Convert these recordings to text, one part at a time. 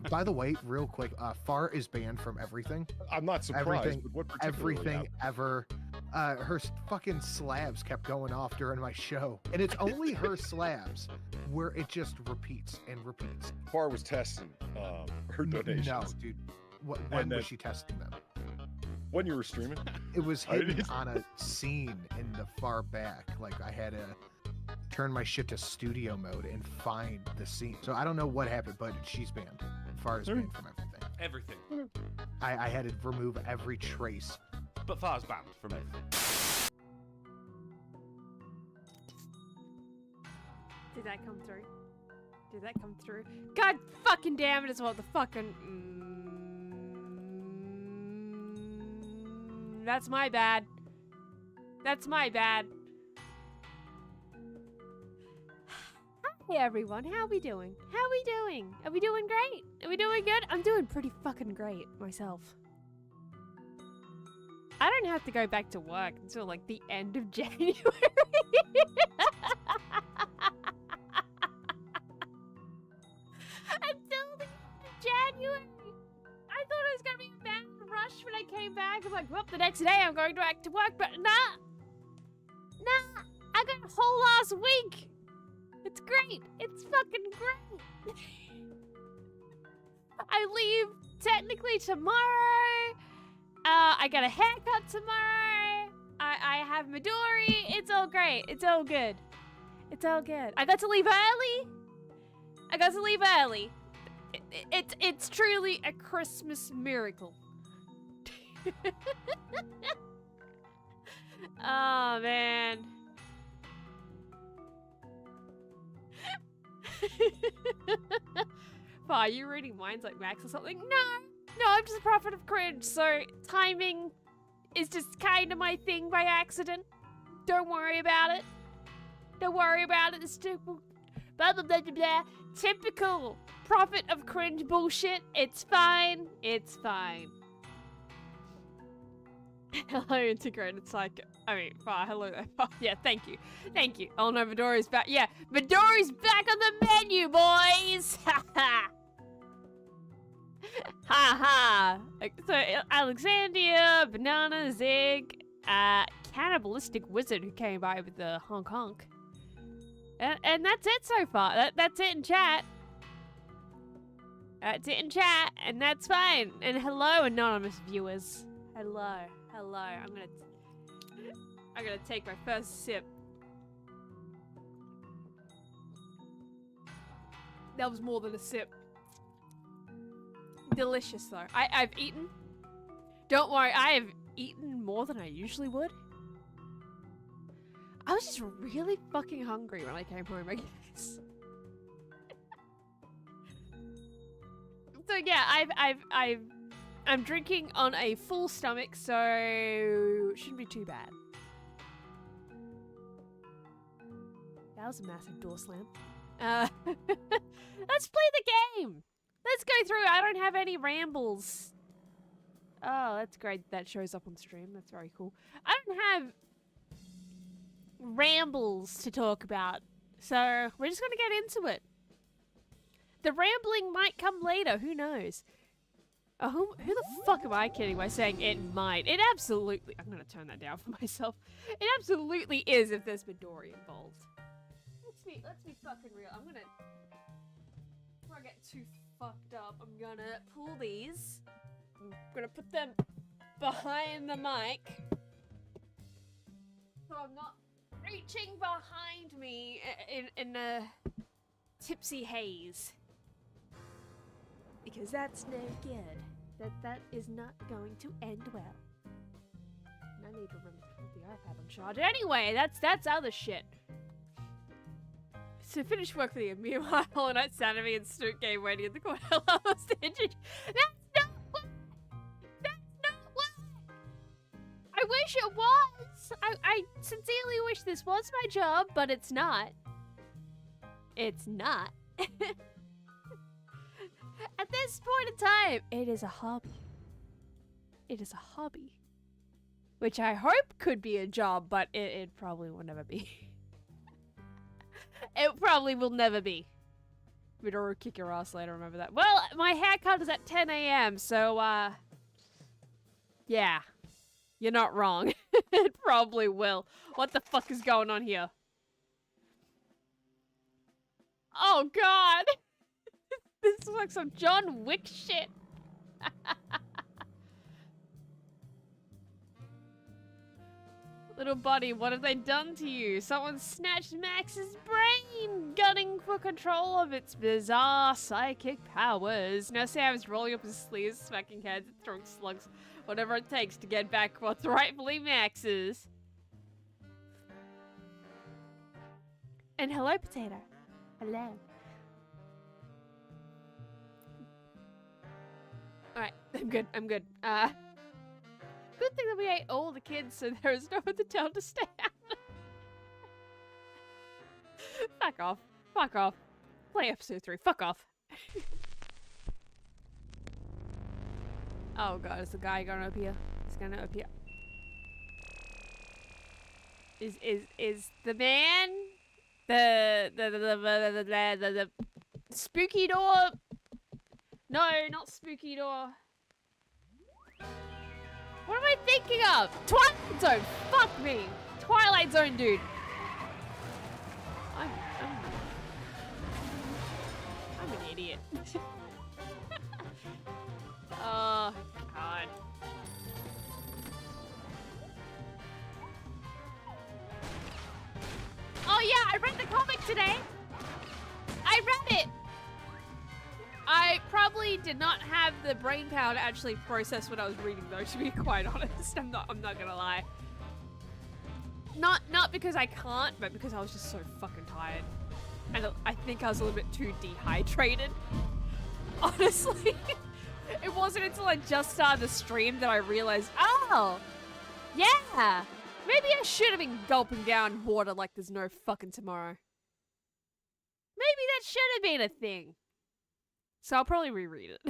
By the way, real quick, Far is banned from everything. I'm not surprised. Everything, but what particularly everything ever. Her fucking slabs kept going off during my show, and it's only her slabs where it just repeats and repeats. Far was testing her donations. No, dude. When was she testing them? When you were streaming? It was hidden on a scene in the far back. Like I had to turn my shit to studio mode and find the scene. So I don't know what happened, but she's banned. Far is banned from everything. Everything. I had to remove every trace. But Far's banned from everything. Did that come through? Did that come through? God fucking damn it, it's what the fucking... That's my bad. That's my bad. Hey everyone, how we doing? How we doing? Are we doing great? Are we doing good? I'm doing pretty fucking great myself. I don't have to go back to work until like the end of January. Until the end of January. I thought it was gonna be a bad rush when I came back. I'm like, well, the next day I'm going back to work, but nah. Nah, I got a whole last week. It's great. It's fucking great. I leave technically tomorrow. I got a haircut tomorrow. I have Midori. It's all great. It's all good. It's all good. I got to leave early. It's truly a Christmas miracle. Oh, man. Are you reading minds like Max or something? No, I'm just a prophet of cringe, so timing is just kind of my thing by accident. Don't worry about it. Don't worry about it. It's typical, blah, blah, blah, blah, blah. Typical prophet of cringe bullshit. It's fine. It's fine. Hello, integrated psycho. I mean, hello there. Yeah, thank you. Thank you. Oh no, Midori's back. Yeah, Midori's back on the menu, boys! Ha ha! Ha ha! So, Alexandria, Banana, Zig, Cannibalistic Wizard who came by with the honk honk. And that's it so far. That's it in chat. That's it in chat, and that's fine. And hello, anonymous viewers. Hello. Hello. I'm gonna take my first sip. That was more than a sip. Delicious though. I've eaten. Don't worry, I have eaten more than I usually would. I was just really fucking hungry when I came home, I guess. So yeah, I'm drinking on a full stomach, so shouldn't be too bad. That was a massive door slam. Let's play the game. Let's go through. I don't have any rambles. Oh, that's great. That shows up on stream. That's very cool. I don't have rambles to talk about, so we're just gonna get into it. The rambling might come later. Who knows? Who the fuck am I kidding by saying it might? It absolutely... I'm gonna turn that down for myself. It absolutely is if there's Midori involved. Let's be fucking real. I'm gonna... Before I get too fucked up, I'm gonna pull these. I'm gonna put them behind the mic. So I'm not reaching behind me in a tipsy haze. Because that's no good. That is not going to end well. And I need to remember to put the iPad on charge. Anyway, that's other shit. So finish work for the meanwhile, Hollow Knight, Sanity, and Snoot game waiting in the corner. That's not what! That's not what! I wish it was! I sincerely wish this was my job, but it's not. It's not. At this point in time, it is a hobby. It is a hobby. Which I hope could be a job, but it probably will never be. It probably will never be. Midori kick your ass later, remember that. Well, my haircut is at 10 a.m., so, yeah. You're not wrong. It probably will. What the fuck is going on here? Oh, God! This is like some John Wick shit. Little buddy, what have they done to you? Someone snatched Max's brain, gunning for control of its bizarre psychic powers. Now Sam's rolling up his sleeves, smacking heads, and throwing slugs, whatever it takes to get back what's rightfully Max's. And hello, Potato. Hello. Alright, I'm good, I'm good. Good thing that we ate all the kids, so there is no one to tell to stay out. Fuck off. Fuck off. Play episode 3. Fuck off. Oh god, is the guy going up here? He's gonna up here. Is the man the spooky door? No, not spooky door. What am I thinking of? Twilight Zone! Fuck me! Twilight Zone, dude! I'm an idiot. Oh, God. Oh yeah, I read the comic today! I read it! I probably did not have the brain power to actually process what I was reading, though, to be quite honest. I'm not gonna lie. Not because I can't, but because I was just so fucking tired. And I think I was a little bit too dehydrated. Honestly. It wasn't until I just started the stream that I realized, oh, yeah, maybe I should have been gulping down water like there's no fucking tomorrow. Maybe that should have been a thing. So I'll probably reread it.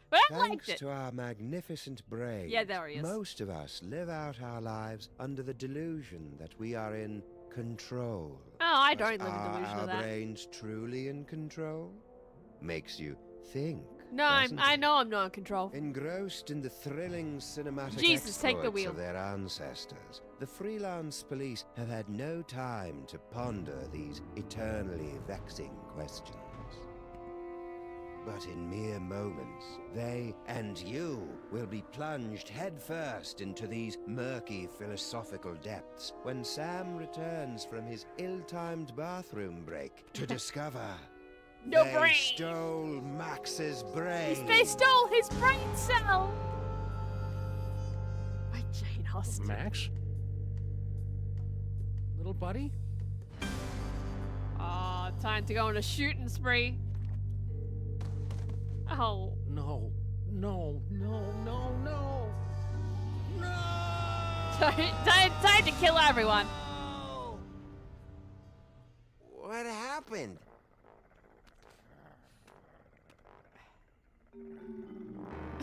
But I liked it. Thanks to our magnificent brains, Yeah, there he is. most of us live out our lives under the delusion that we are in control. Oh, I But don't live in are delusion our of that. brains truly in control? Makes you think. No, doesn't I it? know I'm not in control. Engrossed in the thrilling cinematic Jesus, take the exploits wheel. of their ancestors, the freelance police have had no time to ponder these eternally vexing questions. But in mere moments, they and you will be plunged headfirst into these murky philosophical depths when Sam returns from his ill-timed bathroom break to discover No they brain. stole Max's brain. They stole his brain cell. By Jane Austen. Max? Little buddy? Oh, time to go on a shooting spree. Oh. No. No, no, no, no. No! Time to kill everyone. What happened?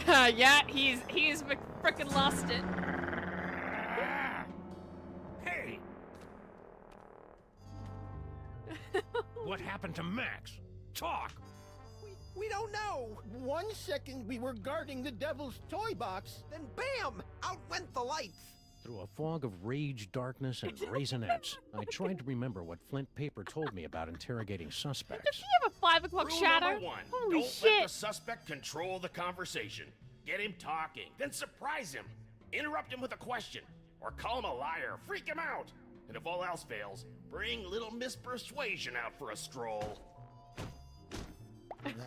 Yeah, he's frickin' lost it. Hey! What happened to Max? Talk! We don't know. 1 second we were guarding the devil's toy box, then bam! Out went the lights. Through a fog of rage, darkness, and raisinets, I tried to remember what Flint Paper told me about interrogating Does suspects. he have a 5 o'clock Rule shadow? number 1. Holy Don't let shit. the suspect control the conversation. Get him talking, then surprise him. Interrupt him with a question, or call him a liar, freak him out. And if all else fails, bring little Miss Persuasion out for a stroll.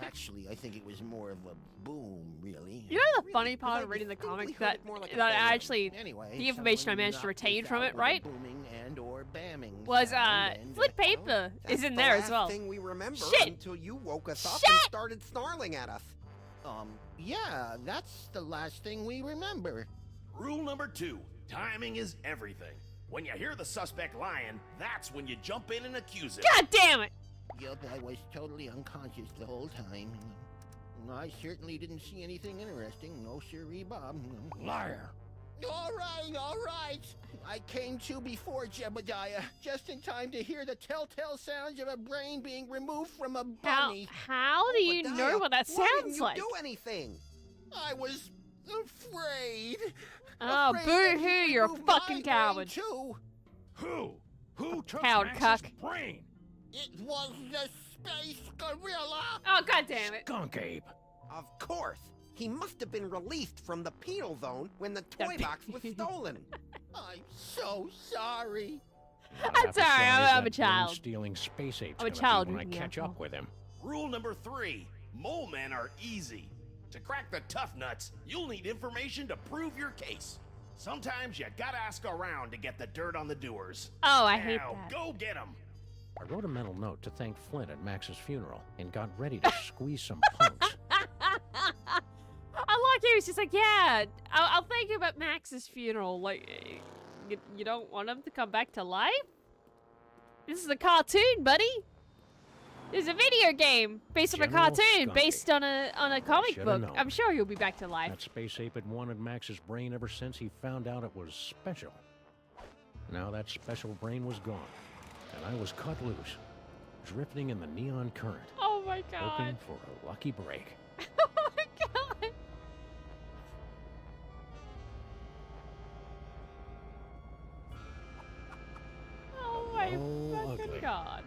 Actually, I think it was more of a boom, really. You know the funny part of reading the comic that I actually Anyway, the information I someone managed to knocked retain us from out it, with a right? Booming and or bamming Was sound and- Flip Paper is in there as well. Thing we remember Shit! until you woke us up Shit! and started snarling at us. Yeah, that's the last thing we remember. Rule number 2. Timing is everything. When you hear the suspect lying, that's when you jump in and accuse him. God damn it! Yep, I was totally unconscious the whole time. I certainly didn't see anything interesting. No siree, Bob. Liar! All right. I came to before Jebediah, just in time to hear the telltale sounds of a brain being removed from a bunny. How do you know what that Why didn't sounds you like? do anything? I was afraid. Oh, Afraid that boo-hoo, he'd you're a remove my fucking brain, coward. Too. Who took Coward Max's cuck. brain? It was the space gorilla. Oh, god damn it. Skunk ape. Of course. He must have been released from the penal zone when the toy box was stolen. I'm so sorry. I'm sorry, I'm a child. Stealing space apes I'm a gonna be child when I reading the catch alcohol. up with him. Rule number 3. Mole men are easy. To crack the tough nuts, you'll need information to prove your case. Sometimes you gotta ask around to get the dirt on the doers. Oh, I hate Now, that. go get 'em. I wrote a mental note to thank Flint at Max's funeral and got ready to squeeze some punks. I like how he's just like, yeah, I'll thank you about Max's funeral. Like, you don't want him to come back to life? This is a cartoon, buddy. This is a video game based on a General cartoon, Skunky. based on a comic shoulda book. known. I'm sure he'll be back to life. That space ape had wanted Max's brain ever since he found out it was special. Now that special brain was gone, and I was cut loose, drifting in the neon current, Oh my god. hoping for a lucky break. Oh my god. Oh my Oh, fucking ugly. god.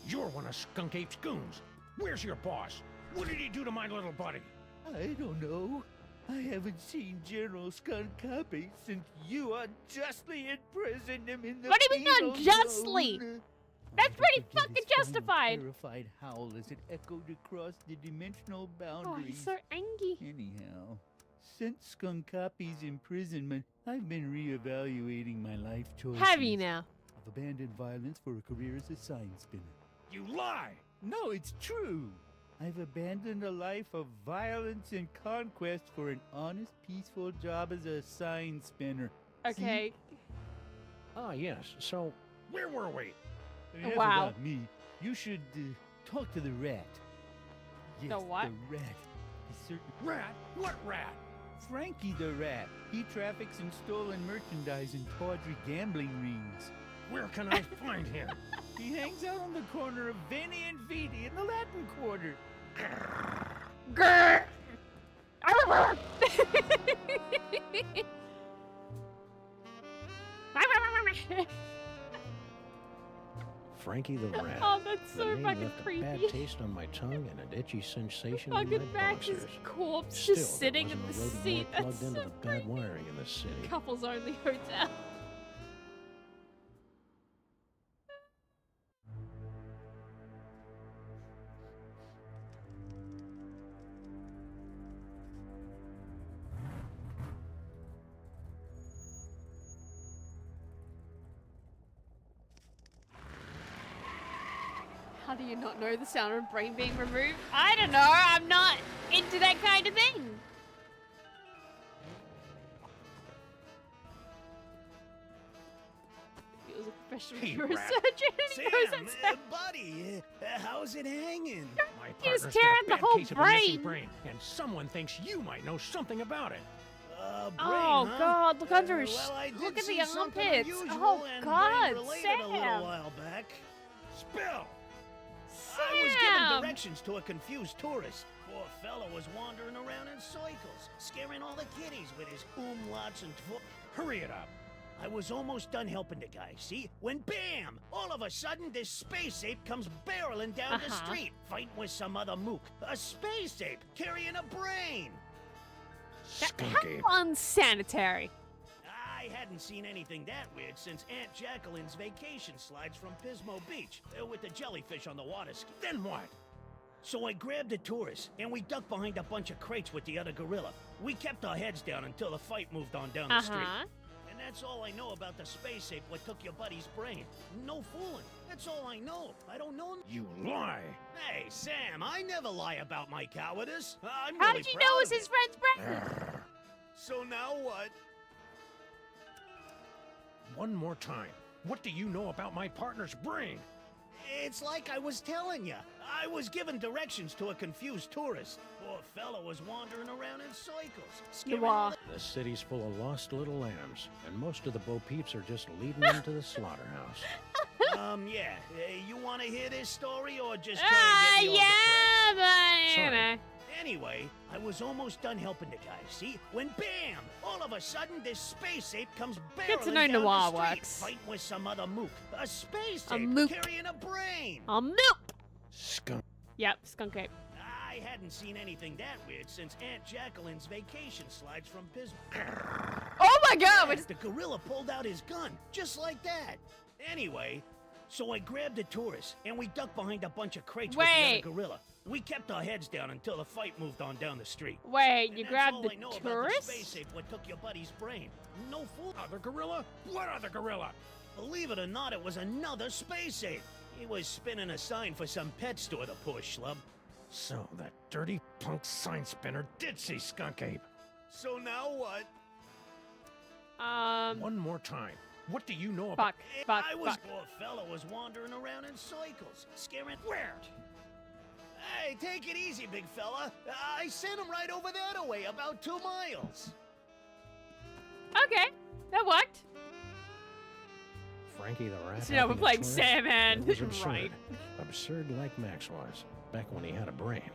You're one of Skunk Ape's goons. Where's your boss? What did he do to my little buddy? I don't know. I haven't seen General Skunk Copy since you unjustly imprisoned him in the What do you mean penal unjustly? zone. That's I pretty could forget fucking his phone justified. Terrified howl as it echoed across the dimensional Oh, boundaries. he's so angry. Anyhow, since Skunk Copy's imprisonment, I've been reevaluating my life choices. Have you now? I've abandoned violence for a career as a sign spinner. You lie! No, it's true. I've abandoned a life of violence and conquest for an honest, peaceful job as a sign spinner. Okay. Ah, yes. So, where were we? Enough Wow. about me. You should talk to the rat. Yes, The what? The rat. He's certain. Rat? What rat? Frankie the rat. He traffics in stolen merchandise and tawdry gambling rings. Where can I find him? He hangs out on the corner of Veni and Vidi in the Latin Quarter. Grr. Frankie the rat. Oh, that's The so name fucking left a creepy. bad taste on my tongue and an itchy sensation in Fucking my Max's boxers. corpse Still, just sitting in the there wasn't a seat. roadie more That's plugged into so the bad creepy. wiring in the city. Couples only hotel. How do you not know the sound of a brain being removed? I don't know. I'm not into that kind of thing. He was a professional Hey, neurosurgeon rat. and he knows that sound. buddy, how's it hanging? My He was partner's got tearing a the bad whole case of a missing brain. brain, and someone thinks you might know something about it. Oh God! Look under his. Well, I did Look at see the something armpits. unusual Oh and God, brain-related a little Sam! while back. Spill! I was given Sam! directions to a confused tourist. Poor fellow was wandering around in circles, scaring all the kiddies with his umlauts and Hurry it up. I was almost done helping the guy, see? When bam! All of a sudden, this space ape comes barreling down the street, fighting with some other mook. A space ape carrying a brain! Skunk ape. How unsanitary. I hadn't seen anything that weird since Aunt Jacqueline's vacation slides from Pismo Beach, with the jellyfish on the water ski. Then what? So I grabbed the tourist, and we ducked behind a bunch of crates with the other gorilla. We kept our heads down until the fight moved on down the street. And that's all I know about the space ape what took your buddy's brain. No fooling. That's all I know. I don't know. You lie. Hey, Sam, I never lie about my cowardice. I'm How really did you proud know it of was his friend's brain? So now what? One more time. What do you know about my partner's brain? It's like I was telling you. I was given directions to a confused tourist. Poor fella was wandering around in circles. scaring all the- The city's full of lost little lambs, and most of the Bo Peeps are just leading them to the slaughterhouse. Yeah. You want to hear this story or just try to get me all yeah, depressed? but you Sorry. know. Anyway, I was almost done helping the guy, see? When bam! All of a sudden, this space ape comes barreling to know down Noir the street, works. fighting with some other mook. A space A ape mook. carrying a brain. A milk. Skunk. Yep, skunk ape. I hadn't seen anything that weird since Aunt Jacqueline's vacation slides from Bismarck. Oh my god! What is... The gorilla pulled out his gun, just like that. Anyway, so I grabbed the tourist, and we ducked behind a bunch of crates with the Wait. other gorilla. We kept our heads down until the fight moved on down the street. Wait, And you that's grabbed all the I know about tourist? the space ape what took your buddy's brain. No fool. Other gorilla? What other gorilla? Believe it or not, it was another space ape. He was spinning a sign for some pet store, the poor schlub. So that dirty punk sign spinner did see Skunk Ape. So now what? One more time. What do you know about... Fuck, I was fuck. poor fella was wandering around in circles, scaring where? Hey, take it easy, big fella. I sent him right over that way, about 2 miles. Okay, that worked. Frankie the Rat. So now we're having a playing tourist? Sandman. It was absurd. Right. Absurd like Max was, back when he had a brain.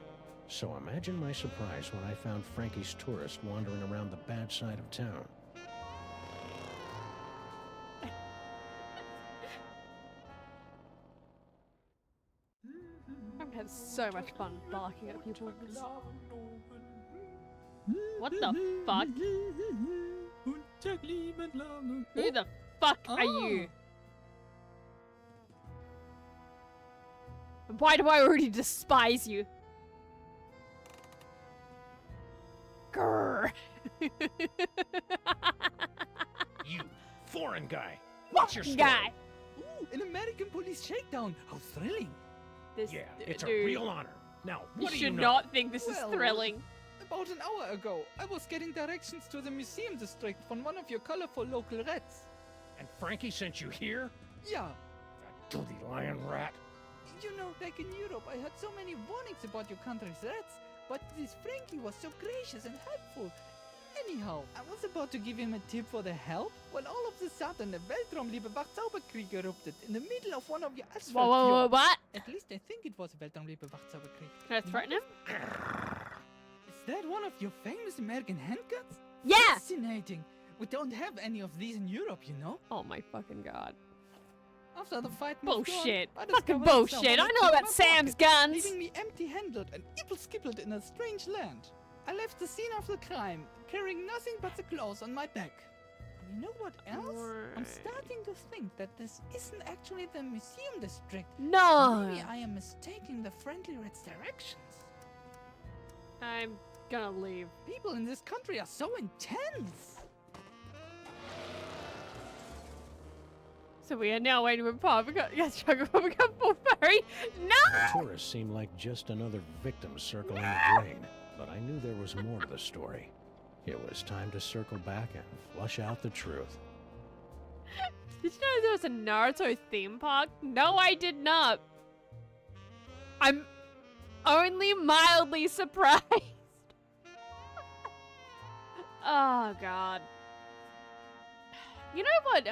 So imagine my surprise when I found Frankie's tourist wandering around the bad side of town. I've had so much fun barking at people. What the fuck? Who the fuck are you? Why do I already despise you? Grrr. You, foreign guy. What's your story? Guy. Ooh, an American police shakedown. How thrilling. This Yeah, it's a dude. real honor. Now, You what do you should know? not think this is Well, thrilling. About an hour ago, I was getting directions to the museum district from one of your colorful local rats. And Frankie sent you here? Yeah, That guilty lion rat. you know, back in Europe, I had so many warnings about your country's rats, but this Frankie was so gracious and helpful. Anyhow, I was about to give him a tip for the help when all of a sudden the Weltraumliebe Wachzauberkrieg erupted in the middle of one of your asphalt Whoa, whoa, whoa, fjords. what? At least I think it was a Weltraumliebe Wachzauberkrieg. Can I threaten him? Is that one of your famous American handguns? Yeah! Fascinating. We don't have any of these in Europe, you know? Oh my fucking god. After the fight moved on, Bullshit. I Fucking discovered bullshit. someone I had know picked about my Sam's pocket, guns. leaving me empty-handed and ipple-skippled in a strange land. I left the scene of the crime, carrying nothing but the clothes on my back. And you know what else? I'm starting to think that this isn't actually the museum district. No! Maybe I am mistaking the friendly rat's directions. I'm gonna leave. People in this country are so intense. So we are now waiting for Paul. We got struggle for become full furry. The No! tourist seemed like just another victim circling the drain, but I knew there was more to the story. It was time to circle back and flush out the truth. Did you know there was a Naruto theme park? No, I did not. I'm only mildly surprised. Oh god. You know what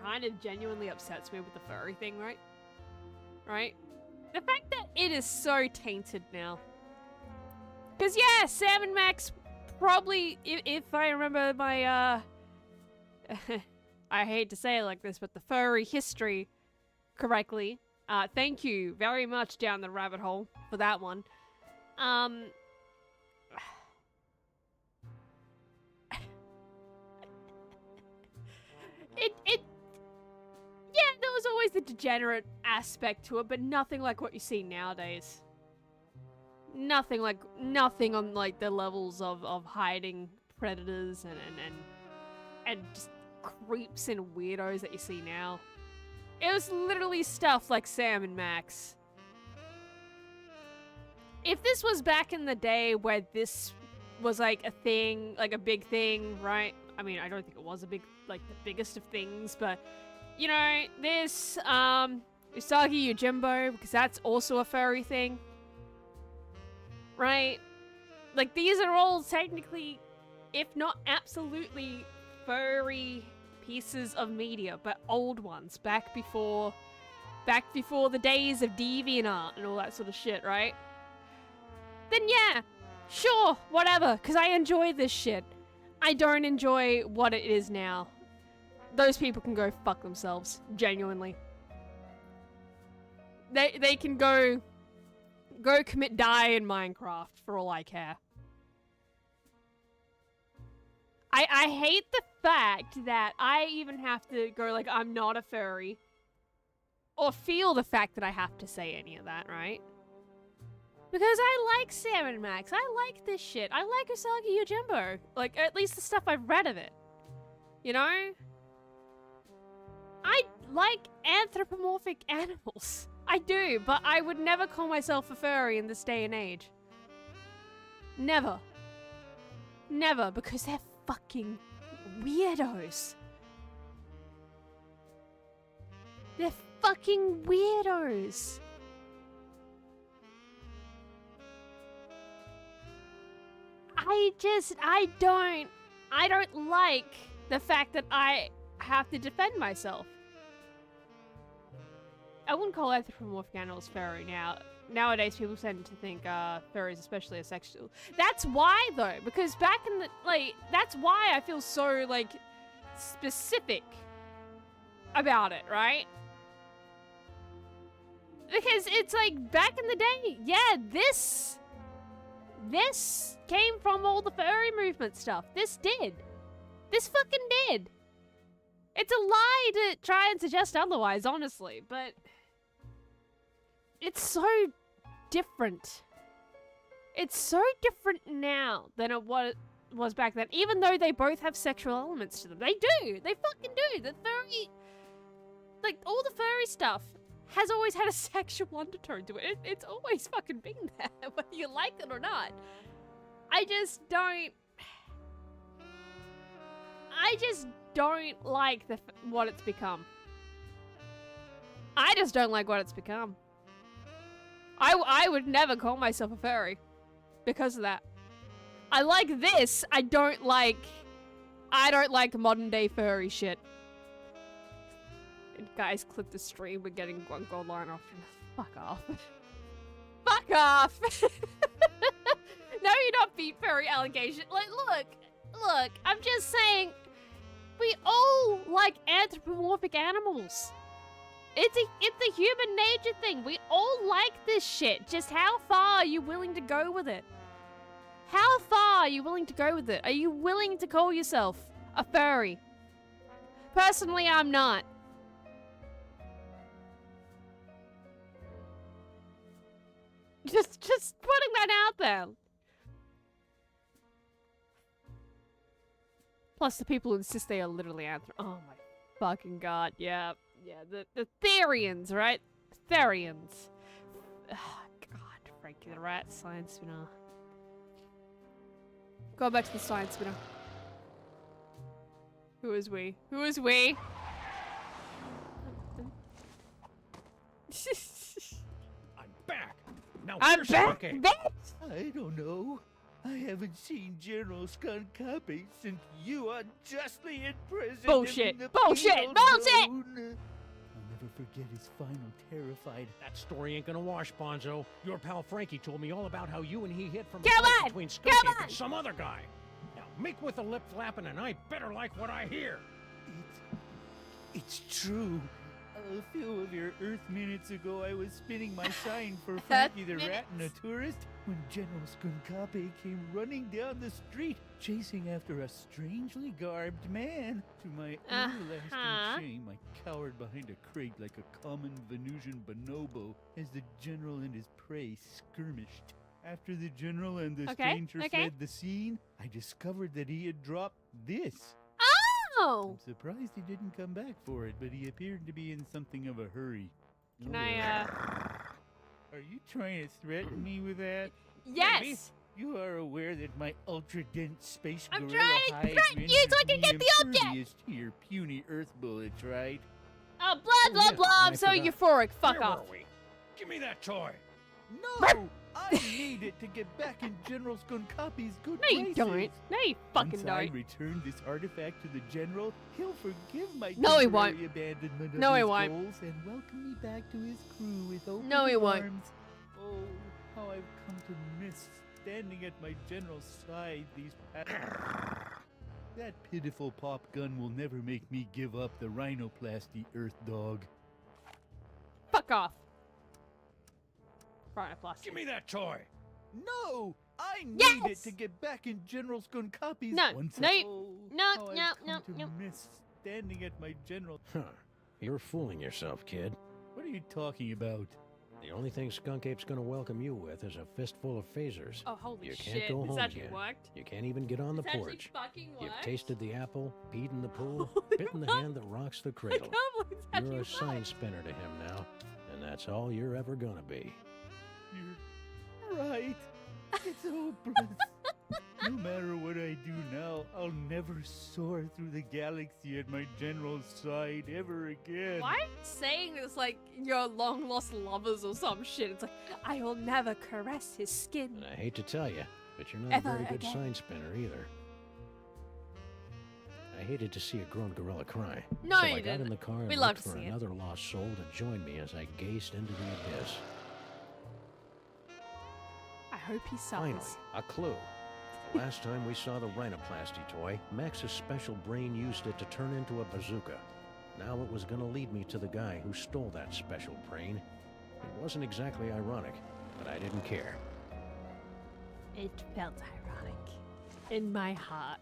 kind of genuinely upsets me with the furry thing, right? Right? The fact that it is so tainted now. Cause yeah, Sam and Max probably, if I remember my I hate to say it like this, but the furry history correctly. Thank you very much down the rabbit hole for that one. Yeah, there was always the degenerate aspect to it, but nothing like what you see nowadays. Nothing on like the levels of hiding predators and just creeps and weirdos that you see now. It was literally stuff like Sam and Max. If this was back in the day where this was like a thing, like a big thing, right? I mean, I don't think it was a big, like the biggest of things, but you know, this Usagi Yojimbo, because that's also a furry thing. Right? Like, these are all technically, if not absolutely, furry pieces of media, but old ones, back before the days of DeviantArt and all that sort of shit, right? Then yeah, sure, whatever, because I enjoy this shit. I don't enjoy what it is now. Those people can go fuck themselves, genuinely. They can go commit die in Minecraft for all I care. I hate the fact that I even have to go like, I'm not a furry. Or feel the fact that I have to say any of that, right? Because I like Sam & Max. I like this shit. I like Usagi Yojimbo. Like, at least the stuff I've read of it. You know? I like anthropomorphic animals. I do, but I would never call myself a furry in this day and age. Never. Never, because they're fucking weirdos. They're fucking weirdos. I don't like the fact that I have to defend myself. I wouldn't call anthropomorphic animals furry now. Nowadays, people tend to think furries, especially asexual. That's why, though, because back in the, like, that's why I feel so, like, specific about it, right? Because it's like, back in the day, yeah, this came from all the furry movement stuff. This did. This fucking did. It's a lie to try and suggest otherwise, honestly, but it's so different. It's so different now than it was back then, even though they both have sexual elements to them. They do. They fucking do. The furry, like, all the furry stuff has always had a sexual undertone to it. It's always fucking been there, whether you like it or not. I just don't like what it's become. I just don't like what it's become. I would never call myself a furry because of that. I like this. I don't like modern day furry shit. And guys, click the stream. We're getting one gold line off. Fuck off. Fuck off. No, you're not beat furry allegation. Like, look. I'm just saying, we all like anthropomorphic animals. It's a human nature thing. We all like this shit. Just how far are you willing to go with it? How far are you willing to go with it? Are you willing to call yourself a furry? Personally, I'm not. Just putting that out there. Plus, the people who insist they are literally oh my fucking god, yeah, the Therians, right? Therians. Oh, god, Frankie the Rat, Science Spinner. Go back to the Science Spinner. Who is we? Who is we? I'm back. Now I'm here's back, okay. bitch! I don't know. I haven't seen General Skunkapi since you unjustly imprisoned Bullshit. him in the Bullshit. penal Bullshit. zone. I'll never forget his final terrified. That story ain't gonna wash, Bonzo. Your pal Frankie told me all about how you and he hid from a Come fight on! between Come Skunk on! and some other guy. Now make with the lip flapping, and I better like what I hear. It's true. A few of your Earth minutes ago, I was spinning my sign for Frankie the Rat and a tourist when General Skunkapi came running down the street, chasing after a strangely garbed man. To my everlasting shame, I cowered behind a crate like a common Venusian bonobo as the general and his prey skirmished. After the general and the stranger fled the scene, I discovered that he had dropped this. Oh! I'm surprised he didn't come back for it, but he appeared to be in something of a hurry. Can I, Are you trying to threaten me with that? Yes! Maybe. You are aware that my ultra-dense space I'm gorilla trying to hide threaten you so I can get the object! impervious to your puny Earth bullets, right? Oh, blah, blah, yeah, blah. I'm I so forgot. euphoric. Fuck Where off. were we? Give me that toy. No! I need it to get back in General Skunkapi's good No, you don't. graces. No, you fucking Once I don't. return this artifact to the General, he'll forgive my No, he temporary won't. abandonment No, of he his won't. goals and welcome me back to his crew with open No, he won't. arms. Oh, how I've come to miss standing at my General's side these past... That pitiful pop gun will never make me give up the rhinoplasty, Earth Dog. Fuck off. Rhinoplasty. Give me that toy. No! I need Yes! it to get back in General Skunkapi's No, once no, oh, no, how no, I've no, come to no. miss standing at my General... Huh. You're fooling yourself, kid. What are you talking about? The only thing Skunk Ape's gonna welcome you with is a fistful of phasers. Oh, holy You shit. can't go This home actually again. worked. You can't even get on the This actually porch. fucking worked. You've tasted the apple, peed in the pool, Oh my bitten the God. hand that rocks the I cradle. can't believe this actually You're a worked. sign spinner to him now, and that's all you're ever gonna be. You're right. It's hopeless. No matter what I do now, I'll never soar through the galaxy at my General's side ever again. Why are you saying this like you're long lost lovers or some shit? It's like, I will never caress his skin. And I hate to tell you, but you're not a Ever very good again. sign spinner either. I hated to see a grown gorilla cry. No, so you I got in didn't. the car and We love looked to for see it. another lost soul to join me as I gazed into the abyss. I hope he Finally, suffers. a clue. The last time we saw the rhinoplasty toy, Max's special brain used it to turn into a bazooka. Now it was gonna lead me to the guy who stole that special brain. It wasn't exactly ironic, but I didn't care. It felt ironic. In my heart.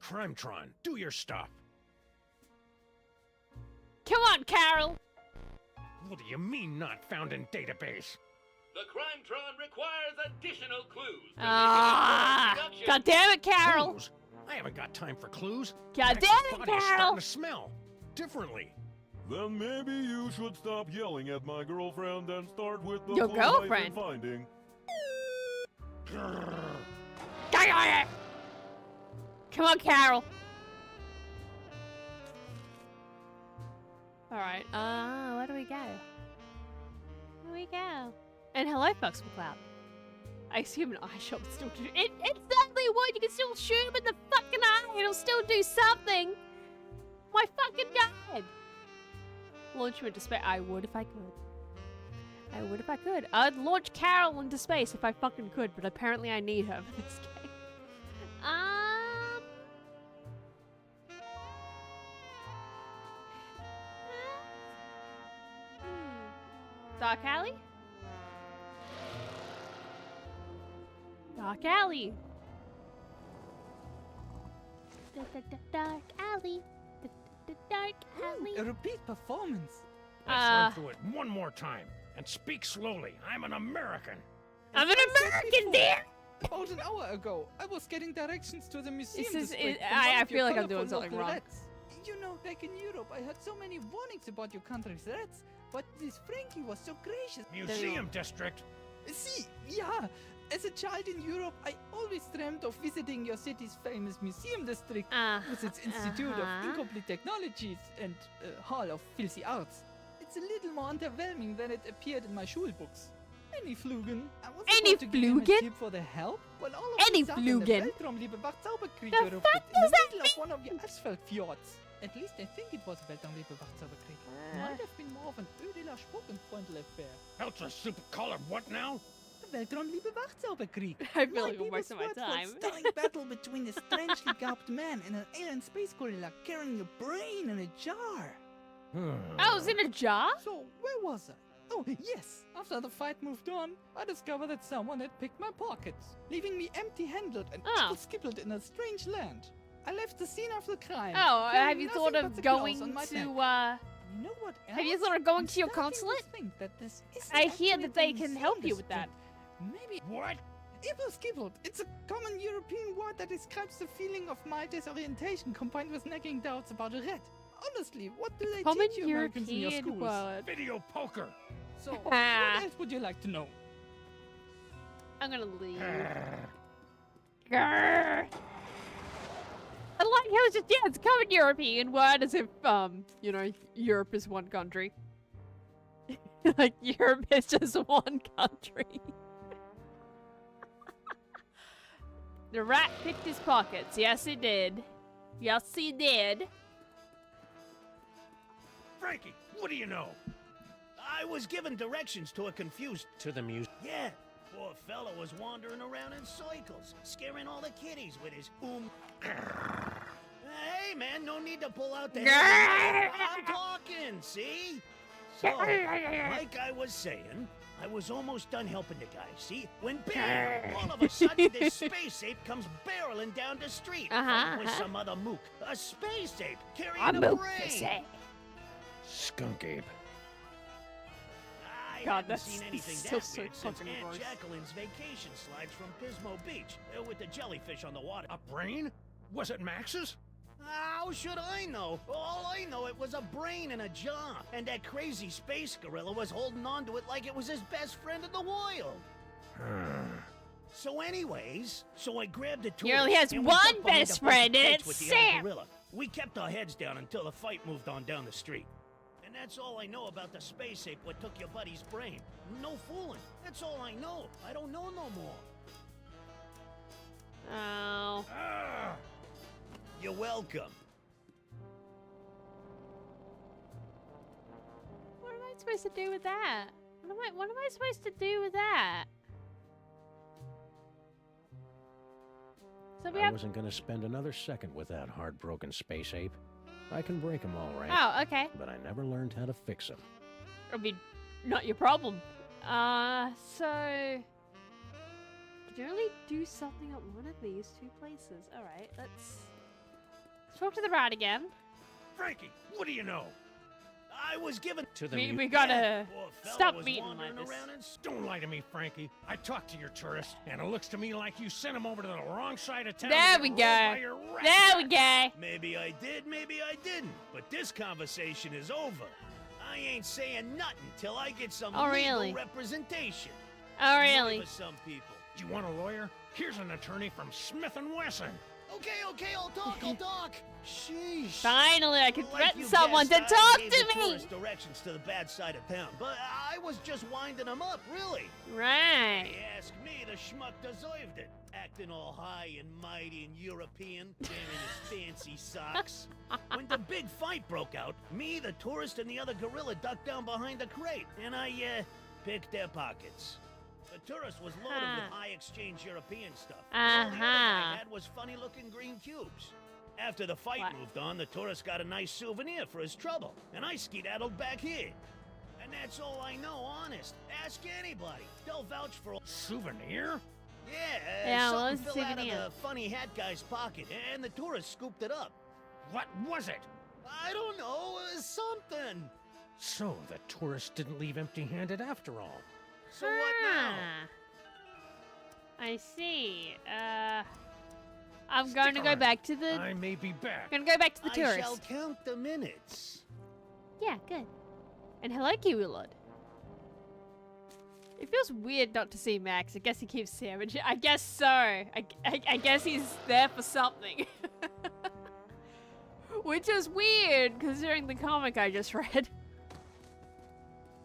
Crimetron, do your stuff! Come on, Carol! What do you mean not found in database? The Crimetron requires additional clues. Ah! God damn it, Carol! Clues? I haven't got time for clues. God Max's damn it, body's Carol! starting to smell differently. Then maybe you should stop yelling at my girlfriend and start with the Your clue I've been girlfriend? finding. Come on, Carol. Alright, where do we go? Where do we go? And hello, folks from Cloud. I assume an eye shot would still do it. It certainly would! You can still shoot him in the fucking eye and it'll still do something! My fucking god! Launch him into space. I would if I could. I would if I could. I'd launch Carol into space if I fucking could, but apparently I need her for this game. Dark Alley? Dark Alley. Dark Alley. Dark Alley. A repeat performance. Let's run through it one more time. And speak slowly. I'm an American. I'm an American, dear! About an hour ago, I was getting directions to the museum This is- district it- from I one of feel your like I'm doing colorful something local wrong. rats. You know, back in Europe, I had so many warnings about your country's rats, but this Frankie was so gracious. Museum district. See, yeah. As a child in Europe, I always dreamt of visiting your city's famous museum district with its Institute of Incomplete Technologies and Hall of Filthy Arts. It's a little more underwhelming than it appeared in my schul books. Any Flugen. I was about to give him a Flugen? tip for the help when all of Any a sudden the Flugen? Weltraumliebe Wachzauberkrieg The erupted fuck in does the that middle of one of your asphalt fjords. At least I think it was Weltraumliebe Wachzauberkrieg. Might have been more of an Ödeler Spokenfreundl affair. Ultra super colored what now? The Weltraumliebe Wachzauberkrieg. I feel like Might be most of my this word for a time. stunning battle between a strangely garbed man and an alien space gorilla carrying a brain in a jar. Oh, it was in a jar? So, where was I? Oh, yes. After the fight moved on, I discovered that someone had picked my pockets, leaving me empty-handed and skippled in a strange land. I left the scene of the crime. Oh, carrying have you nothing thought but of the claws going on my to, neck. You know what else? have you thought of going I'm to your starting to consulate? think that this isn't I hear actually that they the can museum help you with that. district. Maybe. What? Überskippelt. It's a common European word that describes the feeling of mild disorientation combined with nagging doubts about a rat. Honestly, what do they Common teach you Americans in your European schools? word. Video poker. So, what else would you like to know? I'm gonna leave. Grrr. I like he was just, yeah, it's a common European word, as if, you know, Europe is one country. Like, Europe is just one country. The rat picked his pockets. Yes, he did. Yes, he did. Frankie, what do you know? I was given directions to a confused... To the music. Yeah, poor fella was wandering around in circles, scaring all the kiddies with his Hey, man, no need to pull out the head. I'm talking, see? So, like I was saying, I was almost done helping the guy, see? When bam, all of a sudden this space ape comes barreling down the street with some other mook. A space ape carrying a brain. Skunk ape. I God, haven't that's seen anything still that so weird since fucking Aunt gross. Jacqueline's vacation slides from Pismo Beach with the jellyfish on the water. A brain? Was it Max's? How should I know? All I know, it was a brain in a jar, and that crazy space gorilla was holding on to it like it was his best friend in the world. So anyways, I grabbed the tool. He only has one best friend, and it's Sam. Gorilla. We kept our heads down until the fight moved on down the street. And that's all I know about the space ape what took your buddy's brain. No fooling. That's all I know. I don't know no more. Oh. You're welcome. What am I supposed to do with that? What am I supposed to do with that? So we I have... wasn't gonna spend another second with that heartbroken space ape. I can break him all right. Oh, okay. But I never learned how to fix him. I mean, not your problem. So... Could you only do something at one of these two places? Alright, let's talk to the rat again. Frankie, what do you know? I was given To the We gotta Poor fella stop was meeting wandering like this. around in Don't lie to me, Frankie. I talked to your tourist, and it looks to me like you sent him over to the wrong side of town. There to we get go. rolled by your rat There we pack. go. Maybe I did, maybe I didn't. But this conversation is over. I ain't saying nothing till I get some Oh, legal really? representation. Oh, Money really? For some people. Do you want a lawyer? Here's an attorney from Smith & Wesson. Okay, I'll talk. Sheesh. Finally, I can Like threaten you someone to guessed, I talk gave to the me! tourist directions to the bad side of town, but I was just winding them up, really. Right. They ask me, the schmuck deserved it. Acting all high and mighty and European, wearing his fancy socks. When the big fight broke out, me, the tourist, and the other gorilla ducked down behind the crate, and I, picked their pockets. The tourist was loaded with high exchange European stuff. All the other guy had was funny-looking green cubes. After the fight moved on, the tourist got a nice souvenir for his trouble, and I skedaddled back here. And that's all I know, honest. Ask anybody. They'll vouch for... Souvenir? Yeah, well, something it's a fell out of souvenir. the funny hat guy's pocket, and the tourist scooped it up. What was it? I don't know, something. So the tourist didn't leave empty-handed after all. So what now? I see. I'm going to go back to the... I may be back. I'm gonna go back to the I tourist. shall count the minutes. Yeah, good. And hello, Kiwi Lord. It feels weird not to see Max. I guess he keeps sandwiching. I guess so. I guess he's there for something. Which is weird, considering the comic I just read.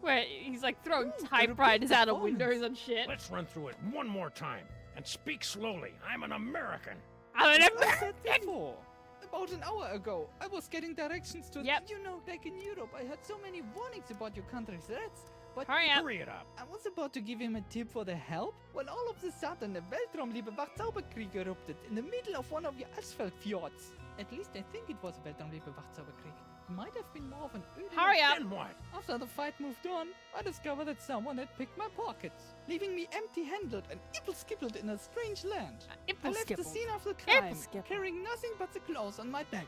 Where he's like throwing typewriters out of windows and shit. Let's run through it one more time. And speak slowly. I'm an American. I'm an I said American! before. About an hour ago, I was getting directions to... Yep. You know, back in Europe, I had so many warnings about your country's threats. But Hurry up. Hurry it up. I was about to give him a tip for the help when all of a sudden a Weltraumliebe Wachzauberkrieg erupted in the middle of one of your asphalt fjords. At least I think it was a Weltraumliebe Wachzauberkrieg. It might have been more of an early... Hurry up! Then what? After the fight moved on, I discovered that someone had picked my pockets, leaving me empty-handed and ipple-skippled in a strange land. I left the scene of the crime, Ipple-skipple. carrying nothing but the clothes on my back.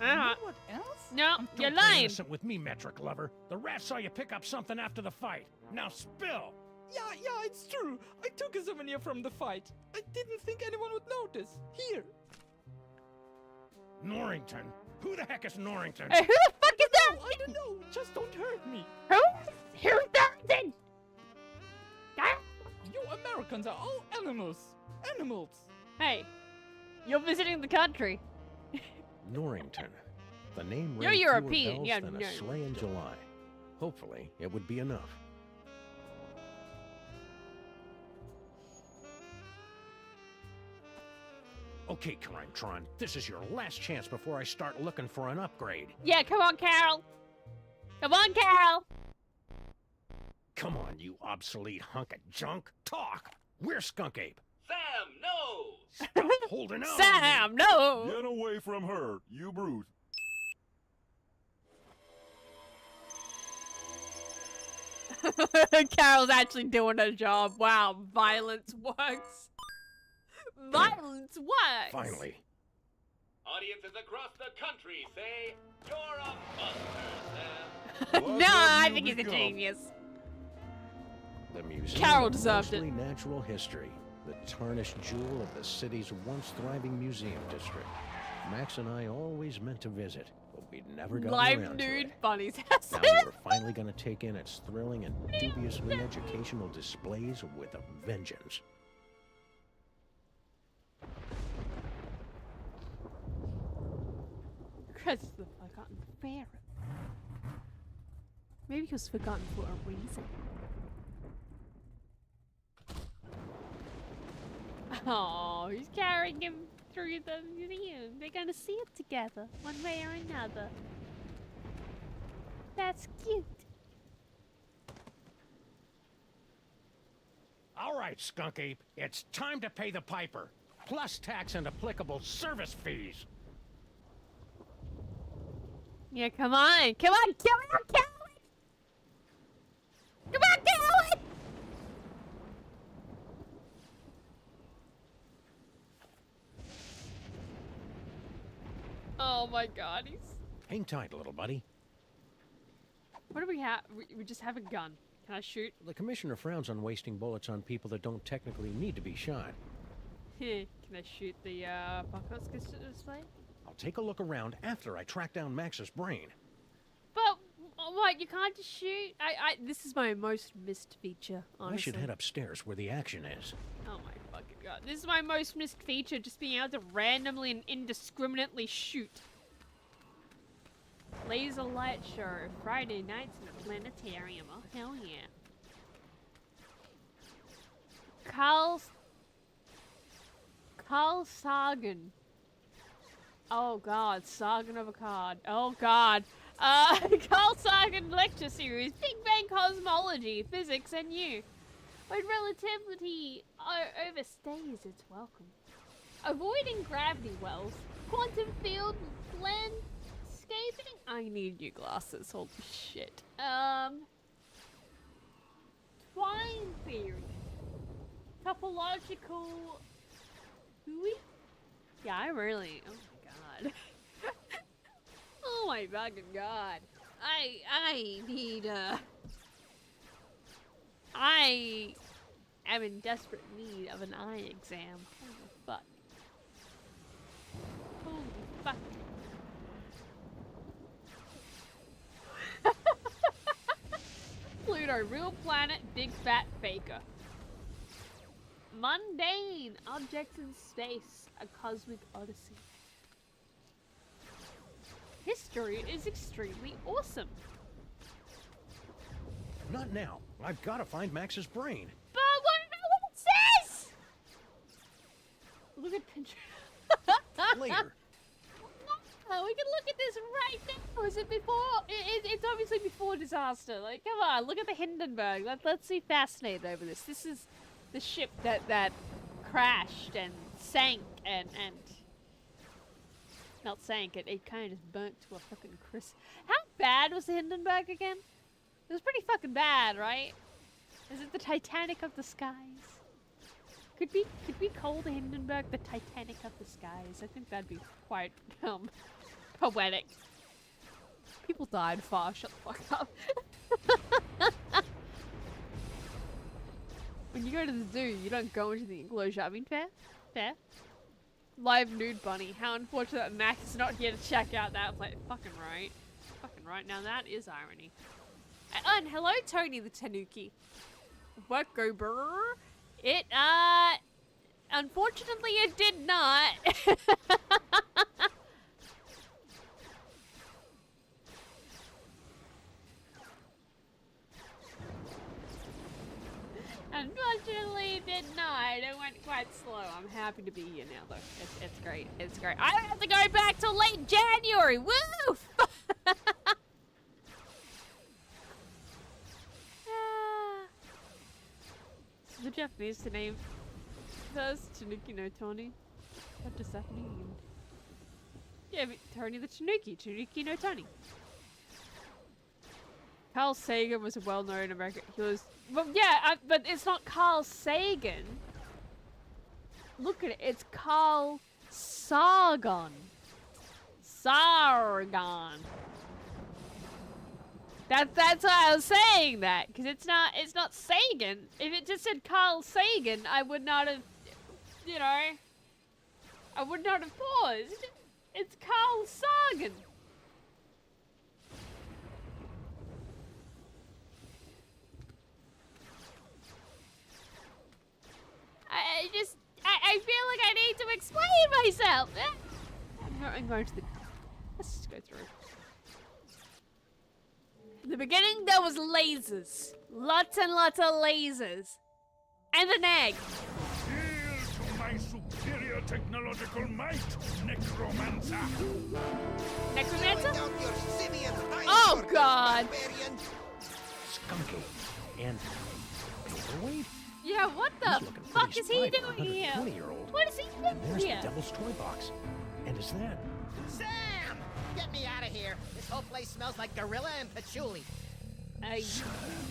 Uh-huh. You know what else? No, Don't you're play lying. innocent with me, metric lover. The rat saw you pick up something after the fight. Now spill. Yeah, it's true. I took a souvenir from the fight. I didn't think anyone would notice. Here. Norrington. Who the heck is Norrington? Hey, who the fuck is that? I don't know. Just don't hurt me. Who's that then? Ah? You Americans are all animals. Animals. Hey, you're visiting the country. Norrington. The name You're rang fewer European, bells yeah, than no. a sleigh in July. Hopefully, it would be enough. Okay, Crime-Tron, this is your last chance before I start looking for an upgrade. Yeah, come on, Carol. Come on, Carol. Come on, you obsolete hunk of junk. Talk! Where's Skunk Ape? Sam, no! Stop holding on! Sam, no. Get away from her, you brute. Carol's actually doing her job. Wow, violence works. Violence works. Finally. Audiences across the country say, you're a buster, Sam. What No, have I you think he's a become? genius. The Museum Carol of deserved it. Mostly Natural History, the tarnished jewel of the city's once thriving museum district. Max and I always meant to visit, but we'd never gotten Live around to nude it. bunnies house. Now we're finally going to take in its thrilling and dubiously educational displays with a vengeance. Chris is the forgotten pharaoh. Maybe he was forgotten for a reason. Oh, he's carrying him through the museum. They're gonna see it together, one way or another. That's cute. All right, Skunk Ape, it's time to pay the piper, plus tax and applicable service fees. Yeah, come on. Come on, kill it, kill it! Come on, kill it! Oh my god, he's... Hang tight, little buddy. What do we have? We just have a gun. Can I shoot? The commissioner frowns on wasting bullets on people that don't technically need to be shot. Can I shoot the buckets display? I'll take a look around after I track down Max's brain. But what? You can't just shoot? This is my most missed feature. Honestly. I should head upstairs where the action is. Oh my fucking god! This is my most missed feature. Just being able to randomly and indiscriminately shoot. Laser light show Friday nights in the planetarium. Oh hell yeah! Carl Sagan. Oh god, Sagan of a card. Oh god. Carl Sagan lecture series, Big Bang Cosmology, Physics and You. When relativity overstays its welcome. Avoiding gravity wells, quantum field landscaping. I need new glasses, holy shit. Twine theory. Topological... Hooey? Yeah, I really... Oh my god. Oh my fucking god. I need, I am in desperate need of an eye exam. Holy fuck. Holy fuck. Pluto, real planet, big fat faker. Mundane objects in space, a cosmic odyssey. History is extremely awesome. Not now. I've got to find Max's brain. But what it says? Look at Pinterest. Later. No, we can look at this right now. Is it before? It's obviously before disaster. Like, come on, look at the Hindenburg. Let's be fascinated over this. This is the ship that crashed and sank and not sank. It kind of just burnt to a fucking crisp. How bad was the Hindenburg again? It was pretty fucking bad, right? Is it the Titanic of the skies? Could we call the Hindenburg the Titanic of the skies? I think that'd be quite poetic. People died fast. Shut the fuck up. When you go to the zoo, you don't go into the enclosure. I mean, fair? Fair? Live nude bunny. How unfortunate that Max is not here to check out that. Like, fucking right. Fucking right. Now that is irony. And hello, Tony the Tanuki. WOOOOOO. It, unfortunately it did not. slow. I'm happy to be here now, though. It's great. It's great. I don't have to go back till late January. Woo! So the Japanese to name those Tanuki no Tony. What does that mean? Yeah, but Tony the Tanuki no Tony. Carl Sagan was a well-known American. He was, well, yeah, but it's not Carl Sagan. Look at it. It's Carl Sargon. Sargon. That's why I was saying that, because it's not Sagan. If it just said Carl Sagan, I would not have, you know, I would not have paused. It's Carl Sagan. I feel like I need to explain myself. I'm going to the... Let's just go through. In the beginning, there was lasers. Lots and lots of lasers. And an egg. Hail to my superior technological might, Necromancer! Necromancer? Down your simian hind Oh, quarters, God. barbarian. Skunky and overweight. Yeah, what He's the looking fuck pretty is he spry for a doing here? 120-year-old. What is he And doing there's here? the Devil's Toy Box. And is that... Sam! Get me out of here. This whole place smells like gorilla and patchouli.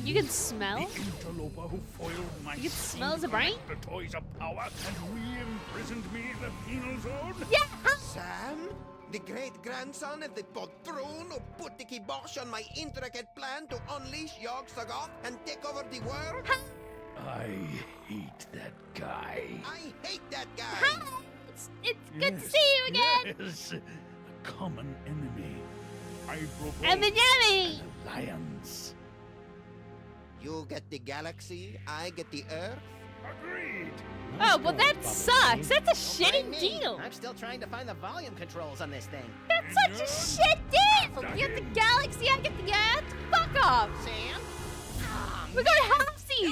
You can smell? The interloper who foiled my You can smell the brain? the toys of power and re-imprisoned me in the penal zone? Yeah! Sam? The great-grandson of the patron who put the kibosh on my intricate plan to unleash Yotsuba and take over the world? I hate that guy. I hate that guy! Hi! It's good to see you again! Yes, a common enemy. I propose And the Yeti! an alliance. You get the galaxy, I get the Earth. Agreed. Oh, well that sucks! That's a Don't shitty blame me. deal! I'm still trying to find the volume controls on this thing. That's such a shit deal! You get the galaxy, I get the Earth. Fuck off! Sam? Oh, We got Now I'm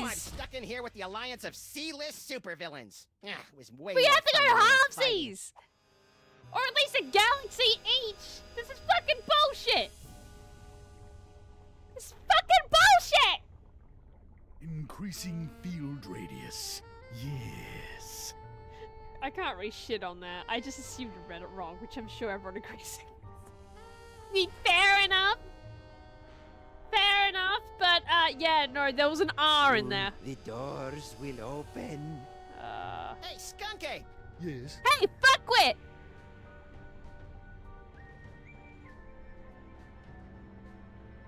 halfsies! stuck in here with the alliance of C-list supervillains. Ah, it was way We more have to fun go when we were fighting. halfsies! Or at least a galaxy each! This is fucking bullshit! This is fucking bullshit! Increasing field radius. Yes. I can't really shit on that. I just assumed I read it wrong, which I'm sure everyone agrees. Fair enough. Fair enough, but yeah, no, there was an R in there. The doors will open. Hey, Skunky! Yes. Hey, fuckwit!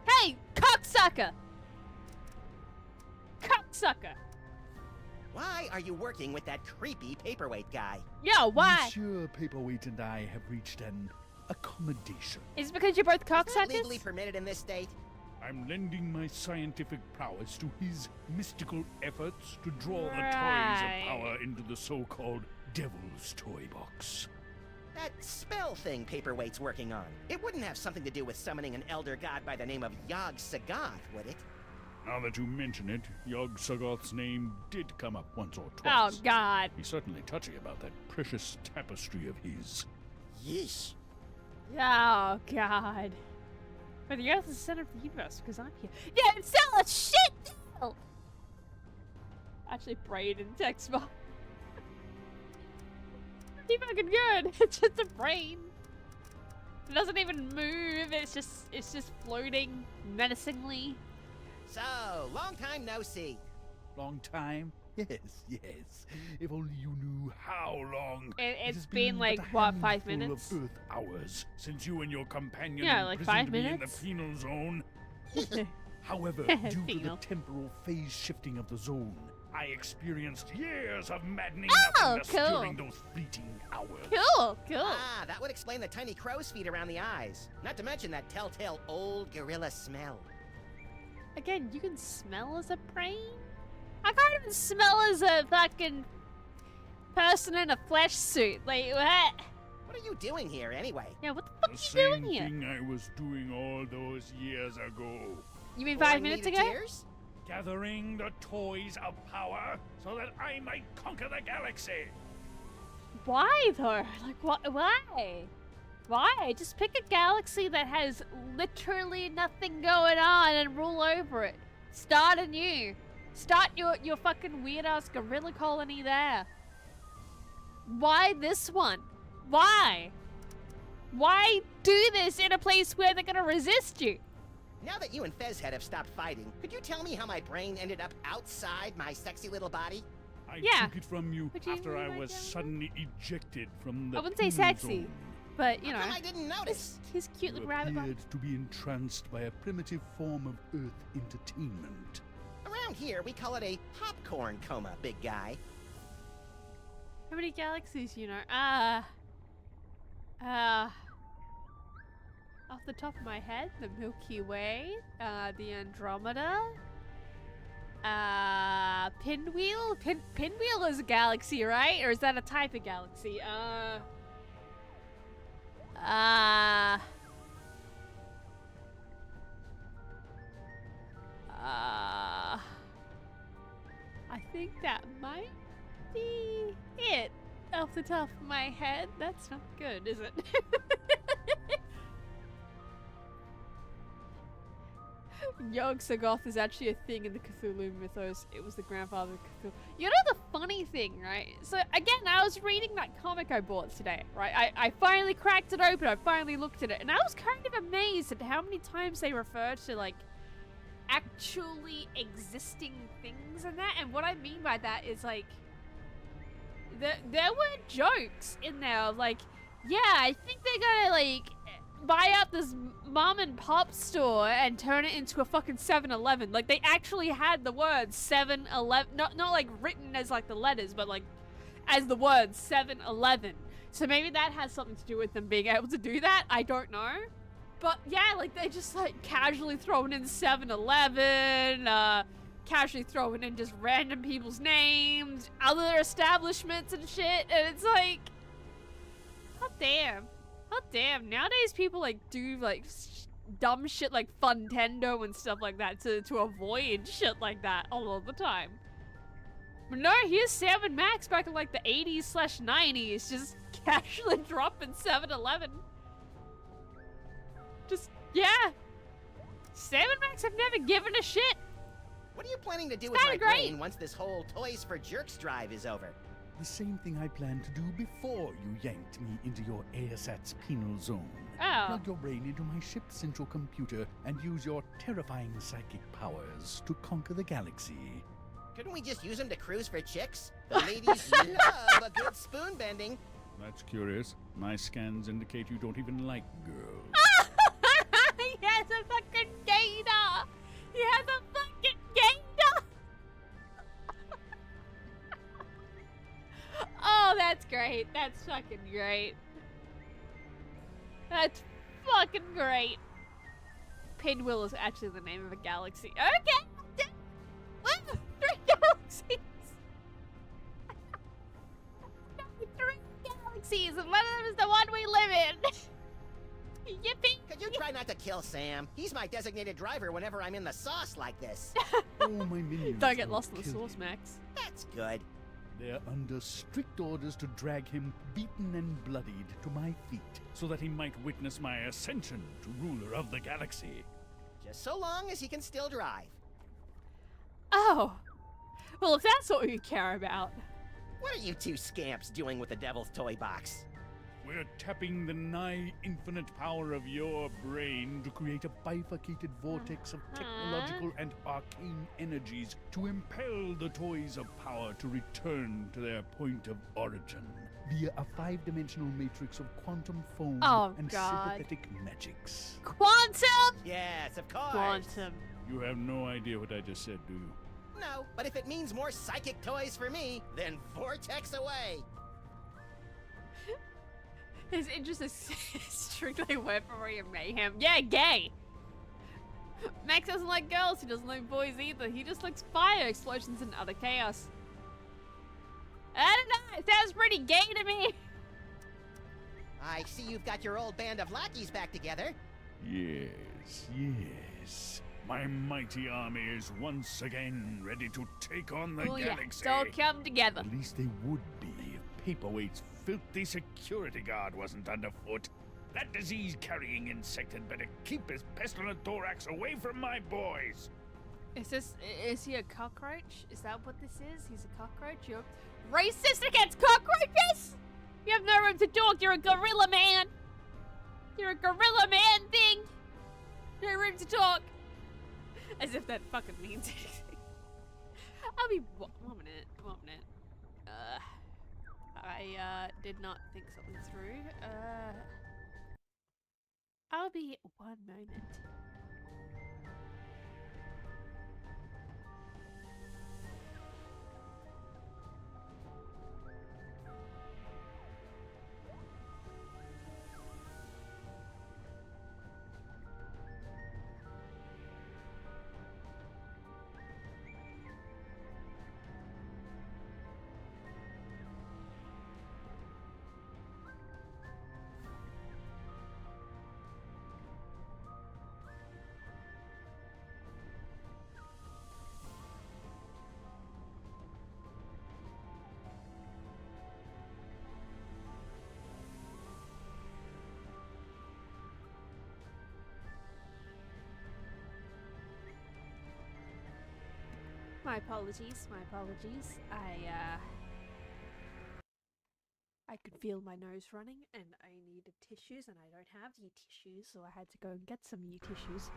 Hey, cocksucker! Cocksucker! Why are you working with that creepy paperweight guy? Yo, why? Monsieur Paperweight and I have reached an accommodation. Is it because you're both Is that cocksuckers? legally permitted in this state? I'm lending my scientific prowess to his mystical efforts to draw the toys Right. of power into the so-called Devil's Toy Box. That spell thing Paperweight's working on. It wouldn't have something to do with summoning an elder god by the name of Yotsuba, would it? Now that you mention it, Yotsuba's name did come up once or Oh, twice. God. He's certainly touchy about that precious tapestry of his. Yeesh. Oh, God. But the Earth is the center of the universe because I'm here. Yeah, it's still a shit deal! Actually, brain in text box. Pretty fucking good. It's just a brain. It doesn't even move. It's just floating menacingly. So, long time no see. Long time? Yes, yes. If only you knew how long. It's has been but like, a what, 5 handful minutes? Of Earth hours since you and your companion Yeah, like 5 imprisoned me minutes? in the penal zone. However, due to the Penal. temporal phase shifting of the zone, I experienced years of maddening Oh, nothingness cool. during those fleeting hours. Cool, cool. Ah, that would explain the tiny crow's feet around the eyes. Not to mention that telltale old gorilla smell. Again, you can smell as a brain? I can't even smell as a fucking person in a flesh suit. Like, what? What are you doing here, anyway? Yeah, what the fuck The are you doing same here? thing I was doing all those years ago. You mean 5 Pouring me minutes to ago? tears? Gathering the toys of power so that I might conquer the galaxy. why though? Like, why? Why? Just pick a galaxy that has literally nothing going on and rule over it. Start anew. Start your fucking weird-ass gorilla colony there. Why this one? Why? Why do this in a place where they're gonna resist you? Now that you and Fezhead have stopped fighting, could you tell me how my brain ended up outside my sexy little body? I Yeah. took it from you What do you after I mean by was that? suddenly ejected from the I wouldn't say penal sexy, zone. but you know, How come I didn't notice? his cute You little rabbit body. appeared to be entranced by a primitive form of Earth entertainment. Around here, we call it a popcorn coma, big guy. How many galaxies do you know? Off the top of my head, the Milky Way, the Andromeda, Pinwheel? Pinwheel is a galaxy, right? Or is that a type of galaxy? I think that might be it off the top of my head. That's not good, is it? Yotsuba is actually a thing in the Cthulhu mythos. It was the grandfather of Cthulhu. You know the funny thing, right? So again, I was reading that comic I bought today, right? I finally cracked it open. I finally looked at it, and I was kind of amazed at how many times they refer to like actually existing things in that. And what I mean by that is like there were jokes in there, like, yeah, I think they're gonna like buy up this mom and pop store and turn it into a fucking 7-Eleven. Like, they actually had the word 7-Eleven, not like written as like the letters, but like as the word 7-Eleven. So maybe that has something to do with them being able to do that. I don't know. But yeah, like they just like casually throwing in 7-Eleven, casually throwing in just random people's names, other establishments and shit. And it's like, hot damn. Oh damn, nowadays people like do like dumb shit like Funtendo and stuff like that to avoid shit like that all of the time. But no, here's Sam and Max back in like the 80s/90s just casually dropping 7-Eleven. Just, yeah. Sam and Max have never given a shit. What are you planning to do It's with my kinda great. brain once this whole Toys for Jerks drive is over? The same thing I planned to do before you yanked me into your ASAT's penal zone. Oh. Plug your brain into my ship's central computer and use your terrifying psychic powers to conquer the galaxy. Couldn't we just use them to cruise for chicks? The ladies love a good spoon bending. That's curious. My scans indicate you don't even like girls. He has a fucking gator! He has a fucking gator! Oh, that's great. That's fucking great. That's fucking great. Pinwheel is actually the name of a galaxy. Okay! Woo! 3 galaxies! 3 galaxies, and one of them is the one we live in! Yippee! Could you try not to kill Sam? He's my designated driver whenever I'm in the sauce like this. Oh, my minions. Don't get will lost in the kill sauce, him. Max. That's good. They're under strict orders to drag him beaten and bloodied to my feet, so that he might witness my ascension to ruler of the galaxy. Just so long as he can still drive. Oh. Well, if that's what you care about. What are you two scamps doing with the Devil's Toy Box? We're tapping the nigh infinite power of your brain to create a bifurcated vortex of technological and arcane energies to impel the toys of power to return to their point of origin via a 5-dimensional matrix of quantum foam and sympathetic magics. Quantum! Yes, of course. Quantum. You have no idea what I just said, do you? No, but if it means more psychic toys for me, then vortex away. His interest is strictly weaponry and mayhem. Yeah, gay! Max doesn't like girls, he doesn't like boys either. He just likes fire, explosions, and other chaos. I don't know, it sounds pretty gay to me. I see you've got your old band of lackeys back together. Yes, yes. My mighty army is once again ready to take on the Oh yeah, galaxy. it's all come together. At least they would be if paperweights filthy security guard wasn't underfoot. That disease-carrying insect had better keep his pestilent thorax away from my boys. Is he a cockroach? Is that what this is? He's a cockroach? You're racist against cockroaches? You have no room to talk. You're a gorilla man. You're a gorilla man thing. No room to talk. As if that fucking means anything. I'll be one minute. I did not think something through. I'll be 1 moment. My apologies. I could feel my nose running and I needed tissues and I don't have the tissues, so I had to go and get some new tissues.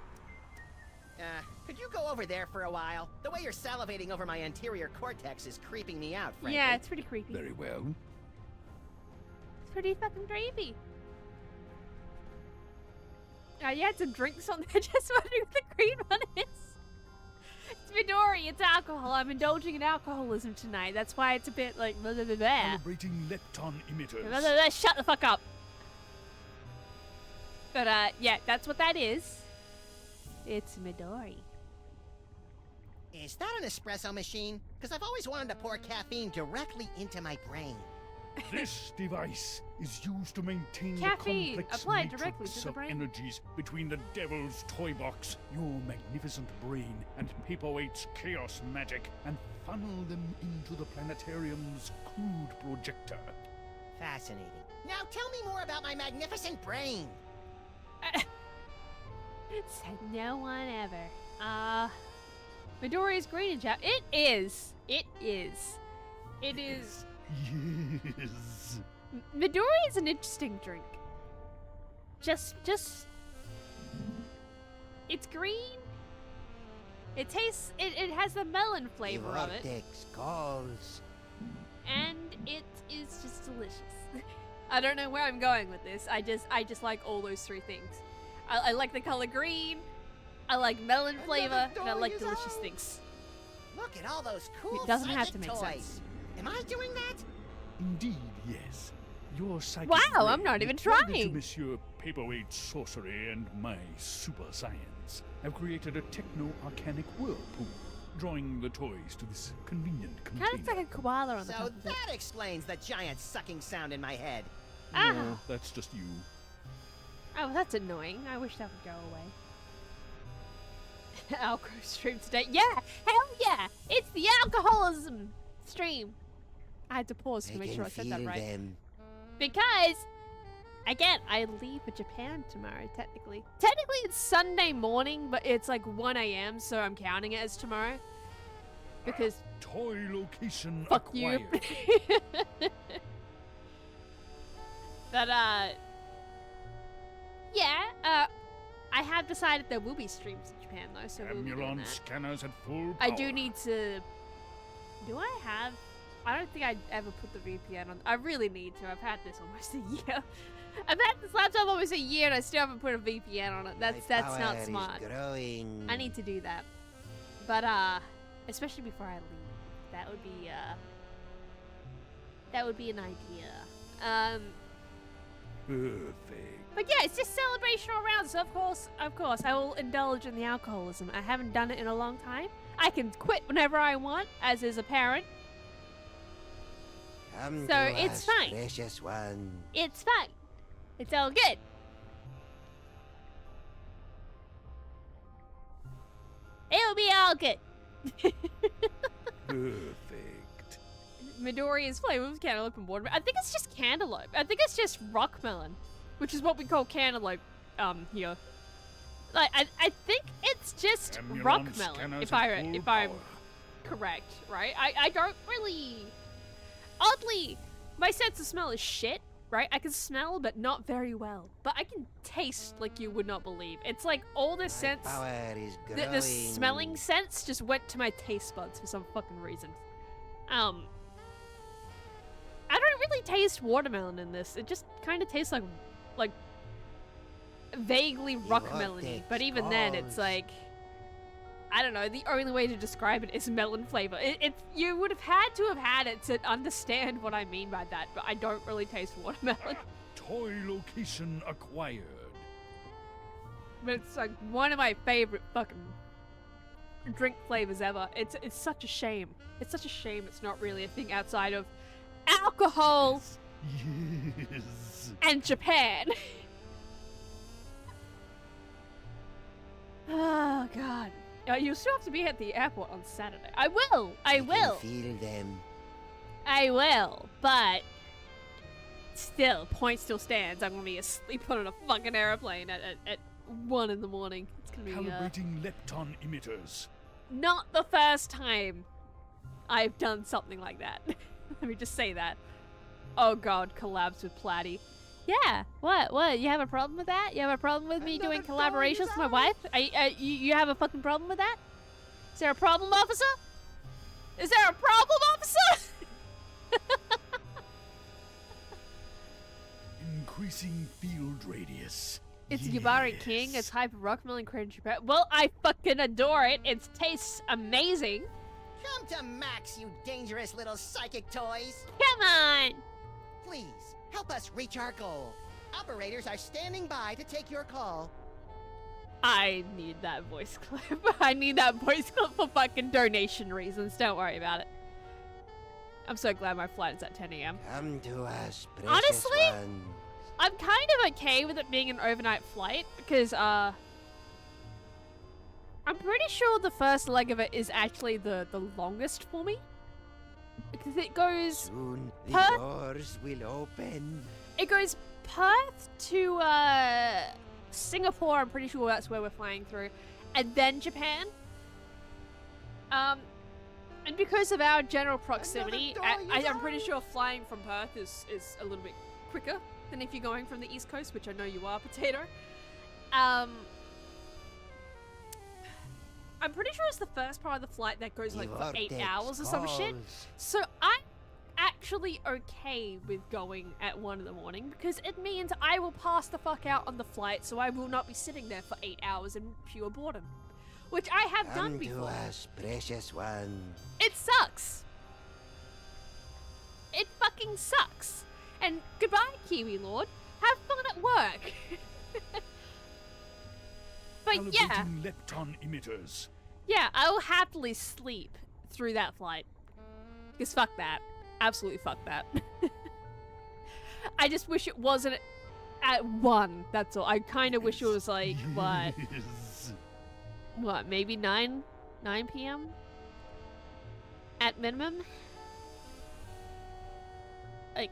Could you go over there for a while? The way you're salivating over my anterior cortex is creeping me out, frankly. Yeah, it's pretty creepy. Very well. It's pretty fucking creepy. You had some drinks on there, just wondering what the green one is. It's Midori, it's alcohol. I'm indulging in alcoholism tonight. That's why it's a bit like blah, blah, blah, blah. Calibrating lepton emitters. Blah, blah, blah. Shut the fuck up. But yeah, that's what that is. It's Midori. Is that an espresso machine? Because I've always wanted to pour caffeine directly into my brain. This device is used to maintain Caffeine the complex applied directly matrix to the of brain. energies between the devil's toy box, your magnificent brain, and Paperweight's chaos magic, and funnel them into the planetarium's crude projector. Fascinating. Now tell me more about my magnificent brain. Said no one ever. Midori's green and Jap. It is. Yes. Midori is an interesting drink. Just it's green. It tastes it has the melon flavor of it. Vortex calls. And it is just delicious. I don't know where I'm going with this. I just like all those three things. I like the color green, I like melon flavor, and I like delicious things. Look at all those cool It doesn't have psychic to make toys. sense. Am I doing that? Indeed, yes. Your psychic Wow, brain I'm not even responded trying. to Monsieur Paperweight's sorcery and my super science have created a techno-arcanic whirlpool, drawing the toys to this convenient container. Kind of like a koala on the So top of it. that explains the giant sucking sound in my head. No, that's just you. Oh, that's annoying. I wish that would go away. Alcohol stream today. Yeah! Hell yeah! It's the alcoholism stream. I had to pause to make sure I said that right. Them. Because, again, I leave for Japan tomorrow, technically. Technically, it's Sunday morning, but it's like 1 a.m., so I'm counting it as tomorrow. Because... Toy location fuck acquired. you. But, yeah, I have decided there will be streams in Japan, though, so we'll be doing Ambulance that. scanners at full power. I do need to... Do I have... I don't think I'd ever put the VPN on. I really need to. I've had this almost a year. I've had this laptop almost a year and I still haven't put a VPN on it. That's My not power smart. is growing. I need to do that. But, especially before I leave. That would be an idea. Perfect. But yeah, it's just celebration all around, so of course, I will indulge in the alcoholism. I haven't done it in a long time. I can quit whenever I want, as is apparent. Come So to it's us, fine. precious one. It's fine. It's all good. It'll be all good. Perfect. Midori is flavored with cantaloupe and watermelon. I think it's just cantaloupe. I think it's just rock melon, which is what we call cantaloupe here. Like I think it's just rock melon. If I'm correct, right? I don't really. Oddly, my sense of smell is shit. Right? I can smell, but not very well. But I can taste like you would not believe. It's like all the sense, the smelling sense just went to my taste buds for some fucking reason. I don't really taste watermelon in this. It just kind of tastes like vaguely rockmelony. But even then, it's like, I don't know. The only way to describe it is melon flavor. You would have had to have had it to understand what I mean by that, but I don't really taste watermelon. Toy location acquired. But it's like one of my favorite fucking drink flavors ever. It's such a shame. It's such a shame it's not really a thing outside of alcohol Yes. and Japan. Oh, God. You still have to be at the airport on Saturday. I will. I will. Feel them. I will. But still, point still stands. I'm gonna be asleep on a fucking airplane at 1 in the morning. It's gonna be Calibrating lepton emitters. not the first time I've done something like that. Let me just say that. Oh God, collabs with Platy. Yeah, what? You have a problem with that? You have a problem with me doing collaborations with my wife? You have a fucking problem with that? Is there a problem, officer? Is there a problem, officer? Increasing field radius. It's Yubari King, it's Hyper Rockmelon Cringe. Well, I fucking adore it. It tastes amazing. Come to Max, you dangerous little psychic toys. Come on. Please, help us reach our goal. Operators are standing by to take your call. I need that voice clip. I need that voice clip for fucking donation reasons. Don't worry about it. I'm so glad my flight is at 10 a.m. Come to us, precious Honestly, one. I'm kind of okay with it being an overnight flight because, I'm pretty sure the first leg of it is actually the longest for me. Because it goes Soon the Perth. doors will open. It goes Perth to Singapore. I'm pretty sure that's where we're flying through, and then Japan. And because of our general proximity, I'm pretty sure flying from Perth is a little bit quicker than if you're going from the East Coast, which I know you are, Potato. I'm pretty sure it's the first part of the flight that goes like for 8 hours or some shit. So I'm actually okay with going at 1 in the morning because it means I will pass the fuck out on the flight, so I will not be sitting there for 8 hours in pure boredom, which I have done before. Come to us, precious one. It sucks. It fucking sucks. And goodbye, Kiwi Lord. Have fun at work. But yeah. Calibrating lepton emitters. Yeah, I will happily sleep through that flight. Because fuck that. Absolutely fuck that. I just wish it wasn't at 1, that's all. I kind of wish it was like, what, maybe 9 p.m.? At minimum? Like,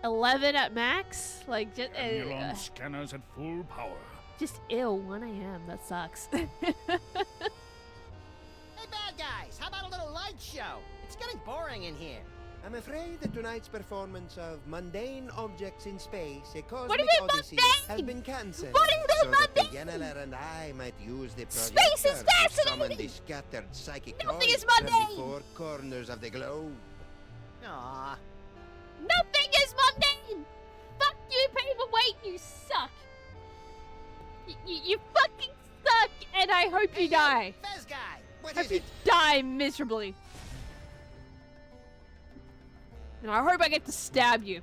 11 at max? Like, just... Ambulance scanners at full power. Just ill, 1 a.m. That sucks. Hey, bad guys, how about a little light show? It's getting boring in here. I'm afraid that tonight's performance of Mundane Objects in Space, a What Cosmic do you mean Odyssey, mundane? has been cancelled. What do you mean so that the mundane? Generaler and I might use the Space is projector to summon fascinating! the scattered psychic Nothing toys is from the mundane! 4 corners of the globe. Aww. Nothing is mundane! Fuck you, paperweight, you suck! You fucking suck, and I hope you die. Fez guy, what Hope is you it? die miserably. And I hope I get to stab you.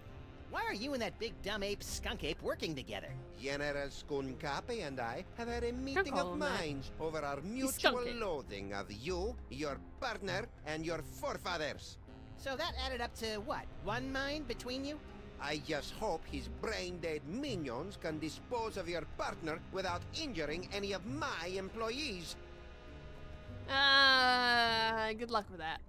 Why are you and that big dumb ape skunk ape working together? General Skunkapi and I have had a meeting call of him that. minds over our mutual skunky. loathing of you, your partner, and your forefathers. So that added up to what? 1 mind between you? I just hope his brain-dead minions can dispose of your partner without injuring any of my employees. Good luck with that.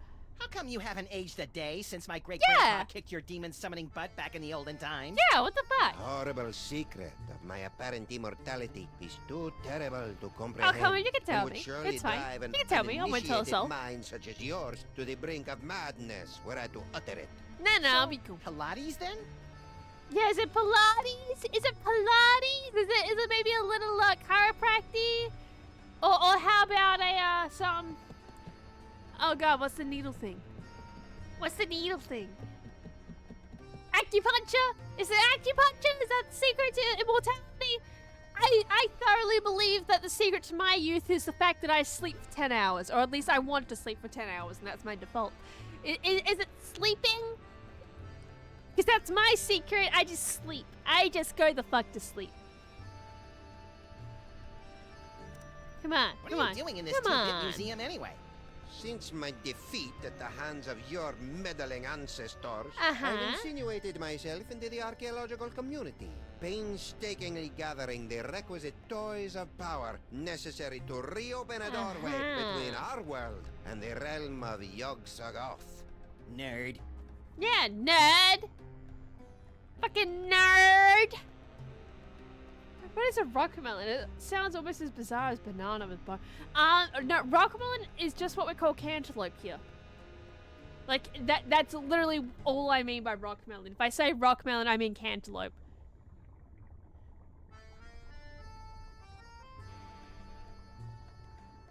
How come you haven't aged a day since my great-grandpa Yeah. kicked your demon-summoning butt back in the olden times? Yeah, what the fuck? Horrible secret of my apparent immortality is too terrible to Oh, comprehend. come on, you can and tell would me. surely It's fine. drive an You can tell me. I won't tell a uninitiated soul. mind such as yours to the brink of madness were I to utter it. No, I'll be cool. Pilates, then? Yeah, is it Pilates? Is it Pilates? Is it maybe a little chiropractic? Or how about a some? Oh God, what's the needle thing? What's the needle thing? Acupuncture? Is it acupuncture? Is that the secret to immortality? I thoroughly believe that the secret to my youth is the fact that I sleep for 10 hours, or at least I want to sleep for 10 hours, and that's my default. Is it sleeping? Because that's my secret. I just sleep. I just go the fuck to sleep. Come on, What come are on. you doing in this Come tidbit on. museum anyway? Since my defeat at the hands of your meddling ancestors, Uh-huh. I've insinuated myself into the archaeological community, painstakingly gathering the requisite toys of power necessary to reopen a doorway Uh-huh. between our world and the realm of Yotsuba. Nerd. Yeah, nerd. Fucking nerd. What is a rockmelon? It sounds almost as bizarre as banana with bar. No, rockmelon is just what we call cantaloupe here. Like, that's literally all I mean by rockmelon. If I say rockmelon, I mean cantaloupe.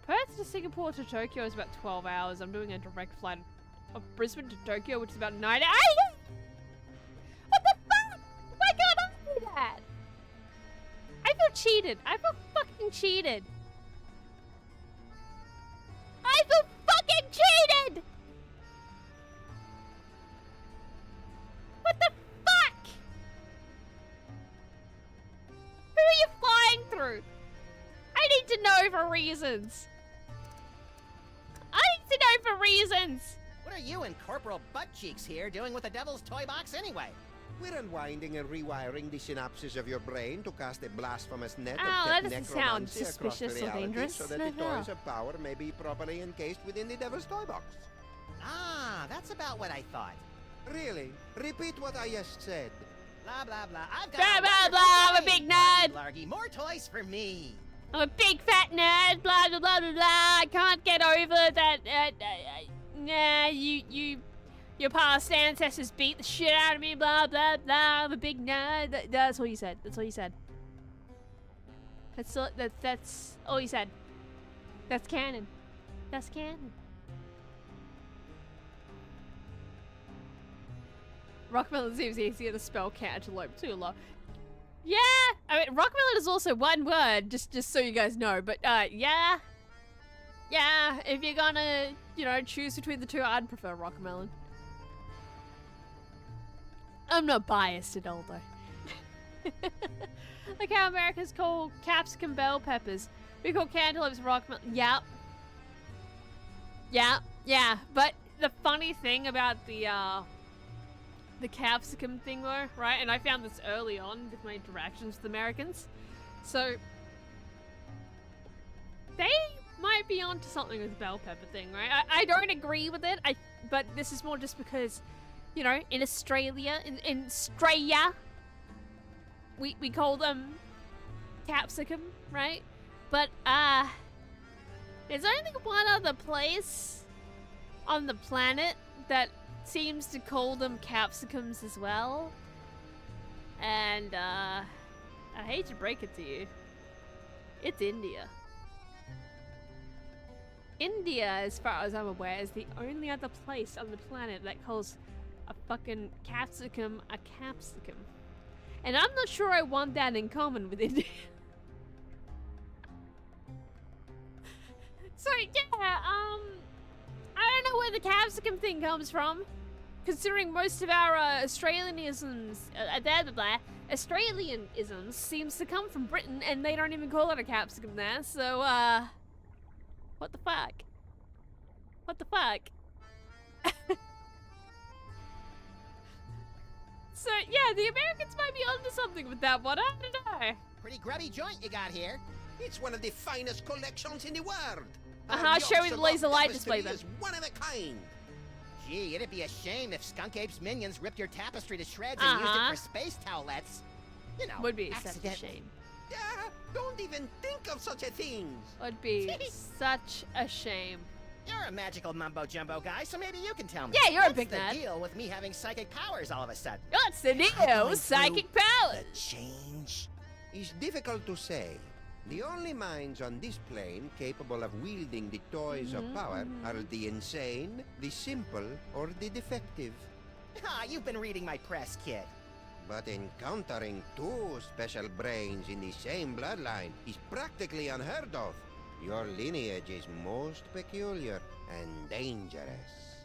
Perth to Singapore to Tokyo is about 12 hours. I'm doing a direct flight of Brisbane to Tokyo, which is about 9 hours. What the fuck? Why can't I do that? I feel cheated. I feel fucking cheated. I feel fucking cheated! What the fuck? Who are you flying through? I need to know for reasons. I need to know for reasons. What are you and Corporal Butt Cheeks here doing with the Devil's Toy Box anyway? We're unwinding and rewiring the synapses of your brain to cast a blasphemous net Oh, that of doesn't sound necromancy across the suspicious or reality dangerous. so that No, the no. toys of power may be properly encased within the Devil's Toy Box. Ah, that's about what I thought. Really? Repeat what I just said. Blah, blah, blah. I've got Blah, a blah, wonderful blah, I'm a toy. big nerd. Largy, more toys for me. I'm a big fat nerd, blah blah blah blah blah. I can't get over that. Nah, your past ancestors beat the shit out of me, blah blah blah. I'm a big nerd. That's all you said. That's all you said. That's all you said. That's canon. That's canon. Rockmelon seems easier to spell cantaloupe too, lol. Yeah, I mean, rockmelon is also one word, just so you guys know. But yeah, if you're gonna, choose between the two, I'd prefer rockmelon. I'm not biased at all, though. Like how Americans call capsicum bell peppers, we call cantaloupes rockmelon. Yep. Yeah. But the funny thing about the capsicum thing though, right? And I found this early on with my interactions with Americans. So they might be onto something with the bell pepper thing, right? I don't agree with it. But this is more just because, in Australia, in Australia, we call them capsicum, right? But there's only one other place on the planet that seems to call them capsicums as well. And I hate to break it to you, it's India. India, as far as I'm aware, is the only other place on the planet that calls a fucking capsicum a capsicum. And I'm not sure I want that in common with India. So yeah, I don't know where the capsicum thing comes from, considering most of our Australianisms, Australianisms seems to come from Britain, and they don't even call it a capsicum there. So what the fuck? What the fuck? So yeah, the Americans might be onto something with that one. I don't know. Pretty grubby joint you got here. It's one of the finest collections in the world. Show me the Yotsuba laser light tapestry display then. is one of a kind. Gee, it'd be a shame if Skunk Ape's minions ripped your tapestry to shreds and used it for space towelettes. You know, Would be such a accidentally. shame. Don't even think of such a thing. Would be such a shame. You're a magical mumbo-jumbo guy, so maybe you can tell me. Yeah, you're a What's big the nerd. deal with me having psychic powers all of a sudden? What's the deal Going with psychic through powers? The change is difficult to say. The only minds on this plane capable of wielding the toys of power are the insane, the simple, or the defective. Ah, you've been reading my press, kid. But encountering two special brains in the same bloodline is practically unheard of. Your lineage is most peculiar and dangerous.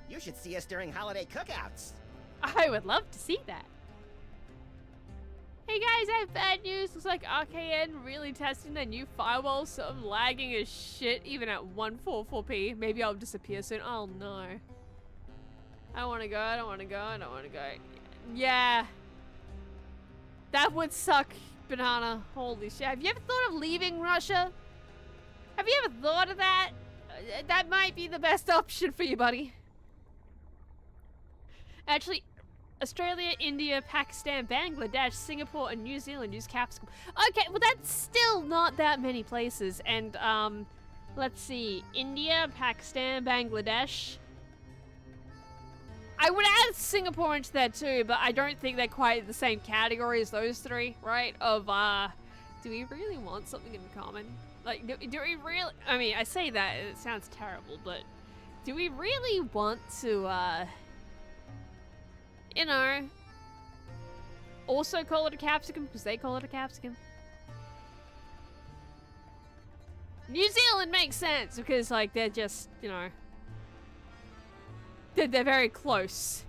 You should see us during holiday cookouts. I would love to see that. Hey guys, I have bad news. Looks like RKN really testing their new firewall, so I'm lagging as shit even at 144p. Maybe I'll disappear soon. Oh no. I don't want to go, I don't want to go, I don't want to go. Yeah. That would suck, Banana. Holy shit. Have you ever thought of leaving Russia? Have you ever thought of that? That might be the best option for you, buddy. Actually, Australia, India, Pakistan, Bangladesh, Singapore, and New Zealand use capsicum. Okay, well that's still not that many places. And, let's see. India, Pakistan, Bangladesh. I would add Singapore into that too, but I don't think they're quite the same category as those three, right? Of, do we really want something in common? Like, do we really... I mean, I say that, it sounds terrible, but do we really want to, you know, also call it a capsicum because they call it a capsicum? New Zealand makes sense because, like, they're just, you know, they're very close.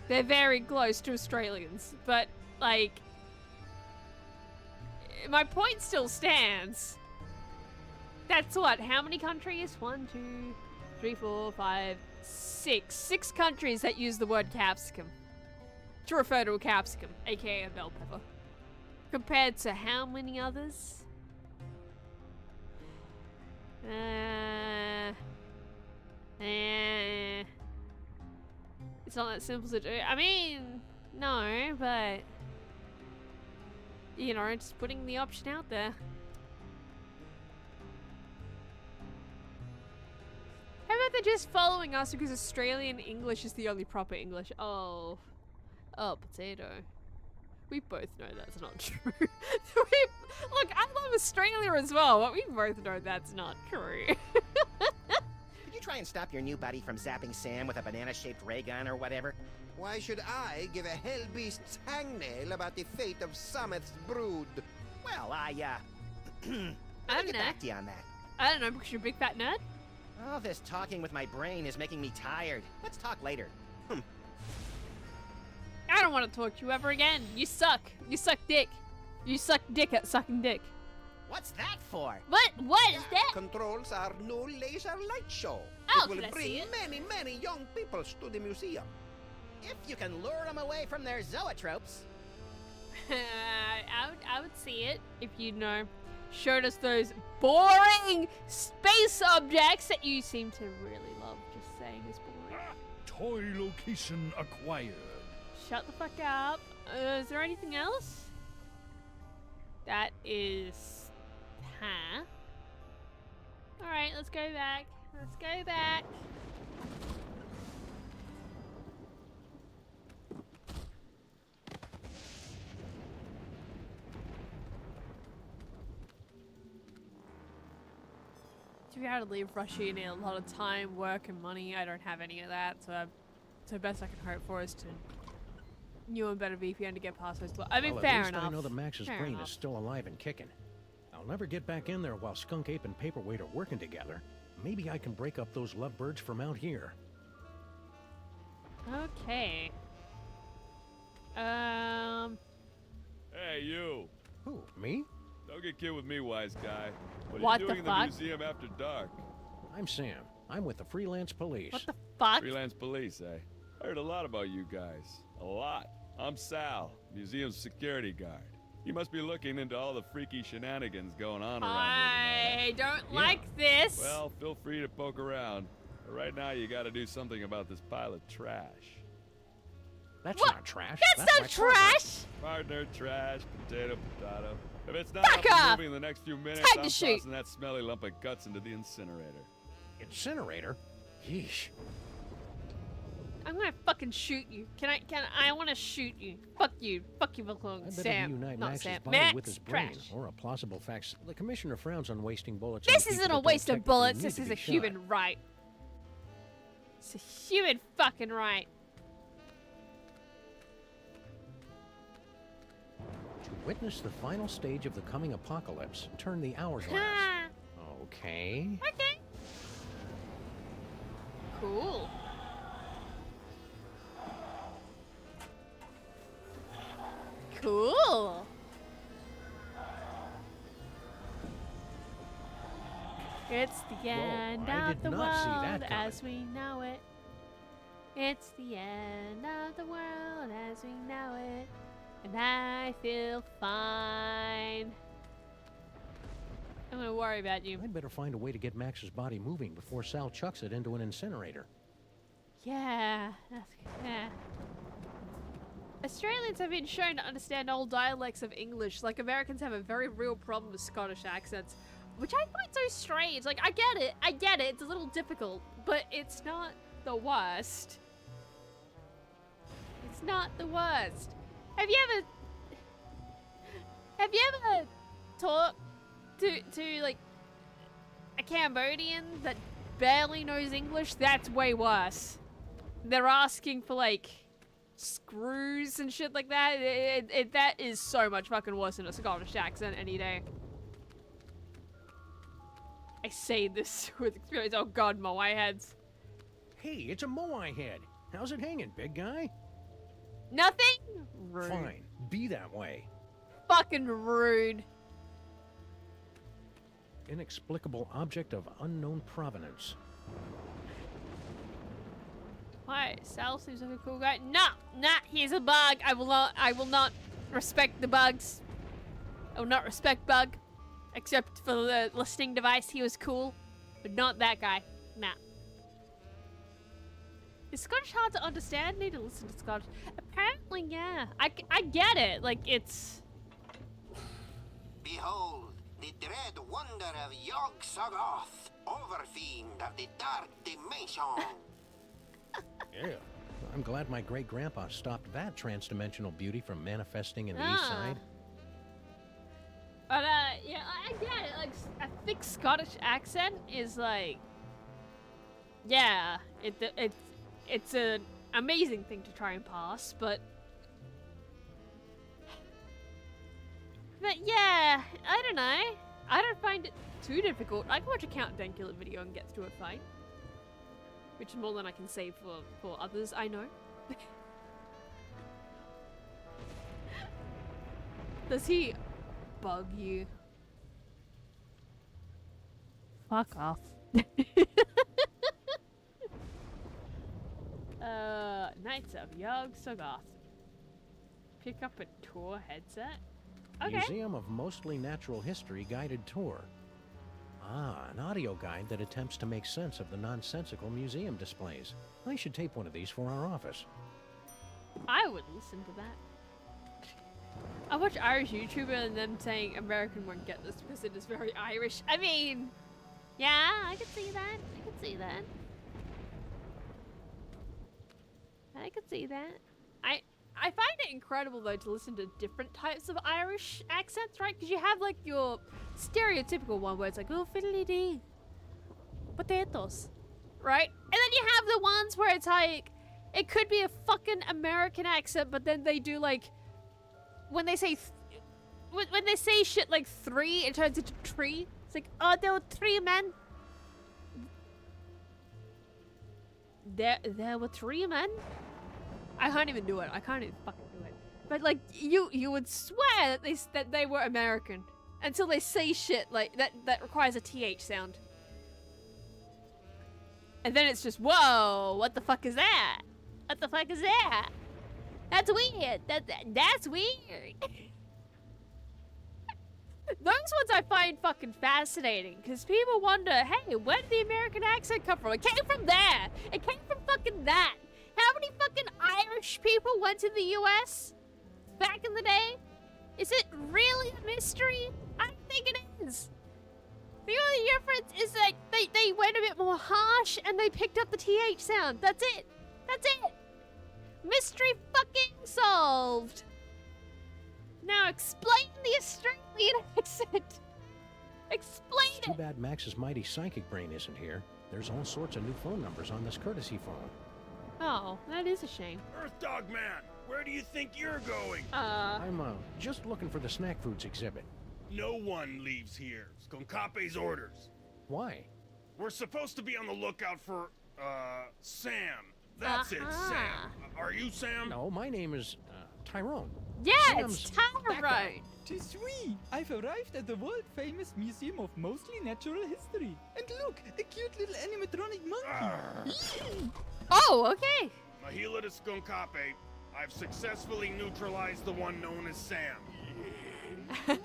They're very close to Australians, but, like, my point still stands. That's what? How many countries? 1, 2, 3, 4, 5, 6. 6 countries that use the word capsicum to refer to a capsicum, aka a bell pepper. Compared to how many others? It's not that simple to do. I mean, no, but you know, just putting the option out there. How about they're just following us because Australian English is the only proper English? Oh, potato. We both know that's not true. Look, I love Australia as well, but we both know that's not true. Could you try and stop your new buddy from zapping Sam with a banana-shaped ray gun or whatever? Why should I give a hellbeast's hangnail about the fate of Sameth's brood? Well, I I'll don't get know. back to you on that. I don't know, because you're a big fat nerd? All this talking with my brain is making me tired. Let's talk later. I don't want to talk to you ever again. You suck. You suck dick. You suck dick at sucking dick. What's that for? What is that? Controls our new laser light show. Oh, it will can I bring see it? many young people to the museum. If you can lure them away from their zoetropes. I would see it if you know showed us those boring space objects that you seem to really love just saying is boring. Toy location acquired. Shut the fuck up. Is there anything else? That is... Huh? Alright, let's go back. Let's go back. To be able to leave Russia, you need a lot of time, work, and money. I don't have any of that, so the best I can hope for is to new and better VPN to get passwords. I mean, well, fair at least enough. I know that Max's Fair brain enough. is still alive and kicking. I'll never get back in there while Skunk Ape and Paperweight are working together. Maybe I can break up those lovebirds from out here. Okay. Hey, you. Who, me? Don't get kid with me, wise guy. What What are you the doing in the fuck? museum after dark? I'm Sam. I'm with the freelance police. What the fuck? Freelance police, eh? I heard a lot about you guys. A lot. I'm Sal, museum's security guard. You must be looking into all the freaky shenanigans going on around here I tonight. don't like this. Well, feel free to poke around. But right now, you gotta do something about this pile of trash. That's What? not trash. That's not my trash! Partner, trash, potato. If it's not Back up and off! moving in the next few minutes, Time to I'm shoot. tossing that smelly lump of guts into the incinerator. Incinerator? Yeesh. I'm gonna fucking shoot you. I wanna shoot you. Fuck you, McClung. I bet Sam. if you unite Not Max's Sam. body Max, with his brain, trash. or a plausible fact, the commissioner frowns on wasting bullets. This on people isn't that a don't waste of technically bullets, need this to is be a shot. human right. It's a human fucking right. To witness the final stage of the coming apocalypse, turn the hourglass. Okay. Okay. Cool. Cool. It's the end I of did the not see that world coming. as we know it. It's the end of the world as we know it. And I feel fine. I'm gonna worry about you. I'd better find a way to get Max's body moving before Sal chucks it into an incinerator. Yeah, yeah. Australians have been shown to understand all dialects of English, like Americans have a very real problem with Scottish accents, which I find so strange. Like, I get it, it's a little difficult, but it's not the worst. It's not the worst. Have you ever talked to like a Cambodian that barely knows English? That's way worse. They're asking for like screws and shit like that. That is so much fucking worse than a Scottish accent any day. I say this with experience. Oh god, Moai heads. Hey, it's a Moai head. How's it hanging, big guy? Nothing? Rude. Fine, be that way. Fucking rude. Inexplicable object of unknown provenance. Why? Sal seems like a cool guy. Nah, he's a bug. I will not respect the bugs. I will not respect Bug. Except for the listening device, he was cool. But not that guy. Nah. Is Scottish hard to understand? Need to listen to Scottish. Apparently, yeah. I get it. Like, it's... Behold, the dread wonder of Yotsuba, overfiend of the dark dimension. Yeah. I'm glad my great-grandpa stopped that trans-dimensional beauty from manifesting in the East Side. But, yeah, I get it. Like, a thick Scottish accent is, like... Yeah, it's an amazing thing to try and pass, but... But, yeah, I don't know. I don't find it too difficult. I can watch a Count Dankula video and get through it fine. Which is more than I can say for others I know. Does he bug you? Fuck off. Knights of Yotsuba. Pick up a tour headset. Okay. Museum of Mostly Natural History guided tour. Ah, an audio guide that attempts to make sense of the nonsensical museum displays. I should tape one of these for our office. I would listen to that. I watch Irish YouTuber and them saying American won't get this because it is very Irish. I mean, yeah, I could see that. I could see that. I could see that. I find it incredible though to listen to different types of Irish accents, right? Because you have like your stereotypical one where it's like, oh, fiddly-dee, potatoes, right? And then you have the ones where it's like, it could be a fucking American accent, but then they do like, when they say shit like three, it turns into tree. It's like, oh, there were 3 men. There were 3 men. I can't even do it. I can't even fucking do it. But like, you would swear that they were American until they say shit like that requires a TH sound. And then it's just, whoa, what the fuck is that? What the fuck is that? That's weird. That's weird. Those ones I find fucking fascinating, because people wonder, hey, where did the American accent come from? It came from there. It came from fucking that. How many fucking Irish people went to the US back in the day? Is it really a mystery? I don't think it is. The only difference is that they went a bit more harsh and they picked up the TH sound. That's it. That's it. Mystery fucking solved. Now explain the Australian accent. Explain It's too bad Max's mighty psychic brain isn't here. There's all sorts of new phone numbers on this courtesy phone. Oh, that is a shame. Earth Dog Man, where do you think you're going? I'm just looking for the snack foods exhibit. No one leaves here. Skonkape's orders. Why? We're supposed to be on the lookout for, Sam. That's it, Sam. Are you Sam? No, my name is, Tyrone. Yeah, Sam's it's Tyrone. Tis we. I've arrived at the world-famous Museum of Mostly Natural History. And look, a cute little animatronic monkey. Oh, okay. Mahila to Skonkape, I've successfully neutralized the one known as Sam. A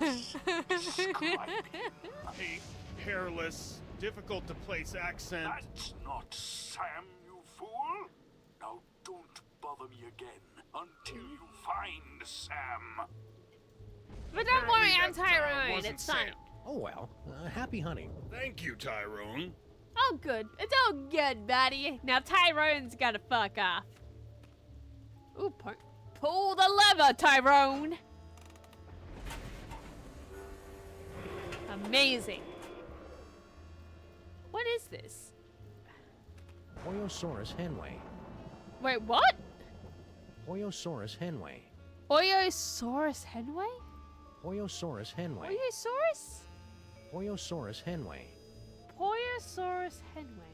hairless, difficult to place accent. That's not Sam, you fool. Now don't bother me again until you find Sam. But don't worry, I'm Tyrone. wasn't It's fine. Sam. Oh well, happy hunting. Thank you, Tyrone. Oh, good. It's all good, buddy. Now Tyrone's gotta fuck off. Ooh, pull the lever, Tyrone. Amazing. What is this? Oyosaurus henway. Wait, what? Oyosaurus henway. Oyosaurus Henway? Oyosaurus henway. Oyosaurus? Oyosaurus henway. Poyosaurus Henway.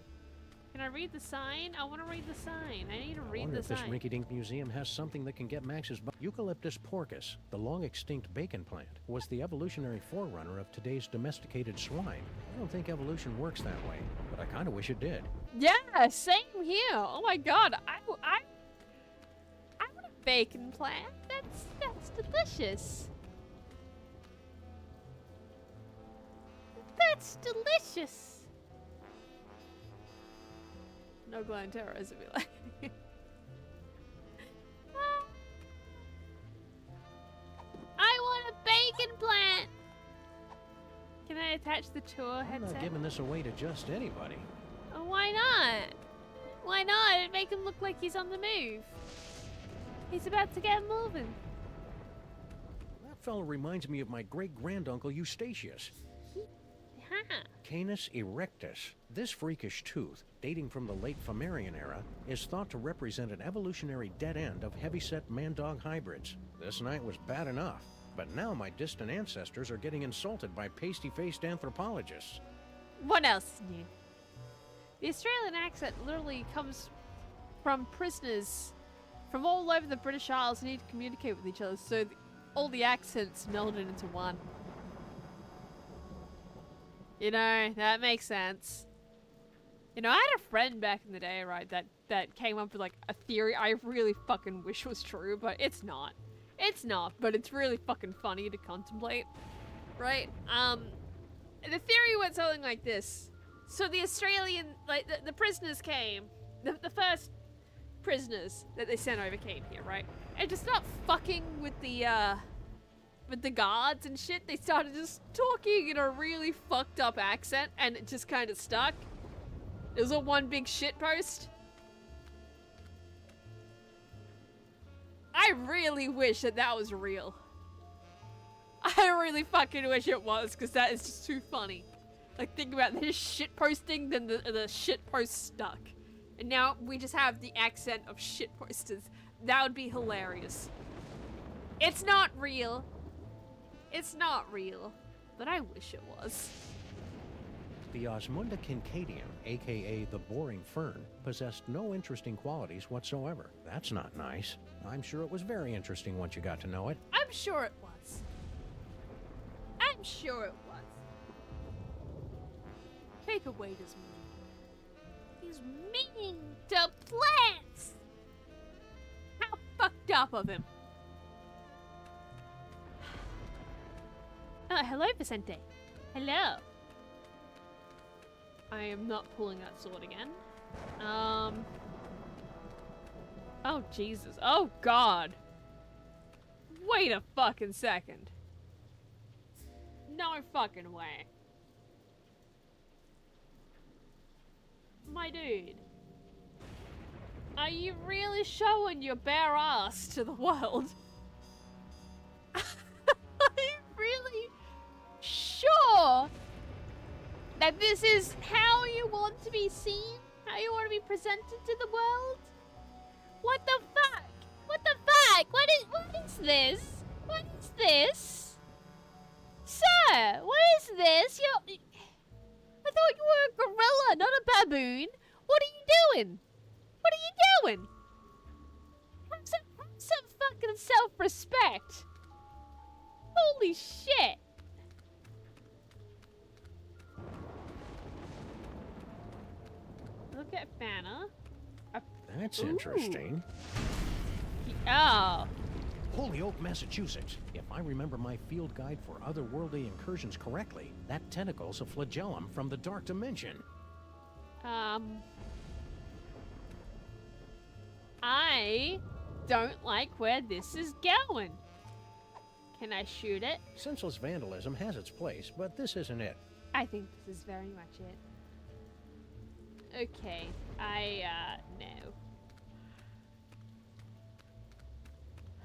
Can I read the sign? I want to read the sign. I need to I read wonder the if this sign. rinky-dink museum has something that can get Max's Eucalyptus porcus, the long-extinct bacon plant, was the evolutionary forerunner of today's domesticated swine. I don't think evolution works that way, but I kind of wish it did. Yeah, same here. Oh my god, I want a bacon plant. That's delicious. That's delicious. No Glanteros would be like. I want a bacon plant. Can I attach the tour I'm headset? not giving this away to just anybody. Oh, why not? Why not? It'd make him look like he's on the move. He's about to get moving. That fellow reminds me of my great-granduncle Eustachius. Huh. Canis erectus. This freakish tooth, dating from the late Phamerian era, is thought to represent an evolutionary dead end of heavyset man-dog hybrids. This night was bad enough, but now my distant ancestors are getting insulted by pasty-faced anthropologists. What else is new? The Australian accent literally comes from prisoners from all over the British Isles who need to communicate with each other, so all the accents melded into one. You know, that makes sense. You know, I had a friend back in the day, right, that came up with, like, a theory I really fucking wish was true, but it's not. It's not, but it's really fucking funny to contemplate, right? The theory went something like this. So the Australian, like, the prisoners came, the first prisoners that they sent over came here, right? And to stop fucking with the guards and shit, they started just talking in a really fucked up accent, and it just kind of stuck. It was all one big shit post. I really wish that was real. I really fucking wish it was, because that is just too funny. Like, think about this shit posting, then the shit post stuck. And now we just have the accent of shit posters. That would be hilarious. It's not real. It's not real, but I wish it was. The Osmunda Kincaidum, aka the boring fern, possessed no interesting qualities whatsoever. That's not nice. I'm sure it was very interesting once you got to know it. I'm sure it was. I'm sure it was. Take away this meaning. He's meaning to plants! How fucked up of him. Oh, hello, Vicente. Hello. I am not pulling that sword again. Oh, Jesus. Oh, God. Wait a fucking second. No fucking way. My dude. Are you really showing your bare ass to the world? Are you really sure that this is how you want to be seen? How you want to be presented to the world? What the fuck? What the fuck? What is this? What is this? Sir, what is this? I thought you were a gorilla, not a baboon. What are you doing? What are you doing? Have some fucking self-respect. Holy shit. Look at Fana. That's interesting. Oh. Holyoke, Massachusetts. If I remember my field guide for otherworldly incursions correctly, that tentacle's a flagellum from the dark dimension. I don't like where this is going. Can I shoot it? Senseless vandalism has its place, but this isn't it. I think this is very much it. Okay, no.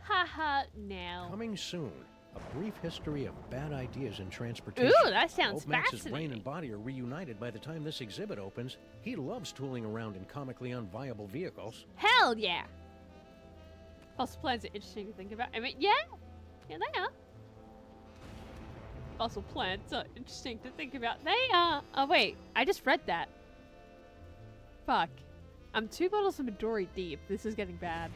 Haha, no. Coming soon. A brief history of bad ideas in transportation. Ooh, that sounds Hope Max's fascinating. brain and body are reunited by the time this exhibit opens. He loves tooling around in comically unviable vehicles. Hell yeah! Fossil plants are interesting to think about. I mean, yeah! Yeah, they are. Fossil plants are interesting to think about. They are. Oh, wait. I just read that. Fuck. I'm 2 bottles of Midori deep. This is getting bad.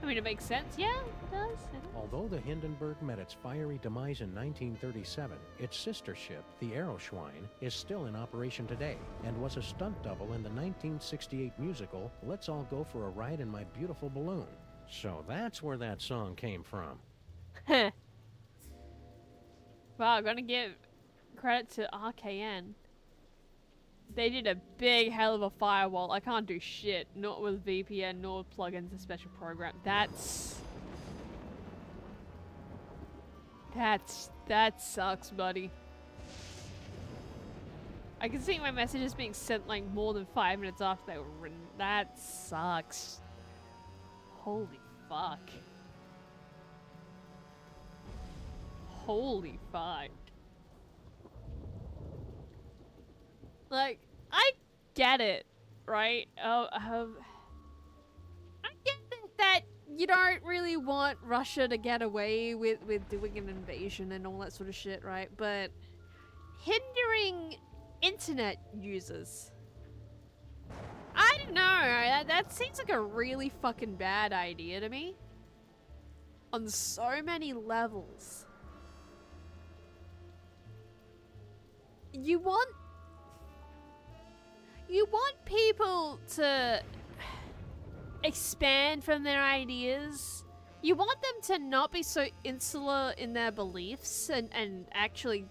I mean, it makes sense. Yeah, it does. Although the Hindenburg met its fiery demise in 1937, its sister ship, the Aeroschwein, is still in operation today and was a stunt double in the 1968 musical Let's All Go for a Ride in My Beautiful Balloon. So that's where that song came from. Heh. Wow, I'm gonna give credit to RKN. They did a big hell of a firewall. I can't do shit. Not with VPN, nor with plugins and special program. That sucks, buddy. I can see my messages being sent like more than 5 minutes after they were written. That sucks. Holy fuck. Holy fuck. Like, I get it, right? I get that you don't really want Russia to get away with doing an invasion and all that sort of shit, right? But hindering internet users, I don't know, that seems like a really fucking bad idea to me. On so many levels. You want people to expand from their ideas. You want them to not be so insular in their beliefs and actually...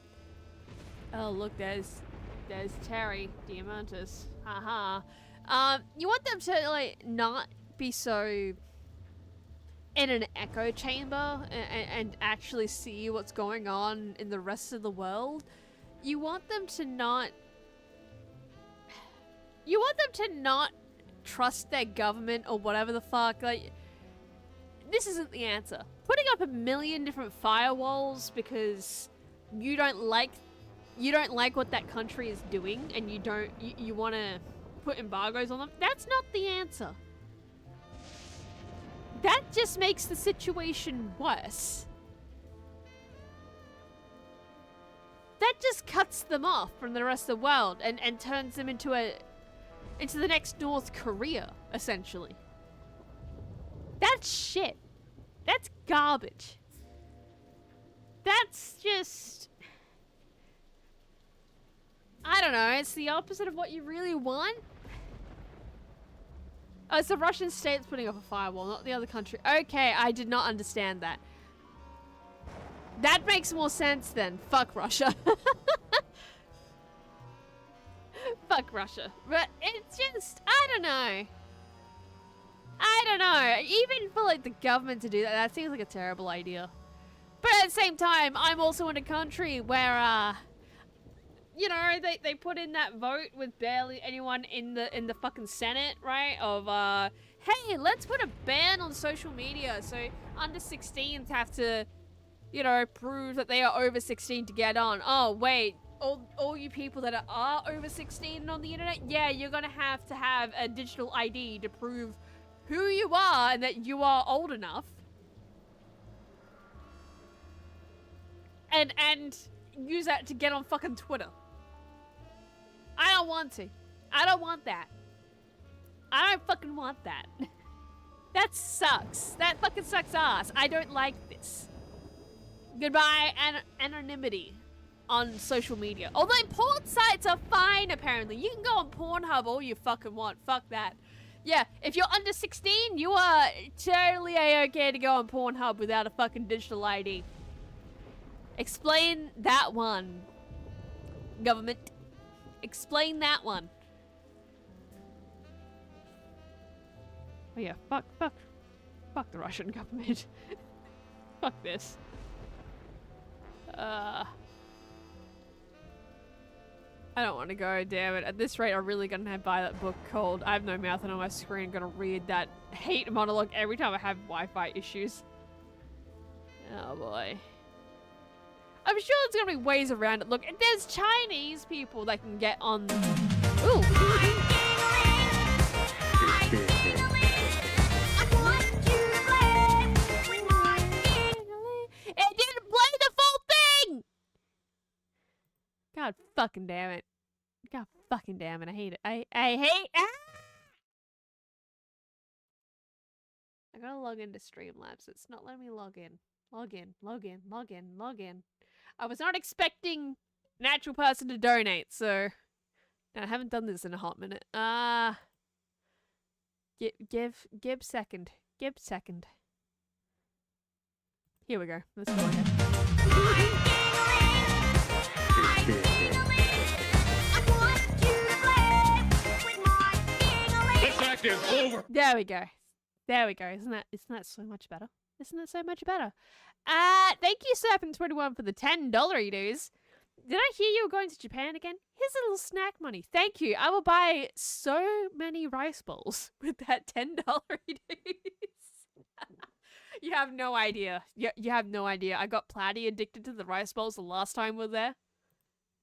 Oh, look, there's Terry Diamantis. Haha. You want them to, like, not be so in an echo chamber and actually see what's going on in the rest of the world. You want them to not... You want them to not trust their government or whatever the fuck. Like, this isn't the answer. Putting up 1 million different firewalls because you don't like what that country is doing and you want to put embargoes on them, that's not the answer. That just makes the situation worse. That just cuts them off from the rest of the world and turns them into the next North Korea, essentially. That's shit. That's garbage. That's just... I don't know, it's the opposite of what you really want. Oh, it's the Russian state's putting up a firewall, not the other country. Okay, I did not understand that. That makes more sense then. Fuck Russia. Fuck Russia. But it's just, I don't know. Even for like the government to do that, that seems like a terrible idea. But at the same time, I'm also in a country where, you know, they put in that vote with barely anyone in the fucking Senate, right? Of, hey, let's put a ban on social media so under 16s have to, you know, prove that they are over 16 to get on. Oh, wait. All you people that are over 16 on the internet, yeah, you're gonna have to have a digital ID to prove who you are and that you are old enough. And use that to get on fucking Twitter. I don't want to. I don't want that. I don't fucking want that. That sucks. That fucking sucks ass. I don't like this. Goodbye, anonymity on social media. Although porn sites are fine, apparently. You can go on Pornhub all you fucking want. Fuck that. Yeah, if you're under 16, you are totally a-okay to go on Pornhub without a fucking digital ID. Explain that one. Government. Explain that one. Oh yeah, fuck the Russian government. Fuck this. I don't want to go, damn it. At this rate, I'm really gonna have to buy that book called I Have No Mouth and on my screen. Gonna read that hate monologue every time I have Wi-Fi issues. Oh boy. I'm sure there's gonna be ways around it. Look, there's Chinese people that can get on. Ooh. It didn't play the full thing! God fucking damn it. God fucking damn it. I hate it. I hate. Ah! I gotta log into Streamlabs. It's not letting me log in. Log in. I was not expecting an actual person to donate, so no, I haven't done this in a hot minute. Give second. Here we go. Let's go again. This act is over. There we go. Isn't that so much better? Thank you, Serpent21, for the $10 dues. Did I hear you were going to Japan again? Here's a little snack money. Thank you. I will buy so many rice bowls with that $10 dues. You have no idea. You have no idea. I got platy addicted to the rice bowls the last time we were there.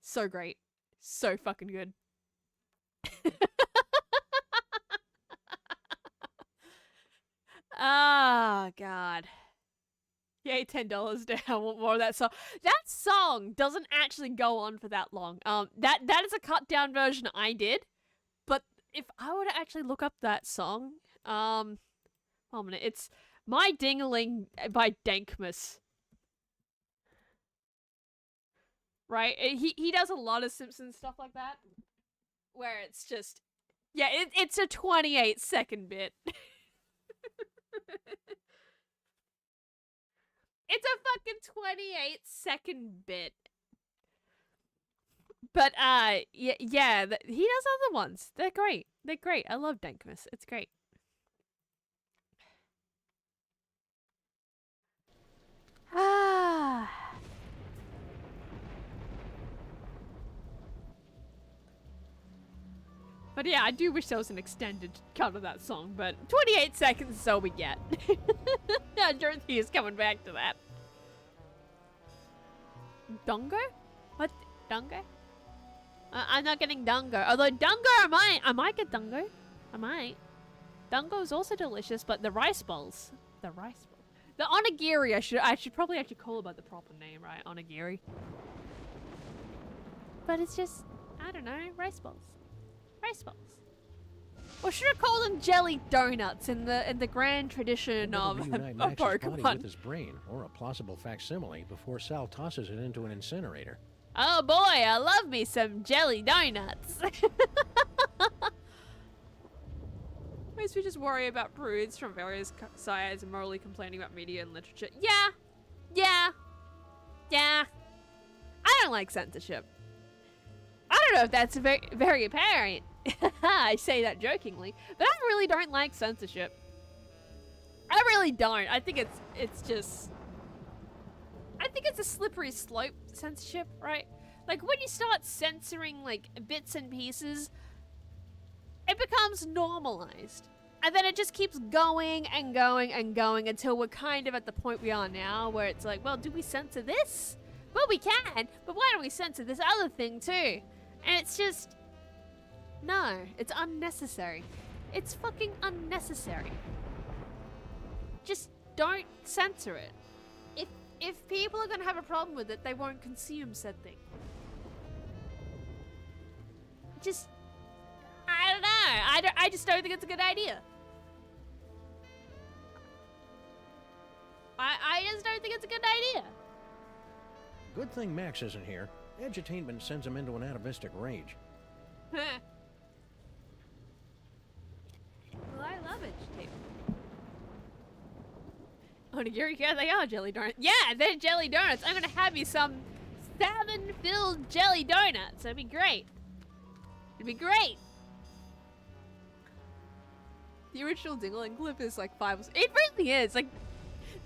So great. So fucking good. Oh, God. Yay, $10 down. I want more of that song. That song doesn't actually go on for that long. That is a cut down version I did. But if I were to actually look up that song, 1 minute. It's My Ding-a-Ling by Dankmas. Right? He does a lot of Simpsons stuff like that. Where it's just, yeah, it's a 28-second bit. It's a fucking 28-second bit. But, yeah, he does other ones. They're great. I love Dankmas. It's great. Ah. But yeah, I do wish there was an extended cut of that song, but 28 seconds is all we get. I don't think he's coming back to that. Dongo? What? Dongo? I'm not getting Dongo. Although Dongo, I might get Dongo. I might. Dongo is also delicious, but the rice bowls. The onigiri, I should probably actually call it by the proper name, right? Onigiri. But it's just, I don't know, rice bowls. Or should I call them jelly donuts in the grand tradition of Pokemon? Body with his brain, or a plausible facsimile, before Sal tosses it into an incinerator. Oh boy, I love me some jelly donuts. Most we just worry about prudes from various sides and morally complaining about media and literature. Yeah. don't like censorship. I don't know if that's very, very apparent. I say that jokingly, but I really don't like censorship. I really don't. I think it's just... I think it's a slippery slope, censorship, right? Like, when you start censoring, like, bits and pieces, it becomes normalized. And then it just keeps going and going and going until we're kind of at the point we are now, where it's like, well, do we censor this? Well, we can, but why don't we censor this other thing, too? And it's just... No, it's unnecessary. It's fucking unnecessary. Just don't censor it. If people are gonna have a problem with it, they won't consume said thing. Just... I don't know. I just don't think it's a good idea. I just don't think it's a good idea. Good thing Max isn't here. Edutainment sends him into an atavistic rage. Well, I love edutainment. Oh, yeah, they are jelly donuts. Yeah, they're jelly donuts. I'm gonna have you some salmon-filled jelly donuts. That'd be great. It'd be great. The original Dingling clip is like 5... It really is. Like,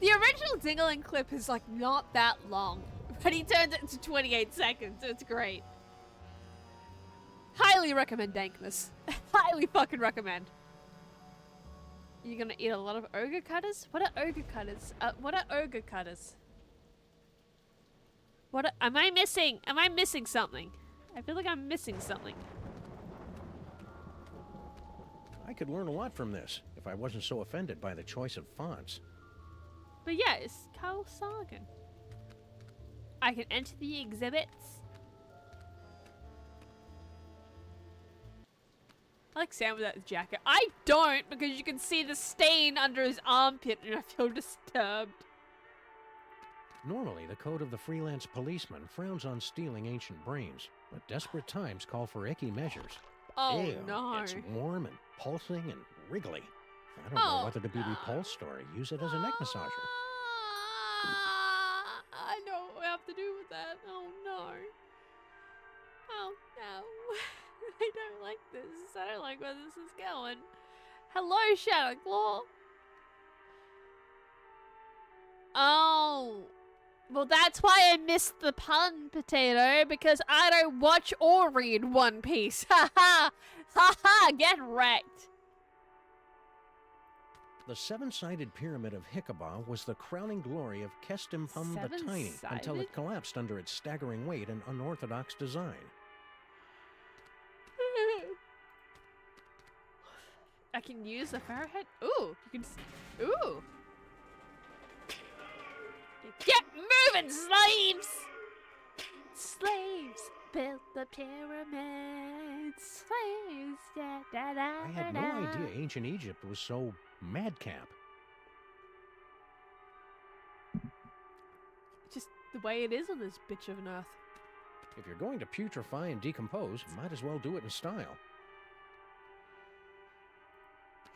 the original Dingling clip is like not that long, but he turns it into 28 seconds. It's great. Highly recommend Dankness. Highly fucking recommend. You're gonna eat a lot of ogre cutters? What are ogre cutters? What are ogre cutters? Am I missing? Am I missing something? I feel like I'm missing something. I could learn a lot from this if I wasn't so offended by the choice of fonts. But yeah, it's Carl Sagan. I can enter the exhibits. I like Sam without his jacket. I don't, because you can see the stain under his armpit and I feel disturbed. Normally, the code of the freelance policeman frowns on stealing ancient brains, but desperate times call for icky measures. Oh, Ew, no. It's warm and pulsing and wriggly. I don't know whether to be repulsed or use it as a neck massager. I know what we have to do with that. Oh, no. Oh, no. I don't like this. I don't like where this is going. Hello, Shadowclaw. Oh. Well, that's why I missed the pun, Potato, because I don't watch or read One Piece. Ha ha! Ha ha! Get wrecked. The seven-sided pyramid of Hikaba was the crowning glory of Kestimpum the Tiny until it collapsed under its staggering weight and unorthodox design. I can use the Pharaoh head. Ooh, you can. Ooh. Get moving, slaves! Slaves built the pyramids. Slaves, da da da. I had no idea ancient Egypt was so madcap. Just the way it is on this bitch of an earth. If you're going to putrefy and decompose, might as well do it in style.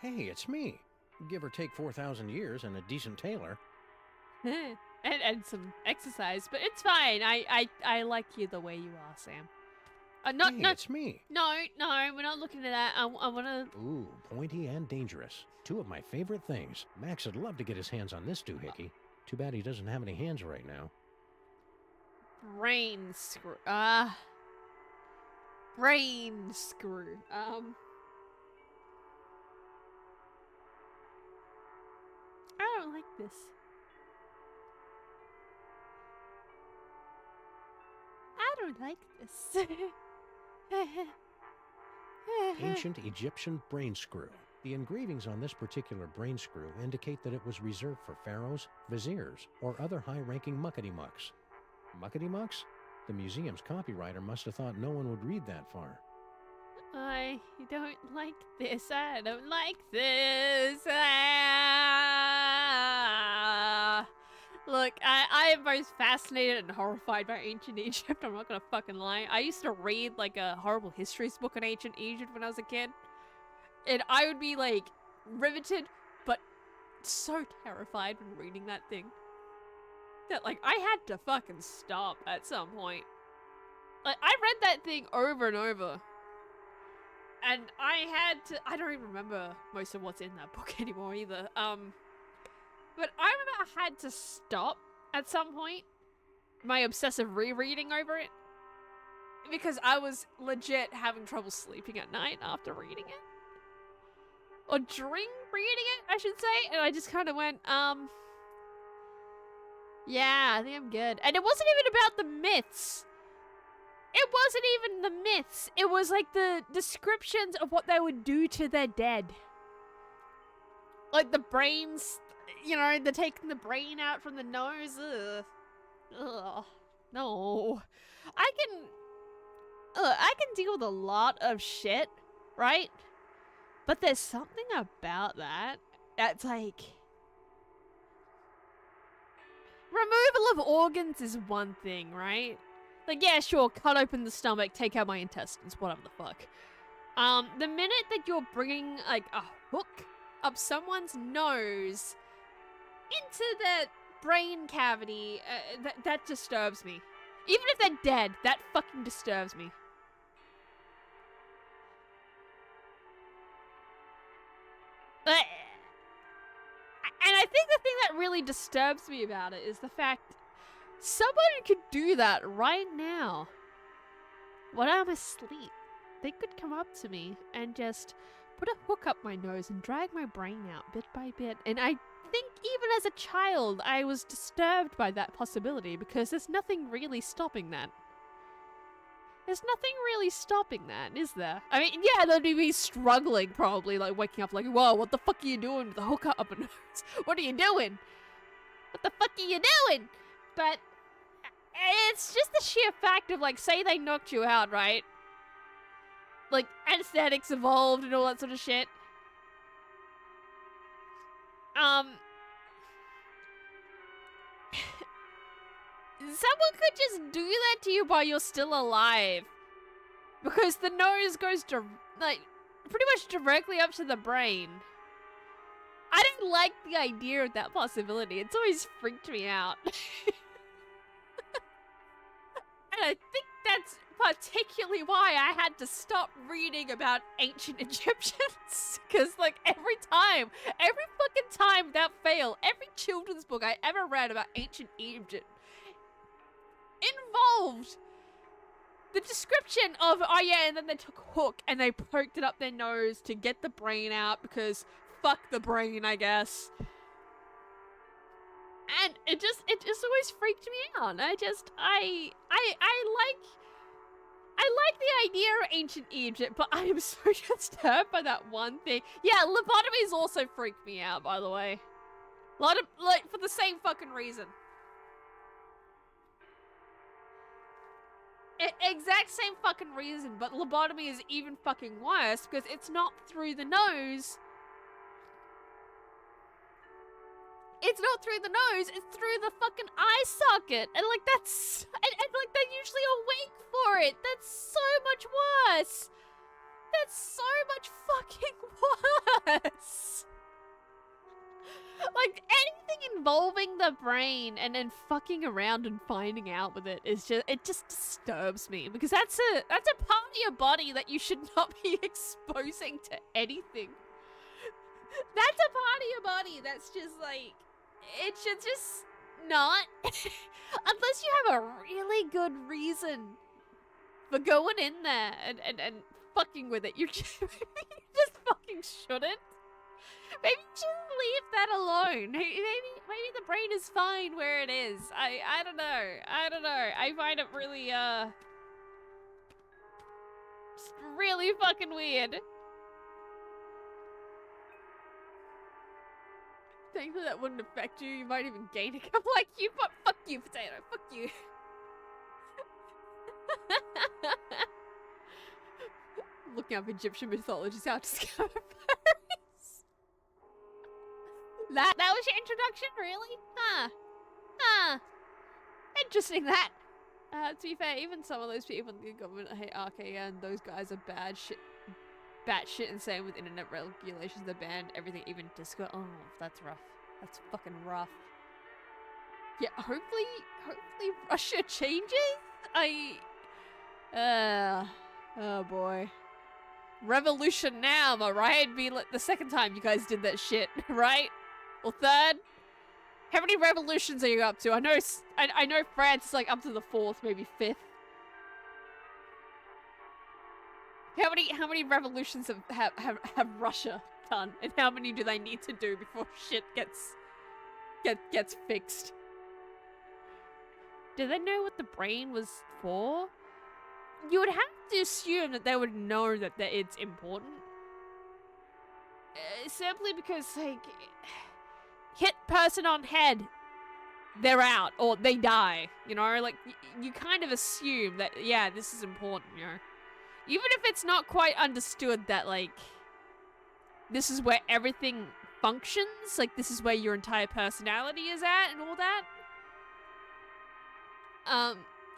Hey, it's me. Give or take 4,000 years and a decent tailor. and some exercise, but it's fine. I like you the way you are, Sam. It's me. No, we're not looking at that. I wanna... Ooh, pointy and dangerous. Two of my favorite things. Max would love to get his hands on this doohickey. Too bad he doesn't have any hands right now. Brain screw. Brain screw. I don't like this. I don't like this. Ancient Egyptian brain screw. The engravings on this particular brain screw indicate that it was reserved for pharaohs, viziers, or other high-ranking muckety-mucks. Muckety-mucks? The museum's copywriter must have thought no one would read that far. I don't like this. I don't like this. Look, I am most fascinated and horrified by ancient Egypt. I'm not gonna fucking lie. I used to read like a horrible histories book on ancient Egypt when I was a kid. And I would be like riveted, but so terrified when reading that thing. That like I had to fucking stop at some point. Like, I read that thing over and over. And I don't even remember most of what's in that book anymore either. But I remember I had to stop at some point my obsessive rereading over it. Because I was legit having trouble sleeping at night after reading it. Or during reading it, I should say. And I just kind of went, yeah, I think I'm good. And it wasn't even about the myths. It wasn't even the myths. It was like the descriptions of what they would do to their dead. Like the brains, you know, they're taking the brain out from the nose. Ugh. Ugh. No. I can deal with a lot of shit, right? But there's something about that that's like... Removal of organs is one thing, right? Like, yeah, sure, cut open the stomach, take out my intestines, whatever the fuck. The minute that you're bringing, like, a hook up someone's nose into the brain cavity, that disturbs me. Even if they're dead, that fucking disturbs me. And I think the thing that really disturbs me about it is the fact somebody could do that right now when I'm asleep. They could come up to me and just put a hook up my nose and drag my brain out bit by bit. And I think even as a child, I was disturbed by that possibility because there's nothing really stopping that. There's nothing really stopping that, is there? I mean, yeah, there'd be me struggling, probably, like, waking up like, whoa, what the fuck are you doing with the hook up a nose? What are you doing? What the fuck are you doing? But it's just the sheer fact of, like, say they knocked you out, right? Like, anesthetics evolved and all that sort of shit. Someone could just do that to you while you're still alive. Because the nose goes to, like, pretty much directly up to the brain. I don't like the idea of that possibility. It's always freaked me out. And I think that's particularly why I had to stop reading about ancient Egyptians. Because, like, every fucking time without fail, every children's book I ever read about ancient Egypt involved the description of, oh yeah, and then they took a hook and they poked it up their nose to get the brain out because fuck the brain, I guess. And it just always freaked me out. I like the idea of ancient Egypt, but I am so disturbed by that one thing. Yeah, lobotomies also freaked me out, by the way. A lot of, like, for the same fucking reason. Exact same fucking reason, but lobotomy is even fucking worse because it's not through the nose. It's not through the nose, it's through the fucking eye socket. And like that's and like they're usually awake for it. That's so much worse. That's so much fucking worse. Like anything involving the brain and then fucking around and finding out with it is just disturbs me because that's a part of your body that you should not be exposing to anything. That's a part of your body that's just like it should just not unless you have a really good reason for going in there and fucking with it. You just fucking shouldn't. Maybe just leave that alone. Maybe the brain is fine where it is. I don't know. I find it really just really fucking weird. Thankfully that wouldn't affect you. You might even gain it. I'm like you, but fuck you, potato. Fuck you. Looking up Egyptian mythology is how to discover fairies. That was your introduction, really? Huh. Interesting that. To be fair, even some of those people in the government hate RK and those guys are batshit insane with internet regulations that banned everything, even disco. Oh, that's rough. That's fucking rough. Yeah, hopefully Russia changes. Oh boy. Revolution now, am I right? Be like the second time you guys did that shit, right? Or third? How many revolutions are you up to? I know France is like up to the 4th, maybe 5th. How many revolutions have Russia done? And how many do they need to do before shit gets fixed? Do they know what the brain was for? You would have to assume that they would know that it's important. Simply because, like, hit person on head, they're out, or they die, you know? Like, you kind of assume that, yeah, this is important, you know? Even if it's not quite understood that, like, this is where everything functions, like, this is where your entire personality is at and all that.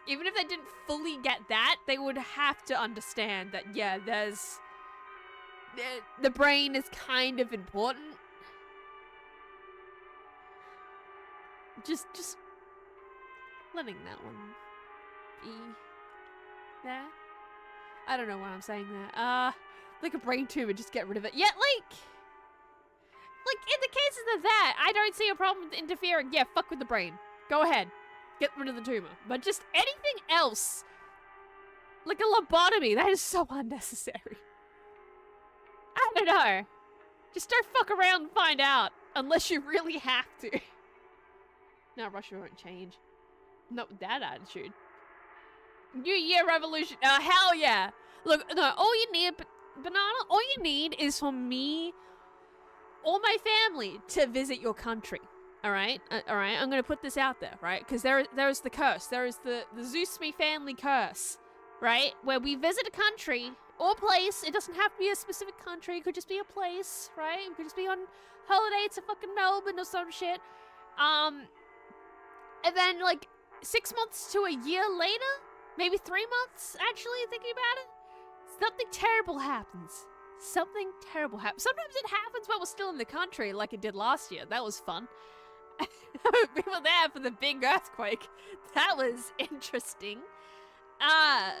Even if they didn't fully get that, they would have to understand that, yeah, the brain is kind of important. Just letting that one be there. I don't know why I'm saying that. Like a brain tumor, just get rid of it. Yeah, like in the cases of that, I don't see a problem with interfering. Yeah, fuck with the brain. Go ahead. Get rid of the tumor. But just anything else, like a lobotomy, that is so unnecessary. I don't know. Just don't fuck around and find out, unless you really have to. No, Russia won't change. Not with that attitude. New Year revolution. Hell yeah. Look, no, all you need, Banana, all you need is for me or my family to visit your country. Alright? Alright, I'm gonna put this out there, right? Because there's the curse. There is the Zeus Me family curse, right? Where we visit a country or place. It doesn't have to be a specific country. It could just be a place, right? We could just be on holiday to fucking Melbourne or some shit. And then, like, 6 months to a year later, maybe 3 months, actually, thinking about it, something terrible happens. Something terrible happens. Sometimes it happens while we're still in the country, like it did last year. That was fun. We were there for the big earthquake. That was interesting. But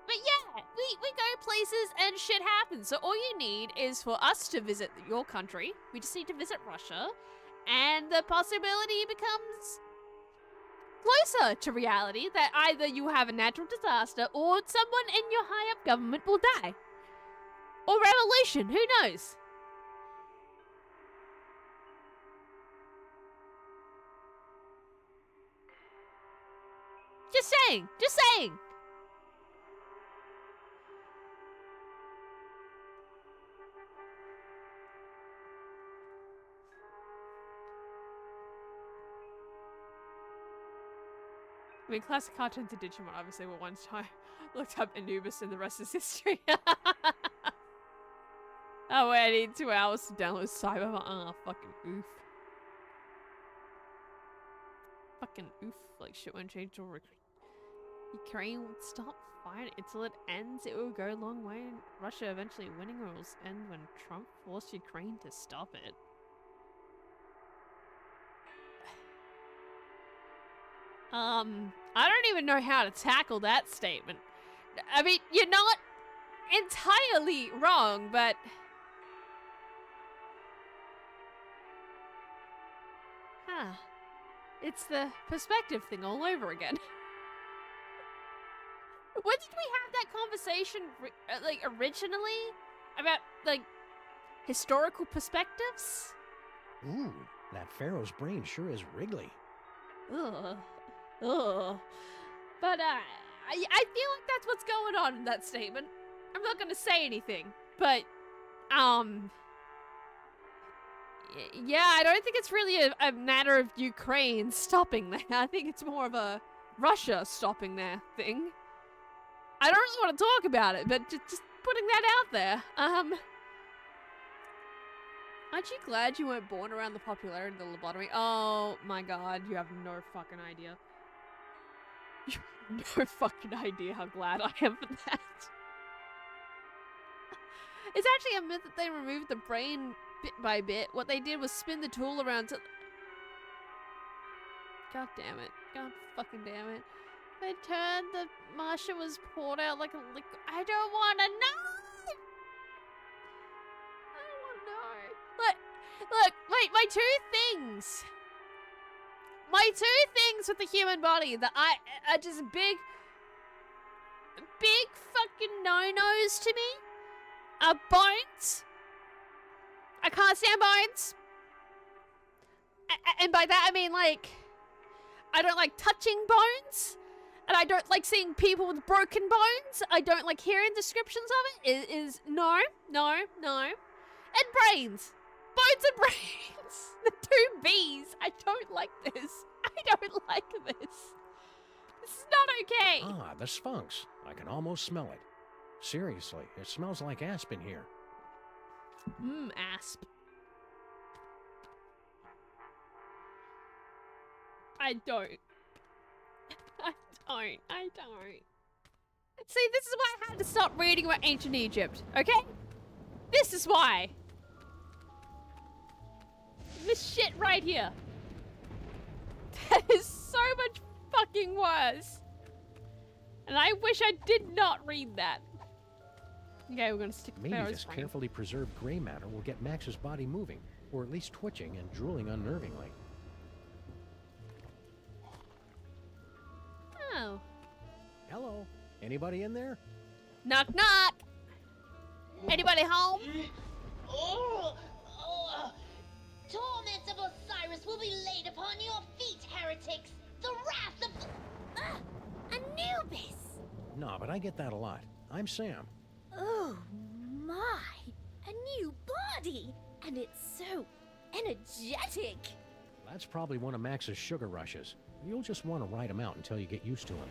yeah, we go places and shit happens. So all you need is for us to visit your country. We just need to visit Russia. And the possibility becomes closer to reality that either you have a natural disaster or someone in your high-up government will die. Or revolution, who knows? Just saying, just saying. I mean, classic cartoons and Digimon obviously were one time. Looked up Anubis and the rest is history. Oh wait, I need 2 hours to download Cyberpunk. Oh, fucking oof. Fucking oof. Like shit won't change till Ukraine would stop fighting until it ends. It will go a long way. Russia eventually winning or will end when Trump forced Ukraine to stop it. I don't even know how to tackle that statement. I mean, you're not entirely wrong, but it's the perspective thing all over again. When did we have that conversation, like, originally? About, like, historical perspectives? Ooh, that pharaoh's brain sure is wriggly. Ugh. Ugh. But, I feel like that's what's going on in that statement. I'm not gonna say anything, but, yeah, I don't think it's really a matter of Ukraine stopping there. I think it's more of a Russia stopping their thing. I don't really want to talk about it, but just putting that out there. Aren't you glad you weren't born around the popularity of the lobotomy? Oh my god, you have no fucking idea. You have no fucking idea how glad I am for that. It's actually a myth that they removed the brain bit by bit. What they did was spin the tool around to... God damn it. God fucking damn it. They turned the Martian was poured out like a liquid. I don't want to know. I don't want to know. Look, wait, my two things with the human body that are just big fucking no-nos to me are bones. I can't stand bones. And by that I mean, like, I don't like touching bones. And I don't like seeing people with broken bones. I don't like hearing descriptions of it. No. And brains. Bones and brains. The two B's. I don't like this. I don't like this. This is not okay. Ah, the Sphinx. I can almost smell it. Seriously, it smells like aspen here. Asp. I don't. See, this is why I had to stop reading about ancient Egypt, okay? This is why. This shit right here. That is so much fucking worse. And I wish I did not read that. Okay, we're gonna stick to Maybe Pharaoh's this brain. carefully preserved gray matter will get Max's body moving, or at least twitching and drooling unnervingly. Oh. Hello? Anybody in there? Knock, knock. Anybody home? Torments of Osiris will be laid upon your feet, heretics. The wrath of Anubis. No, but I get that a lot. I'm Sam. Oh my, a new body, and it's so energetic. That's probably one of Max's sugar rushes. You'll just want to ride him out until you get used to him.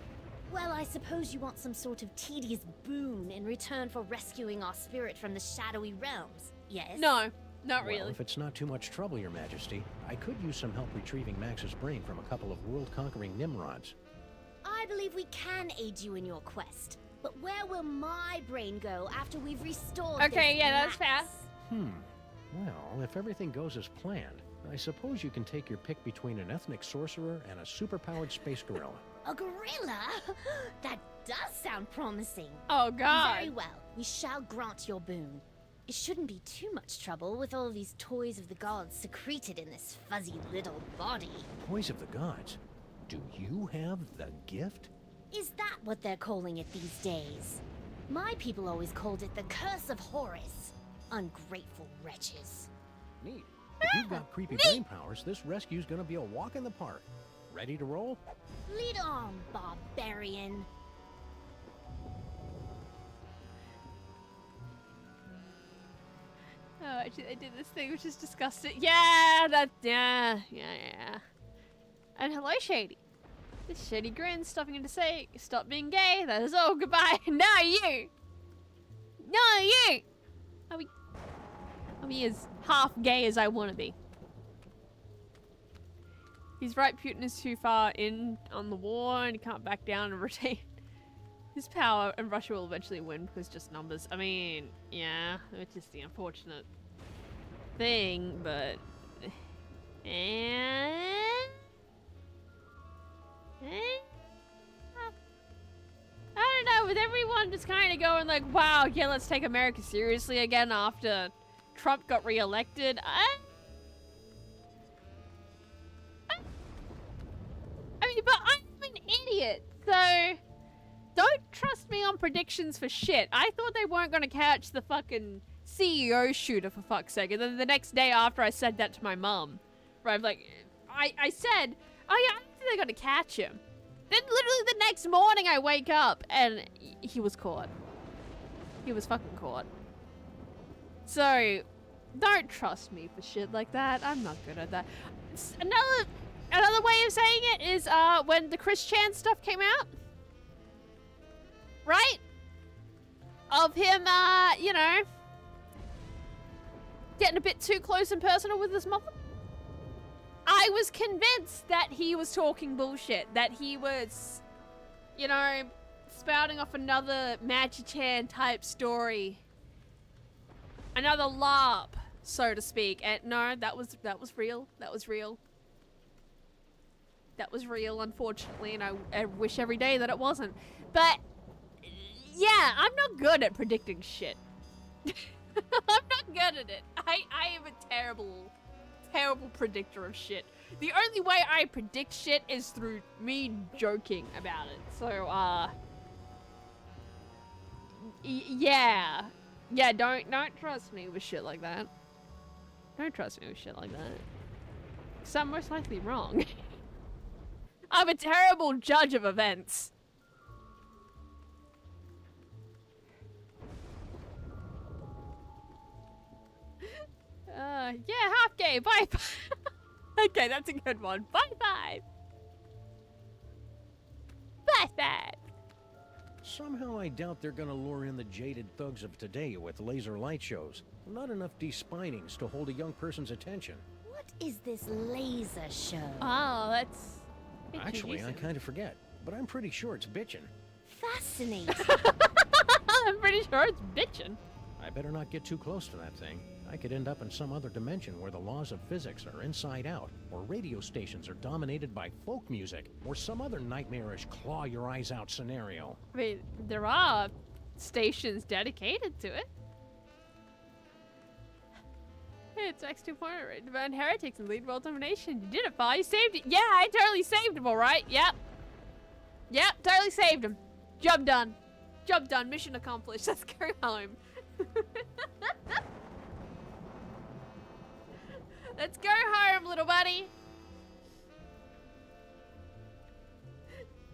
Well, I suppose you want some sort of tedious boon in return for rescuing our spirit from the shadowy realms, yes? No, not Well, really. if it's not too much trouble, Your Majesty, I could use some help retrieving Max's brain from a couple of world-conquering Nimrods. I believe we can aid you in your quest, but where will my brain go after we've restored Okay, this yeah, that's Max? fair. Well, if everything goes as planned, I suppose you can take your pick between an ethnic sorcerer and a superpowered space gorilla. A gorilla? That does sound promising. Oh, God. Very well. We shall grant your boon. It shouldn't be too much trouble with all these toys of the gods secreted in this fuzzy little body. Toys of the gods? Do you have the gift? Is that what they're calling it these days? My people always called it the Curse of Horus. Ungrateful wretches. Neat. If you've got creepy brain powers, this rescue's gonna be a walk in the park. Ready to roll? Lead on, barbarian. Oh, actually, they did this thing which is disgusting. Yeah. And hello, Shady. This Shady grin, stopping him to say, stop being gay. That is all. Goodbye. No, you. I'll be as half gay as I want to be. He's right, Putin is too far in on the war and he can't back down and retain his power, and Russia will eventually win because just numbers. I mean, yeah, it's just the unfortunate thing, but... I don't know, with everyone just kind of going like, wow, yeah, let's take America seriously again after Trump got re-elected. I mean, but I'm an idiot, so don't trust me on predictions for shit. I thought they weren't going to catch the fucking CEO shooter, for fuck's sake. And then the next day after I said that to my mum, right, like, I said, oh yeah, I don't think they're going to catch him. Then literally the next morning I wake up and he was caught. He was fucking caught. So, don't trust me for shit like that. I'm not good at that. Another way of saying it is when the Chris Chan stuff came out. Right? Of him, you know, getting a bit too close and personal with his mother. I was convinced that he was talking bullshit. That he was, you know, spouting off another Magi-chan type story. Another LARP, so to speak. And no, that was real. That was real. that was real, unfortunately, and I wish every day that it wasn't. But, yeah, I'm not good at predicting shit. I'm not good at it. I am a terrible, terrible predictor of shit. The only way I predict shit is through me joking about it. So, yeah. Yeah, don't trust me with shit like that. Don't trust me with shit like that. Because I'm most likely wrong. I'm a terrible judge of events. Yeah, half gay, bye. Okay, that's a good one. Bye. Bye. Somehow I doubt they're gonna lure in the jaded thugs of today with laser light shows. Not enough despinings to hold a young person's attention. What is this laser show? Oh, that's... Actually, I kind of forget, but I'm pretty sure it's bitchin'. Fascinating. I'm pretty sure it's bitchin'. I better not get too close to that thing. I could end up in some other dimension where the laws of physics are inside out, or radio stations are dominated by folk music, or some other nightmarish claw your eyes out scenario. I mean, there are stations dedicated to it. Hey, it's X 2.0. Divine heretics and lead world domination. You did it, Paul. You saved it. Yeah, I totally saved him, alright? Yep, totally saved him. Job done. Job done. Mission accomplished. Let's go home. Let's go home, little buddy.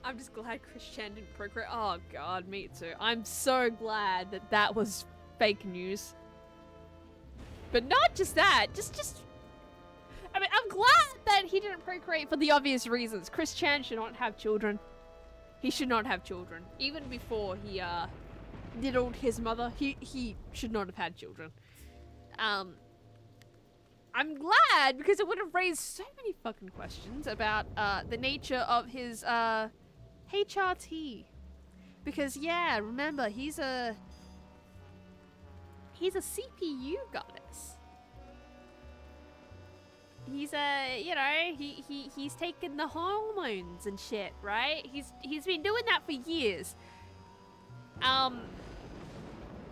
I'm just glad Chris Chan didn't procreate. Oh god, me too. I'm so glad that that was fake news. But not just that, just I mean, I'm glad that he didn't procreate for the obvious reasons. Chris Chan should not have children. He should not have children. Even before he diddled his mother, he should not have had children. I'm glad because it would have raised so many fucking questions about the nature of his HRT. Because yeah, remember he's a CPU goddess. He's he's taken the hormones and shit, right? He's been doing that for years.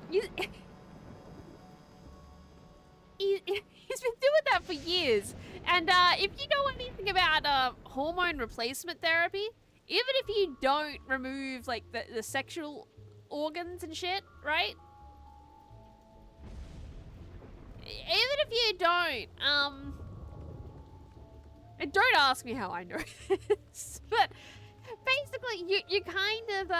He's been doing that for years. And if you know anything about hormone replacement therapy, even if you don't remove like the sexual organs and shit, right? Even if you don't, and don't ask me how I know this, but basically you kind of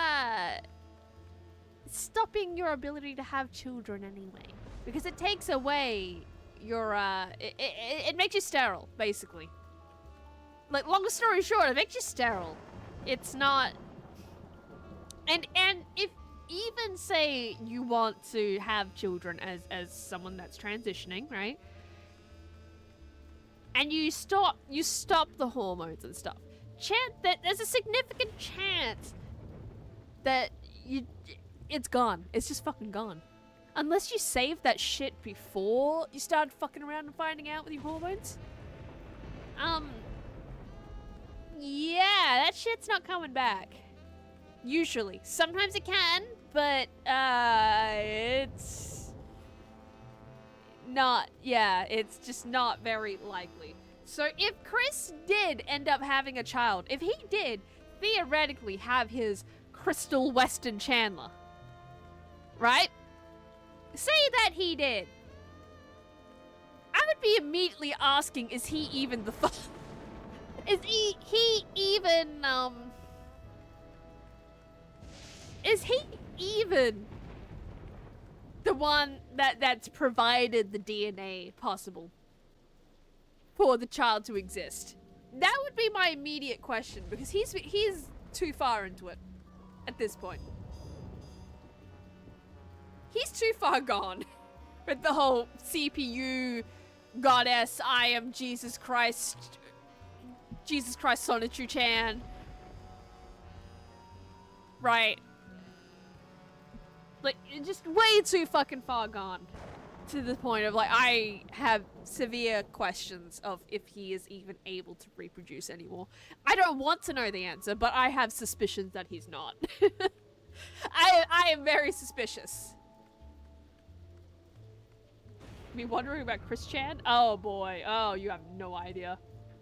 stopping your ability to have children anyway, because it takes away your it makes you sterile, basically. Like, long story short, it makes you sterile. It's not, and if even say you want to have children as someone that's transitioning, right? And you stop the hormones and stuff. There's a significant chance that it's gone. It's just fucking gone. Unless you saved that shit before you started fucking around and finding out with your hormones. Yeah, that shit's not coming back. Usually. Sometimes it can, but it's not, it's just not very likely. So if Chris did end up having a child, if he did theoretically have his Crystal Weston Chandler, right? Say that he did. I would be immediately asking, is he even the father? Is he even, is he even the one that's provided the DNA possible for the child to exist? That would be my immediate question, because he's too far into it at this point. He's too far gone with the whole CPU goddess, I am Jesus Christ Sonichu Chan. Right. Like, just way too fucking far gone. to the point of like I have severe questions of if he is even able to reproduce anymore. I don't want to know the answer, but I have suspicions that he's not. I am very suspicious. Me wondering about Chris Chan? Oh boy. Oh, you have no idea.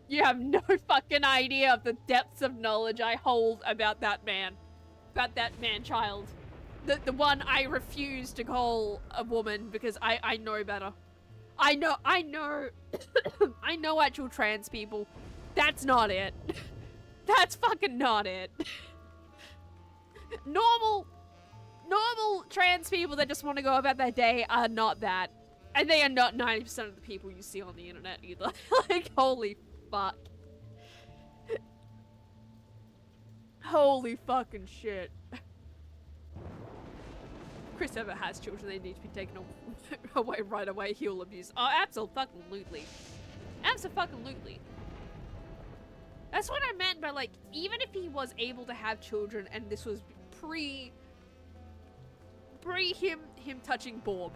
You have no fucking idea of the depths of knowledge I hold about that man. About that man-child. The one I refuse to call a woman because I know better. I know I know actual trans people. That's not it. That's fucking not it. Normal trans people that just want to go about their day are not that. And they are not 90% of the people you see on the internet either. Like, holy fuck. Holy fucking shit. Chris ever has children, they need to be taken away right away. He'll abuse. Oh, absolutely. Absolutely. That's what I meant by, like, even if he was able to have children and this was pre him touching Borb.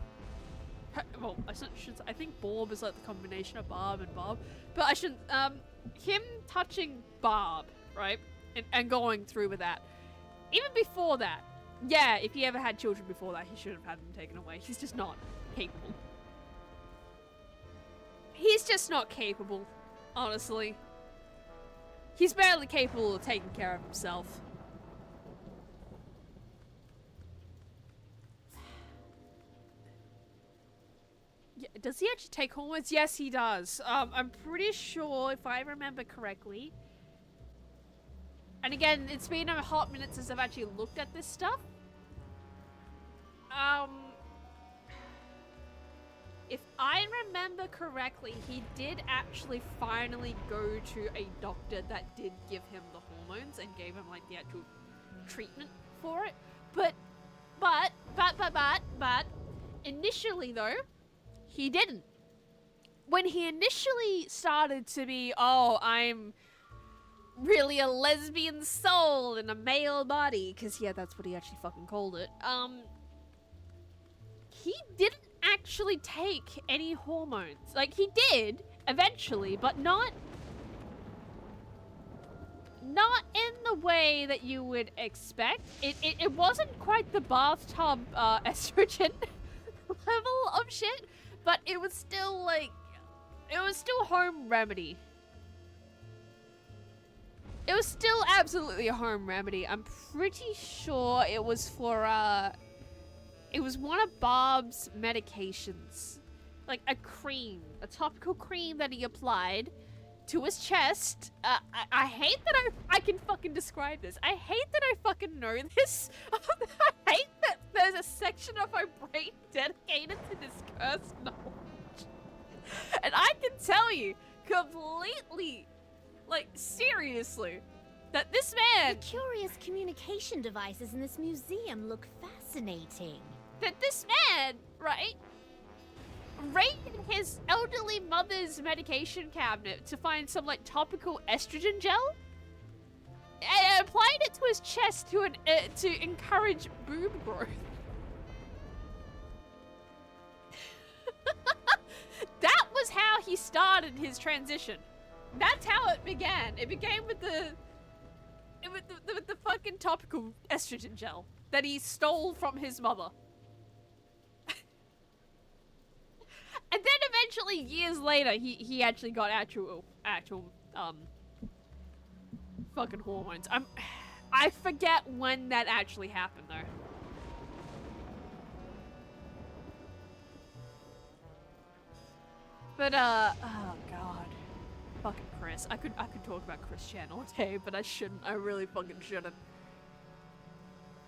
Well, I think Borb is like the combination of Barb and Bob. But I shouldn't, him touching Barb, right? And going through with that. Even before that, yeah, if he ever had children before that, he should have had them taken away. He's just not capable. He's just not capable, honestly. He's barely capable of taking care of himself. Yeah, does he actually take hormones? Yes, he does. I'm pretty sure, if I remember correctly. And again, it's been a hot minute since I've actually looked at this stuff. If I remember correctly, he did actually finally go to a doctor that did give him the hormones and gave him like the actual treatment for it. But initially though, he didn't. When he initially started to be, oh, I'm really a lesbian soul in a male body, because yeah, that's what he actually fucking called it. He didn't actually take any hormones. Like, he did eventually, but not in the way that you would expect. It wasn't quite the bathtub estrogen level of shit, but it was still like, it was still home remedy. It was still absolutely a home remedy. I'm pretty sure it was for, it was one of Bob's medications. Like a cream. A topical cream that he applied to his chest. I hate that I can fucking describe this. I hate that I fucking know this. I hate that there's a section of my brain dedicated to this cursed knowledge. And I can tell you completely, like, seriously, that this man... The curious communication devices in this museum look fascinating. That this man, right, raided his elderly mother's medication cabinet to find some, like, topical estrogen gel and applied it to his chest to encourage boob growth. That was how he started his transition. That's how it began. It began with the fucking topical estrogen gel that he stole from his mother. And then eventually, years later, he actually got actual fucking hormones. I forget when that actually happened though. But oh god. Fucking Chris. I could talk about Chris Chan all day, but I shouldn't. I really fucking shouldn't.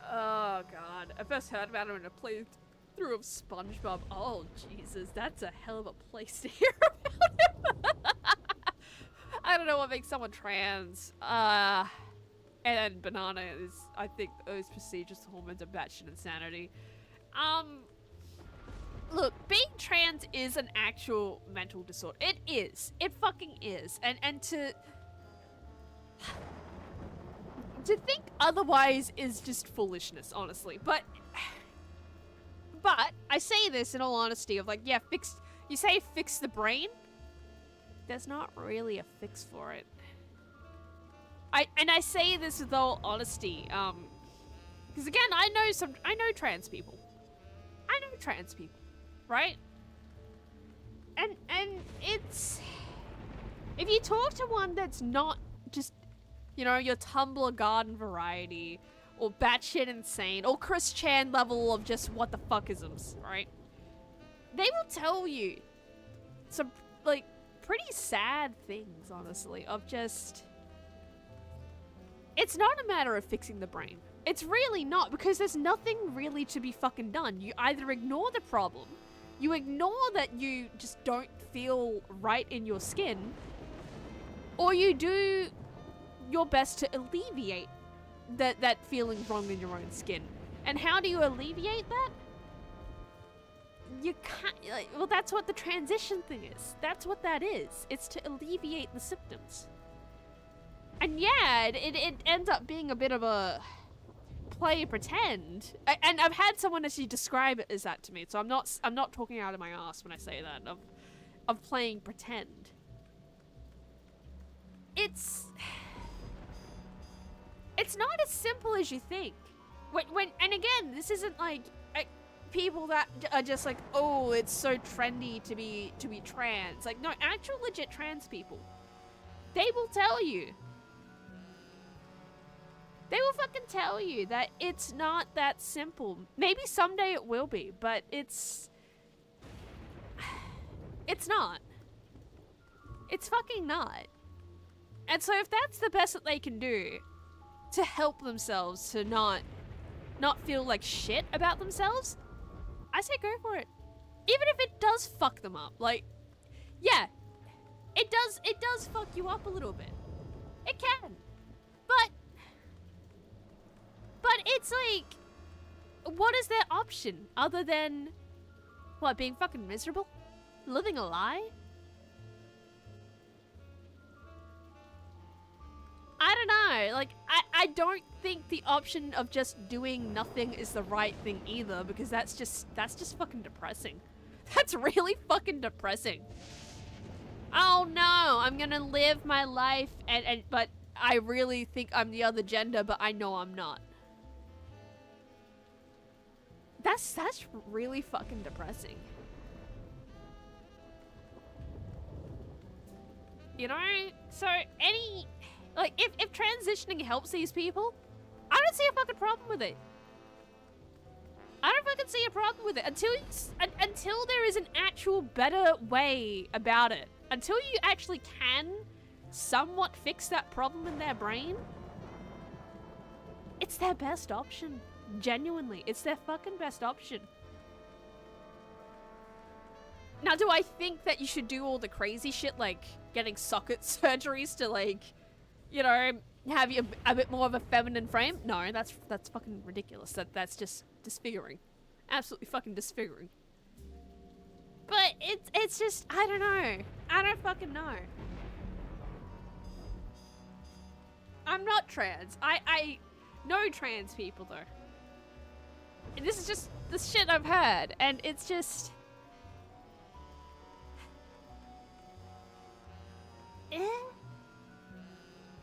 Oh god. I first heard about him in a playthrough of SpongeBob. Oh Jesus, that's a hell of a place to hear about him. I don't know what makes someone trans. And Banana is, I think those prestigious hormones are batshit insanity. Look, being trans is an actual mental disorder. It is. It fucking is. And to think otherwise is just foolishness, honestly. But I say this in all honesty of like, yeah, you say fix the brain? There's not really a fix for it. I say this with all honesty, because again, I know trans people. I know trans people, right? And it's, if you talk to one that's not just, you know, your Tumblr garden variety, or batshit insane, or Chris Chan level of just what the fuckisms, right? They will tell you some, like, pretty sad things, honestly, of just... It's not a matter of fixing the brain. It's really not, because there's nothing really to be fucking done. You either ignore the problem, you ignore that you just don't feel right in your skin, or you do your best to alleviate that feeling wrong in your own skin. And how do you alleviate that? You can't, like, well, that's what the transition thing is. That's what that is. It's to alleviate the symptoms. And yeah, it ends up being a bit of a play pretend. And I've had someone actually describe it as that to me, so I'm not talking out of my ass when I say that, of playing pretend. It's not as simple as you think. And again, this isn't like people that are just like, oh, it's so trendy to be trans. Like, no, actual legit trans people, they will tell you. They will fucking tell you that it's not that simple. Maybe someday it will be, but it's not. It's fucking not. And so if that's the best that they can do to help themselves to not feel like shit about themselves, I say go for it. Even if it does fuck them up. Like, yeah, it does fuck you up a little bit. It can. But it's like, what is their option other than, what, being fucking miserable? Living a lie? I don't know, like, I don't think the option of just doing nothing is the right thing either, because that's just fucking depressing. That's really fucking depressing. Oh no, I'm gonna live my life but I really think I'm the other gender, but I know I'm not. That's really fucking depressing. You know? So like, if transitioning helps these people, I don't see a fucking problem with it. I don't fucking see a problem with it until there is an actual better way about it. Until you actually can somewhat fix that problem in their brain, it's their best option. Genuinely, it's their fucking best option. Now, do I think that you should do all the crazy shit, like getting socket surgeries to, like, you know, have you a bit more of a feminine frame? No, that's fucking ridiculous. That's just disfiguring. Absolutely fucking disfiguring. But it's just, I don't know. I don't fucking know. I'm not trans. I know trans people though. And this is just the shit I've heard, and it's just...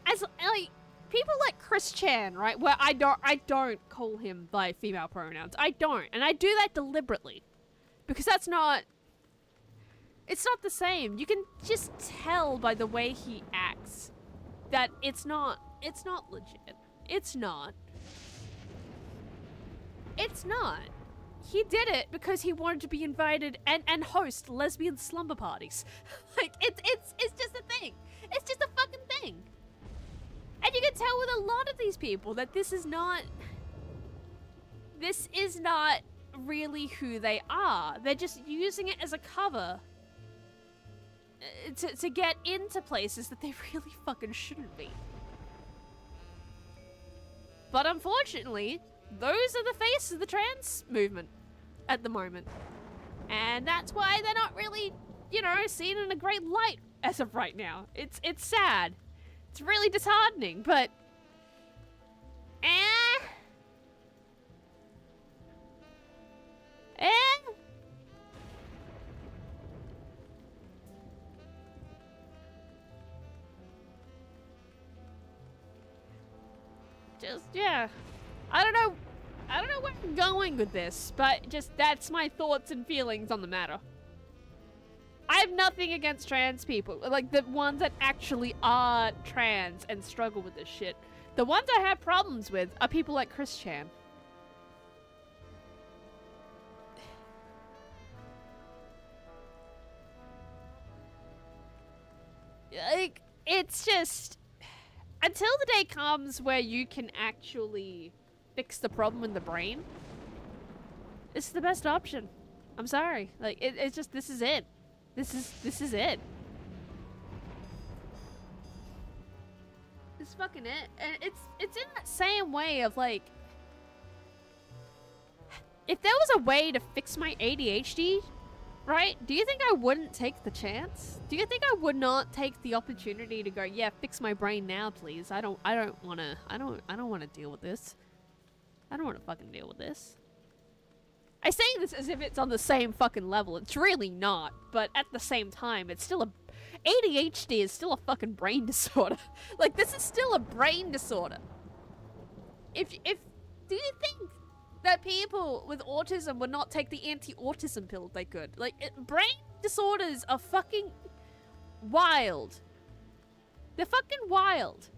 As, like, people like Chris Chan, right, where I don't call him by female pronouns. I don't, and I do that deliberately. Because that's not... It's not the same. You can just tell by the way he acts that it's not legit. It's not. It's not. He did it because he wanted to be invited and host lesbian slumber parties. Like, it's just a thing. It's just a fucking thing. And you can tell with a lot of these people that this is not really who they are. They're just using it as a cover to get into places that they really fucking shouldn't be. But unfortunately, those are the faces of the trans movement at the moment. And that's why they're not really, you know, seen in a great light as of right now. It's sad. It's really disheartening, but... just, yeah. I don't know where I'm going with this, but just that's my thoughts and feelings on the matter. I have nothing against trans people, like the ones that actually are trans and struggle with this shit. The ones I have problems with are people like Chris Chan. Like, it's just, until the day comes where you can actually fix the problem in the brain, it's the best option. I'm sorry. Like, it's just, this is it. This is it. This is fucking it. And it's in that same way of like, if there was a way to fix my ADHD, right? Do you think I wouldn't take the chance? Do you think I would not take the opportunity to go, yeah, fix my brain now, please? I don't want to deal with this. I don't want to fucking deal with this. I say this as if it's on the same fucking level. It's really not, but at the same time, it's still ADHD is still a fucking brain disorder. Like, this is still a brain disorder. Do you think that people with autism would not take the anti-autism pill if they could? Like, brain disorders are fucking wild. They're fucking wild.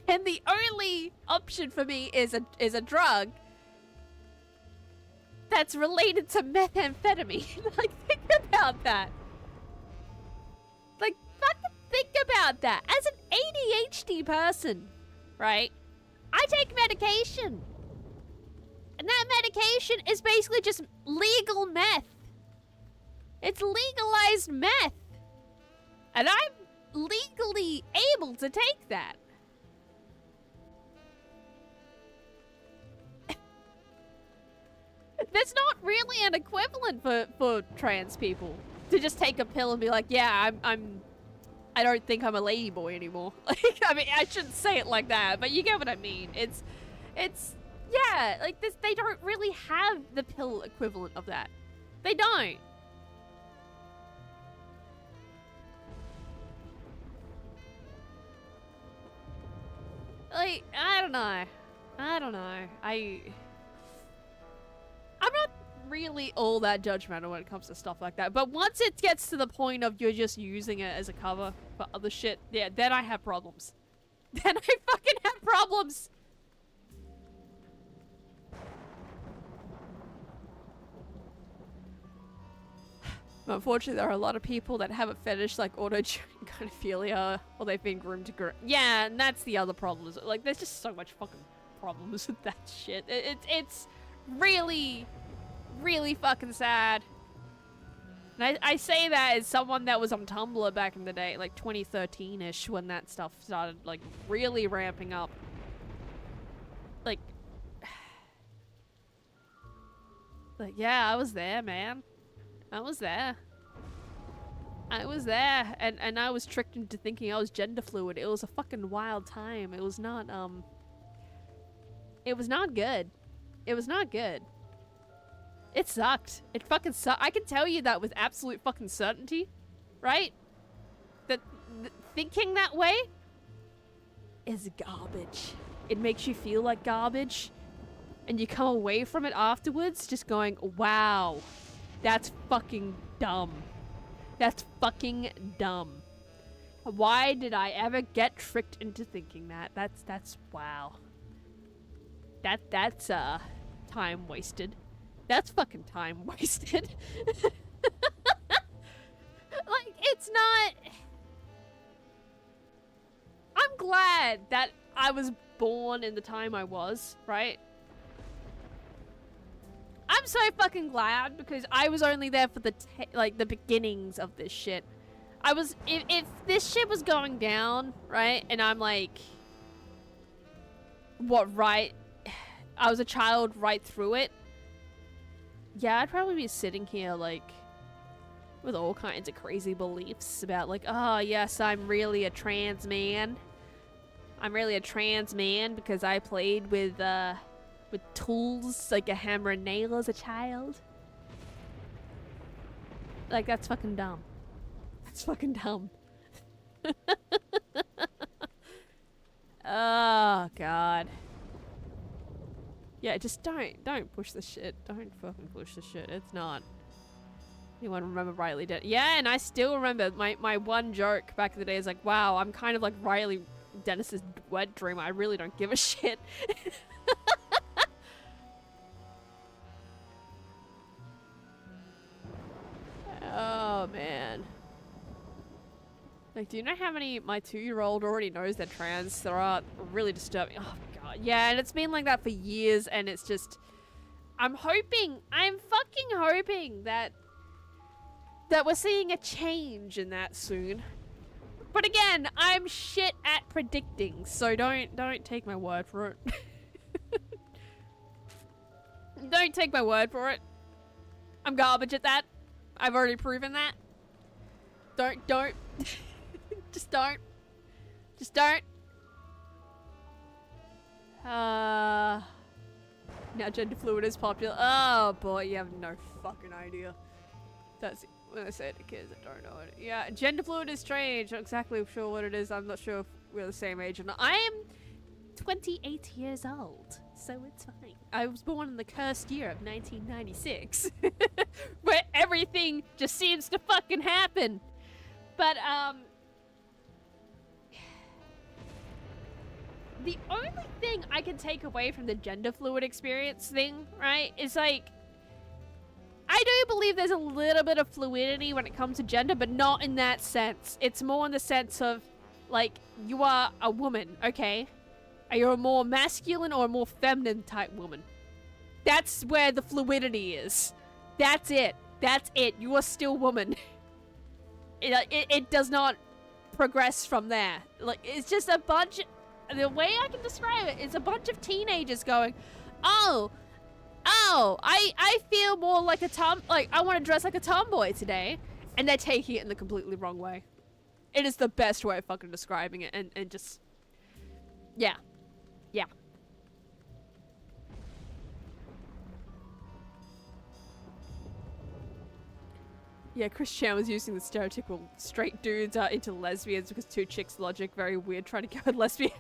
And the only option for me is a drug that's related to methamphetamine. Like, think about that. Like, fucking think about that. As an ADHD person, right? I take medication. And that medication is basically just legal meth. It's legalized meth. And I'm legally able to take that. There's not really an equivalent for trans people to just take a pill and be like, yeah, I don't think I'm a ladyboy anymore. Like, I mean, I shouldn't say it like that, but you get what I mean. It's, yeah, like this, they don't really have the pill equivalent of that. They don't. Like, I don't know. I'm not really all that judgmental when it comes to stuff like that, but once it gets to the point of you're just using it as a cover for other shit, yeah, then I have problems. Then I fucking have problems! Unfortunately, there are a lot of people that have a fetish like auto-tuning gynephilia, or they've been groomed to groom. Yeah, and that's the other problem. Like, there's just so much fucking problems with that shit. It's really, really fucking sad. And I say that as someone that was on Tumblr back in the day, like 2013-ish, when that stuff started, like, really ramping up. Like, yeah, I was there, man. I was there. I was there, and I was tricked into thinking I was gender fluid. It was a fucking wild time. It was not good. It was not good. It sucked. It fucking sucked. I can tell you that with absolute fucking certainty, right? That thinking that way is garbage. It makes you feel like garbage, and you come away from it afterwards just going, wow. That's fucking dumb. That's fucking dumb. Why did I ever get tricked into thinking that? That's wow. That's time wasted. That's fucking time wasted. Like, it's not... I'm glad that I was born in the time I was, right? I'm so fucking glad, because I was only there for the beginnings of this shit. I was, if this shit was going down, right, and I'm like, I was a child right through it, yeah, I'd probably be sitting here, like, with all kinds of crazy beliefs about, like, oh, yes, I'm really a trans man. I'm really a trans man because I played with tools like a hammer and nail as a child. Like, that's fucking dumb. That's fucking dumb. Yeah, just don't push the shit. Don't fucking push the shit. It's not. Anyone remember Riley Dennis? Yeah, and I still remember my one joke back in the day is like, wow, I'm kind of like Riley Dennis's wet dream. I really don't give a shit. Oh, man. Like, do you know how many my 2-year-old already knows they're trans? There are really disturbing. Oh, God. Yeah, and it's been like that for years, and it's just... I'm fucking hoping that we're seeing a change in that soon. But again, I'm shit at predicting, so don't take my word for it. Don't take my word for it. I'm garbage at that. I've already proven that. Don't. Just don't. Just don't. Now gender fluid is popular. Oh boy, you have no fucking idea. That's when I say it to kids, I don't know it. Yeah, gender fluid is strange. Not exactly sure what it is. I'm not sure if we're the same age or not. I am 28 years old, so it's fine. I was born in the cursed year of 1996, where everything just seems to fucking happen. But the only thing I can take away from the gender fluid experience thing, right, is like, I do believe there's a little bit of fluidity when it comes to gender, but not in that sense. It's more in the sense of, like, you are a woman, okay? Are you a more masculine or a more feminine type woman? That's where the fluidity is. That's it. That's it. You are still woman. It does not progress from there. Like, it's just a bunch... The way I can describe it is a bunch of teenagers going, oh, I feel more like a I want to dress like a tomboy today. And they're taking it in the completely wrong way. It is the best way of fucking describing it, and just... Yeah. Yeah. Yeah, Chris Chan was using the stereotypical straight dudes into lesbians because two chicks logic. Very weird trying to go with lesbian.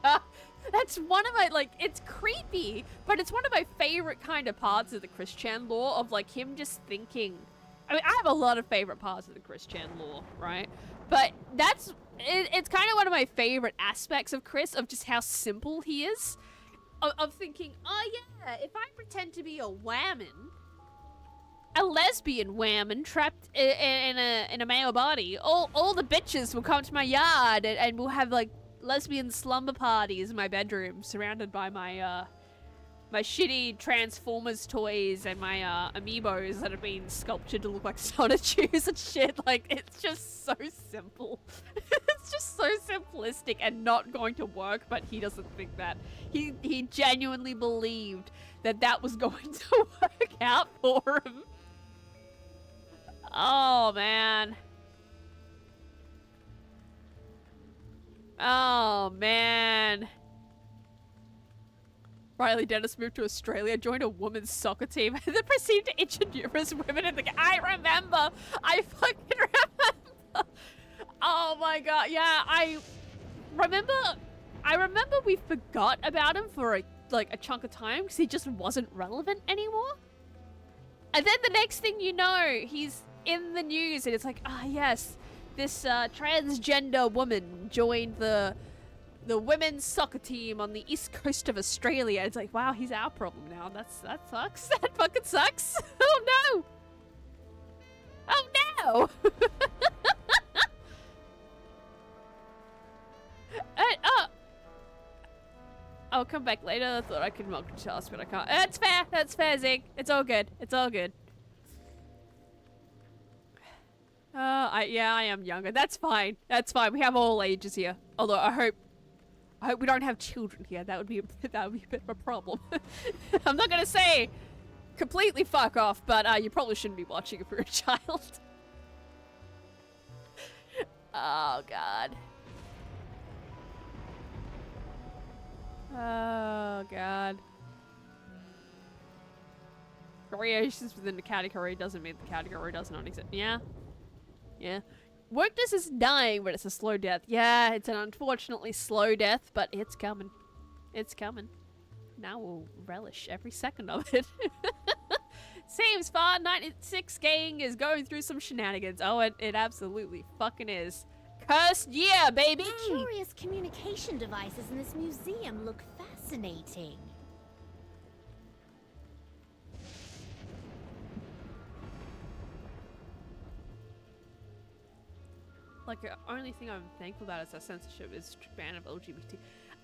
Yeah. That's one of my, like, it's creepy, but it's one of my favorite kind of parts of the Chris Chan lore, of like him just thinking. I mean, I have a lot of favorite parts of the Chris Chan lore, right? But that's, it's kind of one of my favorite aspects of Chris, of just how simple he is. Of thinking, oh yeah, if I pretend to be a whammon, a lesbian whammon trapped in a male body, all the bitches will come to my yard and we'll have like lesbian slumber parties in my bedroom, surrounded by my my shitty Transformers toys and my amiibos that have been sculptured to look like sonotubes and shit. Like, it's just so simple. It's just so simplistic and not going to work, but he doesn't think that. He genuinely believed that that was going to work out for him. Oh, man. Oh, man. Riley Dennis moved to Australia, joined a women's soccer team, and then proceeded to injure numerous women in the game. I remember! I fucking remember! Oh my god, yeah, I remember we forgot about him for a chunk of time, because he just wasn't relevant anymore. And then the next thing you know, he's in the news, and it's like, yes, this transgender woman joined the women's soccer team on the east coast of Australia. It's like, wow, he's our problem now. That sucks. That fucking sucks. Oh no. Oh no. I'll come back later. I thought I could multitask, but I can't. That's fair. That's fair, Zig. It's all good. It's all good. Yeah, I am younger. That's fine. That's fine. We have all ages here. Although I hope we don't have children here. That would be a bit of a problem. I'm not gonna say completely fuck off, but you probably shouldn't be watching if you're a child. Oh god. Oh god. Variations within the category doesn't mean the category does not exist. Yeah. Yeah. Wokeness is dying, but it's a slow death. Yeah, it's an unfortunately slow death, but it's coming. It's coming. Now we'll relish every second of it. Seems fun. 96 gang is going through some shenanigans. Oh, it absolutely fucking is. Cursed year, baby! The curious communication devices in this museum look fascinating. Like, the only thing I'm thankful about is that censorship is ban of LGBT.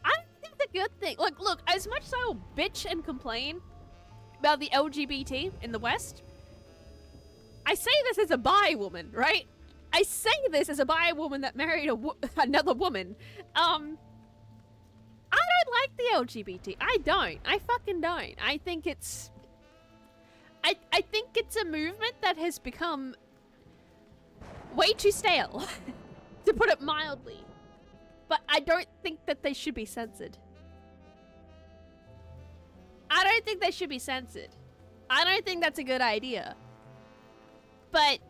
I don't think it's a good thing. Like, look, as much as I will bitch and complain about the LGBT in the West, I say this as a bi woman, right? I say this as a bi woman that married another woman. I don't like the LGBT. I don't. I fucking don't. I think it's... I think it's a movement that has become way too stale, to put it mildly. But I don't think that they should be censored. I don't think they should be censored. I don't think that's a good idea. But...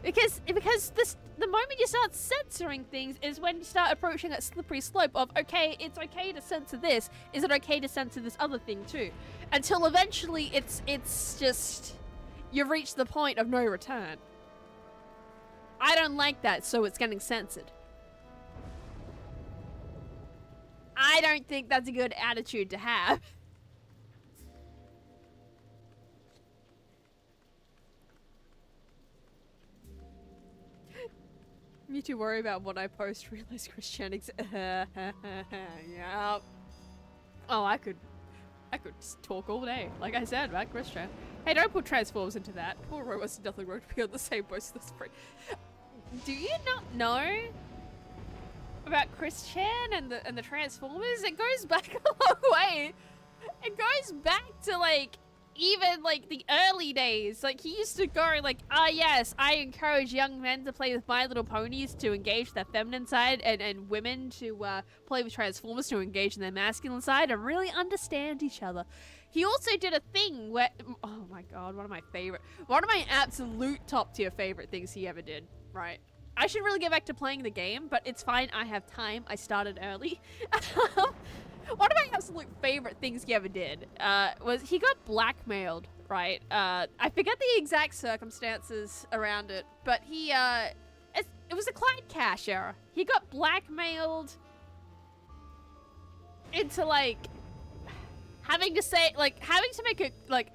Because the moment you start censoring things is when you start approaching that slippery slope of, okay, it's okay to censor this. Is it okay to censor this other thing too? Until eventually it's just... You've reached the point of no return. I don't like that, so it's getting censored. I don't think that's a good attitude to have. Me too worry about what I post, realize Christianity. Yeah. Oh, I could just talk all day. Like I said, about Christian. Hey, don't put Transformers into that. Poor robots do nothing wrong to be on the same boat as the spring. Do you not know about Christian and the Transformers? It goes back a long way. It goes back to like even like the early days. Like he used to go like, ah yes, I encourage young men to play with My Little Ponies to engage their feminine side, and women to play with Transformers to engage in their masculine side and really understand each other. He also did a thing where, oh my god, one of my absolute top tier favorite things he ever did, right? I should really get back to playing the game, but it's fine, I have time, I started early. One of my absolute favorite things he ever did was he got blackmailed, right? I forget the exact circumstances around it, but he, it was the Clyde Cash era. He got blackmailed into like, having to make a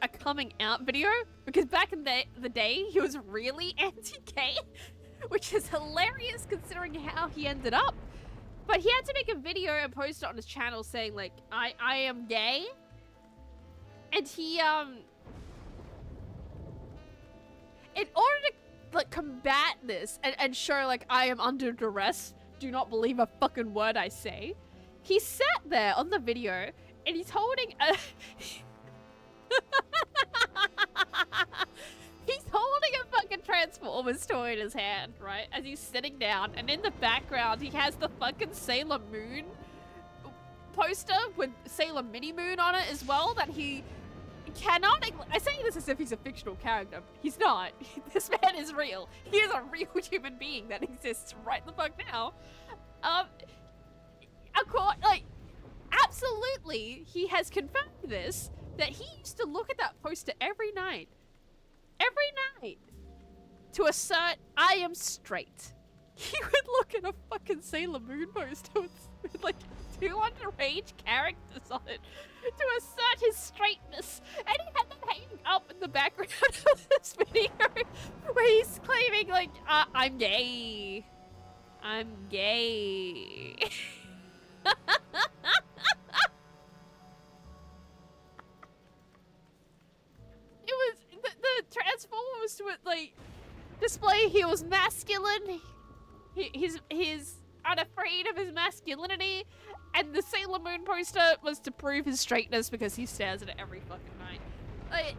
coming out video, because back in the day, he was really anti-gay, which is hilarious considering how he ended up. But he had to make a video and post it on his channel saying like, I am gay. And he, in order to like combat this and show like I am under duress, do not believe a fucking word I say, he sat there on the video and he's holding a he's holding a fucking Transformers toy in his hand, right? As he's sitting down, and in the background he has the fucking Sailor Moon poster with Sailor Mini Moon on it as well, that he cannot... I say this as if he's a fictional character. He's not. This man is real. He is a real human being that exists right the fuck now. Of course, like, absolutely, he has confirmed this, that he used to look at that poster every night, to assert, I am straight. He would look at a fucking Sailor Moon poster with like 2 underage characters on it to assert his straightness. And he had that hanging up in the background of this video where he's claiming like, I'm gay. I'm gay. It was the Transformers to like display he was masculine. He's unafraid of his masculinity, and the Sailor Moon poster was to prove his straightness because he stares at it every fucking night. Like,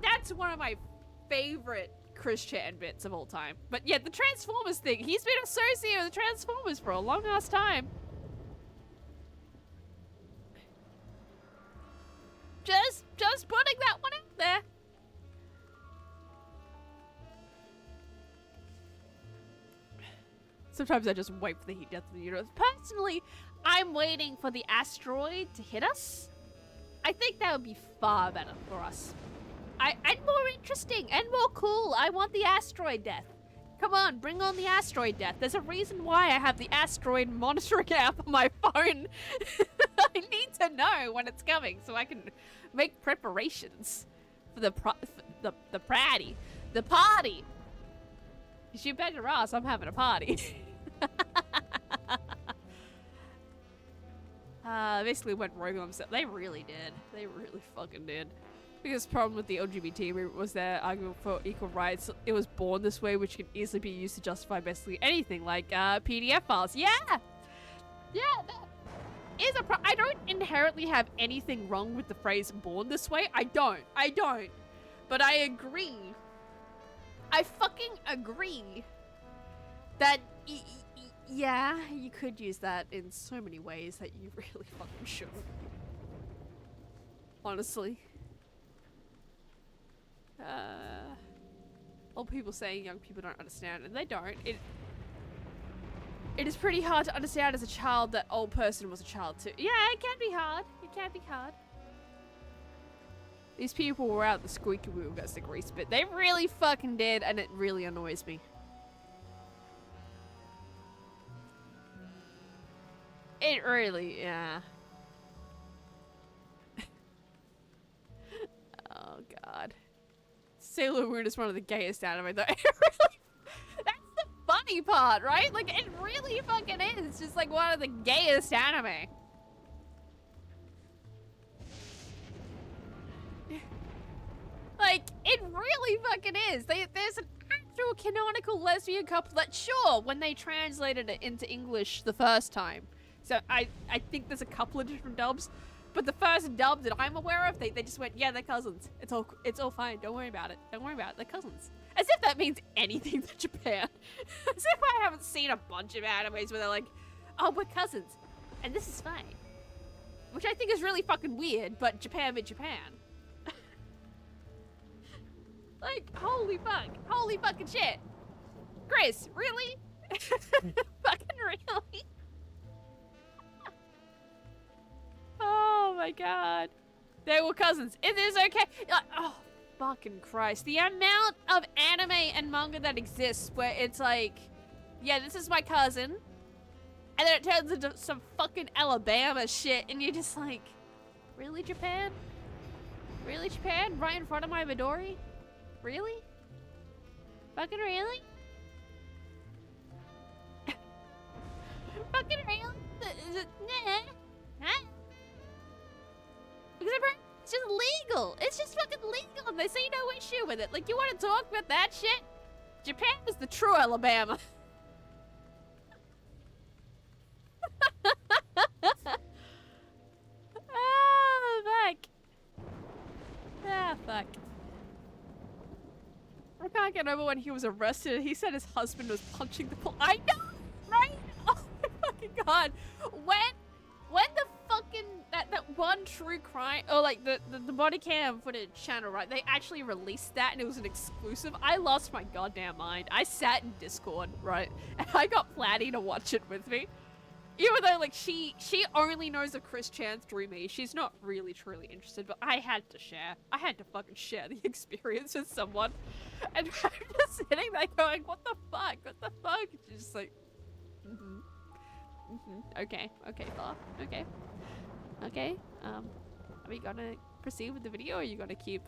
that's one of my favorite Chris Chan bits of all time. But yeah, the Transformers thing, he's been associated with the Transformers for a long ass time. Just putting that one out there. Sometimes I just wait for the heat death of the universe. Personally, I'm waiting for the asteroid to hit us. I think that would be far better for us. And more interesting and more cool. I want the asteroid death. Come on, bring on the asteroid death. There's a reason why I have the asteroid monitoring app on my phone. I need to know when it's coming so I can make preparations for the party. The party. You bet your ass I'm having a party. Basically went rogue on themselves. They really did. They really fucking did. Biggest problem with the LGBT movement was their argument for equal rights. It was born this way, which can easily be used to justify basically anything, like PDF files. Yeah, that is a I don't inherently have anything wrong with the phrase "born this way." I don't. But I agree. I fucking agree that yeah, you could use that in so many ways that you really fucking shouldn't. Honestly. Old people saying young people don't understand, and they don't. It is pretty hard to understand as a child that old person was a child too. Yeah, it can be hard. It can be hard. These people were out the squeaky wheel gets the grease bit. They really fucking did, and it really annoys me. It really, yeah. Oh god. Sailor Moon is one of the gayest anime though. That's the funny part, right? Like, it really fucking is just like one of the gayest anime. Like, it really fucking is. There's an actual canonical lesbian couple that, sure, when they translated it into English the first time. So I think there's a couple of different dubs. But the first dub that I'm aware of, they just went, yeah, they're cousins. It's all fine. Don't worry about it. Don't worry about it. They're cousins. As if that means anything to Japan. As if I haven't seen a bunch of animes where they're like, oh, we're cousins. And this is fine. Which I think is really fucking weird, but Japan be Japan. Like, holy fuck. Holy fucking shit. Chris, really? Fucking really? Oh my god. They were cousins. It is okay. Oh, fucking Christ. The amount of anime and manga that exists where it's like, yeah, this is my cousin. And then it turns into some fucking Alabama shit. And you're just like, really, Japan? Really, Japan? Right in front of my Midori? Really? Fucking really? Fucking really? Nah. Because it's just legal. It's just fucking legal, and they see no issue with it. Like, you want to talk about that shit? Japan is the true Alabama. Oh, fuck. Ah, fuck. I can't get over when he was arrested. He said his husband was punching the pool. I know, right? Oh my fucking god. When the fucking that one true crime, or like the body cam footage channel, right? They actually released that and it was an exclusive. I lost my goddamn mind. I sat in Discord, right? And I got Platty to watch it with me. Even though, like, she only knows of Chris Chan through me. She's not really truly interested, but I had to share. I had to fucking share the experience with someone. And I'm just sitting there going, what the fuck? What the fuck? She's just like, okay, Thor. Okay. Are we gonna proceed with the video, or are you gonna keep,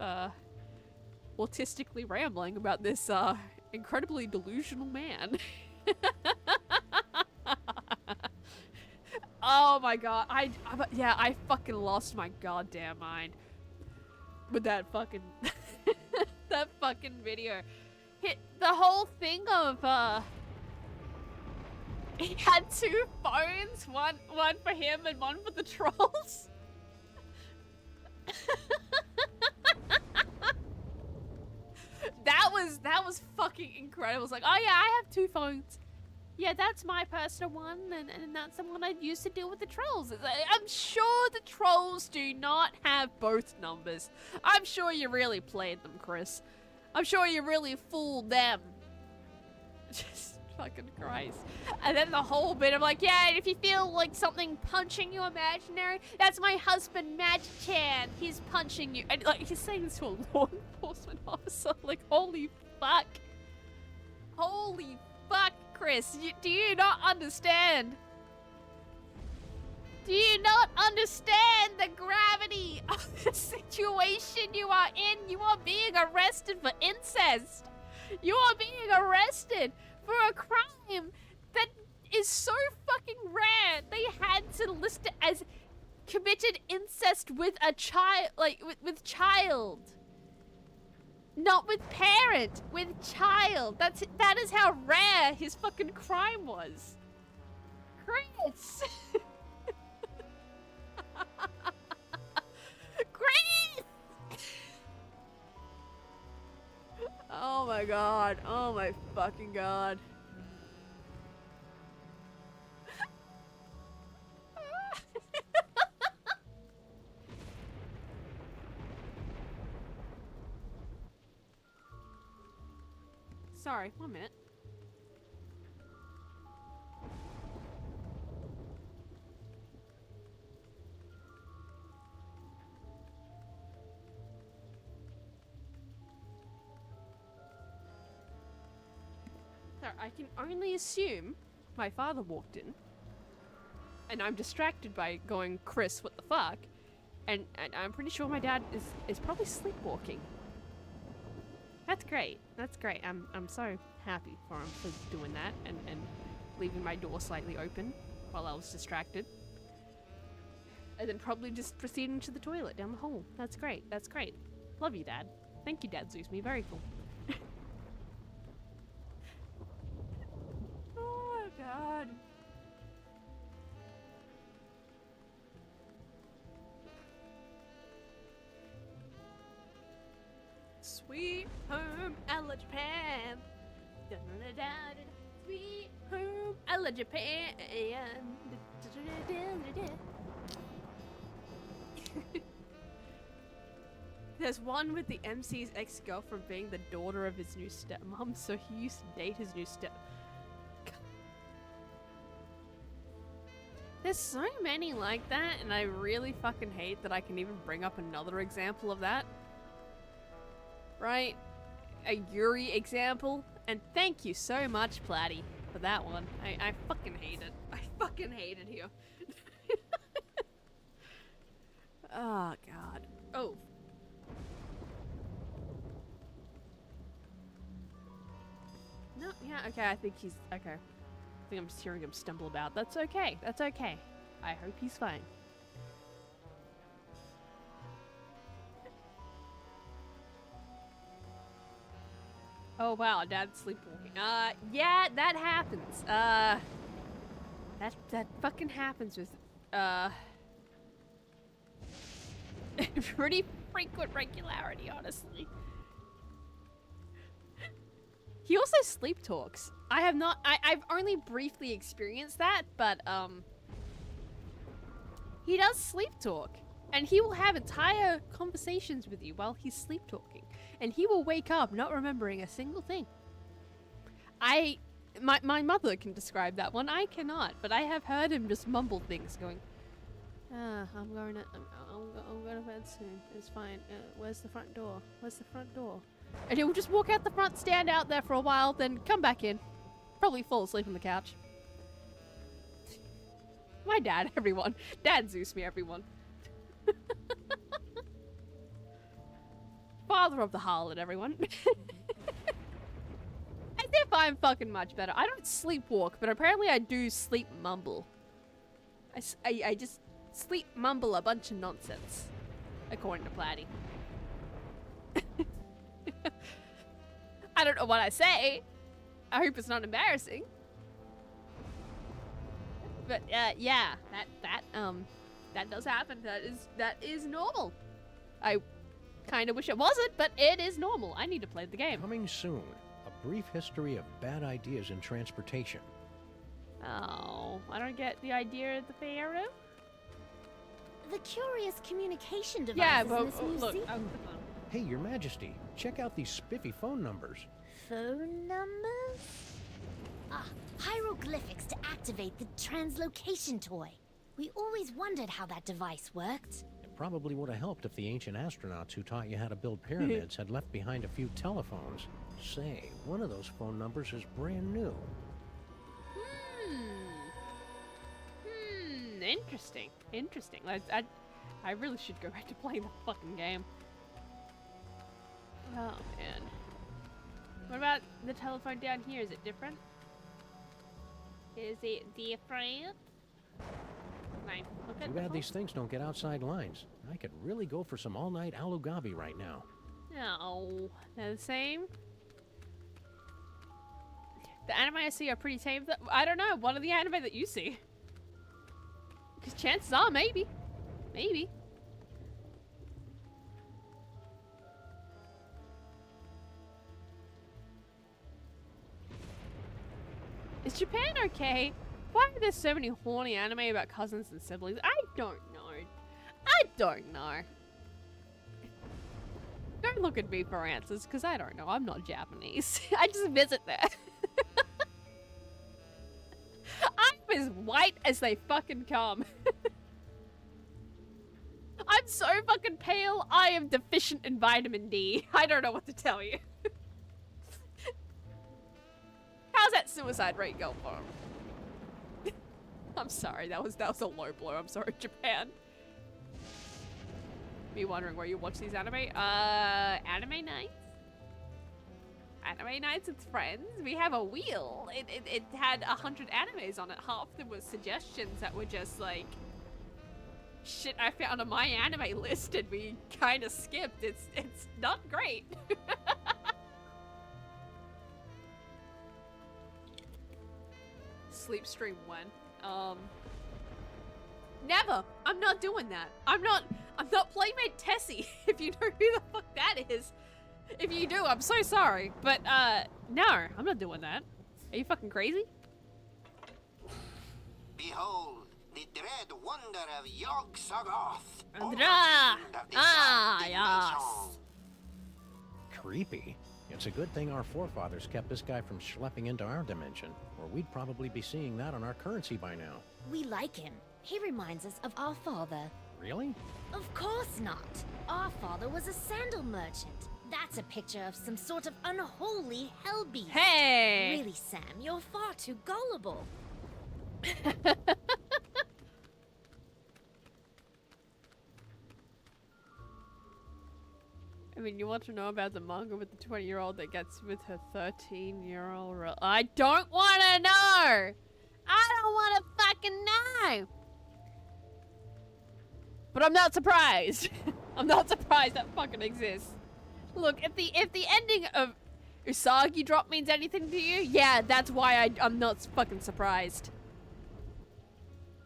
autistically rambling about this, incredibly delusional man? Oh my god, I fucking lost my goddamn mind with that fucking that fucking video. The whole thing of he had two phones, one for him and one for the trolls. That was fucking incredible. It's like, oh yeah, I have two phones. Yeah, that's my personal one, and that's the one I'd use to deal with the trolls. I'm sure the trolls do not have both numbers. I'm sure you really played them, Chris. I'm sure you really fooled them. Just Fucking Christ. And then the whole bit of like, yeah, if you feel like something punching you imaginary, that's my husband, Magic-chan. He's punching you. And like, he's saying this to a law enforcement officer. Like, holy fuck. Holy fuck, Chris. Do you not understand? Do you not understand the gravity of the situation you are in? You are being arrested for incest. You are being arrested for a crime that is so fucking rare. They had to list it as committed incest with a child, like with child. Not with parent, with child. That is how rare his fucking crime was. Chris. Chris! Oh my god. Oh my fucking god. Sorry, 1 minute. So I can only assume my father walked in, and I'm distracted by going, Chris, what the fuck? And I'm pretty sure my dad is probably sleepwalking. That's great. That's great. I'm so happy for him for doing that and leaving my door slightly open while I was distracted. And then probably just proceeding to the toilet down the hall. That's great. That's great. Love you, Dad. Thank you, Dad Zeus me. Very cool. Oh, God. Sweet home, Ella Japan. Sweet home, Ella Japan. There's one with the MC's ex-girlfriend being the daughter of his new stepmom, so he used to date his new There's so many like that, and I really fucking hate that I can even bring up another example of that. Right? A Yuri example. And thank you so much, Platty, for that one. I fucking hate it. I fucking hate it here. Oh, God. Oh. No, yeah, okay, I think he's... Okay. I think I'm just hearing him stumble about. That's okay. That's okay. I hope he's fine. Oh wow, Dad's sleepwalking. Yeah, that happens. That fucking happens with, pretty frequent regularity, honestly. He also sleep talks. I have not, I've only briefly experienced that, but, he does sleep talk. And he will have entire conversations with you while he's sleep talking. And he will wake up not remembering a single thing. My mother can describe that one. I cannot, but I have heard him just mumble things going, I'm going to bed soon. It's fine. Where's the front door? Where's the front door? And he will just walk out the front, stand out there for a while, then come back in. Probably fall asleep on the couch. My dad, everyone. Dad Zeus me, everyone. Father of the harlot, everyone. As if I'm fucking much better. I don't sleepwalk, but apparently I do sleep mumble. I just sleep mumble a bunch of nonsense, according to Platty. I don't know what I say. I hope it's not embarrassing. But yeah, that does happen. That is normal. I kind of wish it wasn't, but it is normal. I need to play the game. Coming soon, a brief history of bad ideas in transportation. Oh, I don't get the idea of the Pharaoh. The curious communication devices yeah, in but this look. museum. Hey, Your Majesty, check out these spiffy phone numbers. Phone numbers? Hieroglyphics to activate the translocation toy. We always wondered how that device worked. It probably would have helped if the ancient astronauts who taught you how to build pyramids had left behind a few telephones. Say, one of those phone numbers is brand new. Interesting. Interesting. I really should go back to playing the fucking game. Oh, man. What about the telephone down here? Is it different? Is it different? Fine. Look at Too bad these things don't get outside lines. I could really go for some all-night alugabi right now. No. They're the same? The anime I see are pretty tame. I don't know. What are the anime that you see? Because chances are, maybe. Maybe. Is Japan okay? Why are there so many horny anime about cousins and siblings? I don't know. I don't know. Don't look at me for answers, because I don't know. I'm not Japanese. I just visit there. I'm as white as they fucking come. I'm so fucking pale, I am deficient in vitamin D. I don't know what to tell you. How's that suicide rate go for him? I'm sorry, that was a low blow. I'm sorry, Japan. Me wondering where you watch these anime? Anime nights? Anime nights with friends? We have a wheel. It had 100 animes on it. Half of them were suggestions that were just like shit I found on my anime list and we kind of skipped. It's not great. Sleep stream when? Never. I'm not doing that. I'm not Playmate Tessie. If you know who the fuck that is. If you do, I'm so sorry. But no, I'm not doing that. Are you fucking crazy? Behold, the dread wonder of Yotsuba. Yes. Creepy. It's a good thing our forefathers kept this guy from schlepping into our dimension, or we'd probably be seeing that on our currency by now. We like him. He reminds us of our father. Really? Of course not. Our father was a sandal merchant. That's a picture of some sort of unholy hell beast. Hey! Really, Sam, you're far too gullible. I mean, you want to know about the manga with the 20-year-old that gets with her 13-year-old? I don't want to know! I don't want to fucking know! But I'm not surprised. I'm not surprised that fucking exists. Look, if the ending of Usagi drop means anything to you, yeah, that's why I'm not fucking surprised.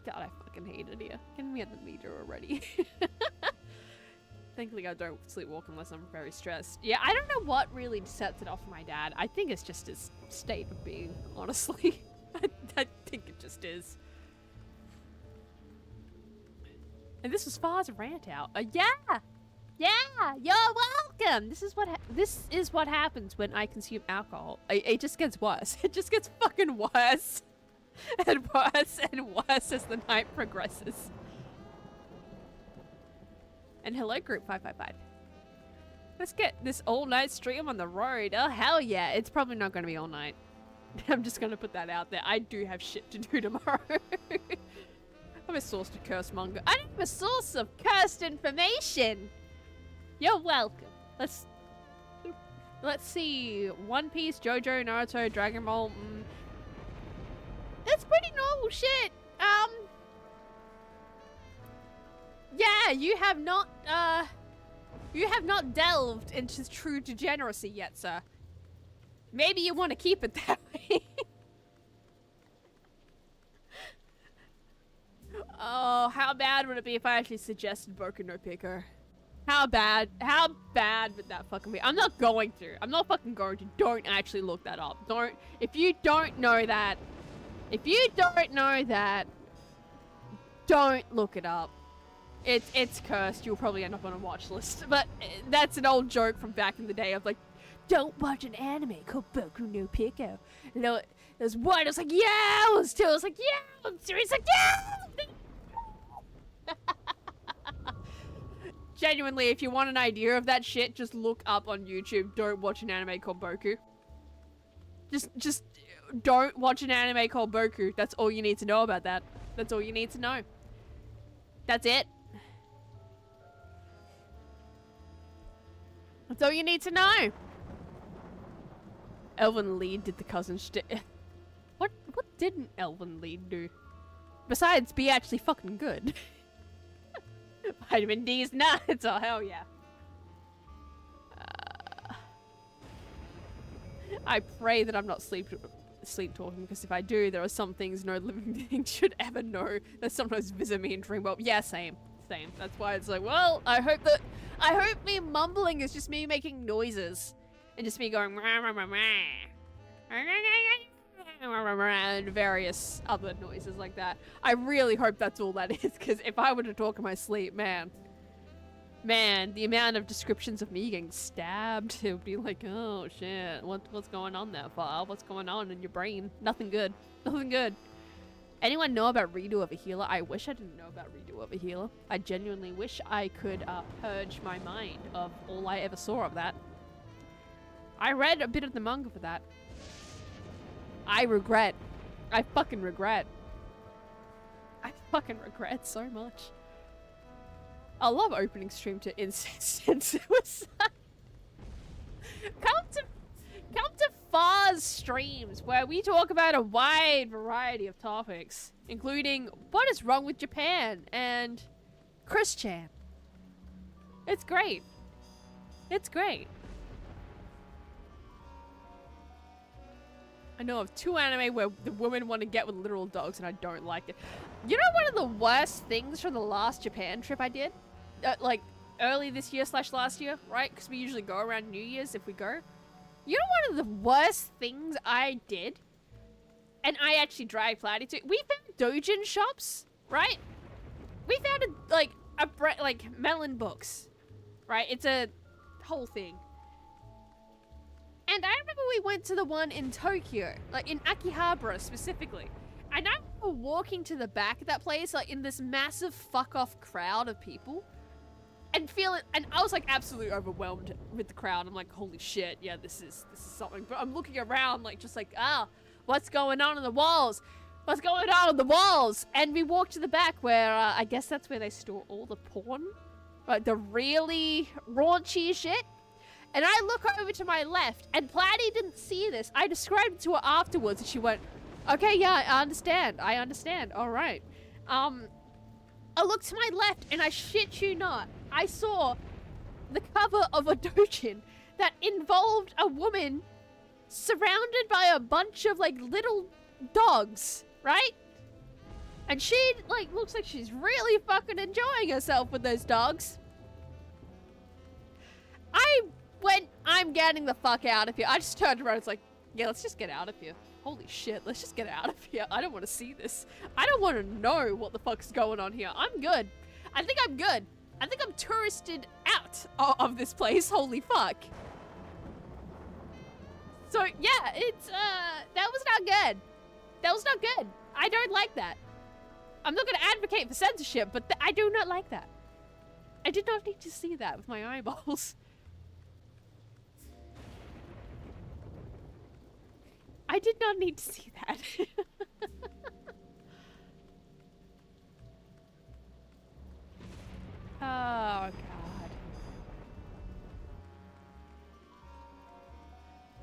God, I fucking hate it here. Get me at the meter already. Thankfully, I don't sleepwalk unless I'm very stressed. Yeah, I don't know what really sets it off for my dad. I think it's just his state of being, honestly. I think it just is. And this was Far's rant out. Yeah! Yeah! You're welcome! This is what happens when I consume alcohol. It just gets worse. It just gets fucking worse. And worse and worse as the night progresses. And hello, Group 555. Let's get this all-night stream on the road. Oh, hell yeah. It's probably not going to be all night. I'm just going to put that out there. I do have shit to do tomorrow. I'm a source to curse manga. I'm a source of cursed information. You're welcome. Let's see. One Piece, JoJo, Naruto, Dragon Ball. That's pretty normal shit. Yeah, you have not delved into true degeneracy yet, sir. Maybe you want to keep it that way. Oh, how bad would it be if I actually suggested Boku no Pico? How bad would that fucking be? I'm not going to. I'm not fucking going to. Don't actually look that up. Don't. If you don't know that, don't look it up. It's cursed. You'll probably end up on a watch list. But that's an old joke from back in the day of like, don't watch an anime called Boku no Pico. There's one. I was like, yeah. It was two. I was like, yeah. He's like, yeah. Genuinely, if you want an idea of that shit, just look up on YouTube. Don't watch an anime called WOOOOOO. Just don't watch an anime called WOOOOOO. That's all you need to know about that. That's all you need to know. That's it. That's all you need to know. Elvin Lead did the cousin shit. What didn't Elvin Lead do? Besides be actually fucking good. Vitamin D's nuts. Oh hell yeah. I pray that I'm not sleep talking, because if I do, there are some things no living being should ever know that sometimes visit me in dream world. Yeah, same. That's why it's like, well, I hope me mumbling is just me making noises and just me going and various other noises like that. I really hope that's all that is, because if I were to talk in my sleep, man, the amount of descriptions of me getting stabbed, it would be like, oh shit, what's going on there, File? What's going on in your brain? Nothing good. Nothing good. Anyone know about Redo of a Healer? I wish I didn't know about Redo of a Healer. I genuinely wish I could purge my mind of all I ever saw of that. I read a bit of the manga for that. I fucking regret. I fucking regret so much. I love opening stream to incest and suicide. Come to Far's streams, where we talk about a wide variety of topics, including what is wrong with Japan and Chris-chan. It's great. It's great. I know of 2 anime where the women want to get with literal dogs, and I don't like it. You know, one of the worst things from the last Japan trip I did? Like, early this year / last year, right? Because we usually go around New Year's if we go. You know one of the worst things I did? And I actually dragged Platy to. We found doujin shops, right? We found like melon books, right? It's a whole thing. And I remember we went to the one in Tokyo, like in Akihabara specifically. And I remember walking to the back of that place, like in this massive fuck off crowd of people. And I was like absolutely overwhelmed with the crowd. I'm like, holy shit, yeah, this is something. But I'm looking around like, just like, what's going on the walls? What's going on the walls? And we walked to the back where, I guess that's where they store all the porn. Like the really raunchy shit. And I look over to my left, and Platy didn't see this. I described it to her afterwards, and she went, okay, yeah, I understand, all right. I looked to my left, and I shit you not, I saw the cover of a doujin that involved a woman surrounded by a bunch of, like, little dogs, right? And she, like, looks like she's really fucking enjoying herself with those dogs. I went, I'm getting the fuck out of here. I just turned around, it's like, yeah, let's just get out of here. Holy shit, let's just get out of here. I don't want to see this. I don't want to know what the fuck's going on here. I'm good. I think I'm good. I think I'm touristed out of this place. Holy fuck. So, yeah, it's, that was not good. That was not good. I don't like that. I'm not going to advocate for censorship, but I do not like that. I did not need to see that with my eyeballs. I did not need to see that. Oh, God.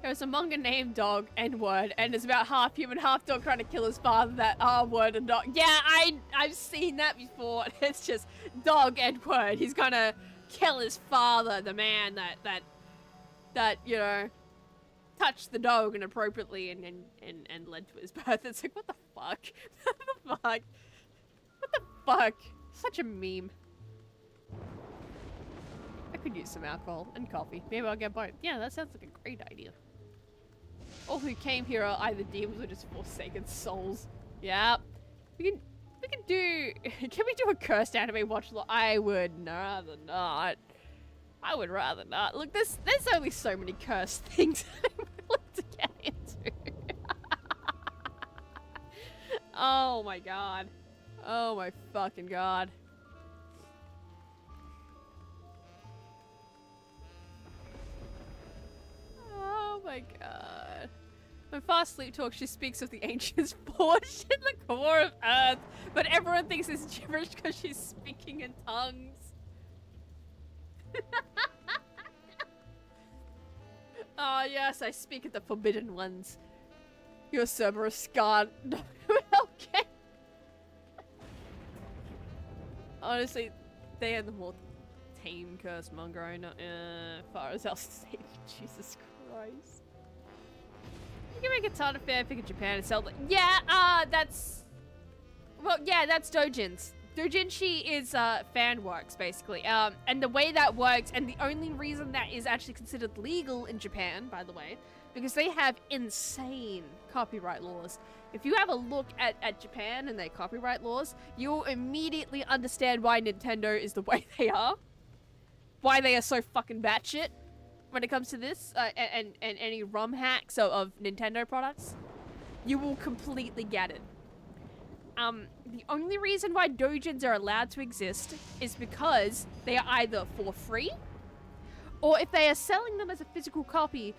There's a manga named Dog, N-word, and it's about half human, half dog trying to kill his father, that R-word and dog. Yeah, I've seen that before. It's just Dog, N-word. He's gonna kill his father, the man that you know, touched the dog inappropriately and led to his birth. It's like, what the fuck? What the fuck? What the fuck? Such a meme. I could use some alcohol and coffee. Maybe I'll get both. Yeah, that sounds like a great idea. All who came here are either demons or just forsaken souls. Yeah. We can do... Can we do a cursed anime watch? I would rather not. I would rather not. Look, there's only so many cursed things I'm willing to get into. Oh my god. Oh my fucking god. Oh my god. When Fast Sleep talks, she speaks of the ancients forged in the core of Earth, but everyone thinks it's gibberish because she's speaking in tongues. Oh yes, I speak of the forbidden ones. Your Cerberus God. Okay. Honestly, they are the more tame curse monger owner, far as else to say. Jesus Christ. You can make a ton of fanfic in Japan and sell them. Yeah, that's... Well, yeah, that's doujins. Doujinshi is fan works, basically. And the way that works, and the only reason that is actually considered legal in Japan, by the way, because they have insane copyright laws. If you have a look at Japan and their copyright laws, you'll immediately understand why Nintendo is the way they are. Why they are so fucking batshit when it comes to this, and any ROM hacks of Nintendo products. You will completely get it. The only reason why doujins are allowed to exist is because they are either for free, or if they are selling them as a physical copy,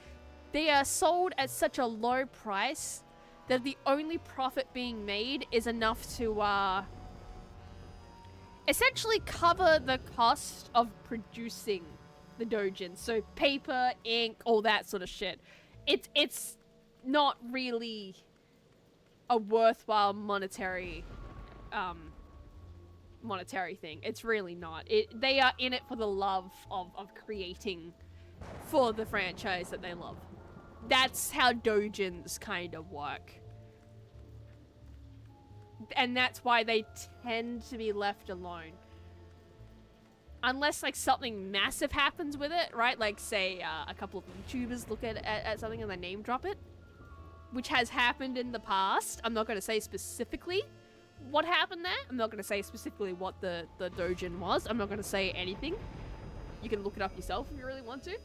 they are sold at such a low price that the only profit being made is enough to, essentially cover the cost of producing the doujins. So paper, ink, all that sort of shit. It's not really a worthwhile monetary thing. It's really not. They are in it for the love of creating for the franchise that they love. That's how doujins kind of work. And that's why they tend to be left alone. Unless, like, something massive happens with it, right? Like, say, a couple of YouTubers look at something and they name drop it. Which has happened in the past. I'm not going to say specifically what happened there. I'm not going to say specifically what the doujin was. I'm not going to say anything. You can look it up yourself if you really want to.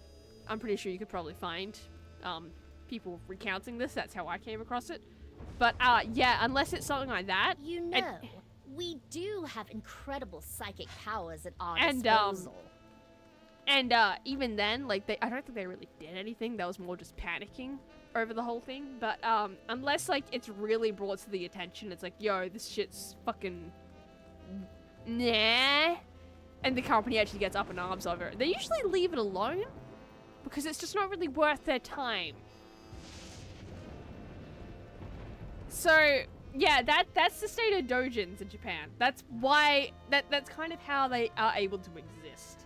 I'm pretty sure you could probably find people recounting this. That's how I came across it. But, yeah, unless it's something like that. You know, we do have incredible psychic powers at our disposal. And even then, like, I don't think they really did anything. That was more just panicking over the whole thing. But unless, like, it's really brought to the attention, it's like, yo, this shit's fucking nah, and the company actually gets up in arms over it, they usually leave it alone because it's just not really worth their time. So yeah, that's the state of doujins in Japan. That's why that's kind of how they are able to exist.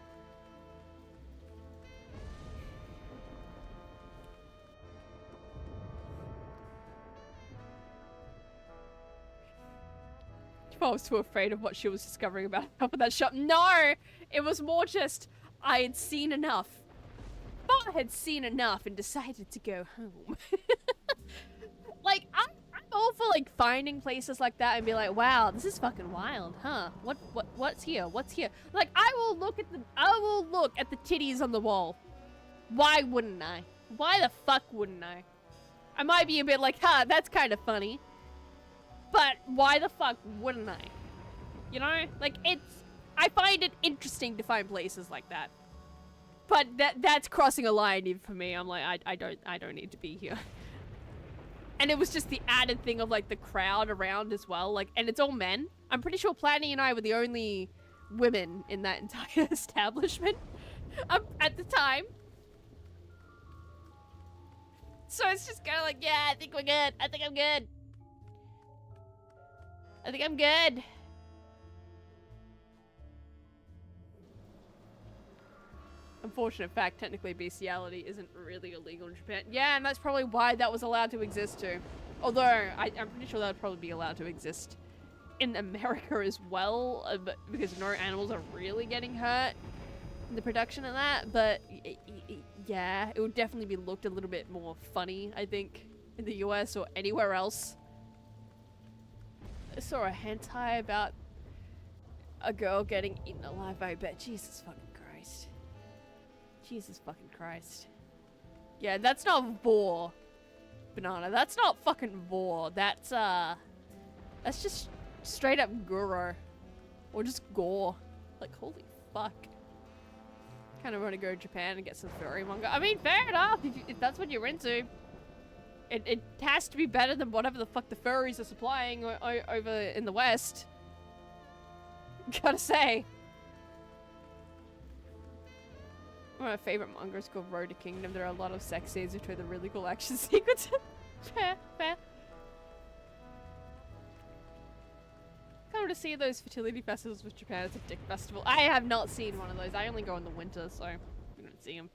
I was too afraid of what she was discovering about herself in that shop. No! It was more just, I had seen enough. I had seen enough and decided to go home. Like, I'm all for, like, finding places like that and be like, wow, this is fucking wild, huh? What's here? What's here? Like, I will look at the titties on the wall. Why wouldn't I? Why the fuck wouldn't I? I might be a bit like, huh, that's kind of funny. But why the fuck wouldn't I? You know? Like, I find it interesting to find places like that. But that's crossing a line even for me. I'm like, I don't need to be here. And it was just the added thing of, like, the crowd around as well. Like, and it's all men. I'm pretty sure Planny and I were the only women in that entire establishment at the time. So it's just kind of like, yeah, I think we're good. I think I'm good. I think I'm good. Unfortunate fact, technically bestiality isn't really illegal in Japan. Yeah, and that's probably why that was allowed to exist too. Although, I'm pretty sure that would probably be allowed to exist in America as well, but because no animals are really getting hurt in the production of that. But yeah, it would definitely be looked a little bit more funny, I think, in the US or anywhere else. I saw a hentai about a girl getting eaten alive by a bat. Jesus fucking Christ. Jesus fucking Christ. Yeah, that's not vor, Banana. That's not fucking vor. That's That's just straight up Goro. Or just gore. Like, holy fuck. Kind of want to go to Japan and get some furry manga. I mean, fair enough, if that's what you're into. It has to be better than whatever the fuck the furries are supplying over in the West. Gotta say. One of my favorite manga is called Road to Kingdom. There are a lot of sex scenes between the really cool action sequences. Fair. Come to see those fertility festivals with Japan. It's a dick festival. I have not seen one of those. I only go in the winter, so we don't see them.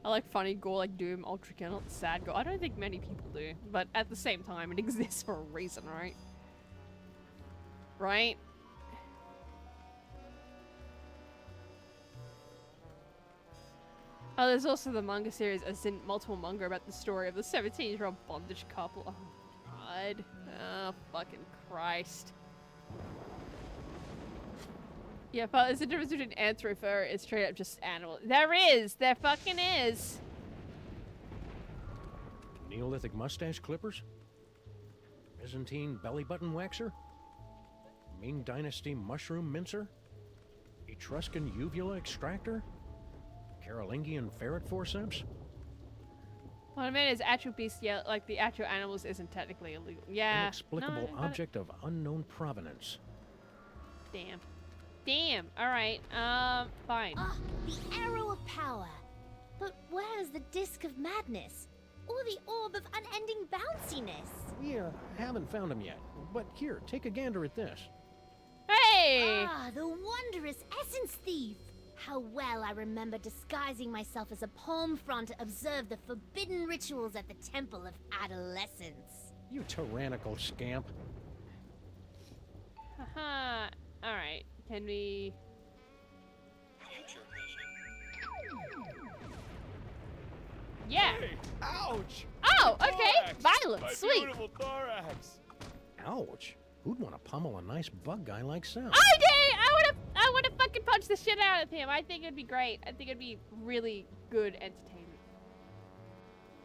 I like funny gore like Doom, Ultra Kill, not sad gore. I don't think many people do, but at the same time, it exists for a reason, right? Right? Oh, there's also the manga series, as in multiple manga about the story of the 17-year-old bondage couple. Oh, God. Oh, fucking Christ. Yeah, but there's a difference between anthro-fur and straight up just animal. There is! There fucking is! Neolithic mustache clippers? Byzantine belly button waxer? Ming Dynasty mushroom mincer? Etruscan uvula extractor? Carolingian ferret forceps? What I mean is actual beasts, yeah, like the actual animals isn't technically illegal. Yeah. Inexplicable object of unknown provenance. Damn. Damn. Alright. Fine. Ah, the arrow of power. But where's the disc of madness? Or the orb of unending bounciness? We haven't found them yet. But here, take a gander at this. Hey! Ah, the wondrous essence thief! How well I remember disguising myself as a palm frond to observe the forbidden rituals at the Temple of Adolescence. You tyrannical scamp. Haha. Alright. Can we... Yeah! Hey, ouch! Oh, okay! Thorax! Violent! My Sweet! beautiful thorax! Ouch. Who'd want to pummel a nice bug guy like Sal? I did! I would have fucking punched the shit out of him. I think it'd be great. I think it'd be really good entertainment.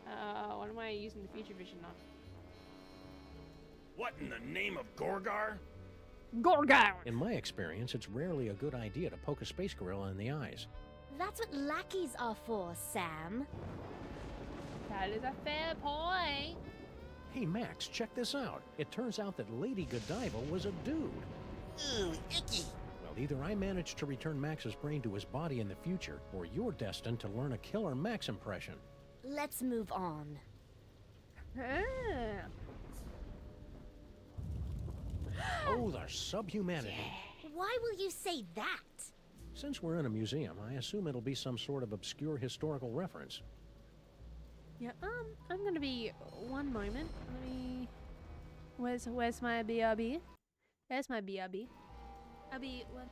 What am I using the feature vision on? What in the name of Gorgar? Gorgar! In my experience, it's rarely a good idea to poke a space gorilla in the eyes. That's what lackeys are for, Sam. That is a fair point. Hey Max, check this out. It turns out that Lady Godiva was a dude. Ooh, icky. Well, either I managed to return Max's brain to his body in the future, or you're destined to learn a killer Max impression. Let's move on. Oh, the subhumanity. Why will you say that? Since we're in a museum, I assume it'll be some sort of obscure historical reference. Yeah, I'm gonna be one moment. Let me... Where's my BRB? There's my BRB. I'll be one...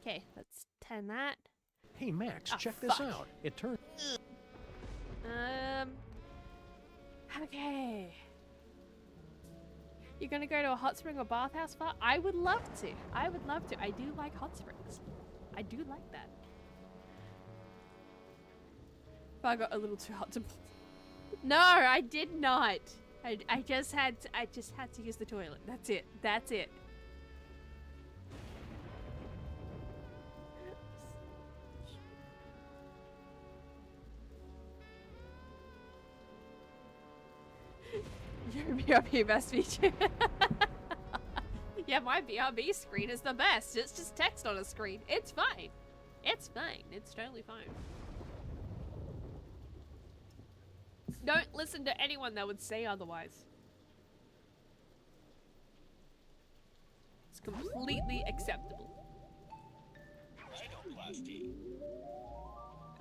Okay, let's turn that. Hey Max, Oh, check this fuck. out. It turned... Okay. You're gonna go to a hot spring or bathhouse far? I would love to. I would love to. I do like hot springs. I do like that. If I got a little too hot to... No, I did not. I just had to use the toilet. That's it. That's it. Your BRB best feature. Yeah, my BRB screen is the best. It's just text on a screen. It's fine. It's fine. It's totally fine. Don't listen to anyone that would say otherwise. It's completely acceptable.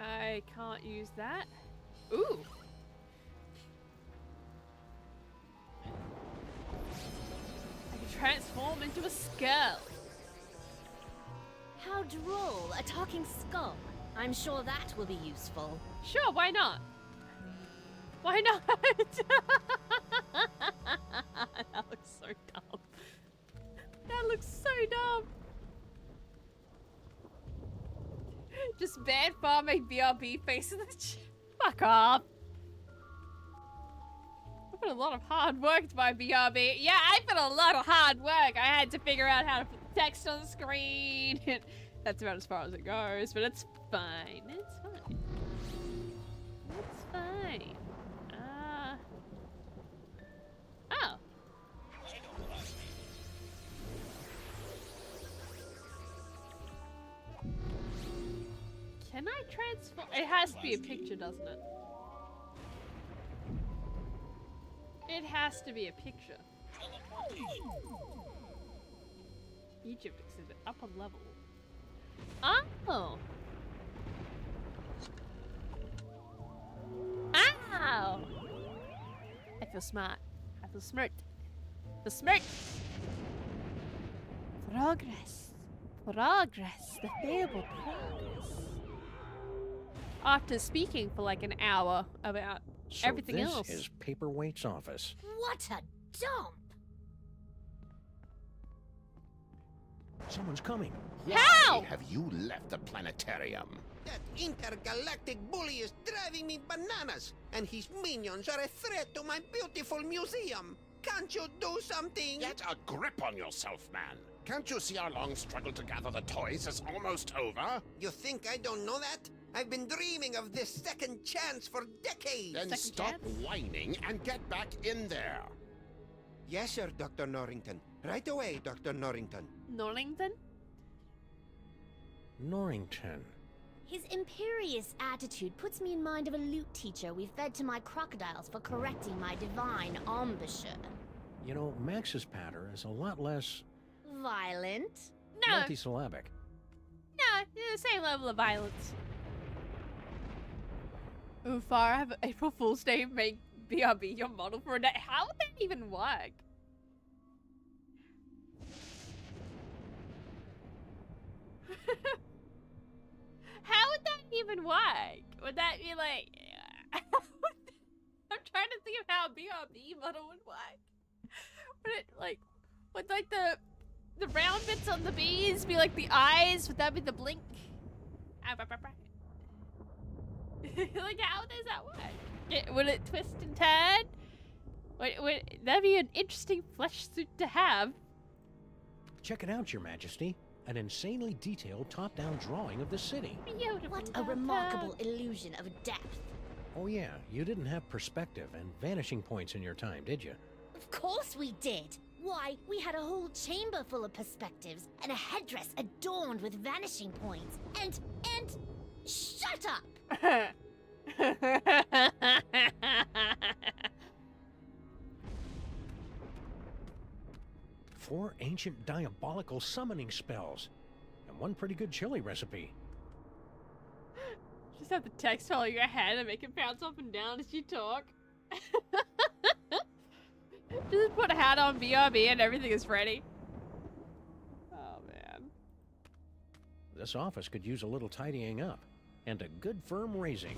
I can't use that. Ooh. I can transform into a skull. How droll, a talking skull. I'm sure that will be useful. Sure, why not? Why not? That looks so dumb. That looks so dumb. Just bad farming BRB face in the fuck off. I put a lot of hard work to my BRB. Yeah, I put a lot of hard work. I had to figure out how to put text on the screen. That's about as far as it goes, but it's fine. It's fine. It's fine. Oh. Can I transform? It has to be a picture, doesn't it? It has to be a picture. Egypt exhibit, upper level. Oh! Ow! I feel smart. I feel smart. I feel smart! Progress. Progress. The favorable progress. After speaking for like an hour about everything else. This is Paperweight's office. What a dump! Someone's coming. How? Have you left the planetarium? That intergalactic bully is driving me bananas, and his minions are a threat to my beautiful museum. Can't you do something? Get a grip on yourself, man. Can't you see our long struggle to gather the toys is almost over? You think I don't know that? I've been dreaming of this second chance for decades. Then stop whining and get back in there. Yes, sir, Dr. Norrington. Right away, Dr. Norrington. Norrington? Norrington. His imperious attitude puts me in mind of a lute teacher we fed to my crocodiles for correcting my divine embouchure. You know, Max's patter is a lot less... Violent? No. multisyllabic. No, the same level of violence. Ooh, far I have April Fool's Day make BRB your model for a day. How would that even work? How would that even work? Would that be like... I'm trying to think of how a BRB model would work. Would it like... Would like the round bits on the bees be like the eyes? Would that be the blink? Like how does that work? Would it twist and turn? That'd be an interesting flesh suit to have. Check it out, Your Majesty. An insanely detailed top-down drawing of the city. Beautiful. What a remarkable illusion of depth. Oh yeah, you didn't have perspective and vanishing points in your time, did you? Of course we did. Why, we had a whole chamber full of perspectives and a headdress adorned with vanishing points. And shut up! 4 ancient diabolical summoning spells, and 1 pretty good chili recipe. Just have the text follow your head and make it bounce up and down as you talk. Just put a hat on BRB and everything is ready. Oh man. This office could use a little tidying up, and a good firm raising.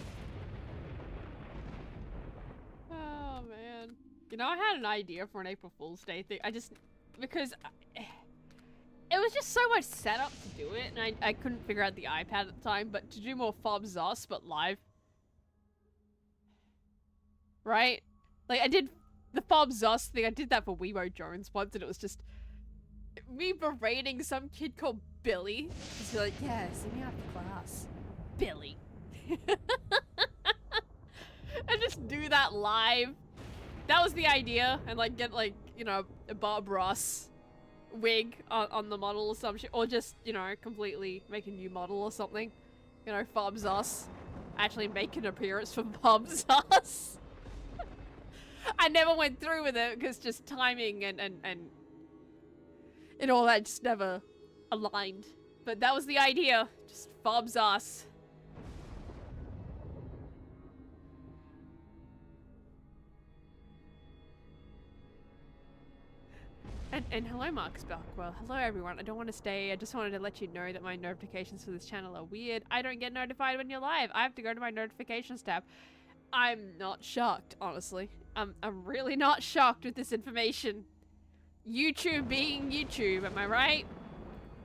Oh man. You know, I had an idea for an April Fool's Day thing. Because it was just so much setup to do it, and I couldn't figure out the iPad at the time, but to do more Fob Zos, but live. Right? Like, I did the Fob Zos thing, I did that for Weebo Jones once, and it was just me berating some kid called Billy. Just be like, yeah, see me after class. Billy. And just do that live. That was the idea, and like get like, you know, a Bob Ross wig on the model or some shit, or just, you know, completely make a new model or something. You know, Fob Zos. Actually make an appearance for Fob Zos. I never went through with it because just timing and all that just never aligned. But that was the idea. Just Fob Zos. And hello, Marcus Belkwell. Hello, everyone. I don't want to stay. I just wanted to let you know that my notifications for this channel are weird. I don't get notified when you're live. I have to go to my notifications tab. I'm not shocked, honestly. I'm really not shocked with this information. YouTube being YouTube, am I right?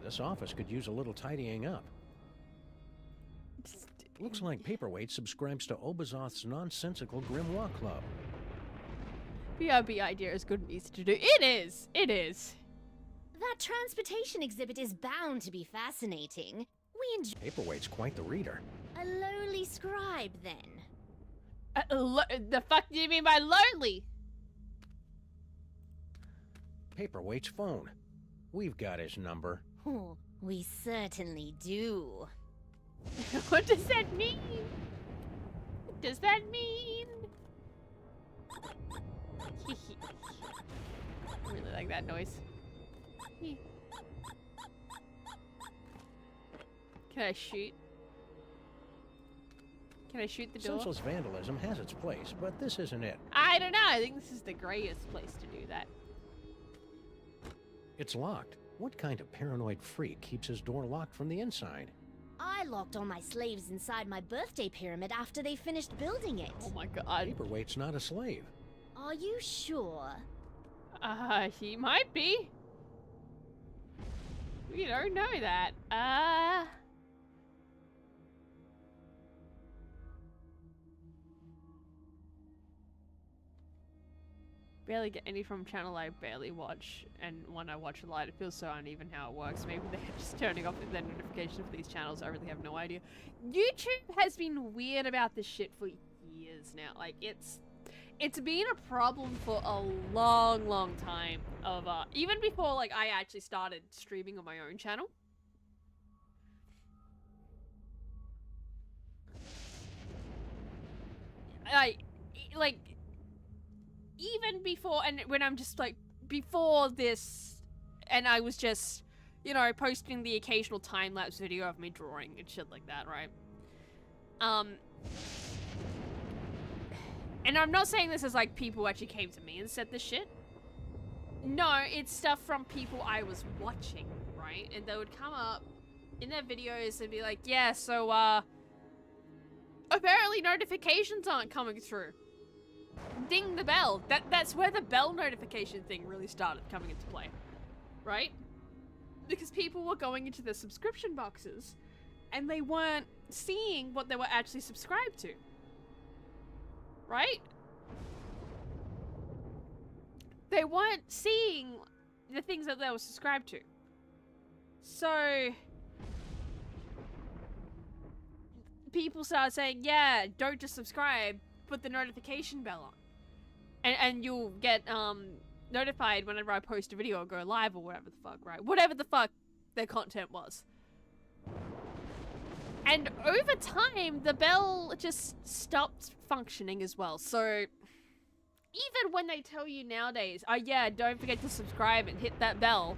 This office could use a little tidying up. Looks like Paperweight subscribes to Obazoth's nonsensical Grimoire Club. BRB idea is good and easy to do. It is! It is. That transportation exhibit is bound to be fascinating. We enjoy— Paperweight's quite the reader. A lowly scribe, then. The fuck do you mean by lonely? Paperweight's phone. We've got his number. Oh, we certainly do. What does that mean? What does that mean? I really like that noise. Can I shoot? Can I shoot the door? Senseless vandalism has its place, but this isn't it. I don't know. I think this is the greatest place to do that. It's locked. What kind of paranoid freak keeps his door locked from the inside? I locked all my slaves inside my birthday pyramid after they finished building it. Oh my god. Paperweight's not a slave. Are you sure? He might be. We don't know that. Barely get any from a channel I barely watch, and when I watch a lot, it feels so uneven how it works. Maybe they're just turning off their notifications for these channels. I really have no idea. YouTube has been weird about this shit for years now. Like, it's been a problem for a long time. Of even before like I actually started streaming on my own channel. Like even before, and when I'm just like before this, and I was just, you know, posting the occasional time-lapse video of me drawing and shit like that, right? And I'm not saying this as like people actually came to me and said this shit. No, it's stuff from people I was watching, right? And they would come up in their videos and be like, yeah, so apparently notifications aren't coming through. Ding the bell. That's where the bell notification thing really started coming into play, right? Because people were going into their subscription boxes and they weren't seeing what they were actually subscribed to, right? They weren't seeing the things that they were subscribed to. So people started saying, yeah, don't just subscribe, put the notification bell on. And you'll get notified whenever I post a video or go live or whatever the fuck, right? Whatever the fuck their content was. And over time, the bell just stopped functioning as well. So even when they tell you nowadays, oh yeah, don't forget to subscribe and hit that bell,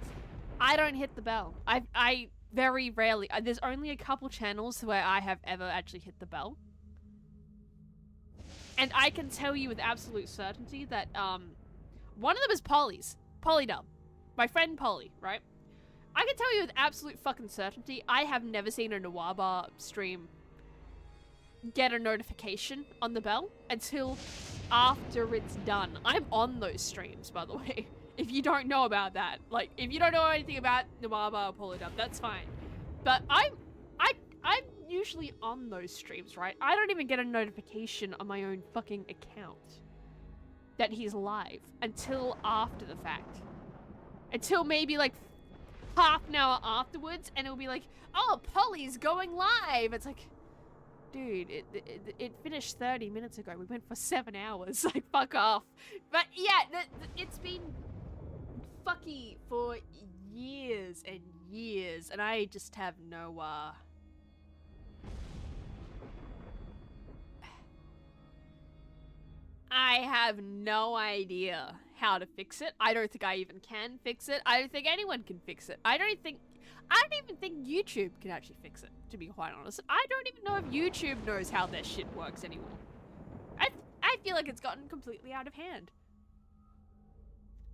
I don't hit the bell. I very rarely, there's only a couple channels where I have ever actually hit the bell. And I can tell you with absolute certainty that one of them is Polydub. My friend Polly, right? I can tell you with absolute fucking certainty, I have never seen a Nawaba stream get a notification on the bell until after it's done. I'm on those streams, by the way. If you don't know about that, like, if you don't know anything about Nawaba or Polydub, that's fine. But I'm usually on those streams, right? I don't even get a notification on my own fucking account that he's live until after the fact. Until maybe like half an hour afterwards, and it'll be like, oh, Polly's going live. It's like, dude, it finished 30 minutes ago. We went for 7 hours. Like, fuck off. But yeah, it's been fucky for years and years, and I just have no, I have no idea how to fix it. I don't think I even can fix it. I don't think anyone can fix it. I don't even think YouTube can actually fix it, to be quite honest. I don't even know if YouTube knows how their shit works anymore. I feel like it's gotten completely out of hand.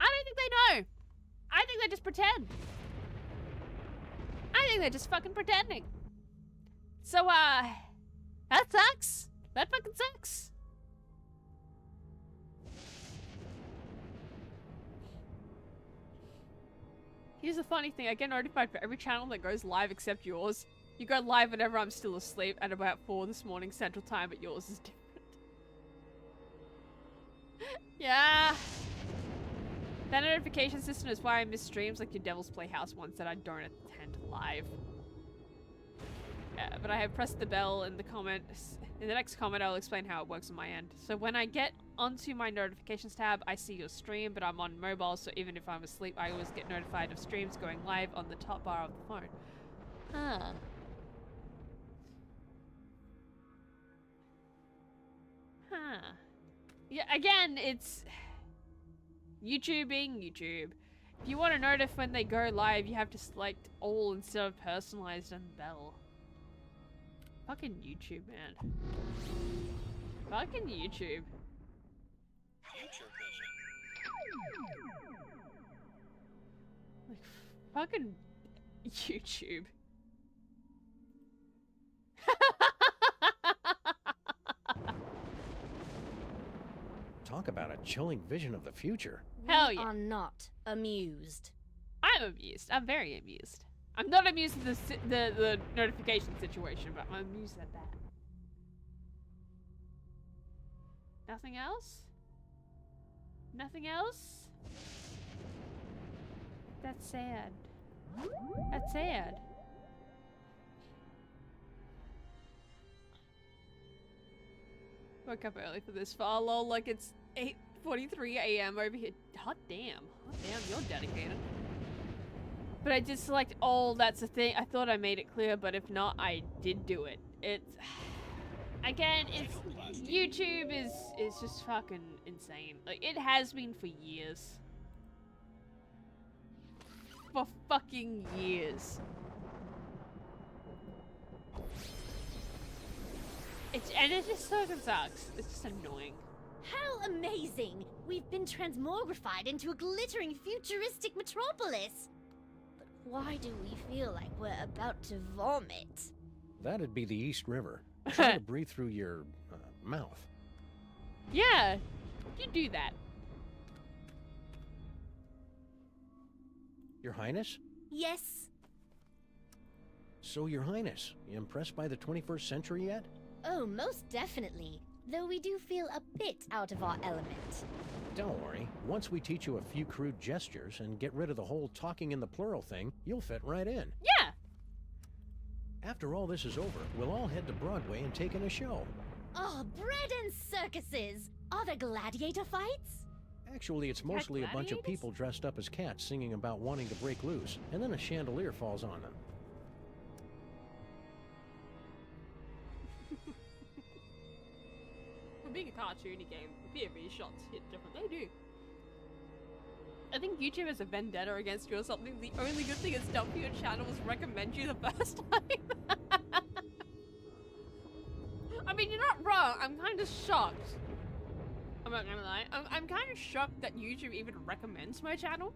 I don't think they know. I think they just pretend. I think they're just fucking pretending. So, that sucks. That fucking sucks. Here's the funny thing, I get notified for every channel that goes live except yours. You go live whenever I'm still asleep at about 4 this morning Central Time, but yours is different. Yeah. That notification system is why I miss streams like your Devil's Playhouse ones that I don't attend live. But I have pressed the bell in the comment. In the next comment, I'll explain how it works on my end. So when I get onto my notifications tab, I see your stream, but I'm on mobile, so even if I'm asleep, I always get notified of streams going live on the top bar of the phone. Huh. Huh. Yeah, again, it's YouTube being YouTube. If you want to notice when they go live, you have to select all instead of personalized and bell. Fucking YouTube, man. Fucking YouTube. Like, fucking YouTube. Talk about a chilling vision of the future. Hell yeah. We are not amused. I'm amused. I'm very amused. I'm not amused at the notification situation, but I'm amused at that. Nothing else? Nothing else? That's sad. That's sad. Woke up early for this far, lol, like it's 8:43 a.m. over here. Hot damn. Hot damn, you're dedicated. But I did select all, that's the thing. I thought I made it clear, but if not, I did do it. It's... Again, it's... YouTube is just fucking insane. Like, it has been for years. For fucking years. And it just fucking sucks. It's just annoying. How amazing! We've been transmogrified into a glittering futuristic metropolis. But why do we feel like we're about to vomit? That'd be the East River. Try to breathe through your mouth. Yeah, you do that. Your Highness? Yes. So, Your Highness, you impressed by the 21st century yet? Oh, most definitely. Though we do feel a bit out of our element. Don't worry. Once we teach you a few crude gestures and get rid of the whole talking in the plural thing, you'll fit right in. Yeah! After all this is over, we'll all head to Broadway and take in a show. Oh, bread and circuses! Are there gladiator fights? Actually, it's mostly a bunch of people dressed up as cats singing about wanting to break loose, and then a chandelier falls on them. For being a cartoony game, the POV shots hit different. They do. I think YouTube has a vendetta against you or something. The only good thing it's done for your channel was recommend you the first time. I mean, you're not wrong. I'm kind of shocked. I'm not gonna lie. I'm kind of shocked that YouTube even recommends my channel.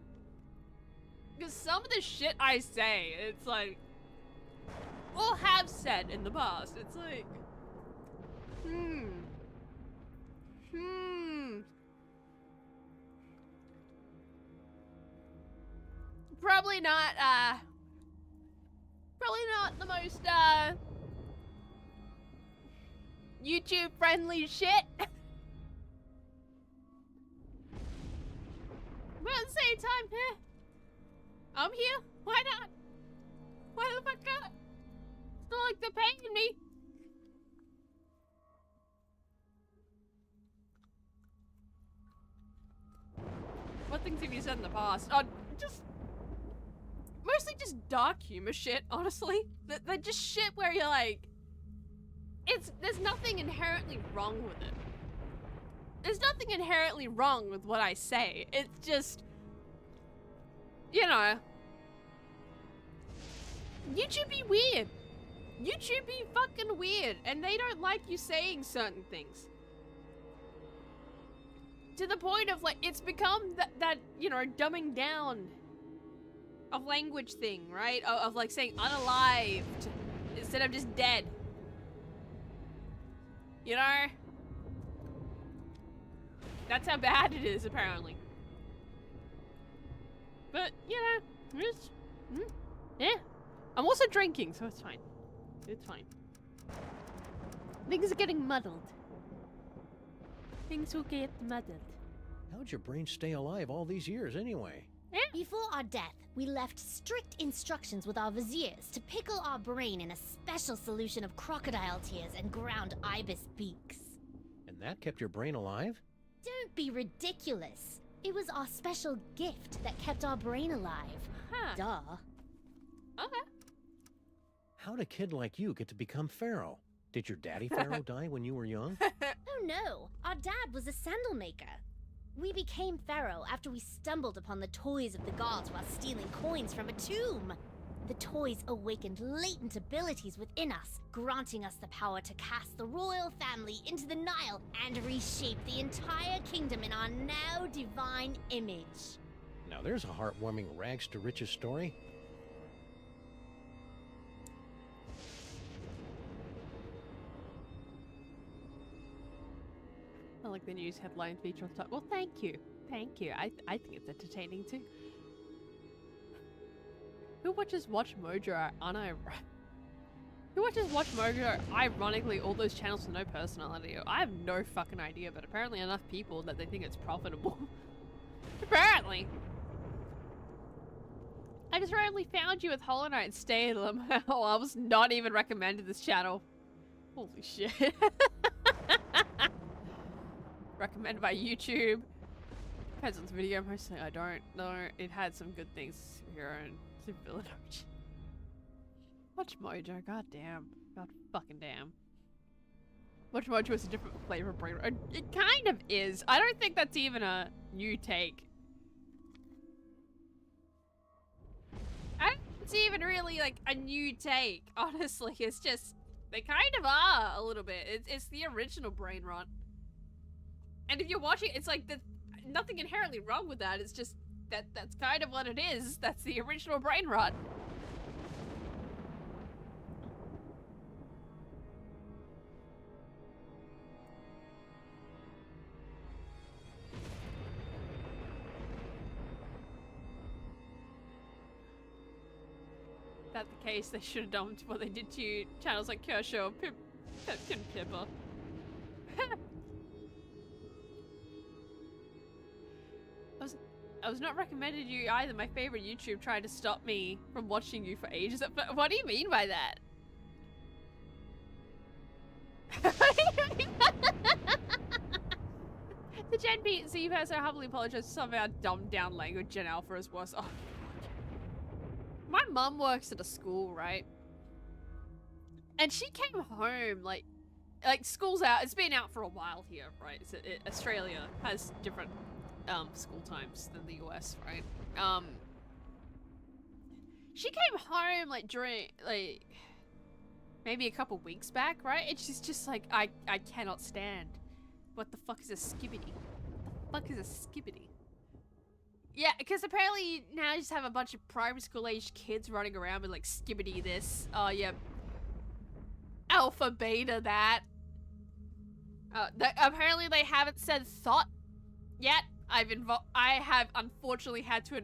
Because some of the shit I say, it's like... or have said in the past, it's like... Probably not the most, YouTube-friendly shit. But at the same time, I'm here. Why not? Why the fuck not? It's not like they're paying me. What things have you said in the past? Mostly just dark humor shit, honestly. They're just shit where you're like, there's nothing inherently wrong with it. There's nothing inherently wrong with what I say. It's just, you know, YouTube be weird. YouTube be fucking weird, and they don't like you saying certain things. To the point of, like, it's become that you know, dumbing down of language thing, right? Of like saying unalived instead of just dead. You know? That's how bad it is, apparently. But, you know, it's, yeah. I'm also drinking, so it's fine. It's fine. Things are getting muddled. Things will get muddled. How'd your brain stay alive all these years anyway? Before our death, we left strict instructions with our viziers to pickle our brain in a special solution of crocodile tears and ground ibis beaks. And that kept your brain alive? Don't be ridiculous. It was our special gift that kept our brain alive. Huh. Duh. Okay. How'd a kid like you get to become Pharaoh? Did your daddy Pharaoh die when you were young? Oh no, our dad was a sandal maker. We became Pharaoh after we stumbled upon the toys of the gods while stealing coins from a tomb. The toys awakened latent abilities within us, granting us the power to cast the royal family into the Nile and reshape the entire kingdom in our now divine image. Now there's a heartwarming rags to riches story. I like the news headline feature on top. Well, thank you. Thank you. I think it's entertaining too. Who watches Watch Mojo Who watches Watch Mojo ironically all those channels with no personality? I have no fucking idea, but apparently enough people that they think it's profitable. Apparently. I just randomly found you with Hollow Knight and stayed them. Oh, I was not even recommended this channel. Holy shit. Recommended by YouTube. Depends on the video. Mostly I don't know. It had some good things here and some village. Watch Mojo. God damn. God fucking damn. Watch Mojo is a different flavor of brain. It kind of is. I don't think that's even a new take. I don't think it's even really like a new take. Honestly, it's just they kind of are a little bit. It's the original brain rot. And if you're watching, it's like nothing inherently wrong with that. It's just that's kind of what it is. That's the original brain rot. If that's the case, they should have done what they did to channels like Kershaw, Pipkin Pipper. I was not recommended you either. My favorite YouTube tried to stop me from watching you for ages. What do you mean by that? The Gen B Z has so humbly apologized for some of our dumbed down language. Gen Alpha is worse. Oh, my mum works at a school, right? And she came home like school's out. It's been out for a while here, right? Australia has different school times than the US, right? She came home like during maybe a couple weeks back, right? And she's just like, I cannot stand. What the fuck is a skibbity? What the fuck is a skibbity? Yeah, because apparently now you just have a bunch of primary school aged kids running around with like skibbity this, yeah, alpha beta that. Apparently they haven't said thought yet. I have unfortunately had to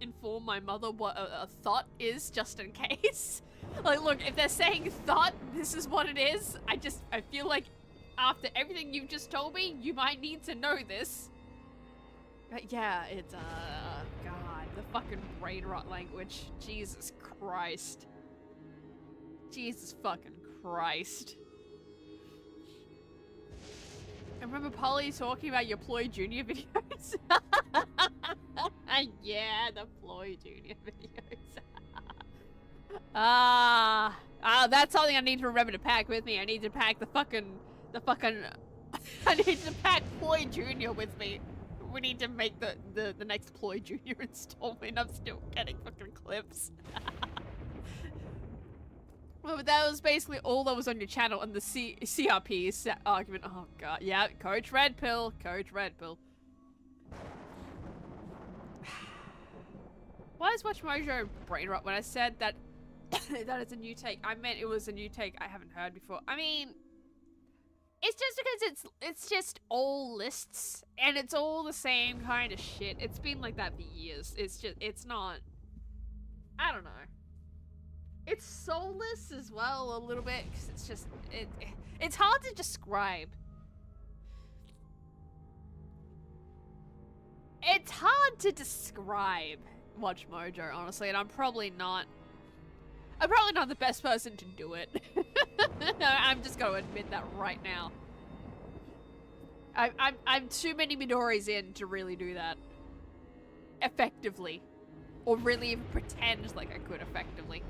inform my mother what a thought is, just in case. Like, look, if they're saying thought, this is what it is. I feel like after everything you've just told me, you might need to know this. Yeah, it's, God, the fucking brain rot language. Jesus Christ. Jesus fucking Christ. I remember Polly talking about your Ploy Jr. videos. Yeah, the Ploy Jr. videos. That's something I need to remember to pack with me. I need to pack the fucking, I need to pack Ploy Jr. with me. We need to make the next Ploy Jr. installment. I'm still getting fucking clips. Well, but that was basically all that was on your channel and the CRP argument. Oh god, yeah, Coach Red Pill, Coach Red Pill. Why is Watch Mojo brain rot when I said that that is a new take? I meant it was a new take I haven't heard before. I mean, it's just because it's just all lists and it's all the same kind of shit. It's been like that for years. It's not, I don't know. It's soulless as well, a little bit, because it's just, it's hard to describe. It's hard to describe Watch Mojo, honestly, and I'm probably not the best person to do it. I'm just gonna admit that right now. I'm too many Midori's in to really do that effectively, or really even pretend like I could effectively.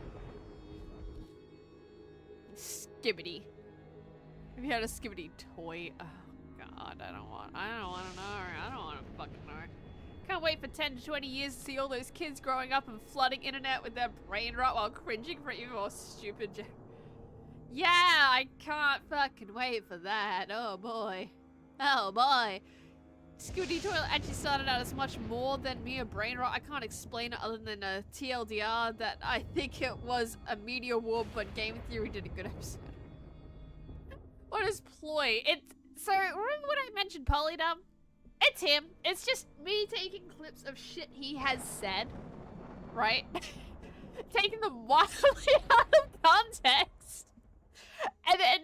Skibbity. Have you had a Skibbity toy? Oh god, I don't want to know. I don't want to fucking know. Can't wait for 10 to 20 years to see all those kids growing up and flooding internet with their brain rot while cringing for even more stupid yeah, I can't fucking wait for that. Oh boy. Oh boy. Skibbity Toilet actually started out as much more than mere brain rot. I can't explain it other than a TLDR that I think it was a meteor warp, but Game Theory did a good episode. What is Ploy? So, remember when I mentioned Polydum? It's him. It's just me taking clips of shit he has said, right? Taking them wildly out of context. And then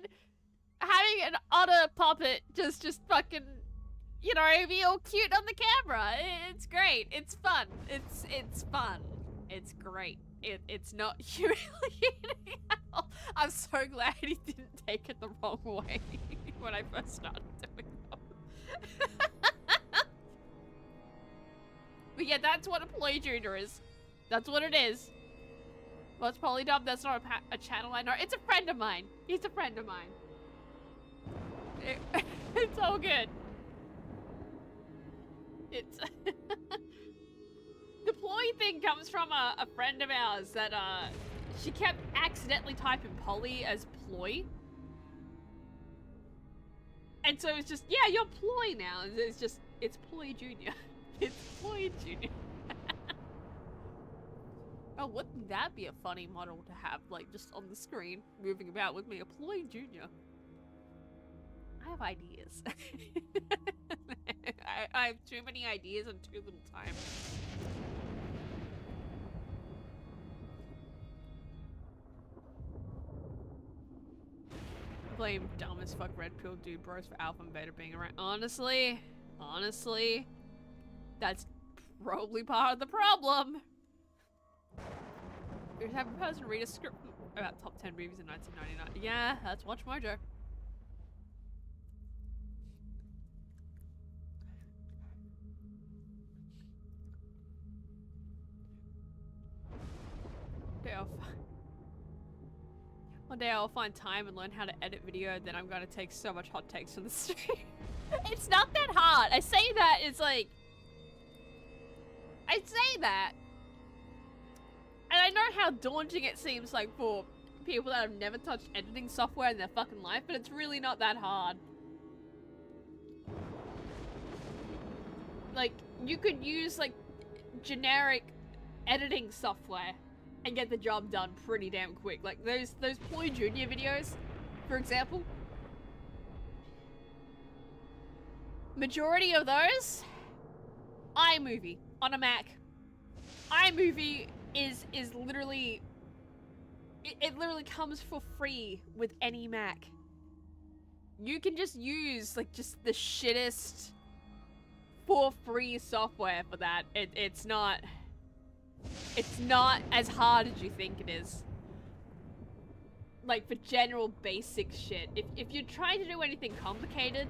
having an otter puppet just fucking, you know, be all cute on the camera. It's great. It's fun. It's fun. It's great. It's not humiliating at all. I'm so glad he didn't take it the wrong way when I first started doing them. But yeah, that's what a Ploy Jr. is. That's what it is. Well, it's Polydub. That's not a channel I know. It's a friend of mine. He's a friend of mine. It's all good. It's the Ploy thing comes from a friend of ours that she kept accidentally typing Polly as Ploy, and so it's just, yeah, you're Ploy now. It's Ploy Jr. It's Ploy Jr. Oh, wouldn't that be a funny model to have, like, just on the screen, moving about with me, a Ploy Jr. I have ideas. I have too many ideas and too little time. Blame dumb as fuck red pill dude bros for alpha and beta being around. Honestly, that's probably part of the problem. We have a person read a script about top 10 movies in 1999. Yeah, that's Watch Mojo. One day I'll find time and learn how to edit video, then I'm gonna take so much hot takes from the stream. It's not that hard. I say that, it's like... I say that. And I know how daunting it seems like for people that have never touched editing software in their fucking life, but it's really not that hard. Like, you could use, like, generic editing software and get the job done pretty damn quick. Like those Ploy Jr. videos, for example. Majority of those, iMovie on a Mac. iMovie is literally, it literally comes for free with any Mac. You can just use like just the shittest for free software for that. It's not as hard as you think it is. Like for general basic shit. If you're trying to do anything complicated,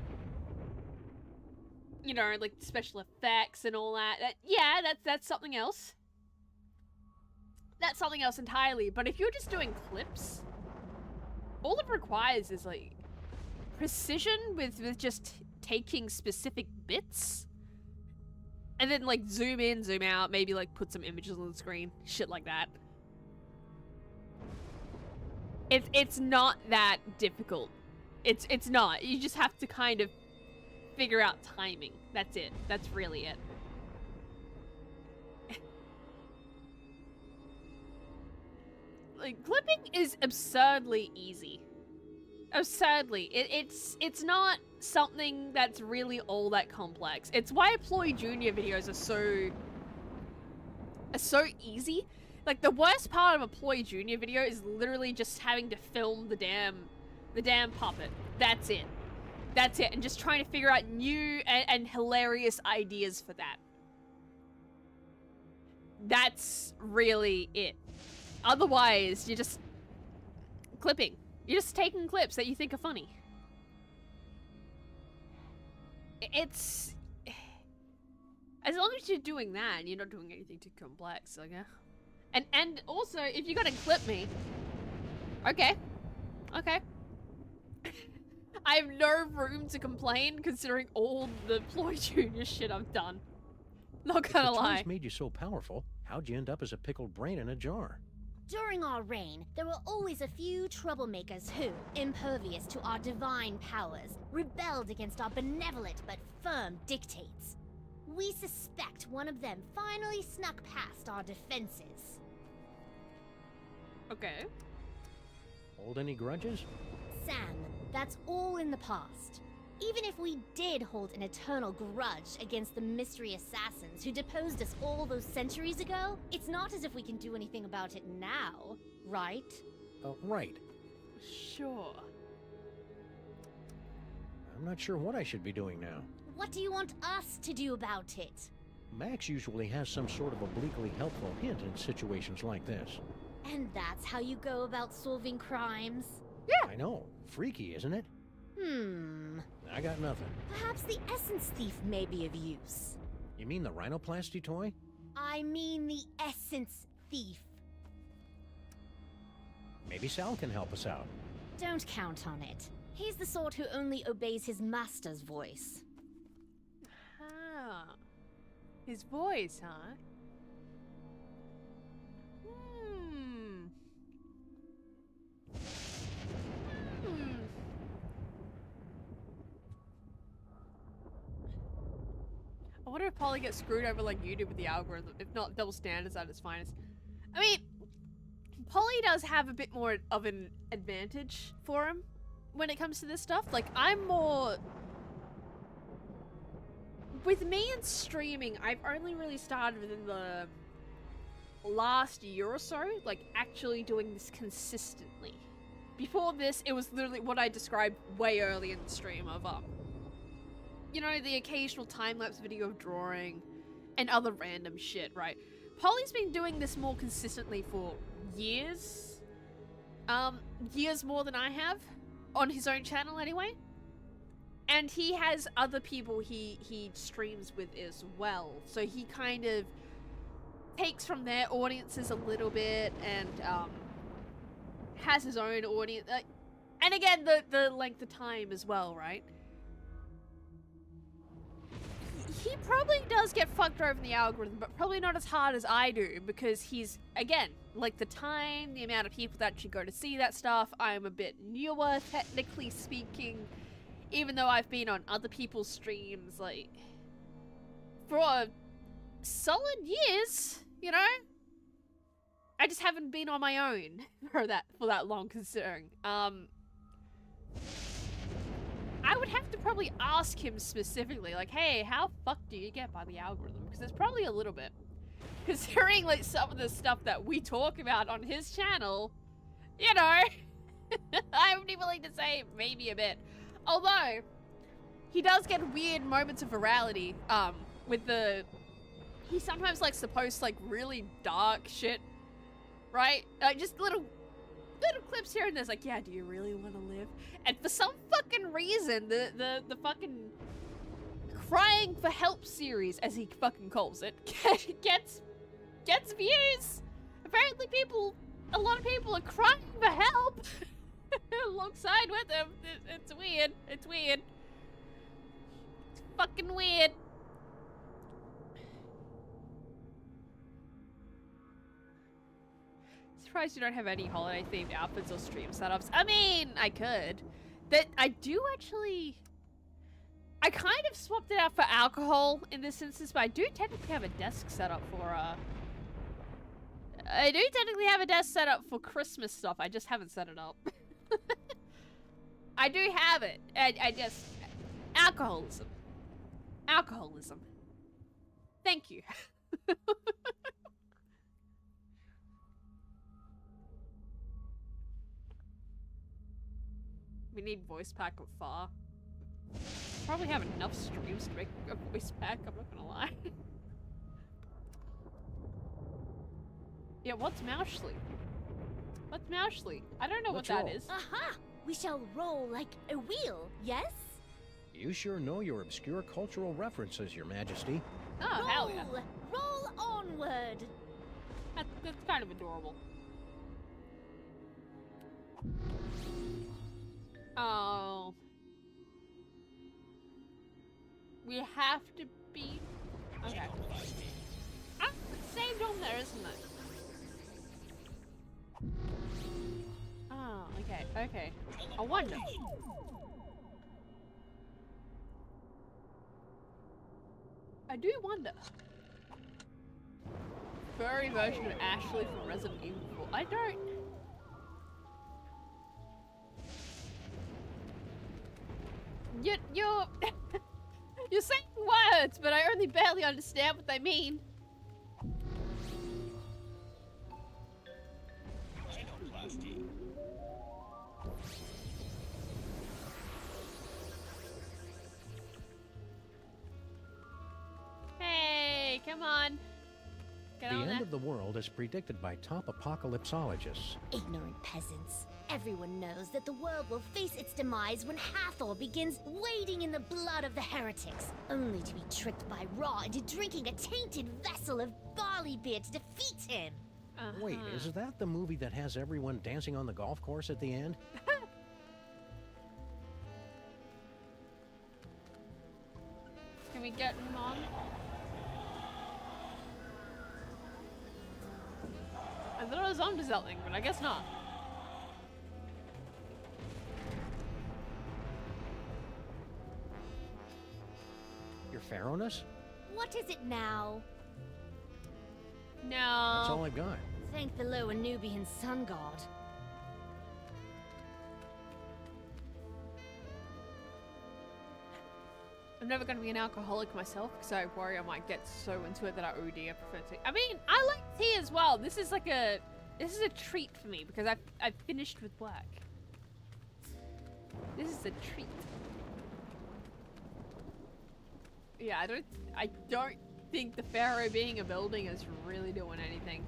you know, like special effects and all that, yeah, that's something else. That's something else entirely. But if you're just doing clips, all it requires is like precision with just taking specific bits and then like zoom in, zoom out, maybe like put some images on the screen, shit like that. It's not that difficult. It's not. You just have to kind of figure out timing. That's it. That's really it. Like clipping is absurdly easy. Absurdly. It's not something that's really all that complex. It's why Ploy Jr. videos are so easy. Like the worst part of a Ploy Jr. video is literally just having to film the damn puppet. That's it. That's it. And just trying to figure out new and hilarious ideas for that. That's really it. Otherwise, you're just clipping. You're just taking clips that you think are funny. It's... As long as you're doing that and you're not doing anything too complex, okay? And also, if you're gonna clip me... Okay. Okay. I have no room to complain considering all the Ploy Jr. shit I've done. Not gonna lie. If the toys made you so powerful, how'd you end up as a pickled brain in a jar? During our reign, there were always a few troublemakers who, impervious to our divine powers, rebelled against our benevolent but firm dictates. We suspect one of them finally snuck past our defenses. Okay. Hold any grudges? Sam, that's all in the past. Even if we did hold an eternal grudge against the mystery assassins who deposed us all those centuries ago, it's not as if we can do anything about it now, right? Right. Sure. I'm not sure what I should be doing now. What do you want us to do about it? Max usually has some sort of obliquely helpful hint in situations like this. And that's how you go about solving crimes? Yeah. I know. Freaky, isn't it? I got nothing. Perhaps the essence thief may be of use. You mean the rhinoplasty toy? I mean the essence thief. Maybe Sal can help us out. Don't count on it. He's the sort who only obeys his master's voice. Ah. His voice, huh? I wonder if Polly gets screwed over like you do with the algorithm. If not, double standards at its finest. I mean, Polly does have a bit more of an advantage for him when it comes to this stuff. Like, I'm more... With me and streaming, I've only really started within the last year or so, like, actually doing this consistently. Before this, it was literally what I described way early in the stream of, you know, the occasional time-lapse video of drawing and other random shit, right? Polly's been doing this more consistently for years. Years more than I have, on his own channel anyway. And he has other people he streams with as well. So he kind of takes from their audiences a little bit and has his own audience. And again, the length of time as well, right? He probably does get fucked over in the algorithm, but probably not as hard as I do, because he's, again, like the time, the amount of people that actually go to see that stuff, I'm a bit newer, technically speaking, even though I've been on other people's streams, like, for solid years, you know? I just haven't been on my own for that long, considering. I would have to probably ask him specifically, like, hey, how fucked do you get by the algorithm? Because it's probably a little bit. Considering, like, some of the stuff that we talk about on his channel, you know, I would be willing to say maybe a bit. Although, he does get weird moments of virality, with the... He sometimes likes to post, like, really dark shit, right? Just little clips here and there's like, yeah, do you really want to live? And for some fucking reason, the fucking crying for help series, as he fucking calls it, gets views. Apparently a lot of people are crying for help alongside with him. It's weird. It's weird. It's fucking weird. Surprised you don't have any holiday themed outfits or stream setups. I mean, I could. I do actually. I kind of swapped it out for alcohol in this instance, but I do technically have a desk set up for I do technically have a desk set up for Christmas stuff. I just haven't set it up. I do have it. I just alcoholism. Alcoholism. Thank you. We need voice pack of far. Probably have enough streams to make a voice pack, I'm not gonna lie. Yeah, what's Moushly? What's Moushly? I don't know what that is. Aha! We shall roll like a wheel, yes? You sure know your obscure cultural references, Your Majesty. Oh, roll! hell yeah. Roll onward! That's kind of adorable. Oh. We have to be... Okay. Ah, it's saved on there, isn't it? Oh, okay, okay. I wonder. I do wonder. Furry version of Ashley from Resident Evil. I don't... You're you're saying words, but I only barely understand what they mean. Hey, come on. Get The on end there. of the world is predicted by top apocalypsologists. Ignorant peasants. Everyone knows that the world will face its demise when Hathor begins wading in the blood of the heretics, only to be tricked by Ra into drinking a tainted vessel of barley beer to defeat him. Wait, is that the movie that has everyone dancing on the golf course at the end? Can we get him on? I thought it was on to something, but I guess not. Your Pharaohness? What is it now? No. That's all I got. Thank the lower Nubian sun god. I'm never going to be an alcoholic myself because I worry I might get so into it that I OD. I prefer tea. I mean, I like tea as well. This is like a treat for me because I've finished with work. This is a treat. Yeah, I don't think the Pharaoh being a building is really doing anything.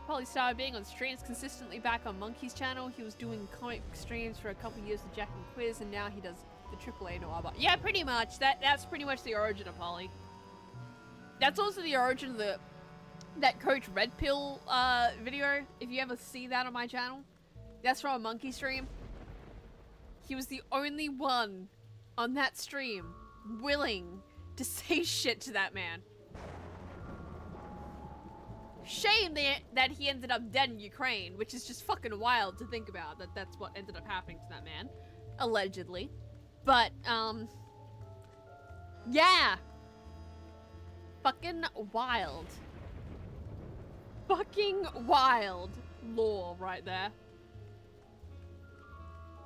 Polly started being on streams consistently back on Monkey's channel. He was doing comic streams for a couple years with Jack and Quiz, and now he does the AAA Noir Bar. Yeah, pretty much. That's pretty much the origin of Polly. That's also the origin of that Coach Red Pill video. If you ever see that on my channel, that's from a Monkey stream. He was the only one on that stream willing to say shit to that man. Shame that he ended up dead in Ukraine, which is just fucking wild to think about, that's what ended up happening to that man. Allegedly. But, yeah. Fucking wild. Fucking wild. lore right there.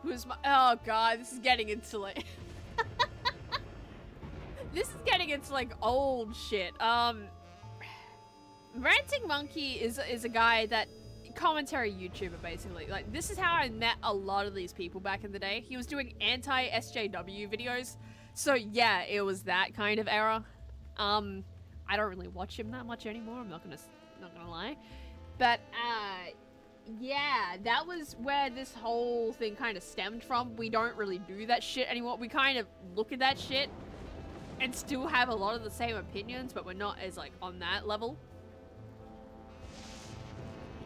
Who's my? Oh god, this is getting into like. This is getting into like old shit. Ranting Monkey is a guy that commentary YouTuber basically. Like this is how I met a lot of these people back in the day. He was doing anti-SJW videos. So yeah, it was that kind of era. I don't really watch him that much anymore. I'm not gonna lie. But yeah, that was where this whole thing kind of stemmed from. We don't really do that shit anymore. We kind of look at that shit and still have a lot of the same opinions, but we're not as like on that level.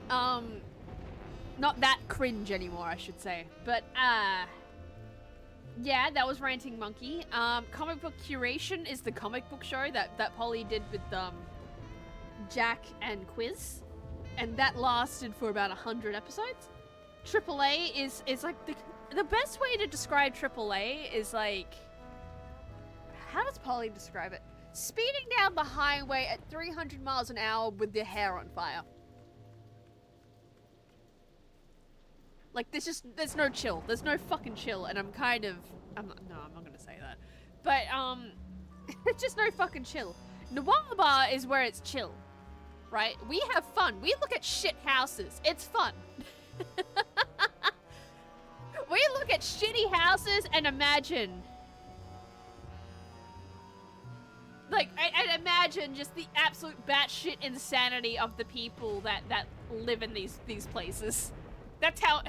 Not that cringe anymore, I should say. But yeah, that was Ranting Monkey. Comic Book Curation is the comic book show that Polly did with Jack and Quiz, and that lasted for about 100 episodes. AAA is like the best way to describe AAA is like, how does Polly describe it? Speeding down the highway at 300 miles an hour with your hair on fire. Like, there's no chill. There's no fucking chill, and I'm not gonna say that. But, it's just no fucking chill. Nawaba is where it's chill, right? We have fun. We look at shit houses. It's fun. We look at shitty houses and imagine... Like, and imagine just the absolute batshit insanity of the people that live in these places. That's how,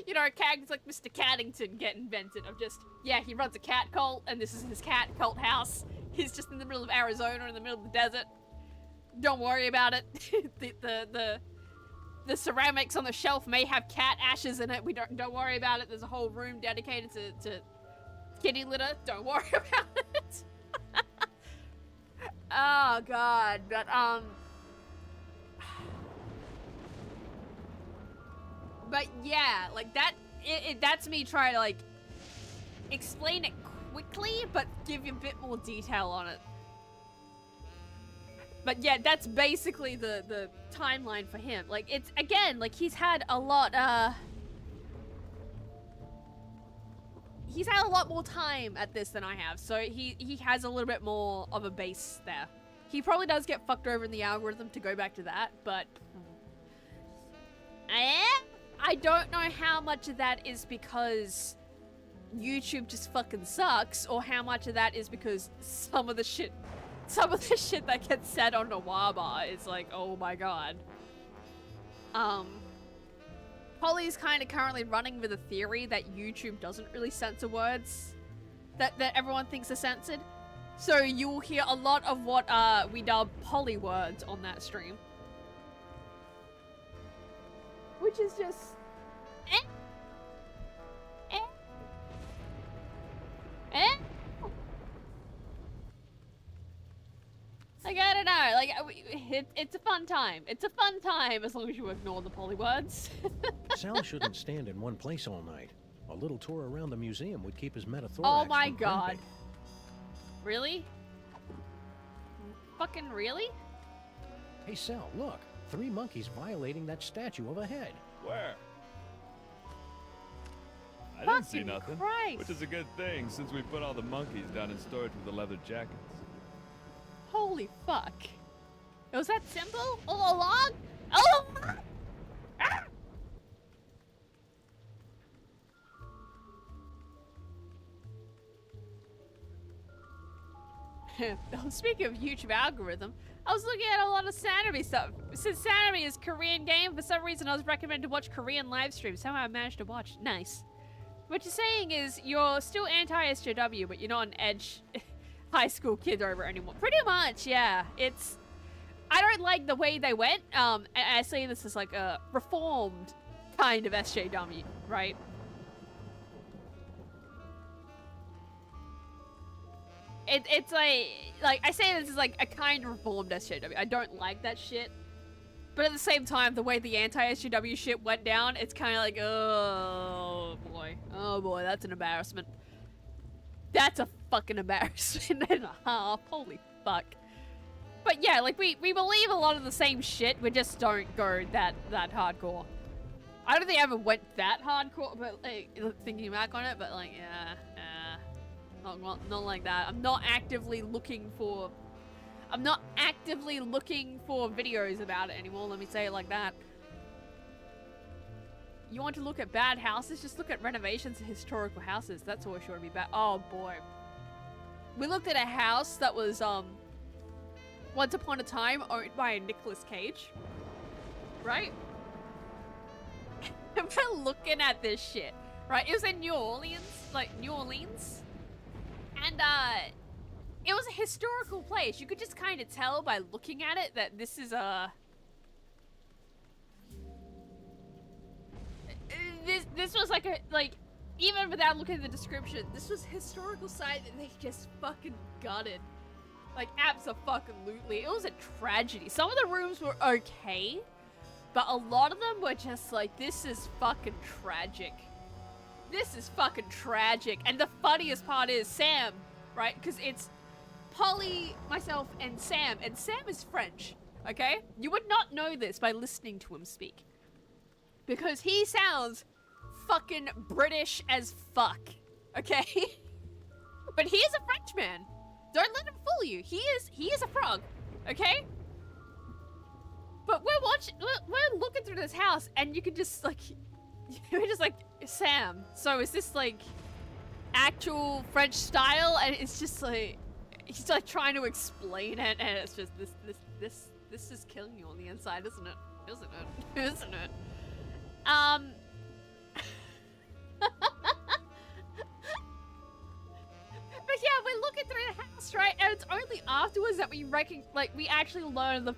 you know, characters like Mr. Caddington get invented of just, yeah, he runs a cat cult, and this is his cat cult house. He's just in the middle of Arizona, in the middle of the desert. Don't worry about it. The ceramics on the shelf may have cat ashes in it. We don't worry about it. There's a whole room dedicated to kitty litter. Don't worry about it. Oh god, but but yeah, like that, that's me trying to like explain it quickly, but give you a bit more detail on it. But yeah, that's basically the timeline for him. Like, it's, again, like, he's had a lot more time at this than I have, so he has a little bit more of a base there. He probably does get fucked over in the algorithm to go back to that, but I don't know how much of that is because YouTube just fucking sucks, or how much of that is because some of the shit that gets said on Nawaba is like, oh my god. Polly's kind of currently running with a theory that YouTube doesn't really censor words that everyone thinks are censored. So you will hear a lot of what we dub Polly words on that stream. Which is just... Like, I don't know, like, it's a fun time. It's a fun time as long as you ignore the Polly words. Sal shouldn't stand in one place all night. A little tour around the museum would keep his metathorax Oh my from god. cramping. Really? Fucking really? Hey Sal, look. 3 monkeys violating that statue of a head. Where? I didn't see Fucking nothing. Christ. Which is a good thing, since we put all the monkeys down in storage with the leather jackets. Holy fuck. It was that simple? All along? Oh! Ah! Speaking of YouTube algorithm, I was looking at a lot of Sanity stuff. Since Sanity is a Korean game, for some reason I was recommended to watch Korean live streams. Somehow I managed to watch. Nice. What you're saying is you're still anti-SJW, but you're not an edge high school kid over anymore. Pretty much, yeah. It's... I don't like the way they went. And I say this as like a reformed kind of SJW, right? It's like I say this is like a kind of reformed SJW. I don't like that shit. But at the same time, the way the anti-SJW shit went down, it's kind of like, oh boy, that's an embarrassment. That's a fucking embarrassment and a half. Holy fuck. But yeah, like we believe a lot of the same shit. We just don't go that hardcore. I don't think I ever went that hardcore, but like, thinking back on it, but like, yeah, not like that. I'm not actively looking for videos about it anymore, let me say it like that. You want to look at bad houses? Just look at renovations of historical houses. That's always sure to be bad. Oh boy. We looked at a house that was, once upon a time owned by a Nicolas Cage. Right? And we're looking at this shit, right? It was in New Orleans, and it was a historical place. You could just kind of tell by looking at it that this is a this was like even without looking at the description, this was a historical site that they just fucking gutted, like abso-fucking-lutely. It was a tragedy. Some of the rooms were okay, but a lot of them were just like, this is fucking tragic. This is fucking tragic. And the funniest part is Sam, right? Because it's Polly, myself, and Sam is French, okay? You would not know this by listening to him speak. Because he sounds fucking British as fuck, okay? But he is a Frenchman. Don't let him fool you. He is a frog, okay? But we're looking through this house, and you can just like, we're just like, Sam, so is this like actual French style? And it's just like, he's like trying to explain it, and it's just this is killing you on the inside, isn't it? Isn't it? But yeah, we're looking through the house, right? And it's only afterwards that we actually learn the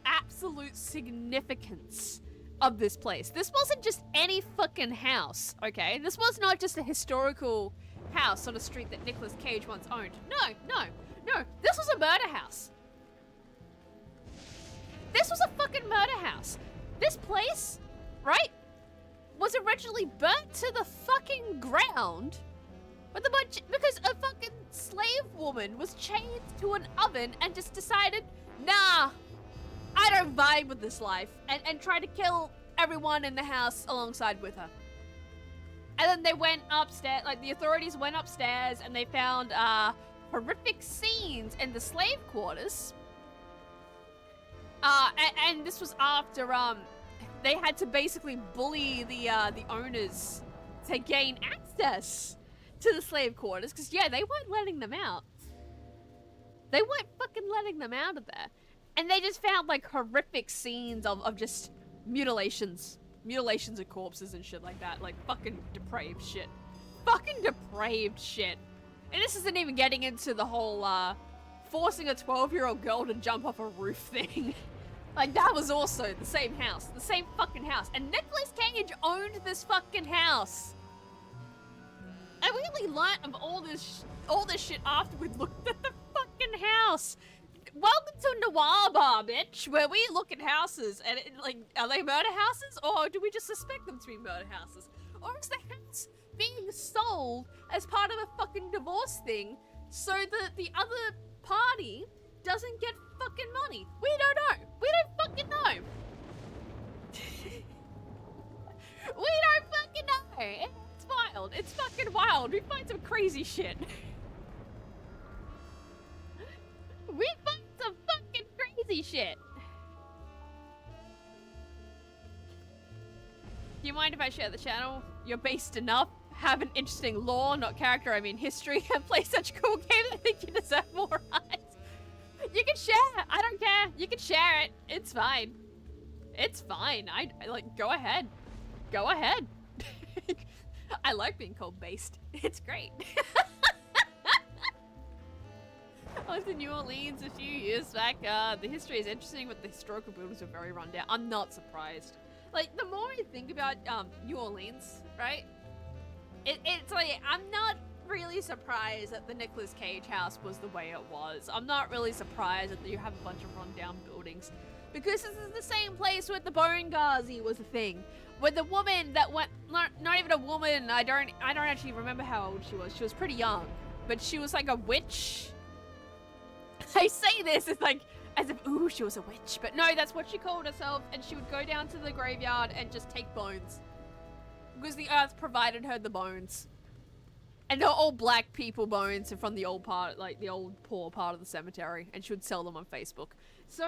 absolute significance of this place. This wasn't just any fucking house, okay? This was not just a historical house on a street that Nicolas Cage once owned. No. This was a murder house. This was a fucking murder house. This place, right, was originally burnt to the fucking ground with a bunch, because a fucking slave woman was chained to an oven and just decided, nah, I don't vibe with this life, and tried to kill everyone in the house alongside with her. And then they went upstairs, like the authorities went upstairs and they found horrific scenes in the slave quarters. And this was after they had to basically bully the owners to gain access to the slave quarters, because yeah, they weren't letting them out. They weren't fucking letting them out of there. And they just found like horrific scenes of just mutilations of corpses and shit like that. Like fucking depraved shit. And this isn't even getting into the whole forcing a 12-year-old girl to jump off a roof thing. Like that was also the same house. The same fucking house. And Nicolas Cage owned this fucking house. And we only learnt of all this shit after we looked at the fucking house. Welcome to Noir Bar, bitch, where we look at houses and like, are they murder houses, or do we just suspect them to be murder houses? Or is the house being sold as part of a fucking divorce thing so that the other party doesn't get fucking money? We don't know. We don't fucking know. We don't fucking know. It's wild. It's fucking wild. We find some crazy shit. We find some fucking crazy shit. Do you mind if I share the channel? You're based enough, have an interesting lore, not character, I mean history, and play such cool games. I think you deserve more eyes. You can share. I don't care. You can share it. It's fine. It's fine. I like, go ahead. Go ahead. I like being called based. It's great. I was in New Orleans a few years back. The history is interesting, but the historical buildings are very run down. I'm not surprised. Like, the more I think about New Orleans, right? It's like, I'm not really surprised that the Nicolas Cage house was the way it was. I'm not really surprised that you have a bunch of run-down buildings. Because this is the same place where the Bone Gazi was a thing. Where the woman that went, not even a woman, I don't actually remember how old she was. She was pretty young. But she was like a witch. I say this, it's like, As if, ooh, she was a witch. But no, that's what she called herself. And she would go down to the graveyard and just take bones. Because the earth provided her the bones. And they're all black people bones from the old part, like the old poor part of the cemetery. And she would sell them on Facebook. So,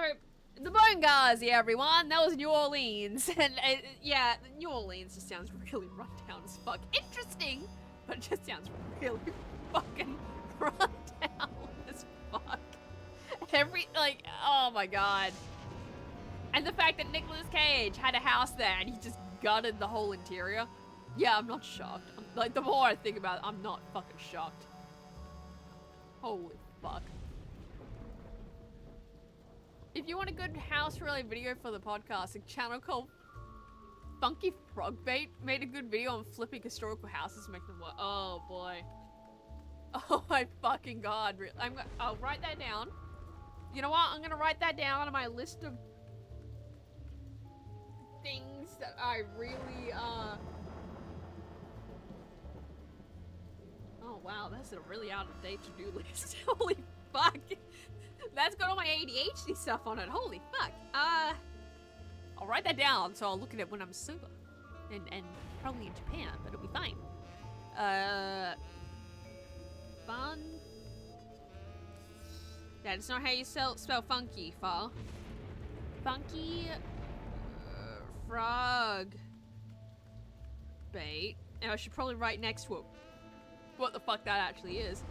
the Bone Gazi, everyone. That was New Orleans. And yeah, New Orleans just sounds really run down as fuck. Interesting, but it just sounds really fucking run down as fuck. Oh my god. And the fact that Nicolas Cage had a house there and he just gutted the whole interior. Yeah, I'm not shocked. Like, the more I think about it, I'm not fucking shocked. Holy fuck. If you want a good house-related video for the podcast, a channel called Funky Frogbait made a good video on flipping historical houses to make them work. Oh boy. Oh my fucking god. I'll write that down. You know what? I'm gonna write that down on my list of things that I really, Oh wow, that's a really out-of-date to-do list. Holy fuck. That's got all my ADHD stuff on it. Holy fuck. I'll write that down so I'll look at it when I'm sober. And probably in Japan, but it'll be fine. Fun. That's not how you spell funky, Fa. Funky frog bait. And I should probably write next to it what the fuck that actually is.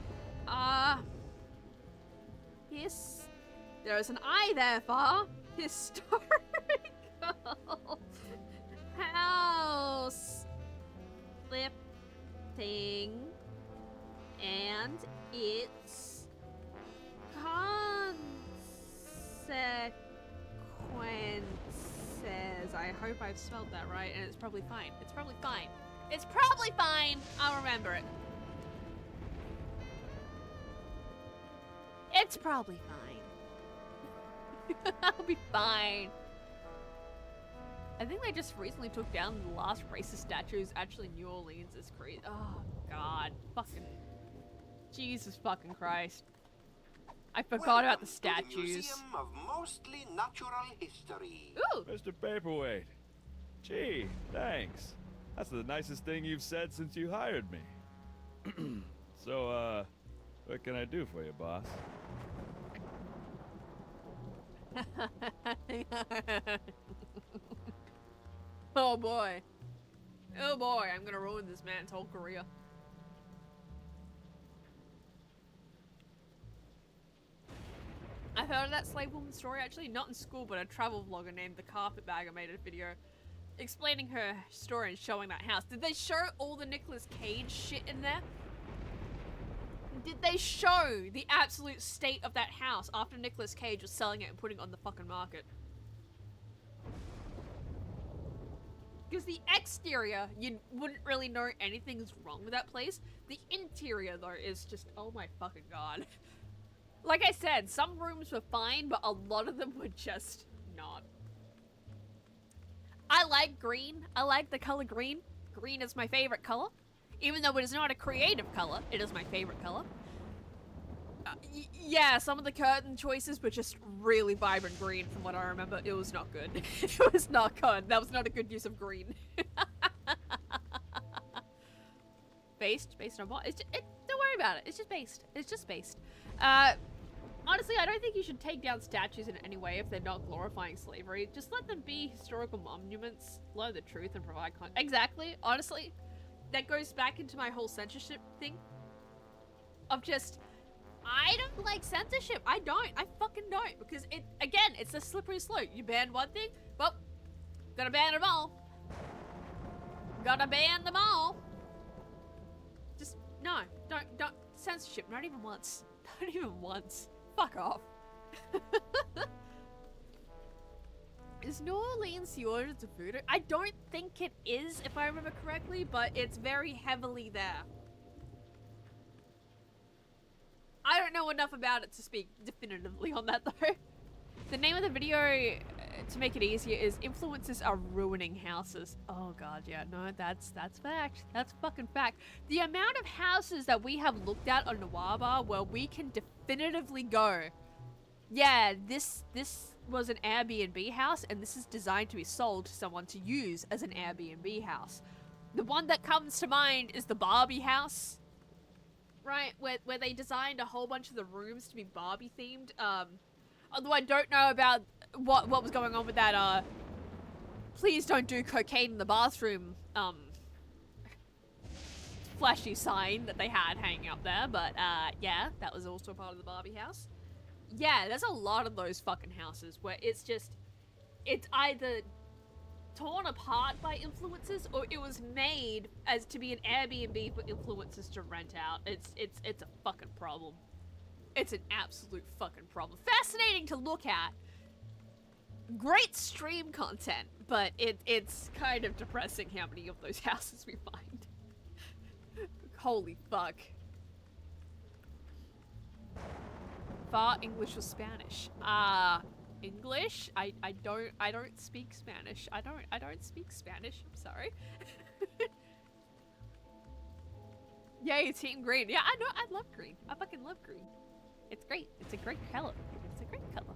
Yes. There is an I there, Fa. Historical house flipping and its consequences. I hope I've spelled that right, and it's probably fine. It's probably fine. It's probably fine. I'll remember it. It's probably fine. I'll be fine. I think they just recently took down the last racist statues. Actually, New Orleans is crazy. Oh, God. Fucking... Jesus fucking Christ. I forgot about the statues. To the Museum of Mostly Natural History. Ooh! Mr. Paperweight. Gee, thanks. That's the nicest thing you've said since you hired me. So, what can I do for you, boss? Oh boy. Oh boy, I'm gonna ruin this man's whole career. I've heard of that slave woman story actually, not in school, but a travel vlogger named The Carpetbagger made a video explaining her story and showing that house. Did they show all the Nicolas Cage shit in there? Did they show the absolute state of that house after Nicolas Cage was selling it and putting it on the fucking market? Because the exterior, you wouldn't really know anything's wrong with that place. The interior, though, is just, oh my fucking god. Like I said, some rooms were fine, but a lot of them were just not. I like green. I like the color green. Green is my favorite color. Even though it is not a creative color, it is my favorite color. Yeah, some of the curtain choices were just really vibrant green from what I remember. It was not good. It was not good. That was not a good use of green. Based on what? Don't worry about it. It's just based. It's just based. Honestly, I don't think you should take down statues in any way if they're not glorifying slavery. Just let them be historical monuments, learn the truth, and provide context. Exactly. Honestly, that goes back into my whole censorship thing. Of just, I don't like censorship. I don't. I fucking don't. Because again, it's a slippery slope. You ban one thing, well, gotta ban them all. Gotta ban them all. Just, no, don't, censorship, not even once. Not even once. Fuck off. Is New Orleans the origins of voodoo? I don't think it is, if I remember correctly, but it's very heavily there. I don't know enough about it to speak definitively on that, though. The name of the video, to make it easier, is Influences Are Ruining Houses. Oh god, yeah, no, that's fact. That's fucking fact. The amount of houses that we have looked at on Nawaba where we can definitively go, yeah, this was an Airbnb house, and this is designed to be sold to someone to use as an Airbnb house. The one that comes to mind is the Barbie house, right? Where they designed a whole bunch of the rooms to be Barbie themed. Although I don't know about what was going on with that, please don't do cocaine in the bathroom, flashy sign that they had hanging up there, but, yeah, that was also part of the Barbie house. Yeah, there's a lot of those fucking houses where it's either torn apart by influencers, or it was made as to be an Airbnb for influencers to rent out. It's a fucking problem. It's an absolute fucking problem. Fascinating to look at. Great stream content, but it's kind of depressing how many of those houses we find. Holy fuck. Far English or Spanish? English? I don't speak Spanish. I don't speak Spanish. I'm sorry. Yay, Team Green. Yeah, I know. I love green. I fucking love green. It's great. It's a great color. It's a great color.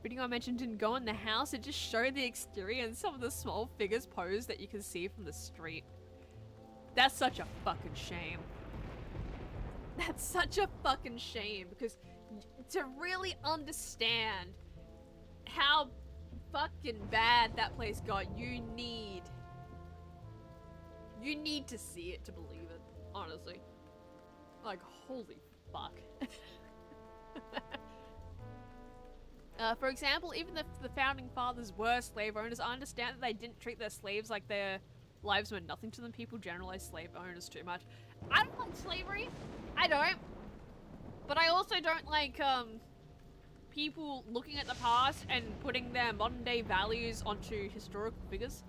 Video I mentioned didn't go in the house. It just showed the exterior and some of the small figures posed that you can see from the street. That's such a fucking shame. That's such a fucking shame, because to really understand how fucking bad that place got, you need to see it to believe it, honestly. Like, holy fuck. For example, even if the founding fathers were slave owners, I understand that they didn't treat their slaves like their lives meant nothing to them. People generalize slave owners too much. I don't like slavery. I don't. But I also don't like, people looking at the past and putting their modern day values onto historical figures.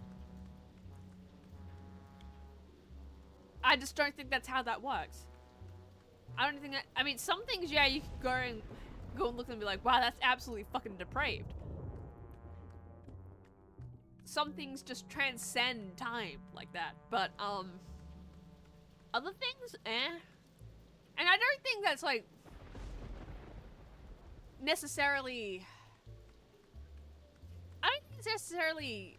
I just don't think that's how that works. I don't think that, I mean, some things, yeah, you can go and look and be like, wow, that's absolutely fucking depraved. Some things just transcend time like that, but, other things, eh. And I don't think that's, like, necessarily, I don't think it's necessarily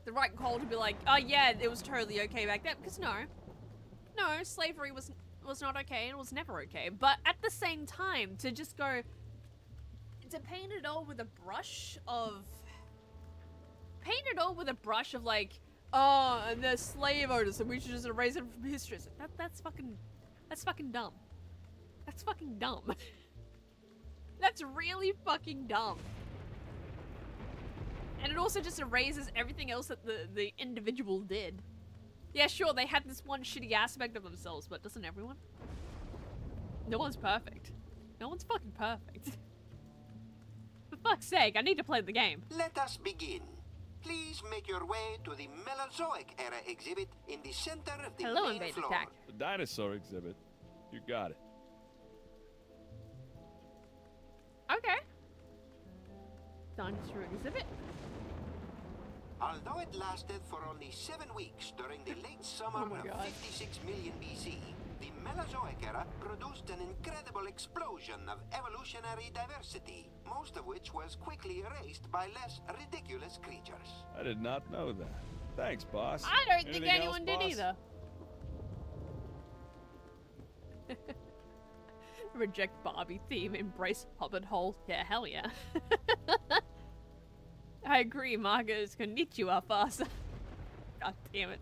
the right call to be like, oh yeah, it was totally okay back then, because no, slavery was not okay, and it was never okay. But at the same time, to just go, to paint it all with a brush of like, oh, and they're slave owners, and we should just erase it from history. That's fucking dumb. That's fucking dumb. That's really fucking dumb. And it also just erases everything else that the individual did. Yeah, sure, they had this one shitty aspect of themselves, but doesn't everyone? No one's perfect. No one's fucking perfect. For fuck's sake, I need to play the game. Let us begin. Please make your way to the Mesozoic era exhibit in the center of the main floor. Attack. The dinosaur exhibit. You got it. Okay. Dinosaur exhibit. Although it lasted for only 7 weeks during the late summer of 56 million BC, the Mesozoic era produced an incredible explosion of evolutionary diversity, most of which was quickly erased by less ridiculous creatures. I did not know that. Thanks, boss. I don't think Anything anyone else, did either. Reject Barbie theme, embrace Hobbit hole. Yeah, hell yeah. I agree, Marcus. Konnichiwa, Fasa. God damn it.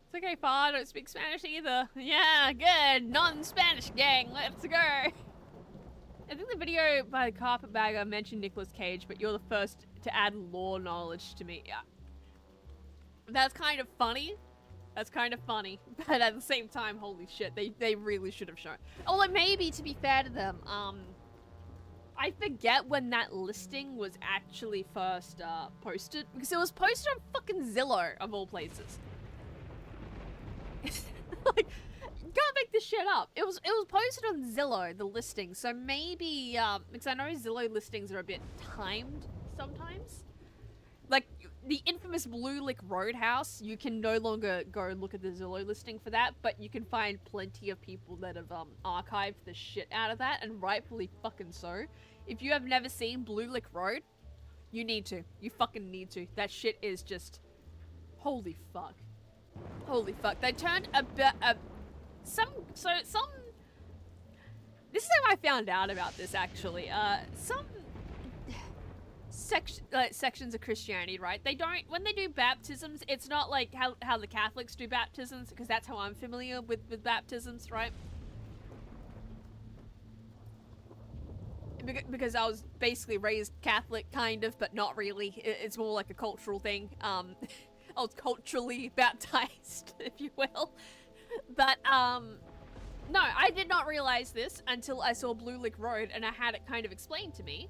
It's okay, Pa. I don't speak Spanish either. Yeah, good. Non-Spanish gang. Let's go. I think the video by the Carpetbagger mentioned Nicolas Cage, but you're the first to add lore knowledge to me. Yeah. That's kind of funny. That's kind of funny. But at the same time, holy shit, they really should have shown. Although maybe, to be fair to them, I forget when that listing was actually first posted, because it was posted on fucking Zillow, of all places. Like, you can't make this shit up. It was posted on Zillow, the listing, so maybe, because I know Zillow listings are a bit timed sometimes. Like, the infamous Blue Lick Roadhouse, you can no longer go and look at the Zillow listing for that, but you can find plenty of people that have archived the shit out of that, and rightfully fucking so. If you have never seen Blue Lick Road, you need to. You fucking need to. That shit is just... Holy fuck. Holy fuck. They turned some... This is how I found out about this, actually. Some... sections of Christianity, right? They don't... When they do baptisms, it's not like how the Catholics do baptisms, because that's how I'm familiar with baptisms, right? Because I was basically raised Catholic, kind of, but not really. It's more like a cultural thing. I was culturally baptized, if you will. But, no, I did not realize this until I saw Blue Lick Road, and I had it kind of explained to me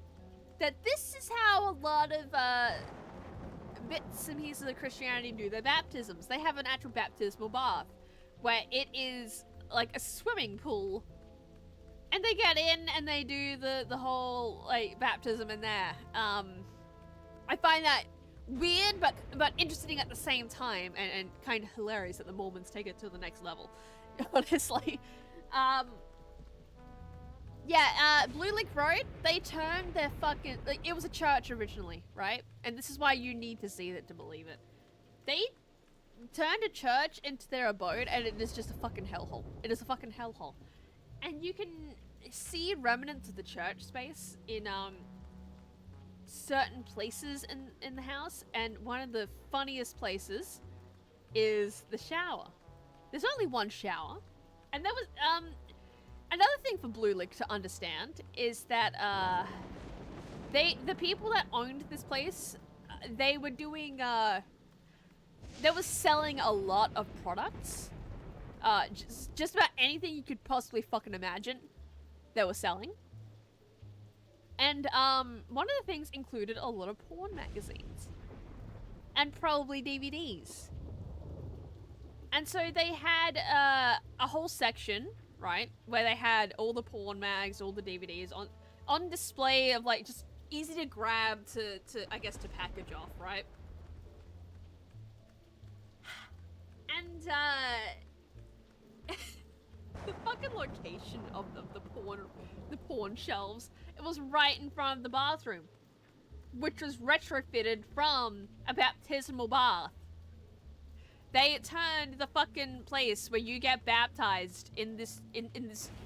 that this is how a lot of, bits and pieces of Christianity do their baptisms. They have an actual baptismal bath, where it is like a swimming pool. And they get in and they do the whole, like, baptism in there. I find that weird, but interesting at the same time, and kind of hilarious that the Mormons take it to the next level, honestly. Blue Lick Road, they turned their fucking... Like, it was a church originally, right? And this is why you need to see it to believe it. They turned a church into their abode, and it is just a fucking hellhole. It is a fucking hellhole. And you can see remnants of the church space in certain places in the house, and one of the funniest places is the shower. There's only one shower, and that was another thing for Blue Lick to understand is that the people that owned this place, they were doing they were selling a lot of products. Just about anything you could possibly fucking imagine they were selling. And, one of the things included a lot of porn magazines. And probably DVDs. And so they had, a whole section, right, where they had all the porn mags, all the DVDs on display of, like, just easy to grab to I guess, to package off, right? And, the fucking location of the porn shelves, it was right in front of the bathroom, which was retrofitted from a baptismal bath. They turned the fucking place where you get baptized in this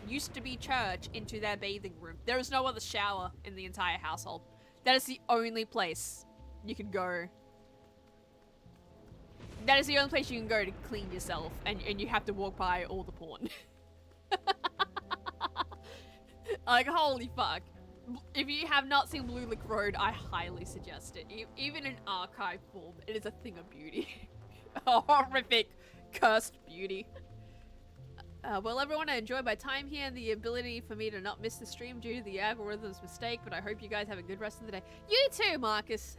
used to be church into their bathing room. There is no other shower in the entire household. That is the only place you can go. That is the only place you can go to clean yourself, and you have to walk by all the porn. Like, holy fuck. If you have not seen Blue Lick Road, I highly suggest it. Even in archive form, it is a thing of beauty. A horrific, cursed beauty. Well, everyone, I enjoyed my time here and the ability for me to not miss the stream due to the algorithm's mistake, but I hope you guys have a good rest of the day. You too, Marcus.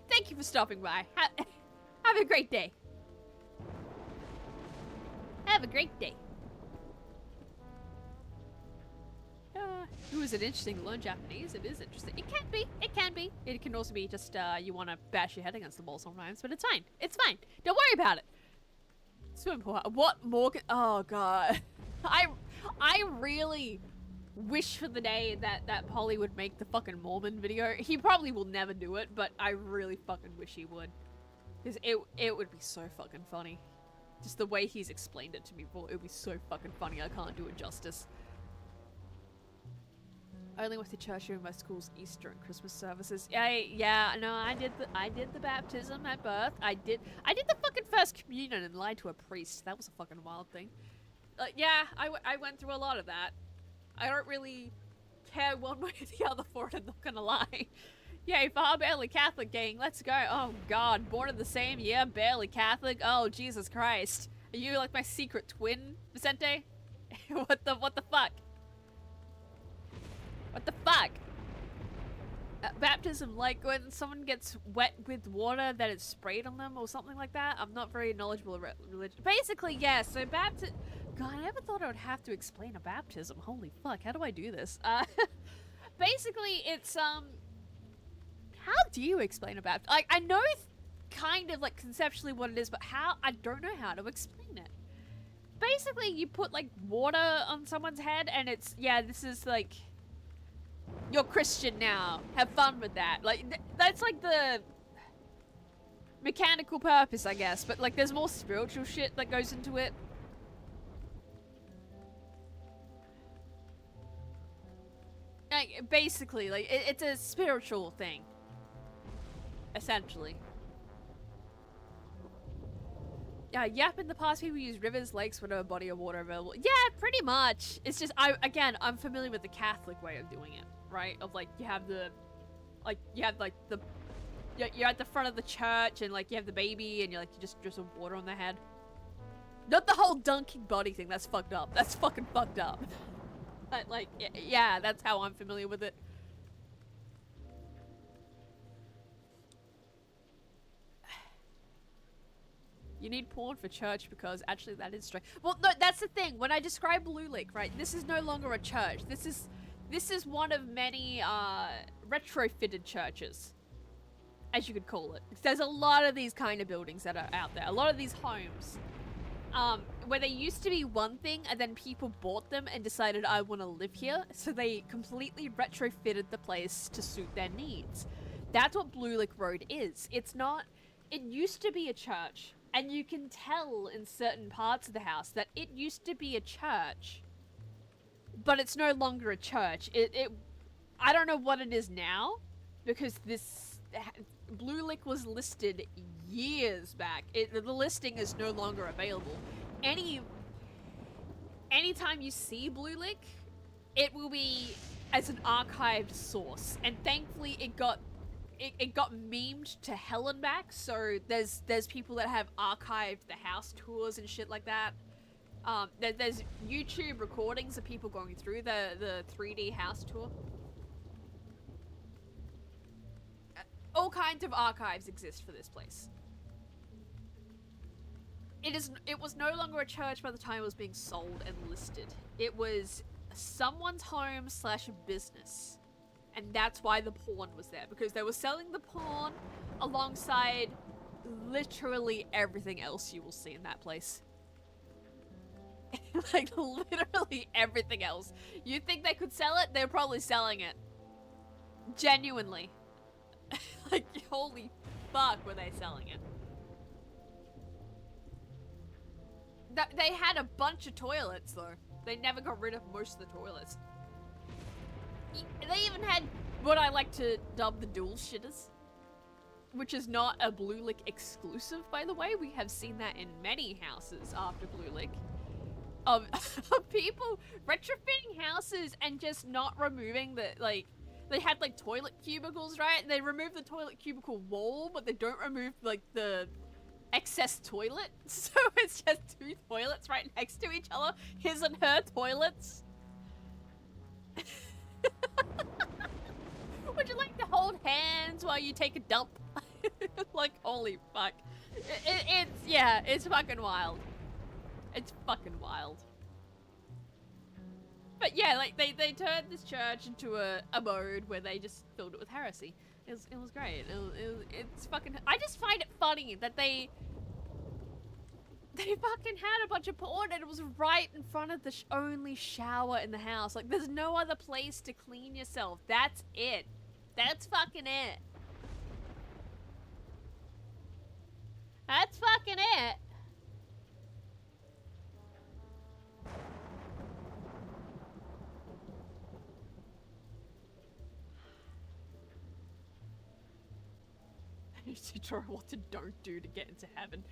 Thank you for stopping by. Have a great day. Have a great day. Is it interesting to learn Japanese? It is interesting. It can be. It can be. It can also be just, you want to bash your head against the wall sometimes, but it's fine. It's fine. Don't worry about it. Swim pool. What more can... Oh, God. I really wish for the day that Polly would make the fucking Mormon video. He probably will never do it, but I really fucking wish he would. Because it would be so fucking funny. Just the way he's explained it to me before, it would be so fucking funny. I can't do it justice. I only went to church during my school's Easter and Christmas services. Yeah, no, I did the baptism at birth. I did the fucking first communion and lied to a priest. That was a fucking wild thing. Yeah, I went through a lot of that. I don't really care one way or the other for it, I'm not gonna lie. Yay, far barely Catholic gang, let's go. Oh God, born in the same year, barely Catholic. Oh, Jesus Christ. Are you like my secret twin, Vicente? What the fuck? What the fuck? Baptism, like when someone gets wet with water that is sprayed on them or something like that? I'm not very knowledgeable about religion. Basically, yeah, so baptism... God, I never thought I would have to explain a baptism. Holy fuck, how do I do this? Basically, it's, how do you explain a baptism? Like, I know kind of like conceptually what it is, but how, I don't know how to explain it. Basically, you put like water on someone's head and it's, yeah, this is like, you're Christian now. Have fun with that. Like, that's like the mechanical purpose, I guess, but like there's more spiritual shit that goes into it. Like, basically, like, it's a spiritual thing. Essentially. Yep, in the past people use rivers, lakes, whatever body of water available. Yeah, pretty much. It's just, I'm familiar with the Catholic way of doing it, right? Of like, you're at the front of the church and like you have the baby and you just drizzle water on their head. Not the whole dunking body thing, that's fucked up. That's fucking fucked up. But like, yeah, that's how I'm familiar with it. You need porn for church because actually that is strange. Well, no, that's the thing. When I describe Blue Lake, right, this is no longer a church. This is one of many retrofitted churches, as you could call it. There's a lot of these kind of buildings that are out there. A lot of these homes, where they used to be one thing and then people bought them and decided, I want to live here. So they completely retrofitted the place to suit their needs. That's what Blue Lake Road is. It's not, it used to be a church. And you can tell in certain parts of the house that it used to be a church, but it's no longer a church. I don't know what it is now, because this Blue Lake was listed years back. The listing is no longer available. Anytime you see Blue Lake, it will be as an archived source, and thankfully it got memed to hell and back, so there's people that have archived the house tours and shit like that. There's YouTube recordings of people going through the 3D house tour. All kinds of archives exist for this place. It was no longer a church by the time it was being sold and listed. It was someone's home / business. And that's why the porn was there, because they were selling the porn alongside literally everything else you will see in that place. Like, literally everything else. You think they could sell it? They're probably selling it. Genuinely. Like, holy fuck, were they selling it. They had a bunch of toilets, though. They never got rid of most of the toilets. They even had what I like to dub the dual shitters, which is not a Blue Lake exclusive, by the way. We have seen that in many houses after Blue Lake. Of people retrofitting houses and just not removing the, like, they had like toilet cubicles, right? And they remove the toilet cubicle wall, but they don't remove like the excess toilet. So it's just two toilets right next to each other. His and her toilets. Would you like to hold hands while you take a dump? Like, holy fuck. It's fucking wild. It's fucking wild. But yeah, like, they turned this church into a mode where they just filled it with heresy. It was great. It's fucking... I just find it funny that they fucking had a bunch of porn and it was right in front of the only shower in the house. Like, there's no other place to clean yourself. That's it. That's fucking it. That's fucking it. Tutorial what to don't do to get into heaven.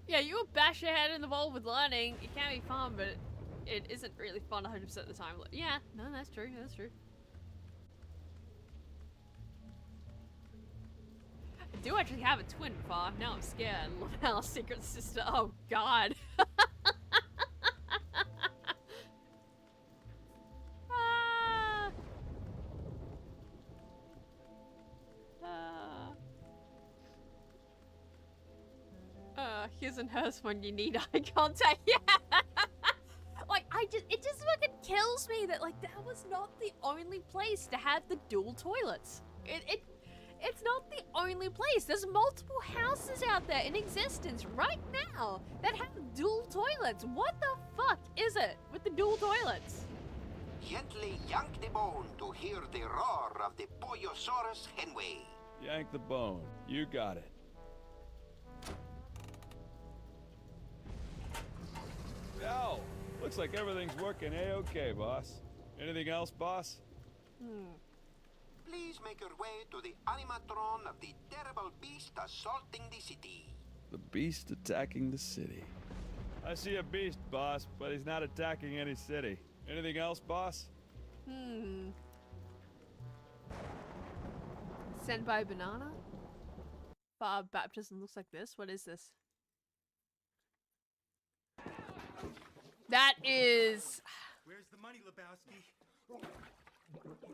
Yeah, you will bash your head in the bowl with learning. It can be fun, but it isn't really fun 100% of the time. Yeah, no, that's true. That's true. I do actually have a twin farm. Now I'm scared. Lavelle, secret sister. Oh, God. His and hers when you need eye contact. Yeah. Like, it just fucking kills me that, like, that was not the only place to have the dual toilets. It it's not the only place. There's multiple houses out there in existence right now that have dual toilets. What the fuck is it with the dual toilets? Gently yank the bone to hear the roar of the Pollosaurus henway. Yank the bone. You got it. Oh, looks like everything's working A-okay, boss. Anything else, boss? Please make your way to the animatron of the terrible beast assaulting the city. The beast attacking the city. I see a beast, boss, but he's not attacking any city. Anything else, boss? Sent by banana? Baptism looks like this. What is this? That is... Where's the money, Lebowski? You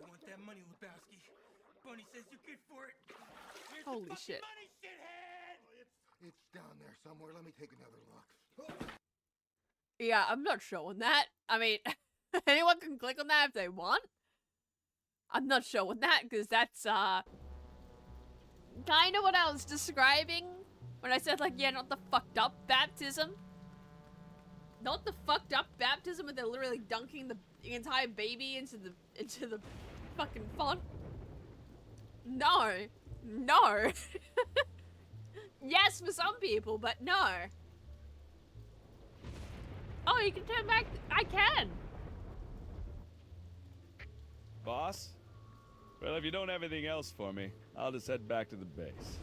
want that money, Lebowski? Bunny says you're good for it. Where's Holy the shit. money, shithead? It's down there somewhere. Let me take another look. Yeah, I'm not showing that. I mean, anyone can click on that if they want. I'm not showing that because that's, kind of what I was describing when I said, like, yeah, not the fucked up baptism. Not the fucked up baptism where they're literally dunking the entire baby into the fucking font. No. No. Yes, for some people, but no. Oh, you can turn back. I can. Boss? Well, if you don't have anything else for me, I'll just head back to the base.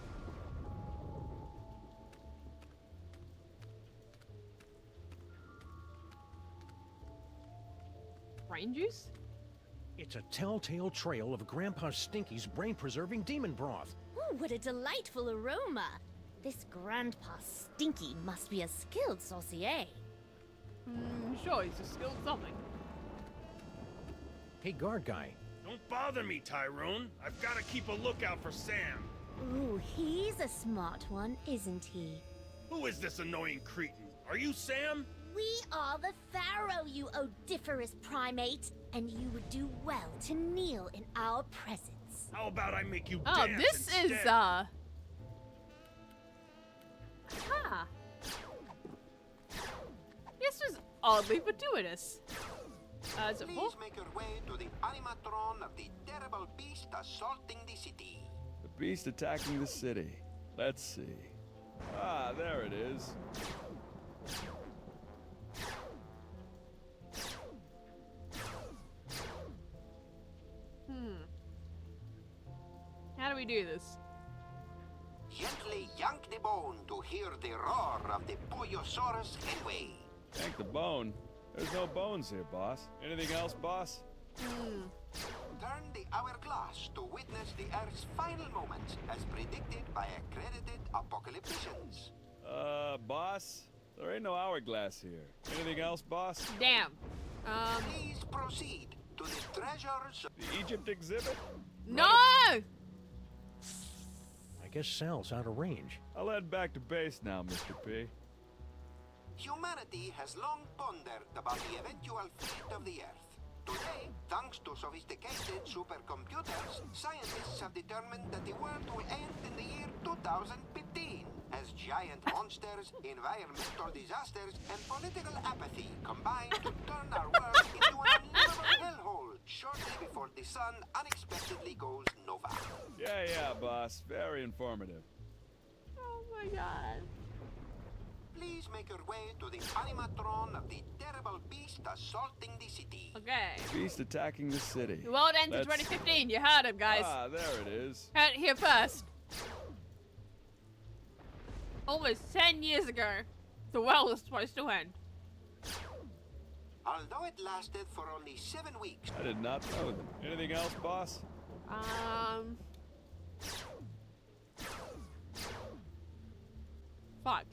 Brain juice? It's a telltale trail of Grandpa Stinky's brain-preserving demon broth. Ooh, what a delightful aroma. This Grandpa Stinky must be a skilled saucier. Sure, he's a skilled something. Hey, guard guy. Don't bother me, Tyrone. I've got to keep a lookout for Sam. Ooh, he's a smart one, isn't he? Who is this annoying cretin? Are you Sam? We are the Pharaoh, you odiferous primate, and you would do well to kneel in our presence. How about I make you Oh, dance this instead? is, Huh. This was oddly fortuitous. Is it full? Please make your way to the animatron of the terrible beast assaulting the city. The beast attacking the city. Let's see. Ah, there it is. How do we do this? Gently yank the bone to hear the roar of the Pollosaurus henway. Yank the bone? There's no bones here, boss. Anything else, boss? Turn the hourglass to witness the Earth's final moments as predicted by accredited apocalypticians. Boss? There ain't no hourglass here. Anything else, boss? Damn. Please proceed to the treasures. The Egypt exhibit? No! I guess Sal's out of range. I'll head back to base now, Mr. P. Humanity has long pondered about the eventual fate of the Earth. Today, thanks to sophisticated supercomputers, scientists have determined that the world will end in the year 2015, as giant monsters, environmental disasters, and political apathy combine to turn our world into an unlivable hellhole shortly before the sun unexpectedly goes nova. Yeah, boss. Very informative. Oh my god. Please make your way to the animatron of the terrible beast assaulting the city. Okay. Beast attacking the city. The world ends in Let's- 2015. You heard him, guys. Ah, there it is. Heard it here first. Almost 10 years ago, the world was supposed to end. Although it lasted for only 7 weeks. I did not know that. Anything else, boss? Fuck.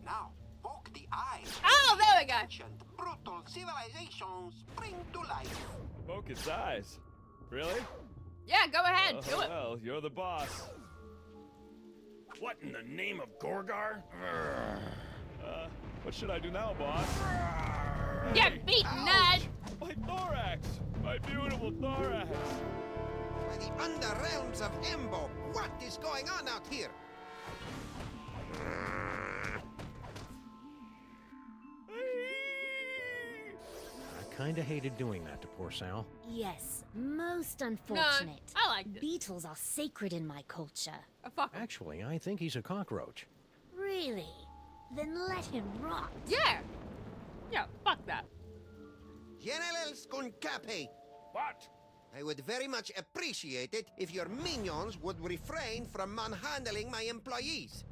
Now, poke the eyes. Oh, there we go. Ancient, brutal civilizations spring to life. Poke its eyes. Really? Yeah, go ahead. Do it. Well, you're the boss. What in the name of Gorgar? What should I do now, boss? Get beaten, nerd. My thorax! My beautiful thorax! underrealms of Embo. What is going on out here? I kinda hated doing that to poor Sal. Yes, most unfortunate. I like this. Beetles are sacred in my culture. Actually, I think he's a cockroach. Really? Then let him rot. Yeah. Yeah, fuck that. General Skunkape. What? I would very much appreciate it if your minions would refrain from manhandling my employees.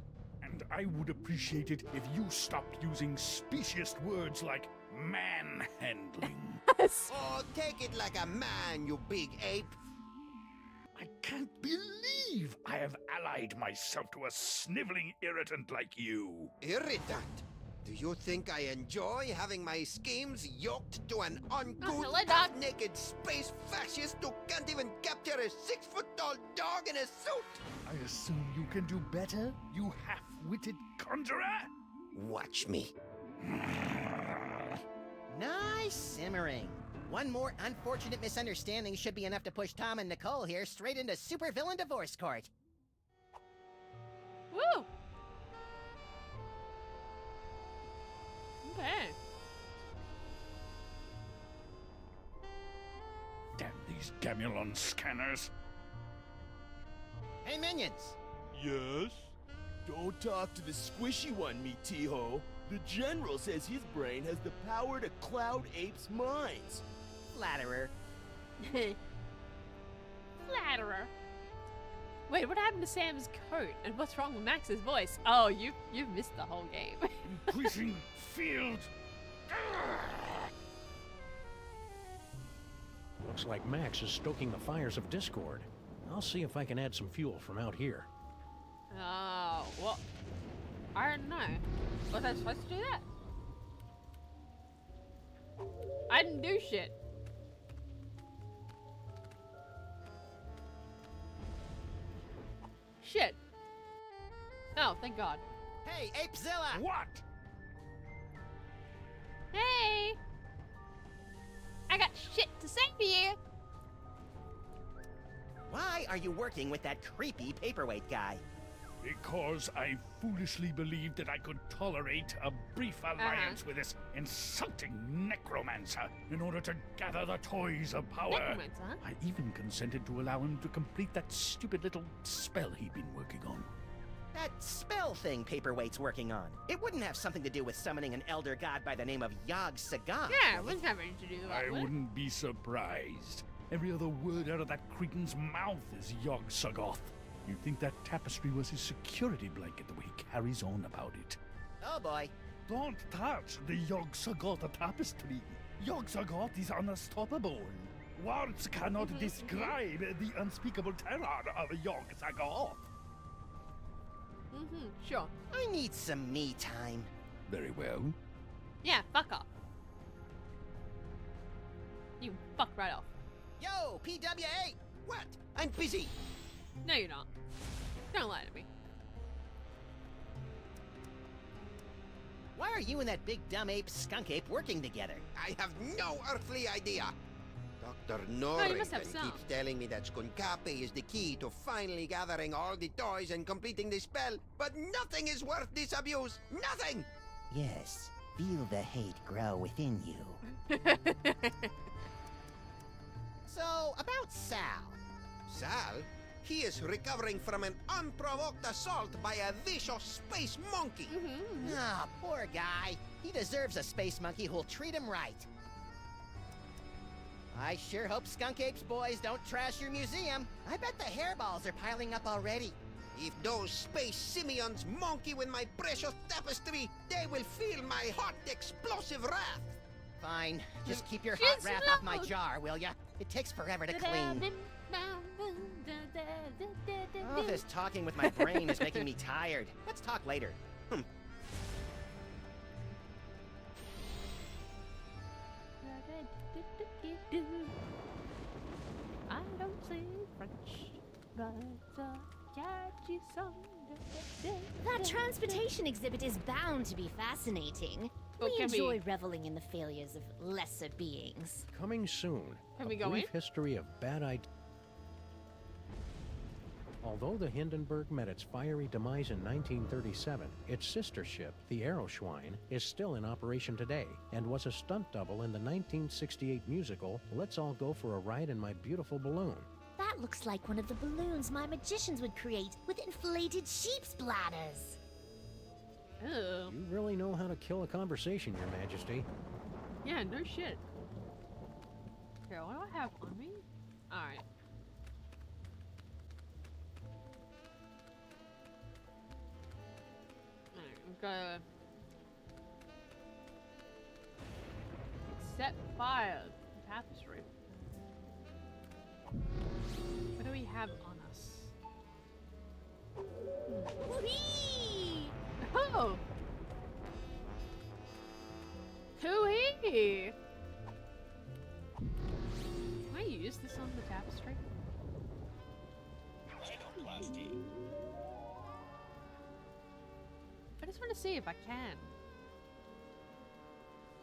And I would appreciate it if you stopped using specious words like manhandling. Oh, take it like a man, you big ape. I can't believe I have allied myself to a sniveling irritant like you. Irritant? Do you think I enjoy having my schemes yoked to an uncouth, hello, Doc. naked space fascist who can't even capture a 6-foot-tall dog in a suit? I assume you can do better, you half-witted conjurer? Watch me. Nice simmering. One more unfortunate misunderstanding should be enough to push Tom and Nicole here straight into supervillain divorce court. Woo! Okay. Damn these Gamulon scanners. Hey, minions! Yes? Don't talk to the squishy one, me T-ho. The General says his brain has the power to cloud apes' minds. Flatterer. Flatterer. Wait, what happened to Sam's coat? And what's wrong with Max's voice? Oh, you've missed the whole game. Increasing field. Looks like Max is stoking the fires of discord. I'll see if I can add some fuel from out here. Oh, well, I don't know. Was I supposed to do that? I didn't do shit. Shit. Oh, thank God. Hey, Apezilla! What? Hey! I got shit to say to you. Why are you working with that creepy paperweight guy? Because I foolishly believed that I could tolerate a brief alliance with this insulting necromancer in order to gather the toys of power. Necromancer? I even consented to allow him to complete that stupid little spell he'd been working on. That spell thing Paperweight's working on. It wouldn't have something to do with summoning an elder god by the name of Yotsuba. Yeah, it wouldn't have anything to do with that. I wouldn't be surprised. Every other word out of that cretin's mouth is Yogg-Sothoth. You'd think that tapestry was his security blanket the way he carries on about it. Oh boy. Don't touch the Yogg-Sothoth tapestry. Yogg-Sothoth is unstoppable. Words cannot describe the unspeakable terror of Yogg-Sothoth. Sure. I need some me time. Very well. Yeah, fuck off. You fuck right off. Yo, PWA! What? I'm busy. No, you're not. Don't lie to me. Why are you and that big dumb ape skunk ape working together? I have no earthly idea. Dr. you must have Norrington some. keeps telling me that Skunkape is the key to finally gathering all the toys and completing the spell, but nothing is worth this abuse. Nothing! Yes, feel the hate grow within you. So, about Sal. Sal? He is recovering from an unprovoked assault by a vicious space monkey. Ah, poor guy. He deserves a space monkey who'll treat him right. I sure hope Skunk Apes boys don't trash your museum. I bet the hairballs are piling up already. If those space simians monkey with my precious tapestry, they will feel my hot, explosive wrath. Fine. Just keep your hot wrath off my jar, will ya? It takes forever to clean. Oh, this talking with my brain is making me tired. Let's talk later. I don't say French, but catchy song. That transportation exhibit is bound to be fascinating. Well, We can we- enjoy reveling in the failures of lesser beings. Coming soon. Can a we go brief in? history of bad ideas. Although the Hindenburg met its fiery demise in 1937, its sister ship, the Aeroschwein, is still in operation today and was a stunt double in the 1968 musical Let's All Go for a Ride in My Beautiful Balloon. That looks like one of the balloons my magicians would create with inflated sheep's bladders. Ew. You really know how to kill a conversation, Your Majesty. Yeah, no shit. Here, what do I have on me? Alright. We've got to set fire tapestry. What do we have on us? Whee! Oh! Hoo-hee! Can I use this on the tapestry? I just want to see if I can.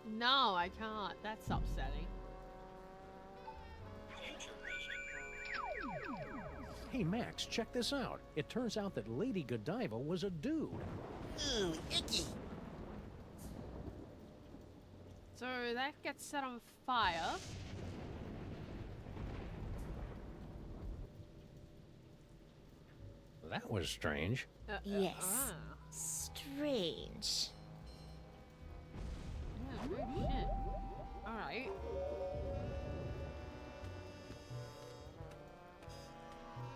No, I can't. That's upsetting. Hey Max, check this out. It turns out that Lady Godiva was a dude. Ooh, icky. So that gets set on fire. That was strange. Yes. Strange. Yeah, no shit. Alright.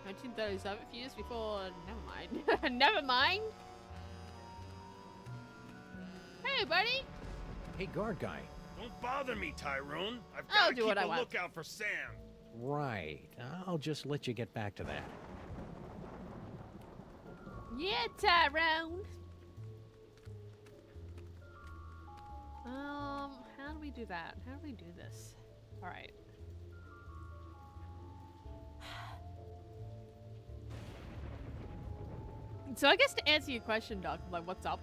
$1937 years before. Never mind. Never mind. Hey, buddy. Hey, guard guy. Don't bother me, Tyrone. I've I'll got to do keep what I a want. lookout for Sam. Right. I'll just let you get back to that. Yeah, Tyrone. How do we do that? How do we do this? All right. So I guess to answer your question, Doc, like what's up?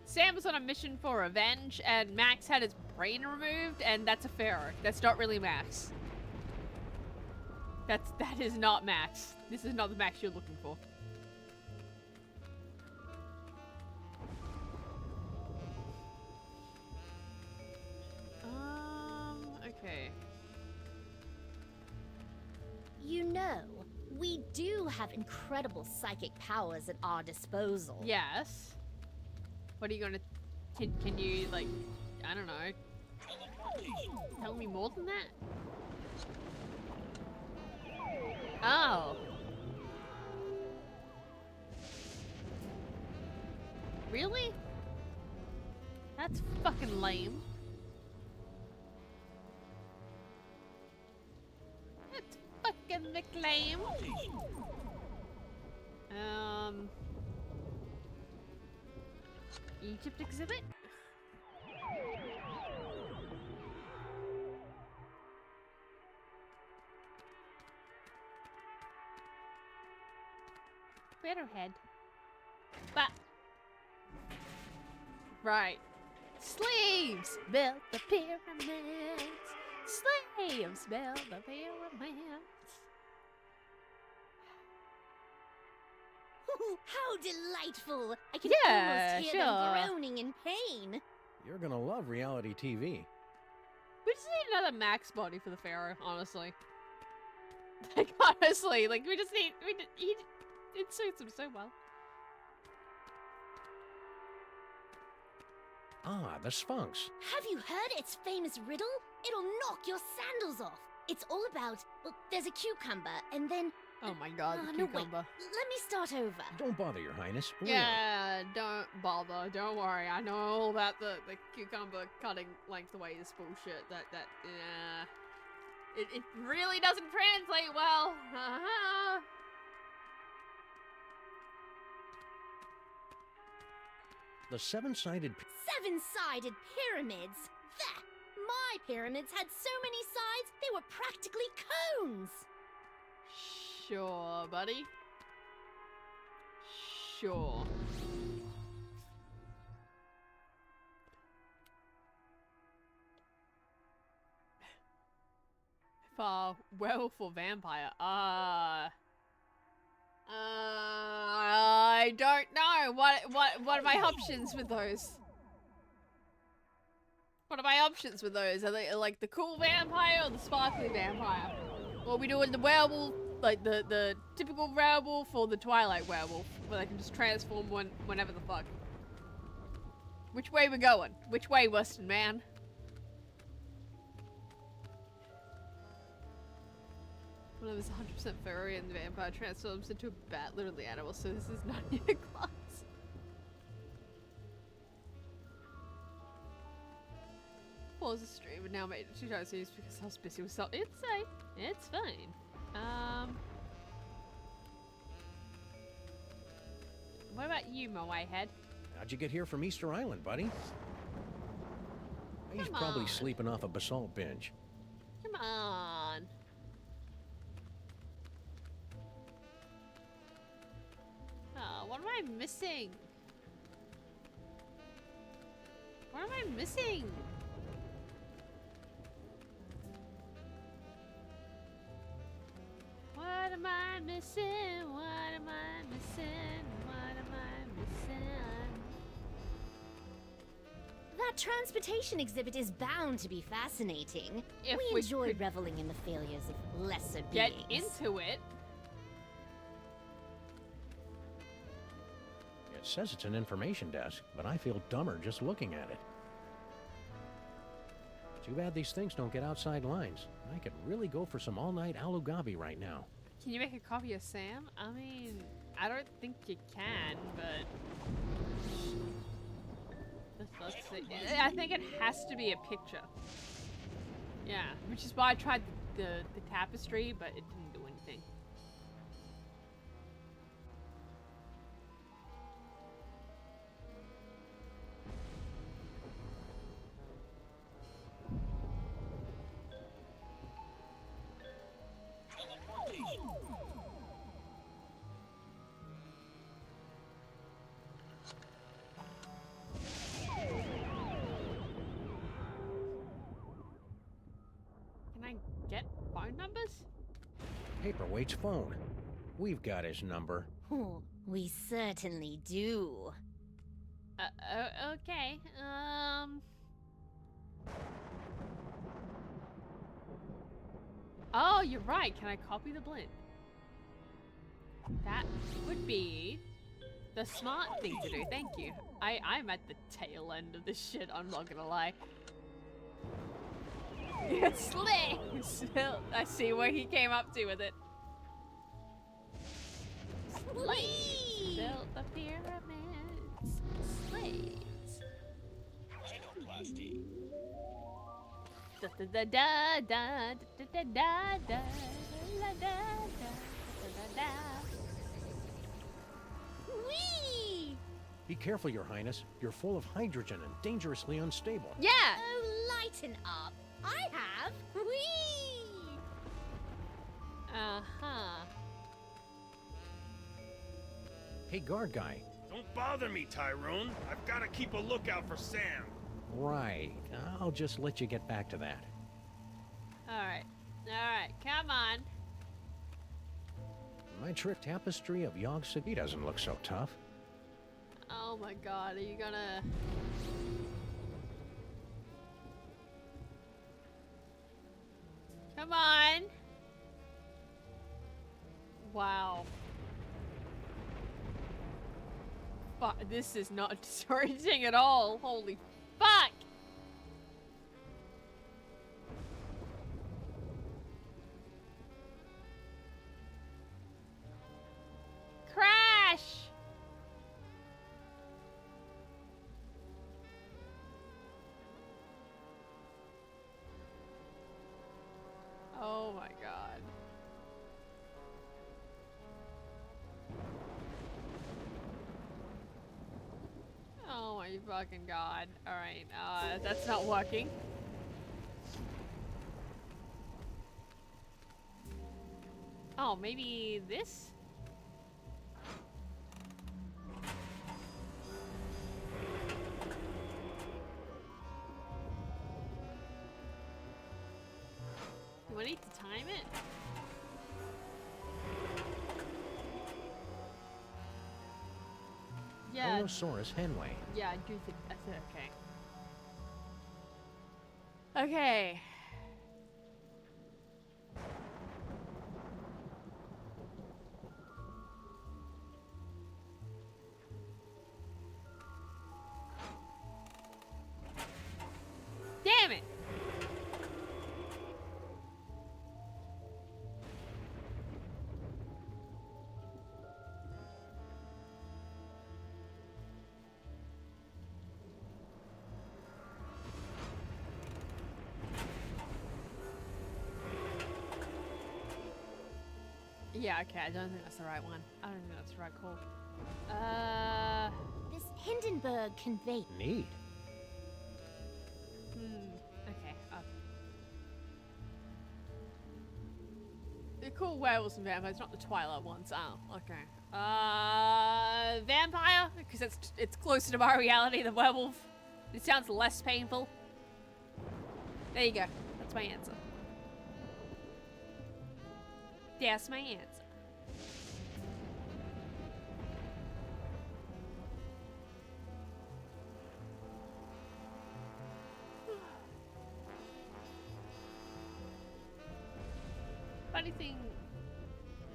Sam was on a mission for revenge, and Max had his brain removed, and that's a pharaoh. That's not really Max. That is not Max. This is not the Max you're looking for. Okay. You know, we do have incredible psychic powers at our disposal. Yes. What are you gonna... Can you, like... I don't know. Tell me more than that? Oh. Really? That's fucking lame. That's fucking lame. Egypt exhibit? Arrowhead. But right. Slaves built the pyramids. Slaves built the pyramids. How delightful! I can Yeah, almost hear them groaning in pain. You're gonna love reality TV. We just need another Max body for the Pharaoh, honestly. Like, honestly, like, we just need, it suits him so well. Ah, the Sphinx. Have you heard its famous riddle? It'll knock your sandals off. It's all about, well, there's a cucumber, and then... Oh my god, the no, wait. cucumber. Let me start over. Don't bother, Your Highness. Really. Yeah, don't bother. Don't worry. I know all about the cucumber cutting lengthways bullshit. It really doesn't translate well. The seven-sided... Seven-sided pyramids. That. My pyramids had so many sides, they were practically cones. Sure, buddy. Sure. For werewolf or vampire? I don't know. What are my options with those? What are my options with those? Are they like the cool vampire or the sparkly vampire? Or are we doing the werewolf, like the typical werewolf or the Twilight werewolf, where they can just transform whenever the fuck? Which way we going? Which way, Western man? One of us 100% furry and the vampire transforms into a bat, literally animal, so this is not your class. Pause the stream and now made it 2 times because I was busy with something. It's safe. It's fine. What about you, my whitehead? How'd you get here from Easter Island, buddy? He's Come probably on. sleeping off a basalt binge. Come on. Oh, what am I missing? What am I missing? What am I missing? What am I missing? What am I missing? That transportation exhibit is bound to be fascinating. If we we enjoyed could reveling in the failures of lesser Get beings. into it. It says it's an information desk, but I feel dumber just looking at it. Too bad these things don't get outside lines. I could really go for some all-night alugabi right now. Can you make a copy of Sam? I mean, I don't think you can, but let's see. I think it has to be a picture. Yeah, which is why I tried the tapestry, but it didn't do anything. Can I get phone numbers? Paperweight's phone. We've got his number. Oh, we certainly do. Okay. Oh, you're right. Can I copy the blend? That would be the smart thing to do. Thank you. I'm at the tail end of this shit. I'm not gonna lie. It's slick. I see where he came up to with it. Slaves built the pyramids. Slaves. Rhinoplasty. Da da da da da da da da da da da. Whee! Be careful, Your Highness. You're full of hydrogen and dangerously unstable. Yeah. Oh, lighten up. I have. Whee! Uh-huh. Hey, guard guy. Don't bother me, Tyrone. I've got to keep a lookout for Sam. Right. I'll just let you get back to that. Alright. Alright, come on. My trick tapestry of Yotsuba doesn't look so tough. Oh my god, are you gonna... Come on! Wow. Fuck, this is not disorienting at all. Holy fuck! Crash! Oh my god. Oh my fucking god. Alright, that's not working. Oh, maybe this? Do I need to time it? Yeah. Brontosaurus henway. Yeah, I do think that's it. Okay. Okay. Damn it! Yeah, okay, I don't think that's the right one. I don't think that's the right call. This Hindenburg convey. Neat. Okay. They're called werewolves and vampires, not the Twilight ones. Oh, okay. Vampire, because it's closer to my reality than werewolf. It sounds less painful. There you go. That's my answer. That's my answer. Funny thing,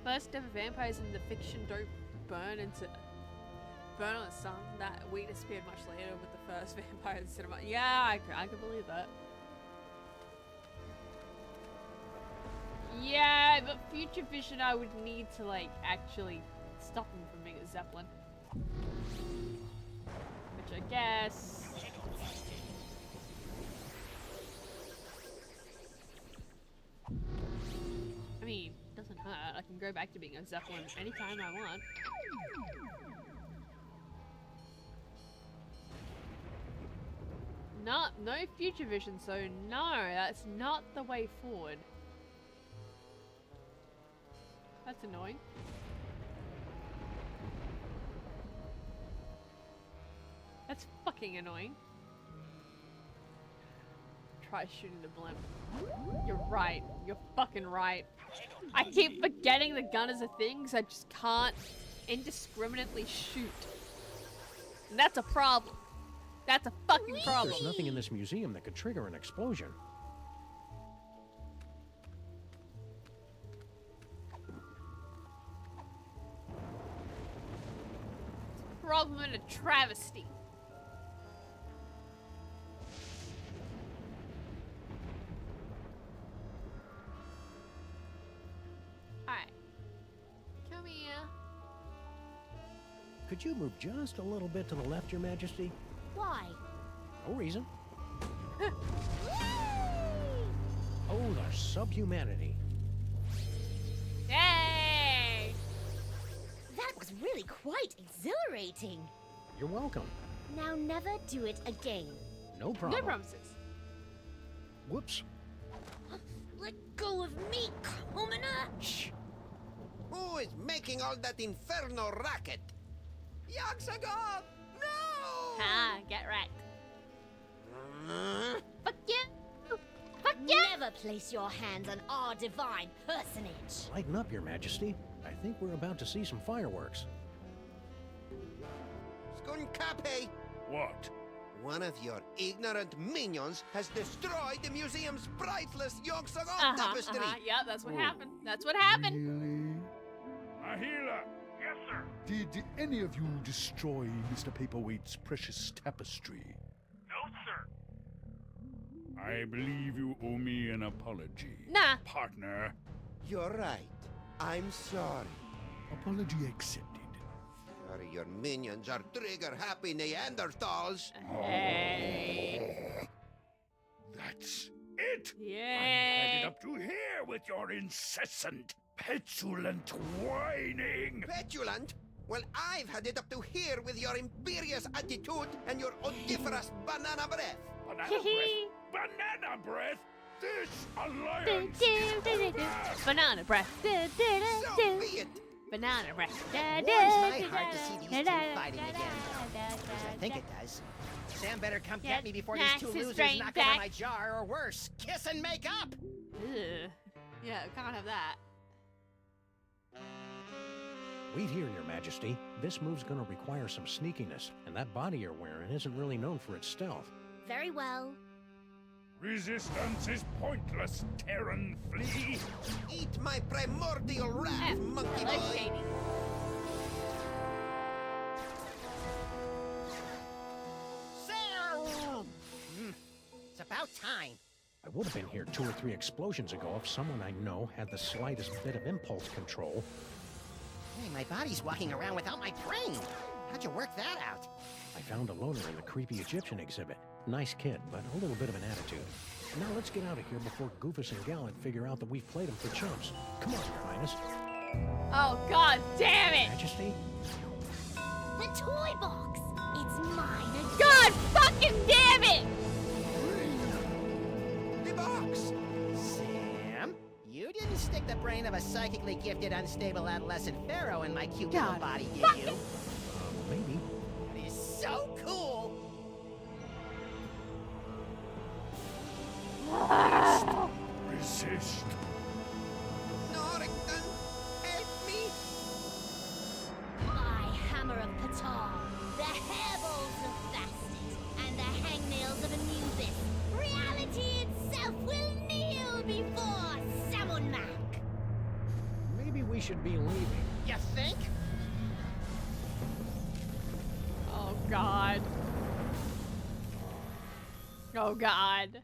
first ever vampires in the fiction don't burn on the sun. That we disappeared much later with the first vampire in cinema. Yeah, I could believe that. Yeah, but future vision I would need to like actually stop him from being a Zeppelin. Which I guess... I mean, doesn't hurt. I can go back to being a Zeppelin anytime I want. No future vision, so no, that's not the way forward. That's annoying. That's fucking annoying. Try shooting the blimp. You're right. You're fucking right. I keep forgetting the gun is a thing because I just can't indiscriminately shoot. And that's a problem. That's a fucking problem. There's nothing in this museum that could trigger an explosion. Problem and a travesty. Alright. Come here. Could you move just a little bit to the left, Your Majesty? Why? No reason. Oh, the subhumanity. Yay! That was really quite exhilarating. You're welcome. Now never do it again. No problem. No promises. Whoops. Let go of me, commoner! Shh! Who is making all that inferno racket? Yotsuba! No! Ah, get wrecked. Fuck you! Fuck you! Never place your hands on our divine personage. Lighten up, Your Majesty. I think we're about to see some fireworks. Skunkape! What? One of your ignorant minions has destroyed the museum's priceless Yotsuba tapestry! Yeah, that's what happened. That's what happened. Really? Ahila! Yes, sir. Did any of you destroy Mr. Paperweight's precious tapestry? No, sir. I believe you owe me an apology. Nah. Partner. You're right. I'm sorry. Apology accepted. Sorry, your minions are trigger-happy Neanderthals. Hey. That's it! Yeah. I'm headed up to here with your incessant, petulant whining! Petulant? Well, I've had it up to here with your imperious attitude and your odoriferous banana breath. Banana breath? Banana breath? This alliance is bad. Banana breath. So be it. Banana breath. It warms my heart to see these two fighting again. At least I think it does. Sam better come get me before these two losers knock over my jar, or worse, kiss and make up! Ugh. Yeah, can't have that. Wait here, Your Majesty. This move's gonna require some sneakiness, and that body you're wearing isn't really known for its stealth. Very well. Resistance is pointless, Terran flea. Eat my primordial wrath, monkey boy! It's about time. I would have been here 2 or 3 explosions ago if someone I know had the slightest bit of impulse control. Hey, my body's walking around without my brain. How'd you work that out? I found a loner in the creepy Egyptian exhibit. Nice kid, but a little bit of an attitude. Now let's get out of here before Goofus and Gallant figure out that we've played him for chumps. Come on, Your Highness. Oh, god damn it! Majesty? The toy box! It's mine again! God fucking damn it! The box! Sam, you didn't stick the brain of a psychically gifted, unstable adolescent pharaoh in my cute little body, did you? Maybe. It is so cool! Resist. Norrington, help me! My hammer of Ptah, the hairballs of Bastet, and the hangnails of Anubis. Reality itself will kneel before Samonmak. Maybe we should be leaving. You think? Oh god. Oh god.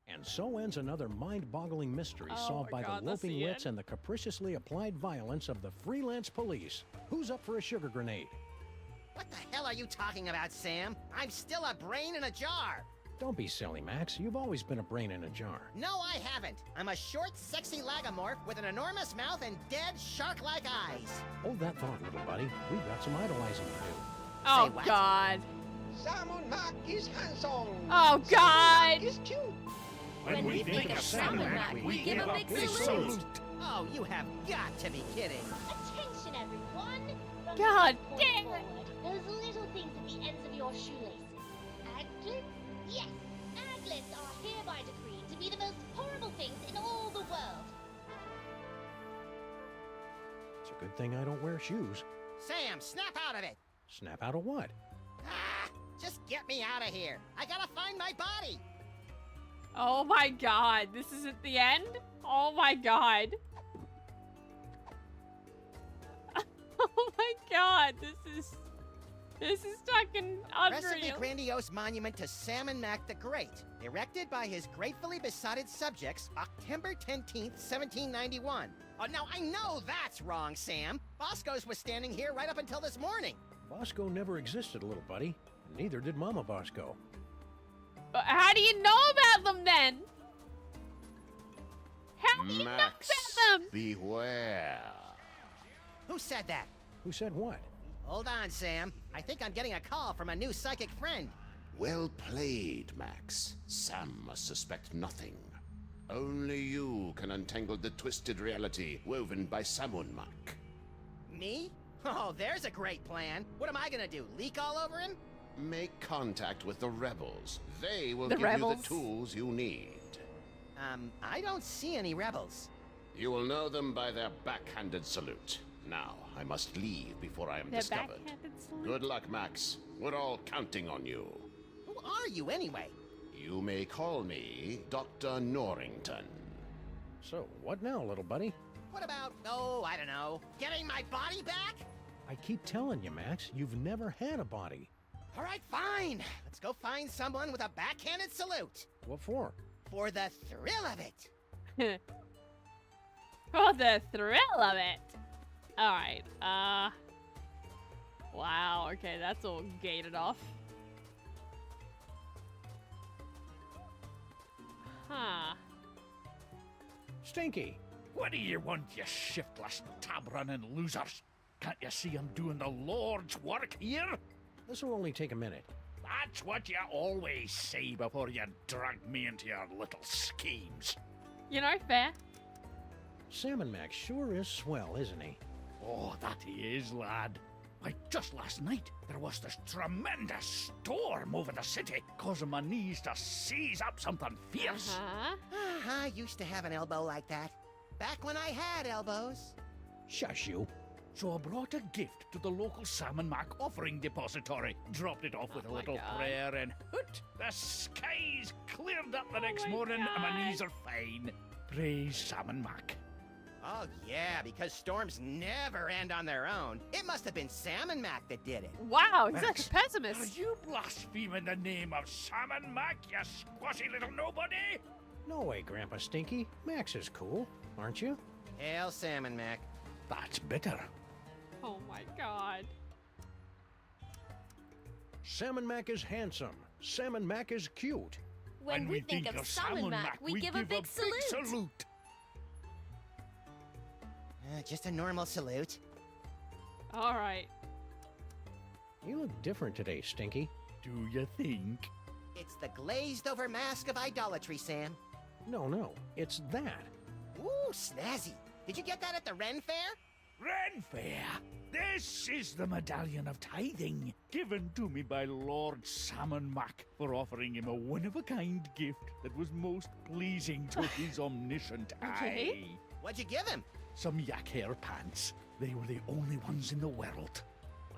And so ends another mind-boggling mystery Oh solved my by God, the that's loping the wits end? and the capriciously applied violence of the freelance police. Who's up for a sugar grenade? What the hell are you talking about, Sam? I'm still a brain in a jar! Don't be silly, Max. You've always been a brain in a jar. No, I haven't. I'm a short, sexy lagomorph with an enormous mouth and dead, shark-like eyes. Hold that thought, little buddy. We've got some idolizing to do. Oh Say what? god. Samonmak is handsome. Oh god. Is cute. When we think of Samonmak, we give a big salute. Oh, you have got to be kidding. Attention, everyone! From God this point damn it. forward, those little things at the ends of your shoelaces. Aglets? Yes, aglets are hereby decreed to be the most horrible things in all the world. It's a good thing I don't wear shoes. Sam, snap out of it! Snap out of what? Ah, just get me out of here. I gotta find my body. Oh my god. This is at the end? Oh my god. Oh my god. This is fucking Rest of the unreal. grandiose monument to Samonmak the Great, erected by his gratefully besotted subjects, October 10th, 1791. Oh, now I know that's wrong, Sam. Bosco's was standing here right up until this morning. Bosco never existed, little buddy. Neither did Mama Bosco. How do you know about them then? How do you know about them? Beware. Who said that? Who said what? Hold on, Sam. I think I'm getting a call from a new psychic friend. Well played, Max. Sam must suspect nothing. Only you can untangle the twisted reality woven by Samonmak. Me? Oh, there's a great plan. What am I gonna do, leak all over him? Make contact with the rebels. They will The give rebels? you the tools you need. I don't see any rebels. You will know them by their backhanded salute. Now, I must leave before I am Their discovered. backhanded salute? Good luck, Max. We're all counting on you. Who are you, anyway? You may call me Dr. Norrington. So, what now, little buddy? What about, oh, I don't know, getting my body back? I keep telling you, Max, you've never had a body. All right, fine. Let's go find someone with a backhanded salute. What for? For the thrill of it. For the thrill of it. Alright, wow, okay, that's all gated off. Huh. Stinky! What do you want, you shiftless, tab-running losers? Can't you see I'm doing the Lord's work here? This will only take a minute. That's what you always say before you drag me into your little schemes. You know, fair. Samonmak sure is swell, isn't he? Oh, that he is, lad. Why, just last night, there was this tremendous storm over the city, causing my knees to seize up something fierce. I used to have an elbow like that. Back when I had elbows. Shush you. So I brought a gift to the local Salmon Mac offering depository, dropped it off with a little prayer, and hoot, the skies cleared up the next morning and my knees are fine. Praise Salmon Mac. Oh, yeah, because storms never end on their own. It must have been Salmon Mac that did it. Wow, he's Max, such a pessimist. Are you blaspheming the name of Salmon Mac, you squashy little nobody? No way, Grandpa Stinky. Max is cool, aren't you? Hail Salmon Mac. That's bitter. Oh my god. Salmon Mac is handsome. Salmon Mac is cute. When we think of Salmon Mac, we give a big salute. Just a normal salute. All right. You look different today, Stinky. Do you think? It's the glazed over mask of idolatry, Sam. No, it's that. Ooh, snazzy. Did you get that at the Ren Fair? Ren Fair! This is the Medallion of Tithing, given to me by Lord Salmon Mac for offering him a one-of-a-kind gift that was most pleasing to his omniscient eye. What'd you give him? Some yak hair pants. They were the only ones in the world.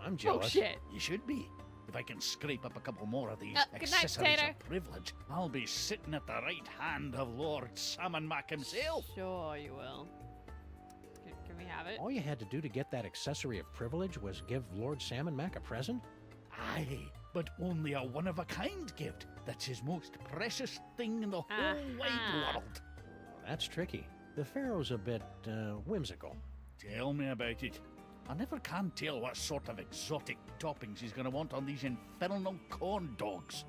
I'm jealous. Oh, shit. You should be. If I can scrape up a couple more of these good night, accessories Tater. of privilege, I'll be sitting at the right hand of Lord Salmon Mac himself. Sure you will. Can we have it? All you had to do to get that accessory of privilege was give Lord Salmon Mac a present? Aye, but only a one-of-a-kind gift. That's his most precious thing in the whole wide world. That's tricky. The Pharaoh's a bit, whimsical. Tell me about it. I never can tell what sort of exotic toppings he's going to want on these infernal corn dogs.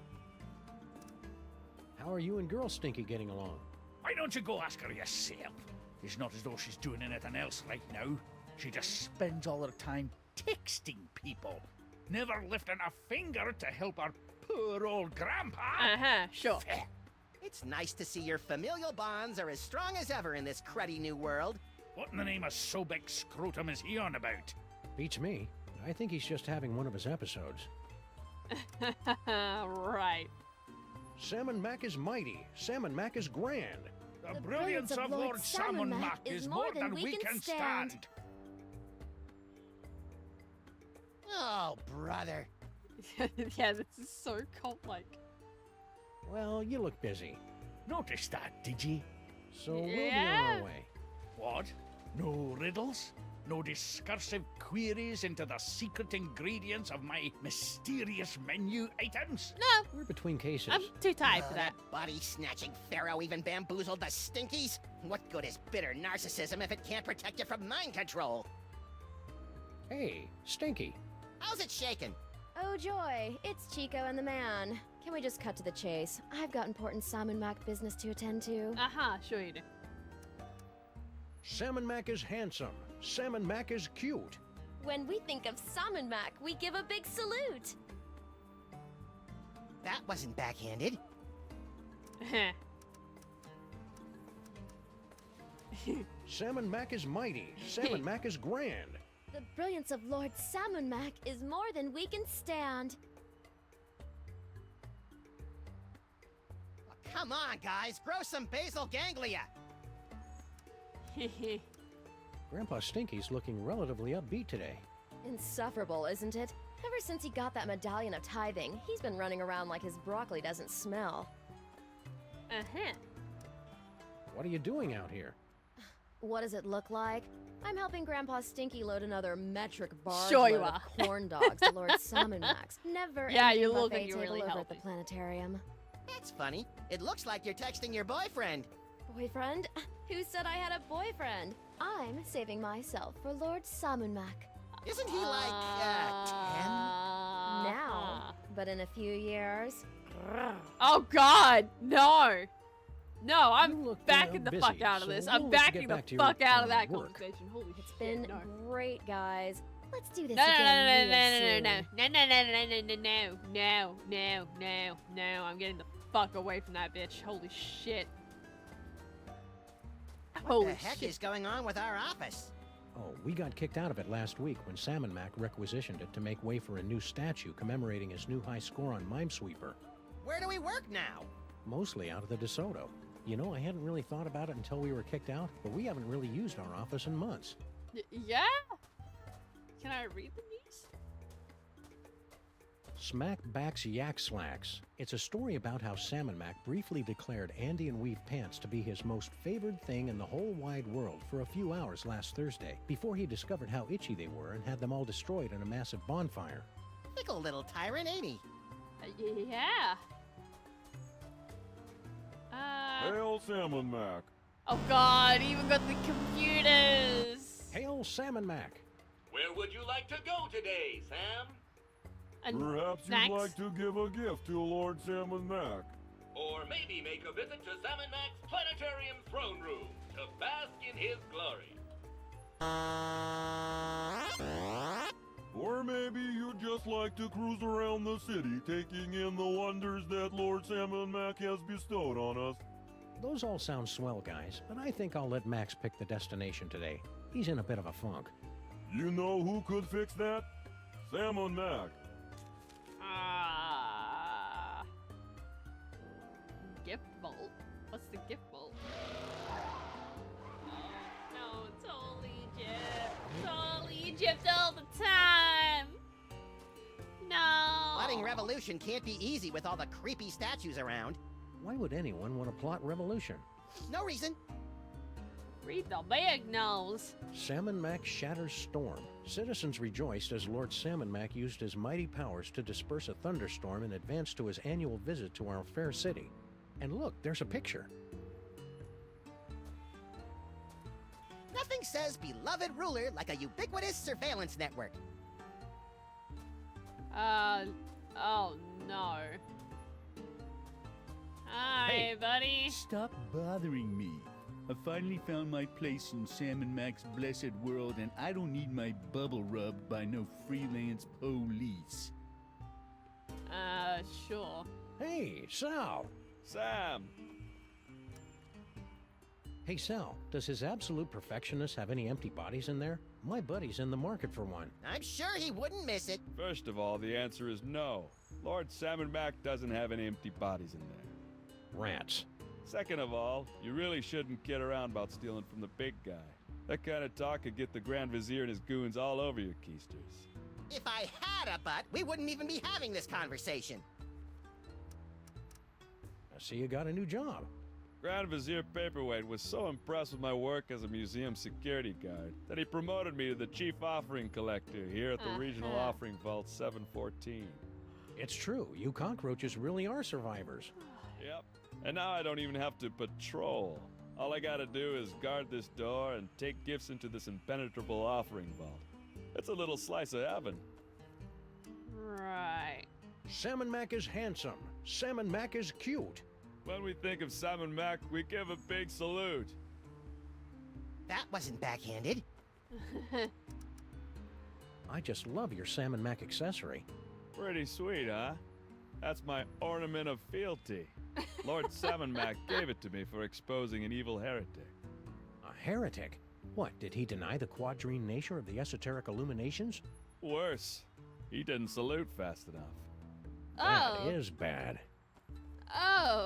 How are you and Girl Stinky getting along? Why don't you go ask her yourself? It's not as though she's doing anything else right now. She just spends all her time texting people, never lifting a finger to help her poor old grandpa. Sure. It's nice to see your familial bonds are as strong as ever in this cruddy new world. What in the name of Sobek Scrotum is he on about? Beats me. I think he's just having one of his episodes. Right. Salmon Mac is mighty. Salmon Mac is grand. The brilliance of Lord Salmon Mac is more than we can stand. Oh, brother. Yeah, this is so cult-like. Well, you look busy. Noticed that, did you? So we'll be on our way. What? No riddles? No discursive queries into the secret ingredients of my mysterious menu items? No. We're between cases. I'm too tired for that. Body-snatching pharaoh even bamboozled the stinkies? What good is bitter narcissism if it can't protect you from mind control? Hey, Stinky. How's it shaking? Oh joy, it's Chico and the man. Can we just cut to the chase? I've got important Salmon Mac business to attend to. Sure you do. Salmon Mac is handsome. Salmon Mac is cute. When we think of Salmon Mac, we give a big salute. That wasn't backhanded. Salmon Mac is mighty. Salmon Mac is grand. The brilliance of Lord Salmon Mac is more than we can stand. Oh, come on, guys. Grow some basal ganglia. Grandpa Stinky's looking relatively upbeat today. Insufferable, isn't it? Ever since he got that medallion of tithing, he's been running around like his broccoli doesn't smell. What are you doing out here? What does it look like? I'm helping Grandpa Stinky load another metric barge Sure you load are. of corn dogs to Lord Salmon Max. Never Yeah, you ending look buffet like you're table really over at helping. the planetarium. That's funny. It looks like you're texting your boyfriend. Boyfriend? Who said I had a boyfriend? I'm saving myself for Lord Salmon Mac. Isn't he like, 10? Now, but in a few years. Oh God, no. No, I'm backing the busy, fuck out of so this. we'll I'm let you backing get the back to fuck your, out of that work. conversation. Holy It's shit, been no. great, guys. Let's do this No, again no. I'm getting the fuck away from that bitch. Holy shit. What Holy the heck shit. is going on with our office? Oh, we got kicked out of it last week when Salmon Mac requisitioned it to make way for a new statue commemorating his new high score on Minesweeper. Where do we work now? Mostly out of the DeSoto. You know, I hadn't really thought about it until we were kicked out, but we haven't really used our office in months. Yeah? Can I read the news? Smack Backs Yak Slacks. It's a story about how Salmon Mac briefly declared Andean weave pants to be his most favored thing in the whole wide world for a few hours last Thursday, before he discovered how itchy they were and had them all destroyed in a massive bonfire. Fickle little tyrant, ain't he? Yeah. Hail, Salmon Mac. Oh god, even got the computers. Hail, Salmon Mac. Where would you like to go today, Sam? Perhaps you'd like to give a gift to Lord Salmon Mac. Or maybe make a visit to Salmon Mac's planetarium throne room to bask in his glory. Or maybe you'd just like to cruise around the city, taking in the wonders that Lord Salmon Mac has bestowed on us. Those all sound swell, guys, but I think I'll let Max pick the destination today. He's in a bit of a funk. You know who could fix that? Salmon Mac. Gift vault? What's the gift vault? No, it's all Egypt. It's all Egypt all the time. No. Plotting revolution can't be easy with all the creepy statues around. Why would anyone want to plot revolution? No reason. Read the big nose. Salmon Mac shatters storm. Citizens rejoiced as Lord Salmon Mac used his mighty powers to disperse a thunderstorm in advance to his annual visit to our fair city. And look, there's a picture. Nothing says beloved ruler like a ubiquitous surveillance network. Oh no. Hi, Hey, buddy. Stop bothering me. I finally found my place in Salmon Mac's blessed world, and I don't need my bubble rubbed by no freelance police. Sure. Hey, Sal. Sam. Hey, Sal, does his absolute perfectionist have any empty bodies in there? My buddy's in the market for one. I'm sure he wouldn't miss it. First of all, the answer is no. Lord Salmon Mac doesn't have any empty bodies in there. Rats. Second of all, you really shouldn't kid around about stealing from the big guy. That kind of talk could get the Grand Vizier and his goons all over your keisters. If I had a butt, we wouldn't even be having this conversation. I see you got a new job. Grand Vizier Paperweight was so impressed with my work as a museum security guard that he promoted me to the chief offering collector here at the Regional Offering Vault 714. It's true, you cockroaches really are survivors. Yep. And now I don't even have to patrol. All I gotta do is guard this door and take gifts into this impenetrable offering vault. It's a little slice of heaven. Right. Salmon Mac is handsome. Salmon Mac is cute. When we think of Salmon Mac, we give a big salute. That wasn't backhanded. I just love your Salmon Mac accessory. Pretty sweet, huh? That's my ornament of fealty. Lord Salmon Mac gave it to me for exposing an evil heretic. A heretic? What, did he deny the quadrine nature of the esoteric illuminations? Worse, he didn't salute fast enough. That is bad.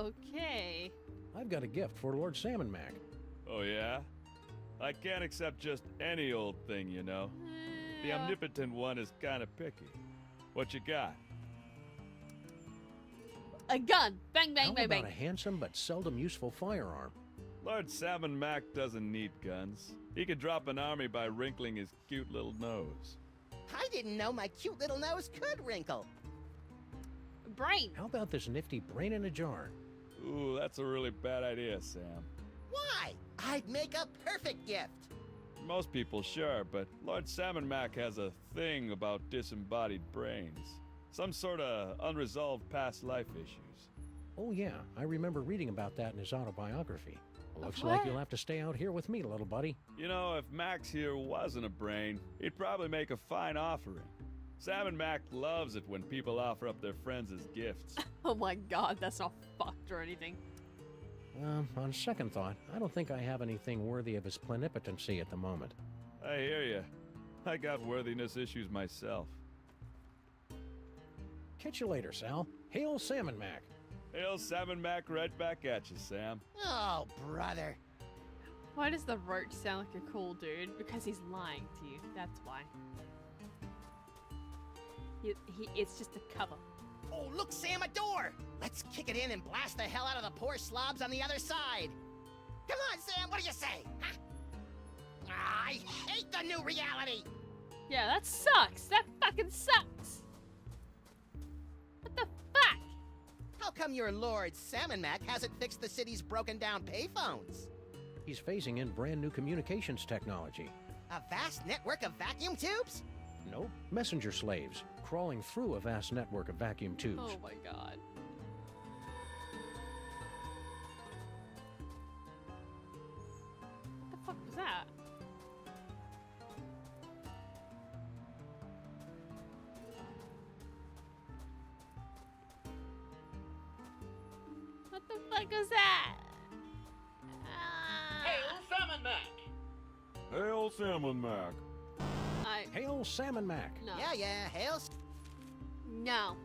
Okay. I've got a gift for Lord Salmon Mac. Oh yeah? I can't accept just any old thing, you know. The omnipotent one is kinda picky. What you got? A gun. Bang, bang, How bang, about bang. a handsome but seldom useful firearm? Lord Salmon Mac doesn't need guns. He could drop an army by wrinkling his cute little nose. I didn't know my cute little nose could wrinkle. Brain. How about this nifty brain in a jar? Ooh, that's a really bad idea, Sam. Why? I'd make a perfect gift. Most people, sure, but Lord Salmon Mac has a thing about disembodied brains. Some sort of unresolved past life issues. Oh yeah, I remember reading about that in his autobiography. Looks What? like you'll have to stay out here with me, little buddy. You know, if Max here wasn't a brain, he'd probably make a fine offering. Salmon Mac loves it when people offer up their friends as gifts. Oh my god, that's not fucked or anything. On second thought, I don't think I have anything worthy of his plenipotency at the moment. I hear ya. I got worthiness issues myself. Catch you later, Sal. Hail Salmon Mac. Hail Salmon Mac, right back at you, Sam. Oh, brother. Why does the roach sound like a cool dude? Because he's lying to you. That's why. It's just a cover. Oh, look, Sam, a door! Let's kick it in and blast the hell out of the poor slobs on the other side. Come on, Sam, what do you say? Huh? I hate the new reality! Yeah, that sucks. That fucking sucks. What the fuck? How come your Lord Salmon Mac hasn't fixed the city's broken down payphones? He's phasing in brand new communications technology. A vast network of vacuum tubes? Nope, messenger slaves, crawling through a vast network of vacuum tubes. Oh my god. What the fuck was that? What the fuck was that? Hail Salmon Mac! Hail Salmon Mac. Hail Salmon Mac. No. Yeah, hail. No.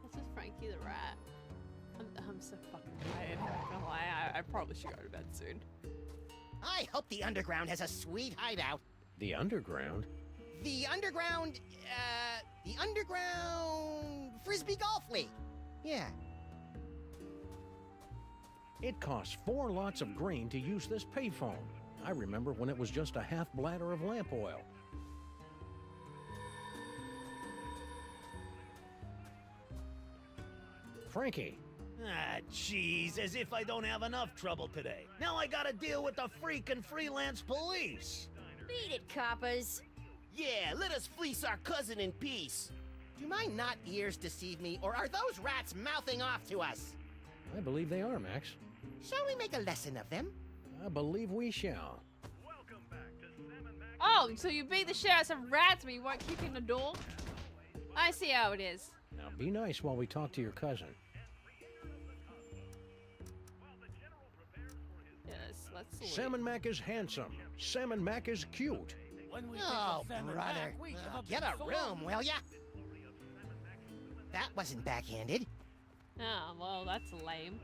This is Frankie the Rat. I'm so fucking tired. I'm not gonna lie. I probably should go to bed soon. I hope the underground has a sweet hideout. The underground? The underground Frisbee Golf League. Yeah. It costs 4 lots of grain to use this payphone. I remember when it was just a half bladder of lamp oil. Frankie. Ah, jeez, as if I don't have enough trouble today. Now I gotta deal with the freaking freelance police. Beat it, coppers. Yeah, let us fleece our cousin in peace. Do my not ears deceive me, or are those rats mouthing off to us? I believe they are, Max. Shall we make a lesson of them? I believe we shall. Oh, so you beat the shit out of some rats, but you weren't kicking the door? I see how it is. Now be nice while we talk to your cousin. Yes, let's see. Salmon Mac is handsome. Salmon Mac is cute. Oh, brother. Get a room, will ya? That wasn't backhanded. Oh, well, that's lame.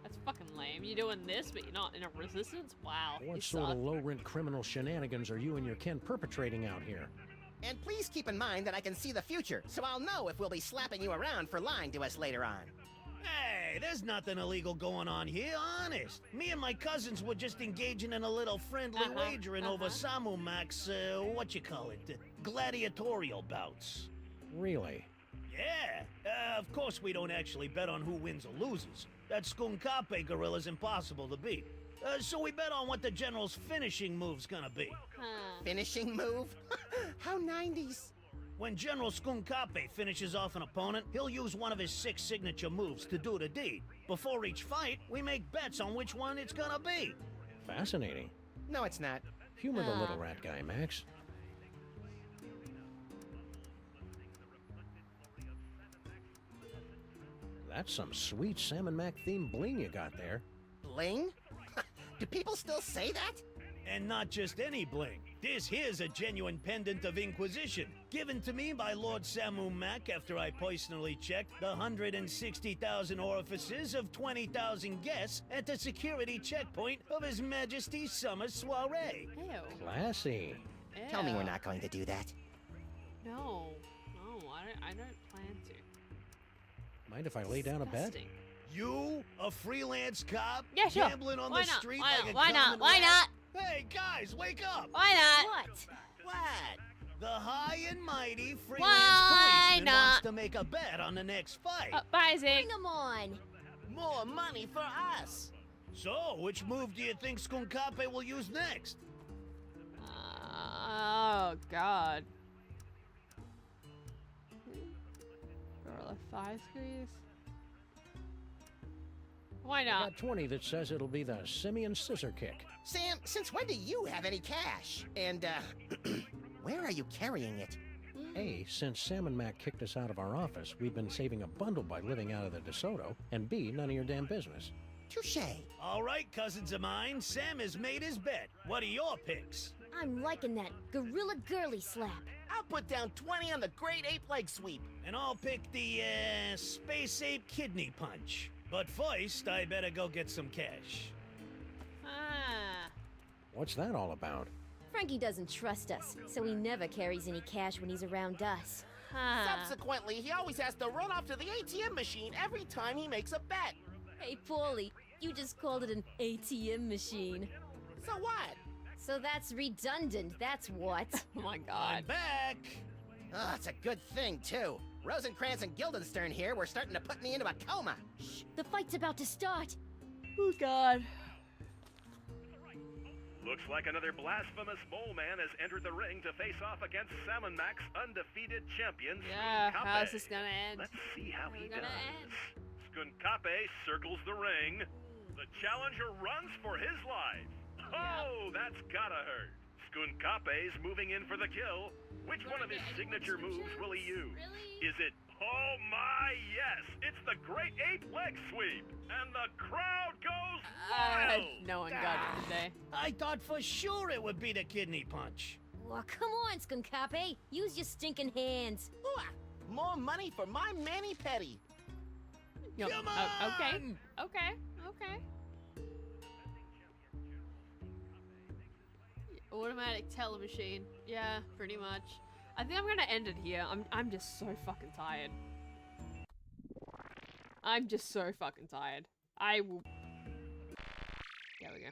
That's fucking lame. You doing this, but you're not in a resistance? Wow. What you sort suck. of low-rent criminal shenanigans are you and your kin perpetrating out here? And please keep in mind that I can see the future, so I'll know if we'll be slapping you around for lying to us later on. Hey, there's nothing illegal going on here, honest. Me and my cousins were just engaging in a little friendly wagering over Samu Mac's, gladiatorial bouts. Really? Yeah. Of course we don't actually bet on who wins or loses. That Skunkape gorilla's impossible to beat. So we bet on what the general's finishing move's gonna be. Finishing move? How 90s. When General Skunkape finishes off an opponent, he'll use one of his 6 signature moves to do the deed. Before each fight, we make bets on which one it's gonna be. Fascinating. No, it's not. Humor the little rat guy, Max. That's some sweet Salmon Mac themed bling you got there. Bling? Do people still say that? And not just any bling. This here's a genuine pendant of Inquisition, given to me by Lord Samu Mac after I personally checked the 160,000 orifices of 20,000 guests at the security checkpoint of His Majesty's summer soiree. Ew. Classy. Tell me Ew. we're not going to do that. No. No, I don't plan to. Mind if I lay down a bet? Disgusting. You, a freelance cop, Yeah, sure. gambling on Why the not? street Why like not? a Why not? common Why rat? not? Hey, guys, wake up! Why not? What? The high and mighty freelance Why policeman not? wants to make a bet on the next fight. Bye, Zig. Bring 'em on. More money for us. So, which move do you think Skunkape will use next? Oh, God. Gorilla thigh squeeze? Why I not? got 20 that says it'll be the Simeon Scissor Kick. Sam, since when do you have any cash? And, where are you carrying it? A, since Salmon Mac kicked us out of our office, we've been saving a bundle by living out of the DeSoto, and B, none of your damn business. Touche. All right, cousins of mine, Sam has made his bet. What are your picks? I'm liking that gorilla girly slap. I'll put down 20 on the great ape leg sweep. And I'll pick the, space ape kidney punch. But first, I better go get some cash. Ah. What's that all about? Frankie doesn't trust us, so he never carries any cash when he's around us. Subsequently, he always has to run off to the ATM machine every time he makes a bet. Hey, Paulie, you just called it an ATM machine. So what? So that's redundant, that's what. Oh my god. I'm back! Oh, it's a good thing, too. Rosencrantz and Guildenstern here were starting to put me into a coma. Shh, the fight's about to start. Oh god. Looks like another blasphemous mole man has entered the ring to face off against Salmon Mac's undefeated champion, Yeah, Skunkape. how's this gonna end? Let's see how he How's it does. gonna end? Skunkape circles the ring. The challenger runs for his life. Oh, that's gotta hurt. Skunkape's moving in for the kill. Which one of his signature moves will he use? Is it, oh my, yes, it's the great ape leg sweep. And the crowd goes wild. No one got it today. I thought for sure it would be the kidney punch. Well, come on, Skunkape. Use your stinking hands. Ooh, more money for my mani-pedi. Yo, Come okay. on! Okay. Automatic teller machine. Yeah, pretty much. I think I'm gonna end it here. I'm just so fucking tired. I'm just so fucking tired. I will. There we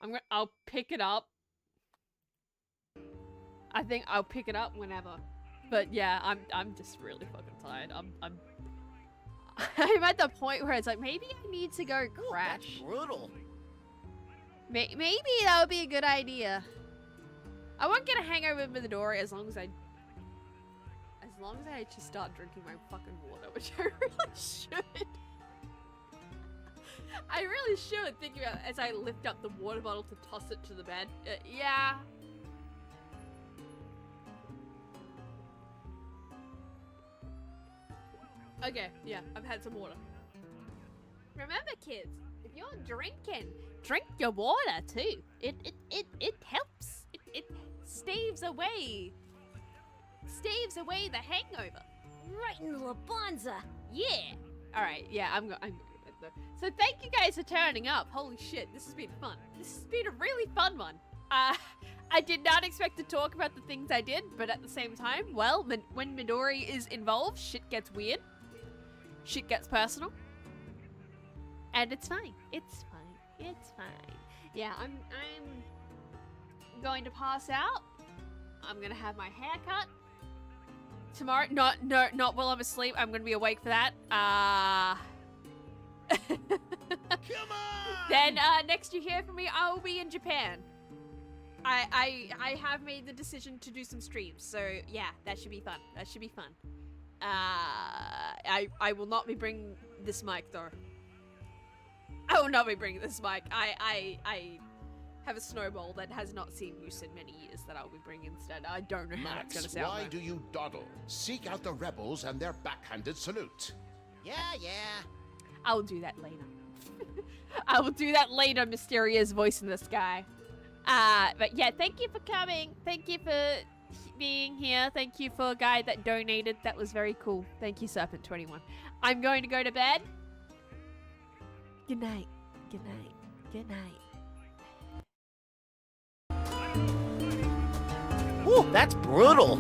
go. I'll pick it up. I think I'll pick it up whenever. But yeah, I'm just really fucking tired. I'm at the point where it's like maybe I need to go crash. That's brutal. Maybe that would be a good idea. I won't get a hangover with Midori as long as I just start drinking my fucking water, which I really should. I really should think about it as I lift up the water bottle to toss it to the bed. Yeah. Okay, yeah, I've had some water. Remember, kids, if you're drinking, drink your water too. It helps. It staves away the hangover. Right in the Labanza. Yeah. All right. Yeah, I'm good. So thank you guys for turning up. Holy shit, this has been fun. This has been a really fun one. I did not expect to talk about the things I did, but at the same time, well, when Midori is involved, shit gets weird. Shit gets personal. And it's fine. It's fine. It's fine. Yeah, I'm going to pass out. I'm gonna have my hair cut. Tomorrow, not while I'm asleep. I'm gonna be awake for that. Come on! Then next you hear from me, I will be in Japan. I have made the decision to do some streams, so yeah, that should be fun. That should be fun. I will not be bringing this mic though. I will not be bringing this mic. I have a snowball that has not seen use in many years that I'll be bringing instead. I don't know how it's gonna sound. Why do you dawdle? Seek out the rebels and their backhanded salute. Yeah. I will do that later. I will do that later, mysterious voice in the sky. But yeah, thank you for coming. Thank you for being here. Thank you for a guy that donated. That was very cool. Thank you, Serpent21. I'm going to go to bed. Good night. Good night. Good night. Ooh, that's brutal.